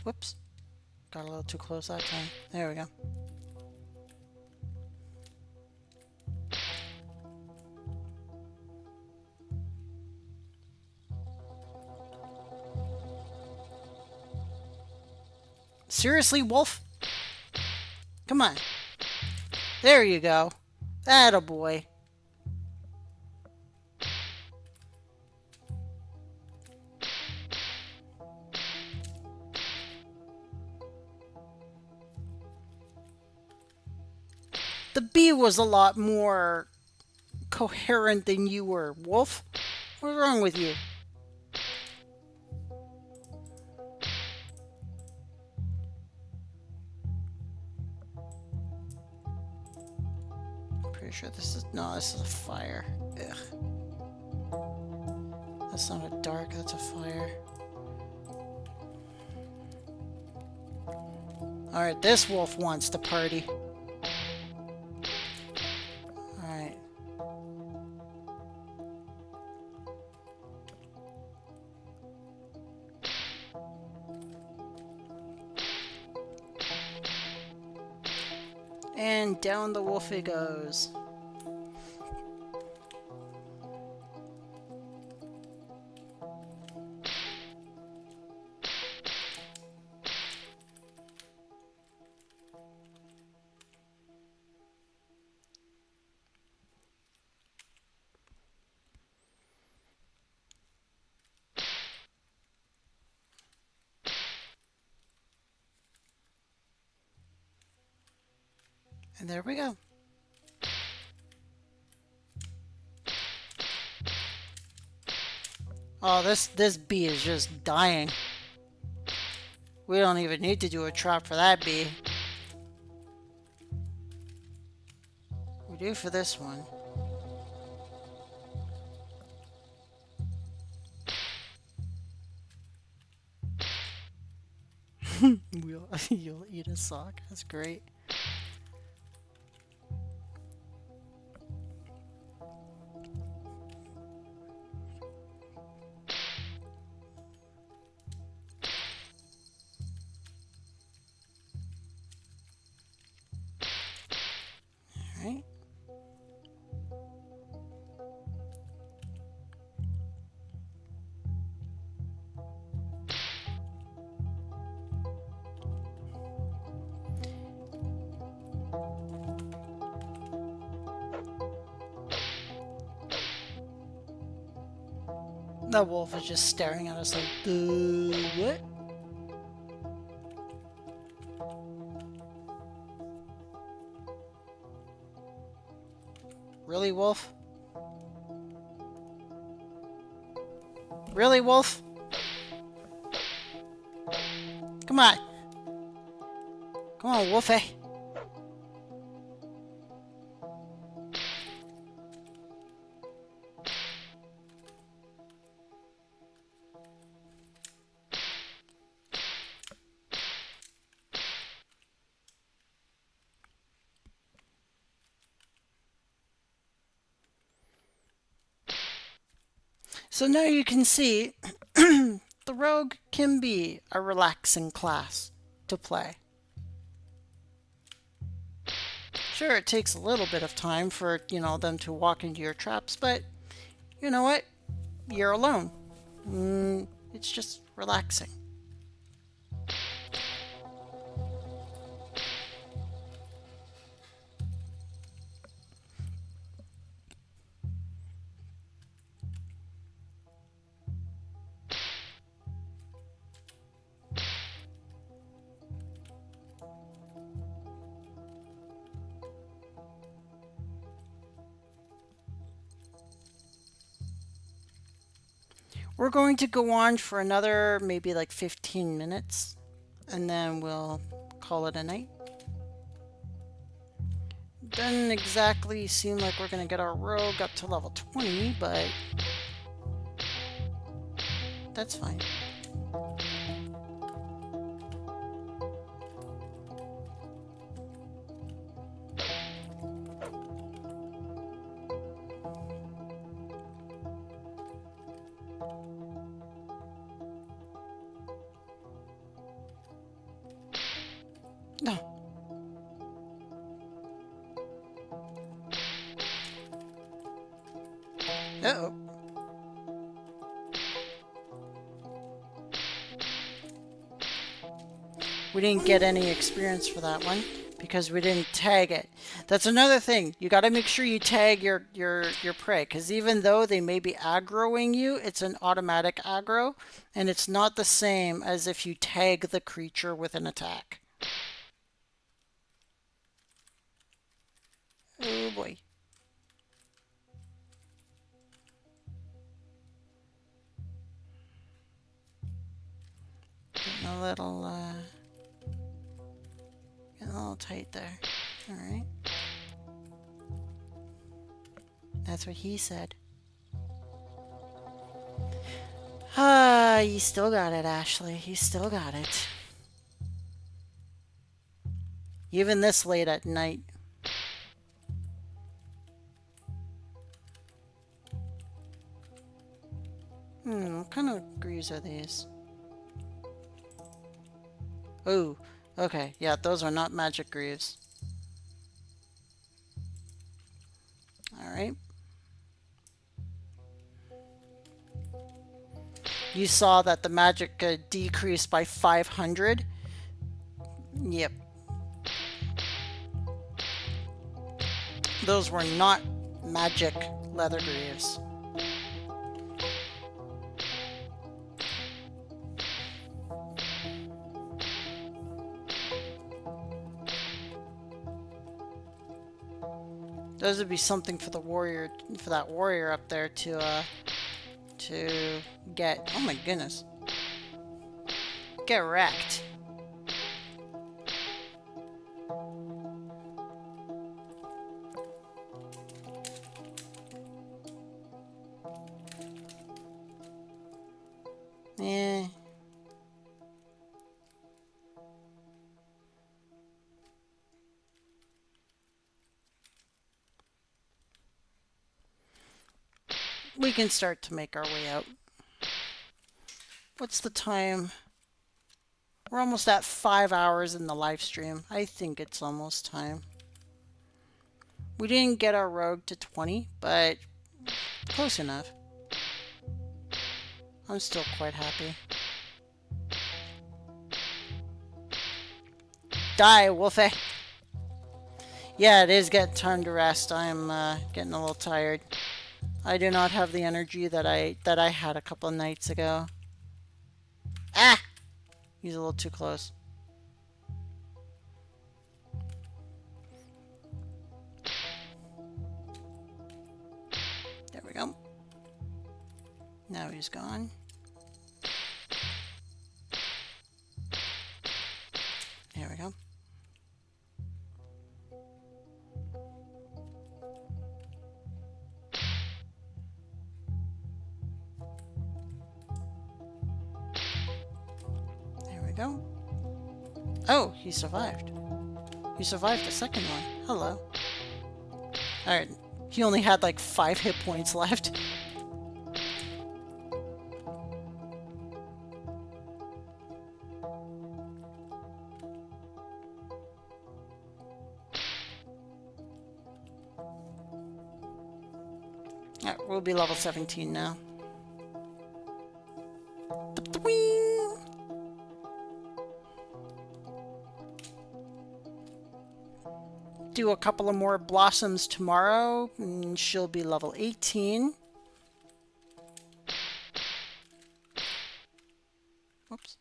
Whoops. Got a little too close that time. There we go. Seriously, Wolf? Come on. There you go. Attaboy. The bee was a lot more coherent than you were, Wolf. What's wrong with you? Pretty sure this is... No, this is a fire. Ugh. That's not a dark, that's a fire. Alright, this wolf wants to party. Alright. And down the wolfie goes. And there we go. Oh, this bee is just dying. We don't even need to do a trap for that bee. We do for this one. You'll eat a sock. That's great. Alright. The wolf is just staring at us like, what? Really, wolf? Really, wolf? Come on. Come on, wolfie. So now you can see the rogue can be a relaxing class to play. Sure, it takes a little bit of time for, them to walk into your traps, but you know what? You're alone. It's just relaxing. We're going to go on for another maybe like 15 minutes and then we'll call it a night. Doesn't exactly seem like we're going to get our rogue up to level 20, but that's fine. No. Uh-oh. We didn't get any experience for that one because we didn't tag it. That's another thing. You got to make sure you tag your prey, because even though they may be aggroing you, it's an automatic aggro, and it's not the same as if you tag the creature with an attack. Oh boy. Getting a little, getting a little tight there. Alright. That's what he said. Ah, you still got it, Ashley. You still got it. Even this late at night. What kind of grooves are these? Oh, okay. Yeah, those are not magic grooves. Alright. You saw that the magic decreased by 500? Yep. Those were not magic leather grooves. Those would be something for the warrior, for that warrior up there to get. Oh my goodness. Get wrecked. Eh. We can start to make our way out. What's the time? We're almost at 5 hours in the live stream. I think it's almost time. We didn't get our rogue to 20, but close enough. I'm still quite happy. Die, Wolfie! Yeah, it is getting time to rest. I'm getting a little tired. I do not have the energy that I had a couple of nights ago. Ah! He's a little too close. There we go. Now he's gone. There we go. There we go. Oh, he survived. He survived the second one. Hello. Alright. He only had like 5 hit points left. Alright, we'll be level 17 now. Do a couple of more blossoms tomorrow, and she'll be level 18. Whoops.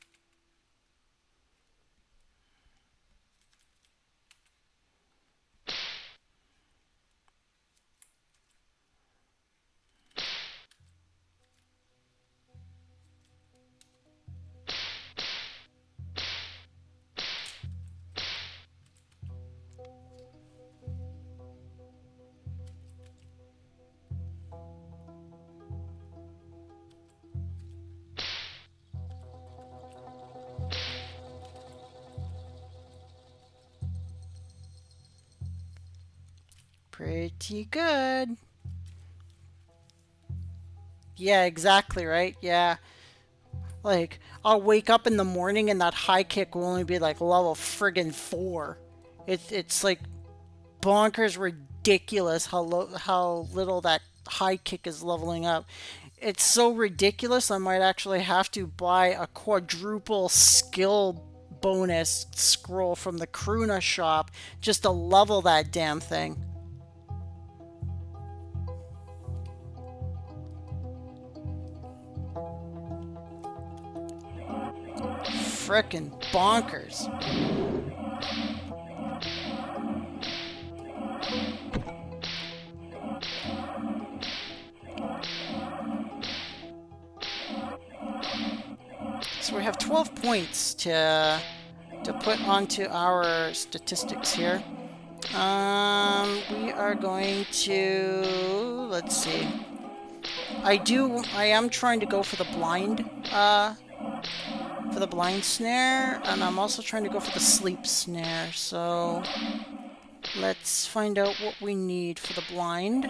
Pretty good. Yeah, exactly, right? Yeah. Like, I'll wake up in the morning and that high kick will only be like level friggin' 4. It's like bonkers ridiculous how little that high kick is leveling up. It's so ridiculous I might actually have to buy a quadruple skill bonus scroll from the Kruna shop just to level that damn thing. Frickin' bonkers. So we have 12 points to put onto our statistics here. We are going to, let's see. I am trying to go for the blind snare, and I'm also trying to go for the sleep snare. So let's find out what we need for the blind.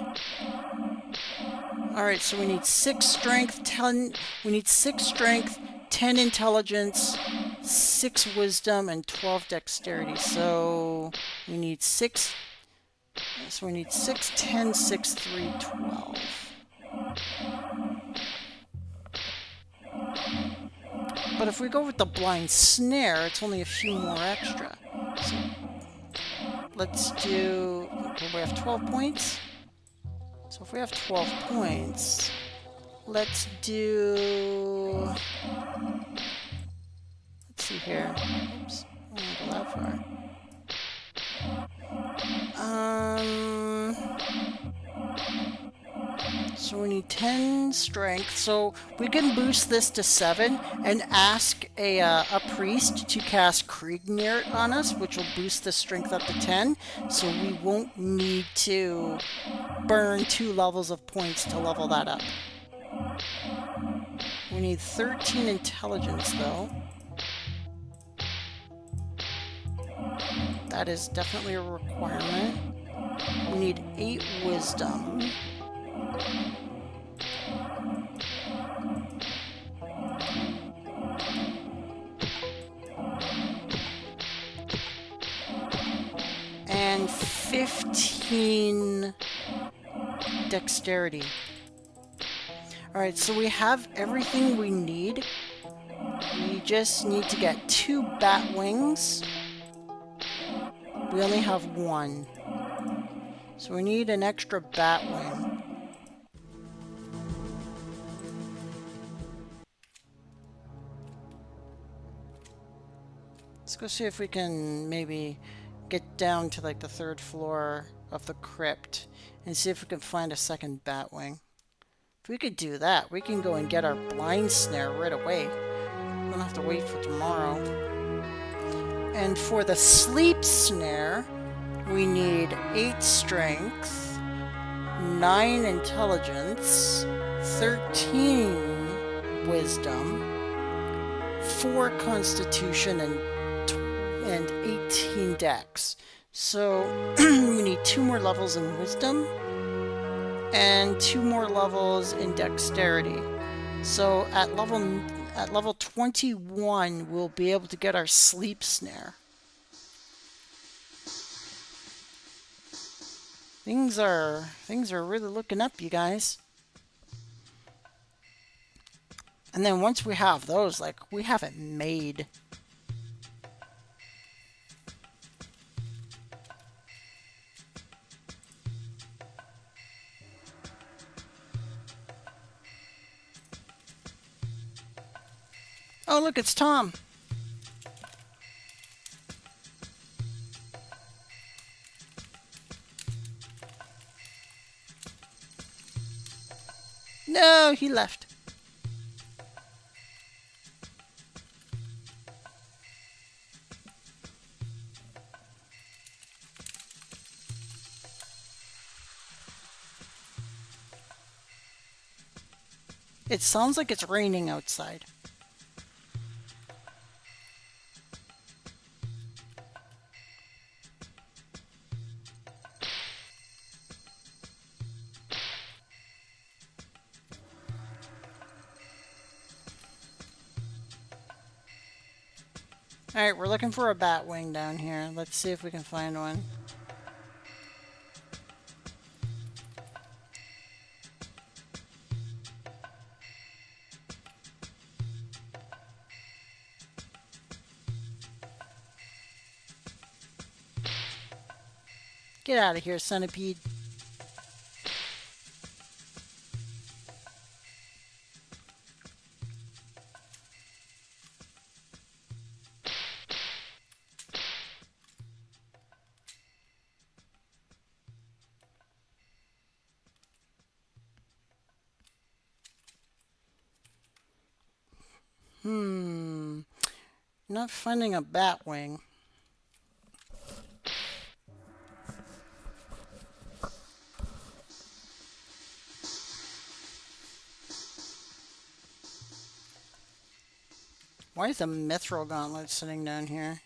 All right, so we need 6 strength, 10. We need 6 strength, 10 intelligence, 6 wisdom, and 12 dexterity. So we need 6. So we need 6, 10, 6, 3, 12. But if we go with the blind snare, it's only a few more extra. So let's do... Okay, we have 12 points. So if we have 12 points, let's do... Let's see here. Oops, I don't go that far. So we need 10 strength. So we can boost this to 7 and ask a priest to cast Kriegneert on us, which will boost the strength up to 10. So we won't need to burn 2 levels of points to level that up. We need 13 intelligence though. That is definitely a requirement. We need 8 wisdom. And 15 dexterity. Alright, so we have everything we need. We just need to get 2 bat wings. We only have 1. So we need an extra bat wing. Let's go see if we can maybe get down to like the 3rd floor of the crypt and see if we can find a second bat wing. If we could do that, we can go and get our blind snare right away. We don't have to wait for tomorrow. And for the sleep snare, we need 8 strength, 9 intelligence, 13 wisdom, 4 constitution, and 18 dex. So we need 2 more levels in wisdom and 2 more levels in dexterity. So at level 21, we'll be able to get our sleep snare. Things are really looking up, you guys. And then once we have those, like, we have it made. Oh, look, it's Tom. No, he left. It sounds like it's raining outside. Alright, we're looking for a bat wing down here. Let's see if we can find one. Get out of here, centipede. Not finding a bat wing. Why is a mithril gauntlet sitting down here?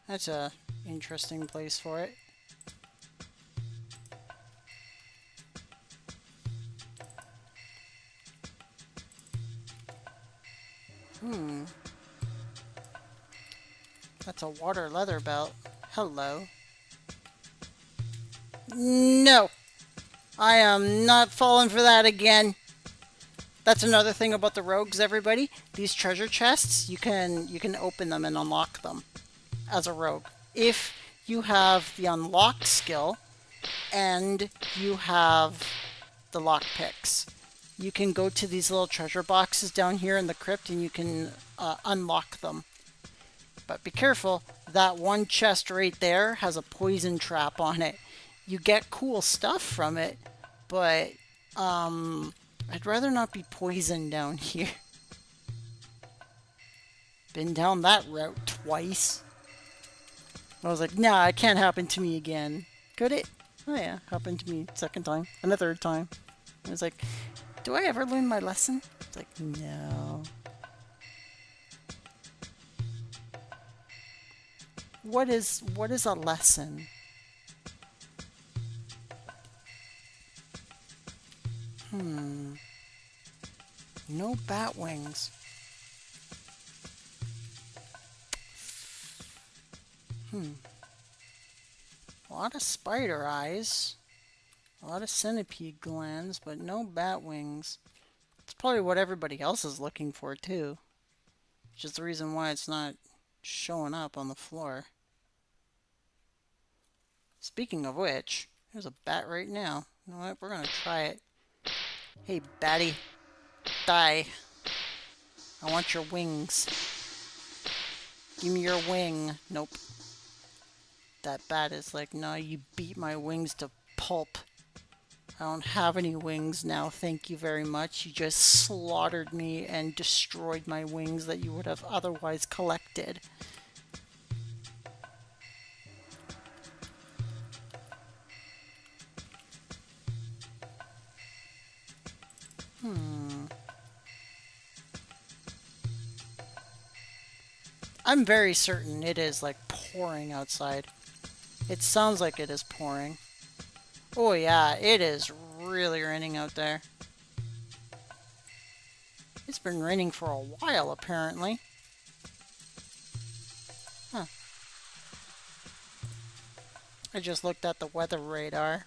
That's a interesting place for it. That's a water leather belt. Hello. No! I am not falling for that again. That's another thing about the rogues, everybody. These treasure chests, you can open them and unlock them as a rogue. If you have the unlock skill and you have the lockpicks. You can go to these little treasure boxes down here in the crypt and you can unlock them. But be careful, that one chest right there has a poison trap on it. You get cool stuff from it, but I'd rather not be poisoned down here. Been down that route twice. I was like, nah, it can't happen to me again. Could it? Oh yeah, happened to me second time and a third time. I was like, do I ever learn my lesson? It's like, no. What is a lesson? No bat wings. A lot of spider eyes. A lot of centipede glands, but no bat wings. It's probably what everybody else is looking for too. Which is the reason why it's not showing up on the floor. Speaking of which, there's a bat right now. You know what? We're gonna try it. Hey, batty. Die. I want your wings. Give me your wing. Nope. That bat is like, no, you beat my wings to pulp. I don't have any wings now, thank you very much. You just slaughtered me and destroyed my wings that you would have otherwise collected. I'm very certain it is like pouring outside. It sounds like it is pouring. Oh yeah, it is really raining out there. It's been raining for a while, apparently. Huh. I just looked at the weather radar.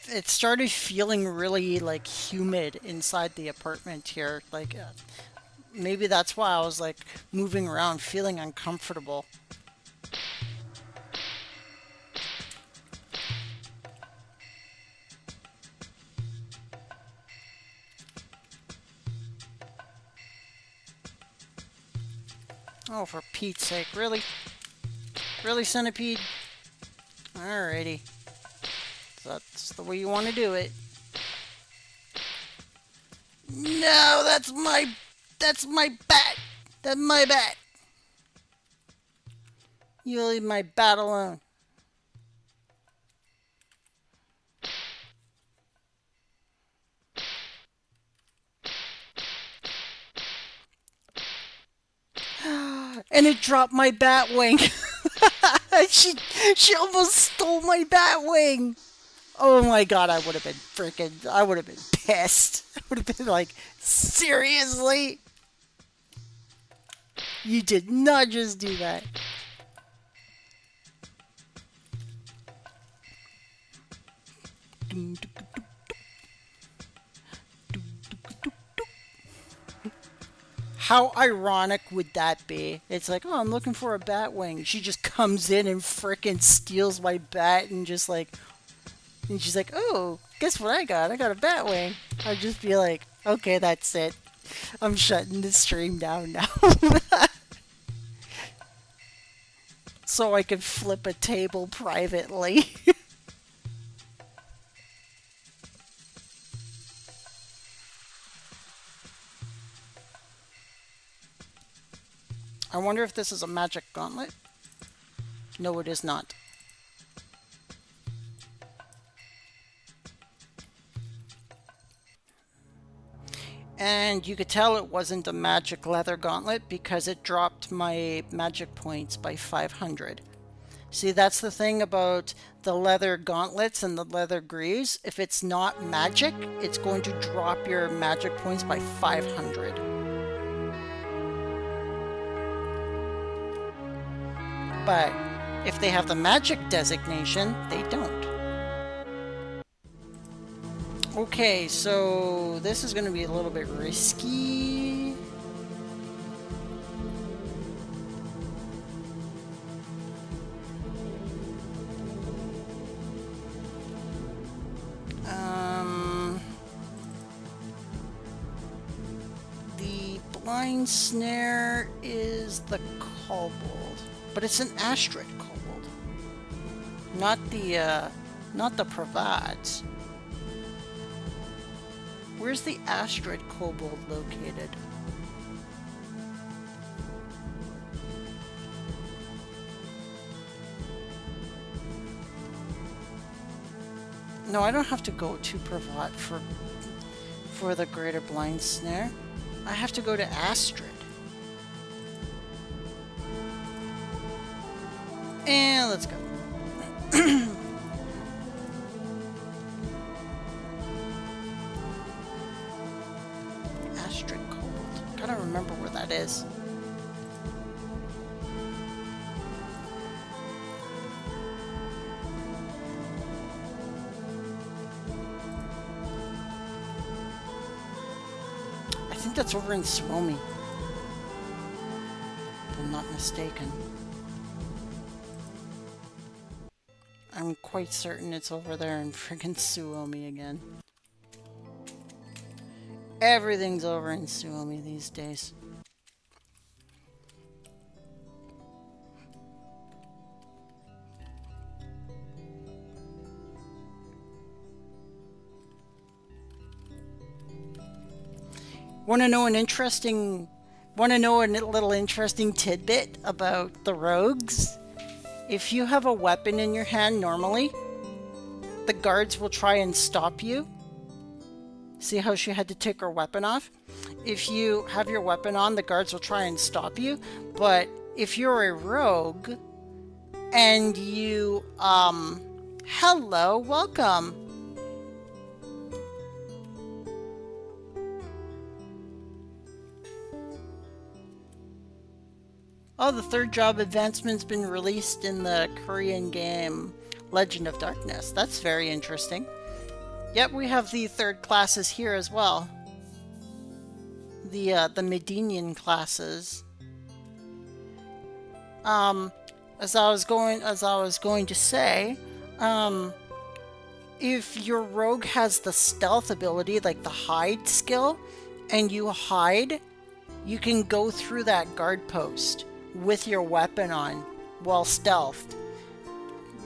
It started feeling really like humid inside the apartment here. Like maybe that's why I was like moving around feeling uncomfortable. Oh, for Pete's sake, really? Really, Centipede? Alrighty. That's the way you want to do it. No, that's my bat. That's my bat. You leave my bat alone. And it dropped my bat wing. She almost stole my bat wing. Oh my god, I would have been pissed. I would have been like, seriously? You did not just do that. How ironic would that be? It's like, oh, I'm looking for a bat wing. She just comes in and frickin' steals my bat and just like, and she's like, oh, guess what I got? I got a bat wing. I'd just be like, okay, that's it. I'm shutting the stream down now. so I could flip a table privately. I wonder if this is a magic gauntlet. No, it is not. And you could tell it wasn't a magic leather gauntlet because it dropped my magic points by 500. See, that's the thing about the leather gauntlets and the leather greaves. If it's not magic, it's going to drop your magic points by 500. But if they have the magic designation, they don't. Okay, so this is going to be a little bit risky. The blind snare is the kobold, but it's an Astrid kobold, not the Pravats. Where's the Astrid kobold located? No, I don't have to go to Pravat for the greater blind snare. I have to go to Astrid. And let's go. Astrid kobold. Gotta remember where that is. I think that's over in Suomi, if I'm not mistaken. I'm quite certain it's over there in friggin' Suomi again. Everything's over in Suomi these days. Want to know a little interesting tidbit about the rogues? If you have a weapon in your hand normally, the guards will try and stop you. See how she had to take her weapon off? If you have your weapon on, the guards will try and stop you. But if you're a rogue and you, hello, welcome. Oh, the third job advancement's been released in the Korean game Legend of Darkness. That's very interesting. Yep, we have the third classes here as well. The Medinian classes. As I was going to say, if your rogue has the stealth ability, like the hide skill, and you hide, you can go through that guard post with your weapon on while stealthed.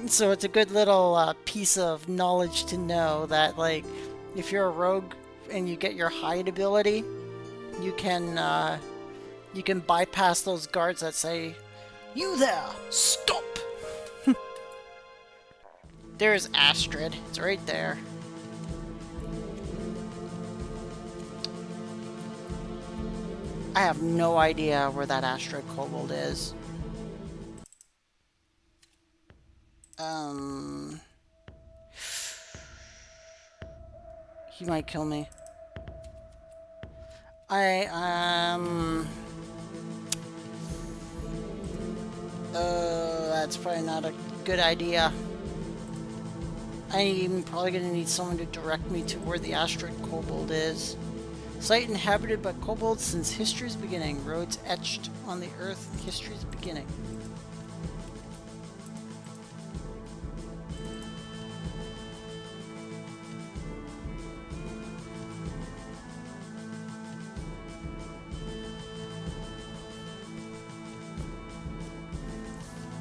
So it's a good little piece of knowledge to know that, like, if you're a rogue and you get your hide ability, you can bypass those guards that say, "You there, stop!" There's Astrid. It's right there. I have no idea where that Astrid kobold is. He might kill me. That's probably not a good idea. I'm probably gonna need someone to direct me to where the Astrid kobold is. Site inhabited by kobolds since history's beginning. Roads etched on the earth in history's beginning.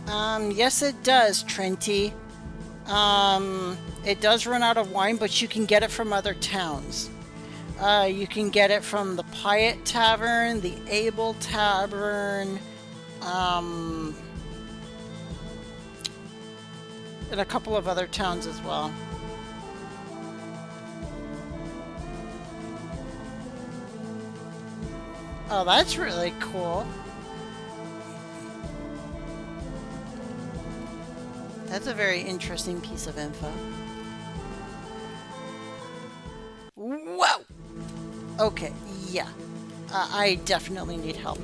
Yes, it does, Trenty. It does run out of wine, but you can get it from other towns. You can get it from the Pyatt Tavern, the Able Tavern, um, and a couple of other towns as well. Oh, that's really cool. That's a very interesting piece of info. Whoa! Okay, yeah. I definitely need help.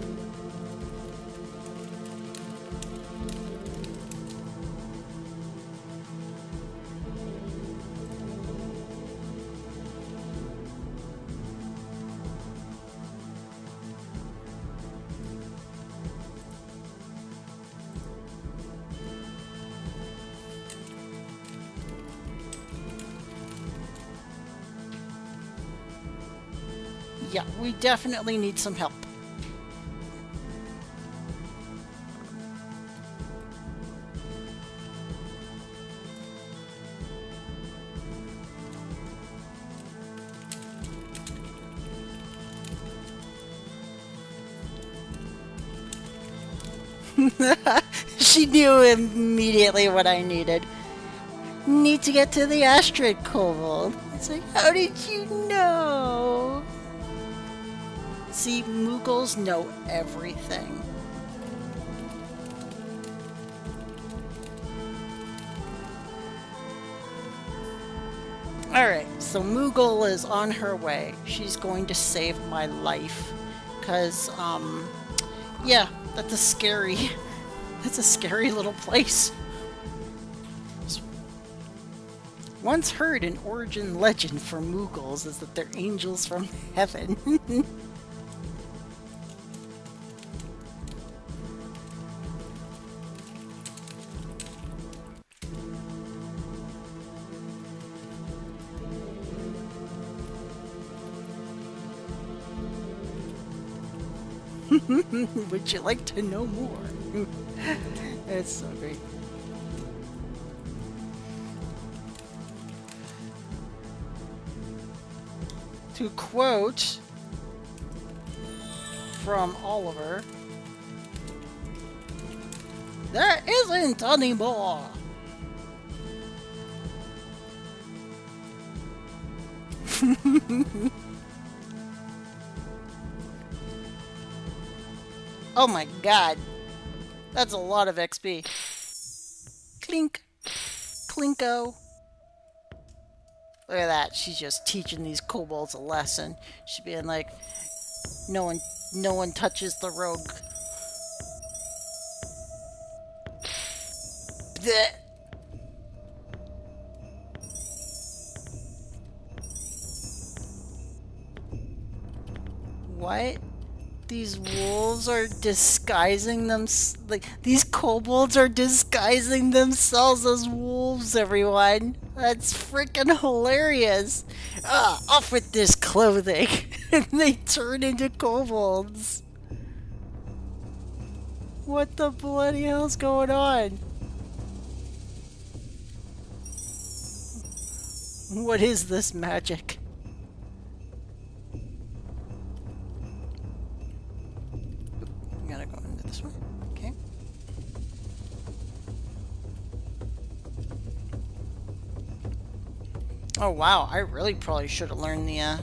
Yeah, we definitely need some help. She knew immediately what I needed. Need to get to the asteroid kobold. It's like, how did you know? See, Moogles know everything. Alright, so Moogle is on her way. She's going to save my life. Because, yeah, that's a scary, that's a scary little place. Once heard an origin legend for Moogles is that they're angels from heaven. Would you like to know more? It's so great. To quote from Oliver, there isn't any more. Oh my god. That's a lot of XP. Clink. Clinko. Look at that. She's just teaching these kobolds a lesson. She's being like, no one touches the rogue. Blech. What? These wolves are disguising them, like, these kobolds are disguising themselves as wolves, everyone. That's freaking hilarious. Off with this clothing. And they turn into kobolds. What the bloody hell's going on? What is this magic? Gotta go into this one. Okay. Oh wow, I really probably should have learned the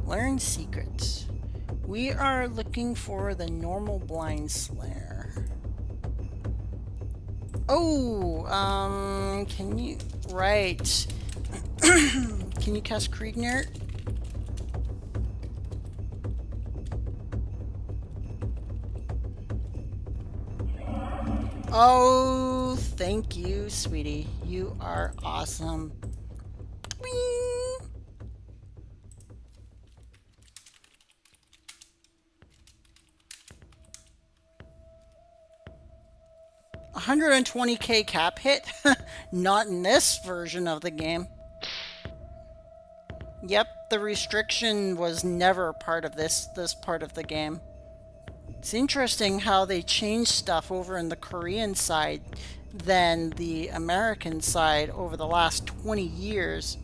learn secrets. We are looking for the normal blind slayer. Oh, can you, right. Can you cast Kriegner? Oh, thank you, sweetie. You are awesome. Whee! 120k cap hit? Not in this version of the game. Yep, the restriction was never part of this part of the game. It's interesting how they changed stuff over in the Korean side than the American side over the last 20 years.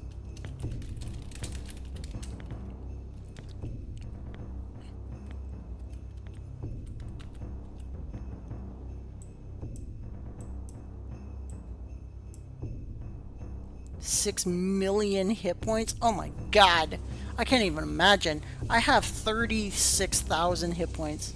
Six million hit points? Oh my god. I can't even imagine. I have 36,000 hit points.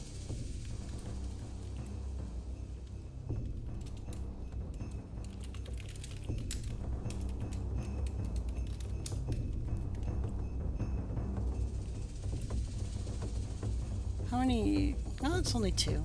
How many? No, it's only 2.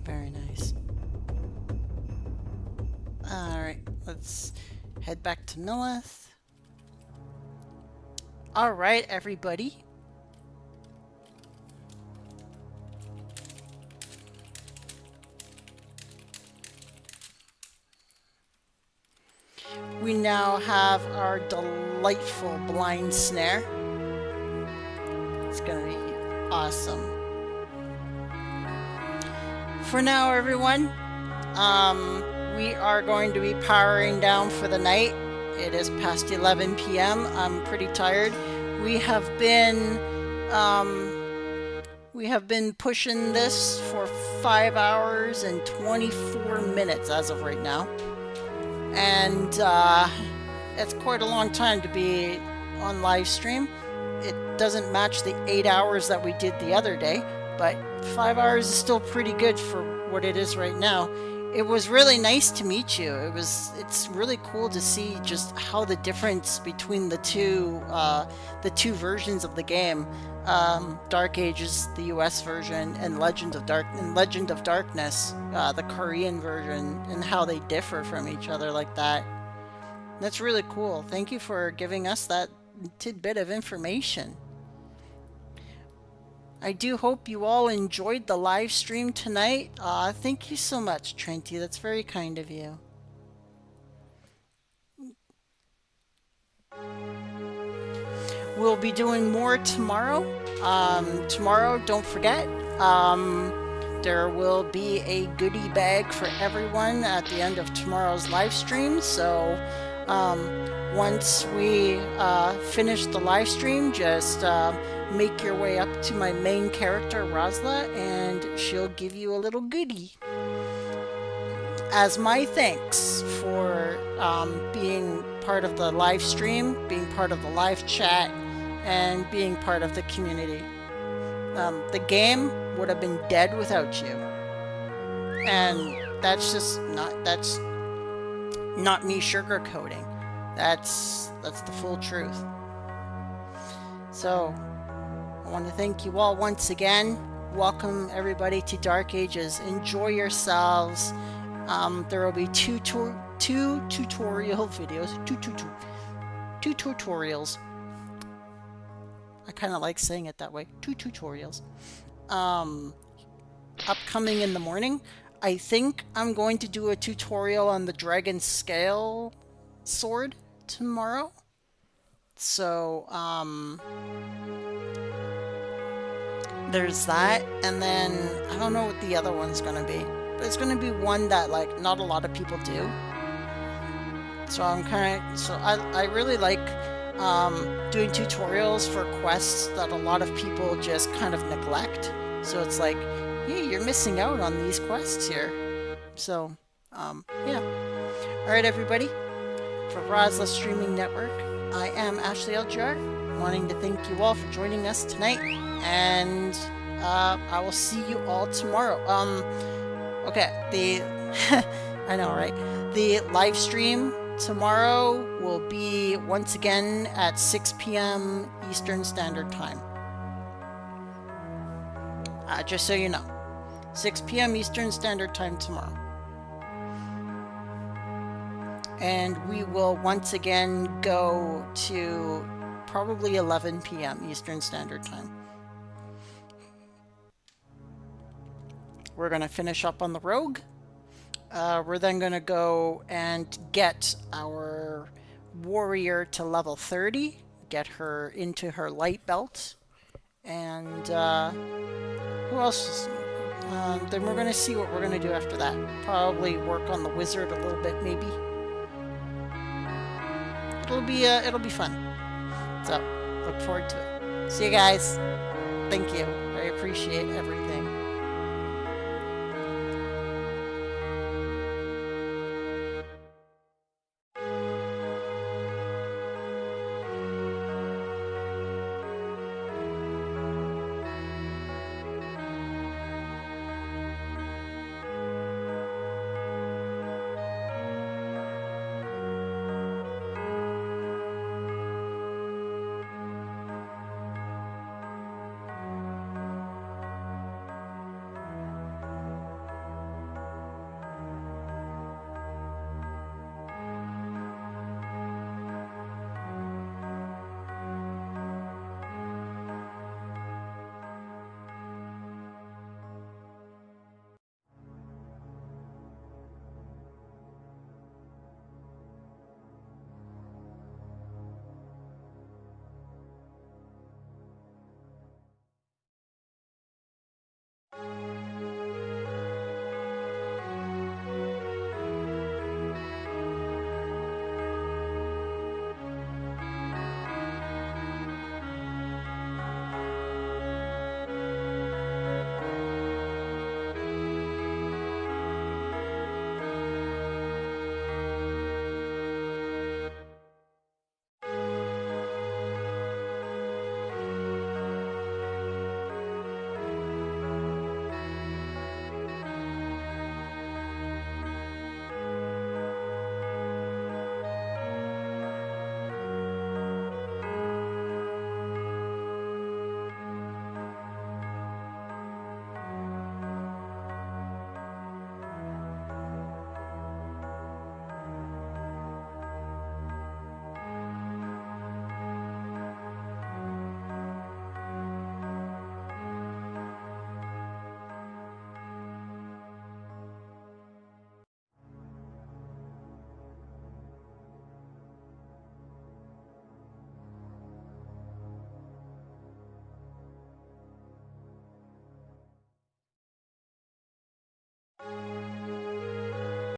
Very nice. Alright, let's head back to Millith. Alright, everybody. We now have our delightful blind snare. It's gonna be awesome. For now, everyone, we are going to be powering down for the night. It is past 11 p.m. I'm pretty tired. We have been pushing this for 5 hours and 24 minutes as of right now. And it's quite a long time to be on live stream. It doesn't match the 8 hours that we did the other day, but 5 hours is still pretty good for what it is right now. It was really nice to meet you. It's really cool to see just how the difference between the two versions of the game, Dark Ages, the US version, and Legend of Darkness, the Korean version, and how they differ from each other like that. That's really cool. Thank you for giving us that tidbit of information. I do hope you all enjoyed the live stream tonight. Thank you so much, Trenty. That's very kind of you. We'll be doing more tomorrow. Tomorrow, don't forget, there will be a goodie bag for everyone at the end of tomorrow's live stream. So once we finish the live stream, just make your way up to my main character, Rosyla, and she'll give you a little goodie as my thanks for being part of the live stream, being part of the live chat, and being part of the community. The game would have been dead without you, and that's not me sugarcoating. That's the full truth. So I want to thank you all once again. Welcome everybody to Dark Ages. Enjoy yourselves. There will be two tutorial videos. Two tutorials. I kind of like saying it that way. 2 tutorials. Upcoming in the morning. I think I'm going to do a tutorial on the Dragon Scale sword tomorrow. So, there's that, and then I don't know what the other one's gonna be, but it's gonna be one that like not a lot of people do. So I really like doing tutorials for quests that a lot of people just kind of neglect. So it's like, hey, you're missing out on these quests here. So yeah. All right, everybody. For Rosyla Streaming Network, I am Ashley LGR, wanting to thank you all for joining us tonight, and I will see you all tomorrow. Okay, I know, right? The live stream tomorrow will be once again at 6 p.m. Eastern Standard Time. Just so you know. 6 p.m. Eastern Standard Time tomorrow. And we will once again go to probably 11 p.m. Eastern Standard Time. We're going to finish up on the rogue. We're then going to go and get our warrior to level 30, get her into her light belt, and who else? Then we're going to see what we're going to do after that. Probably work on the wizard a little bit, maybe. It'll be fun. So look forward to it. See you guys. Thank you. I appreciate everything.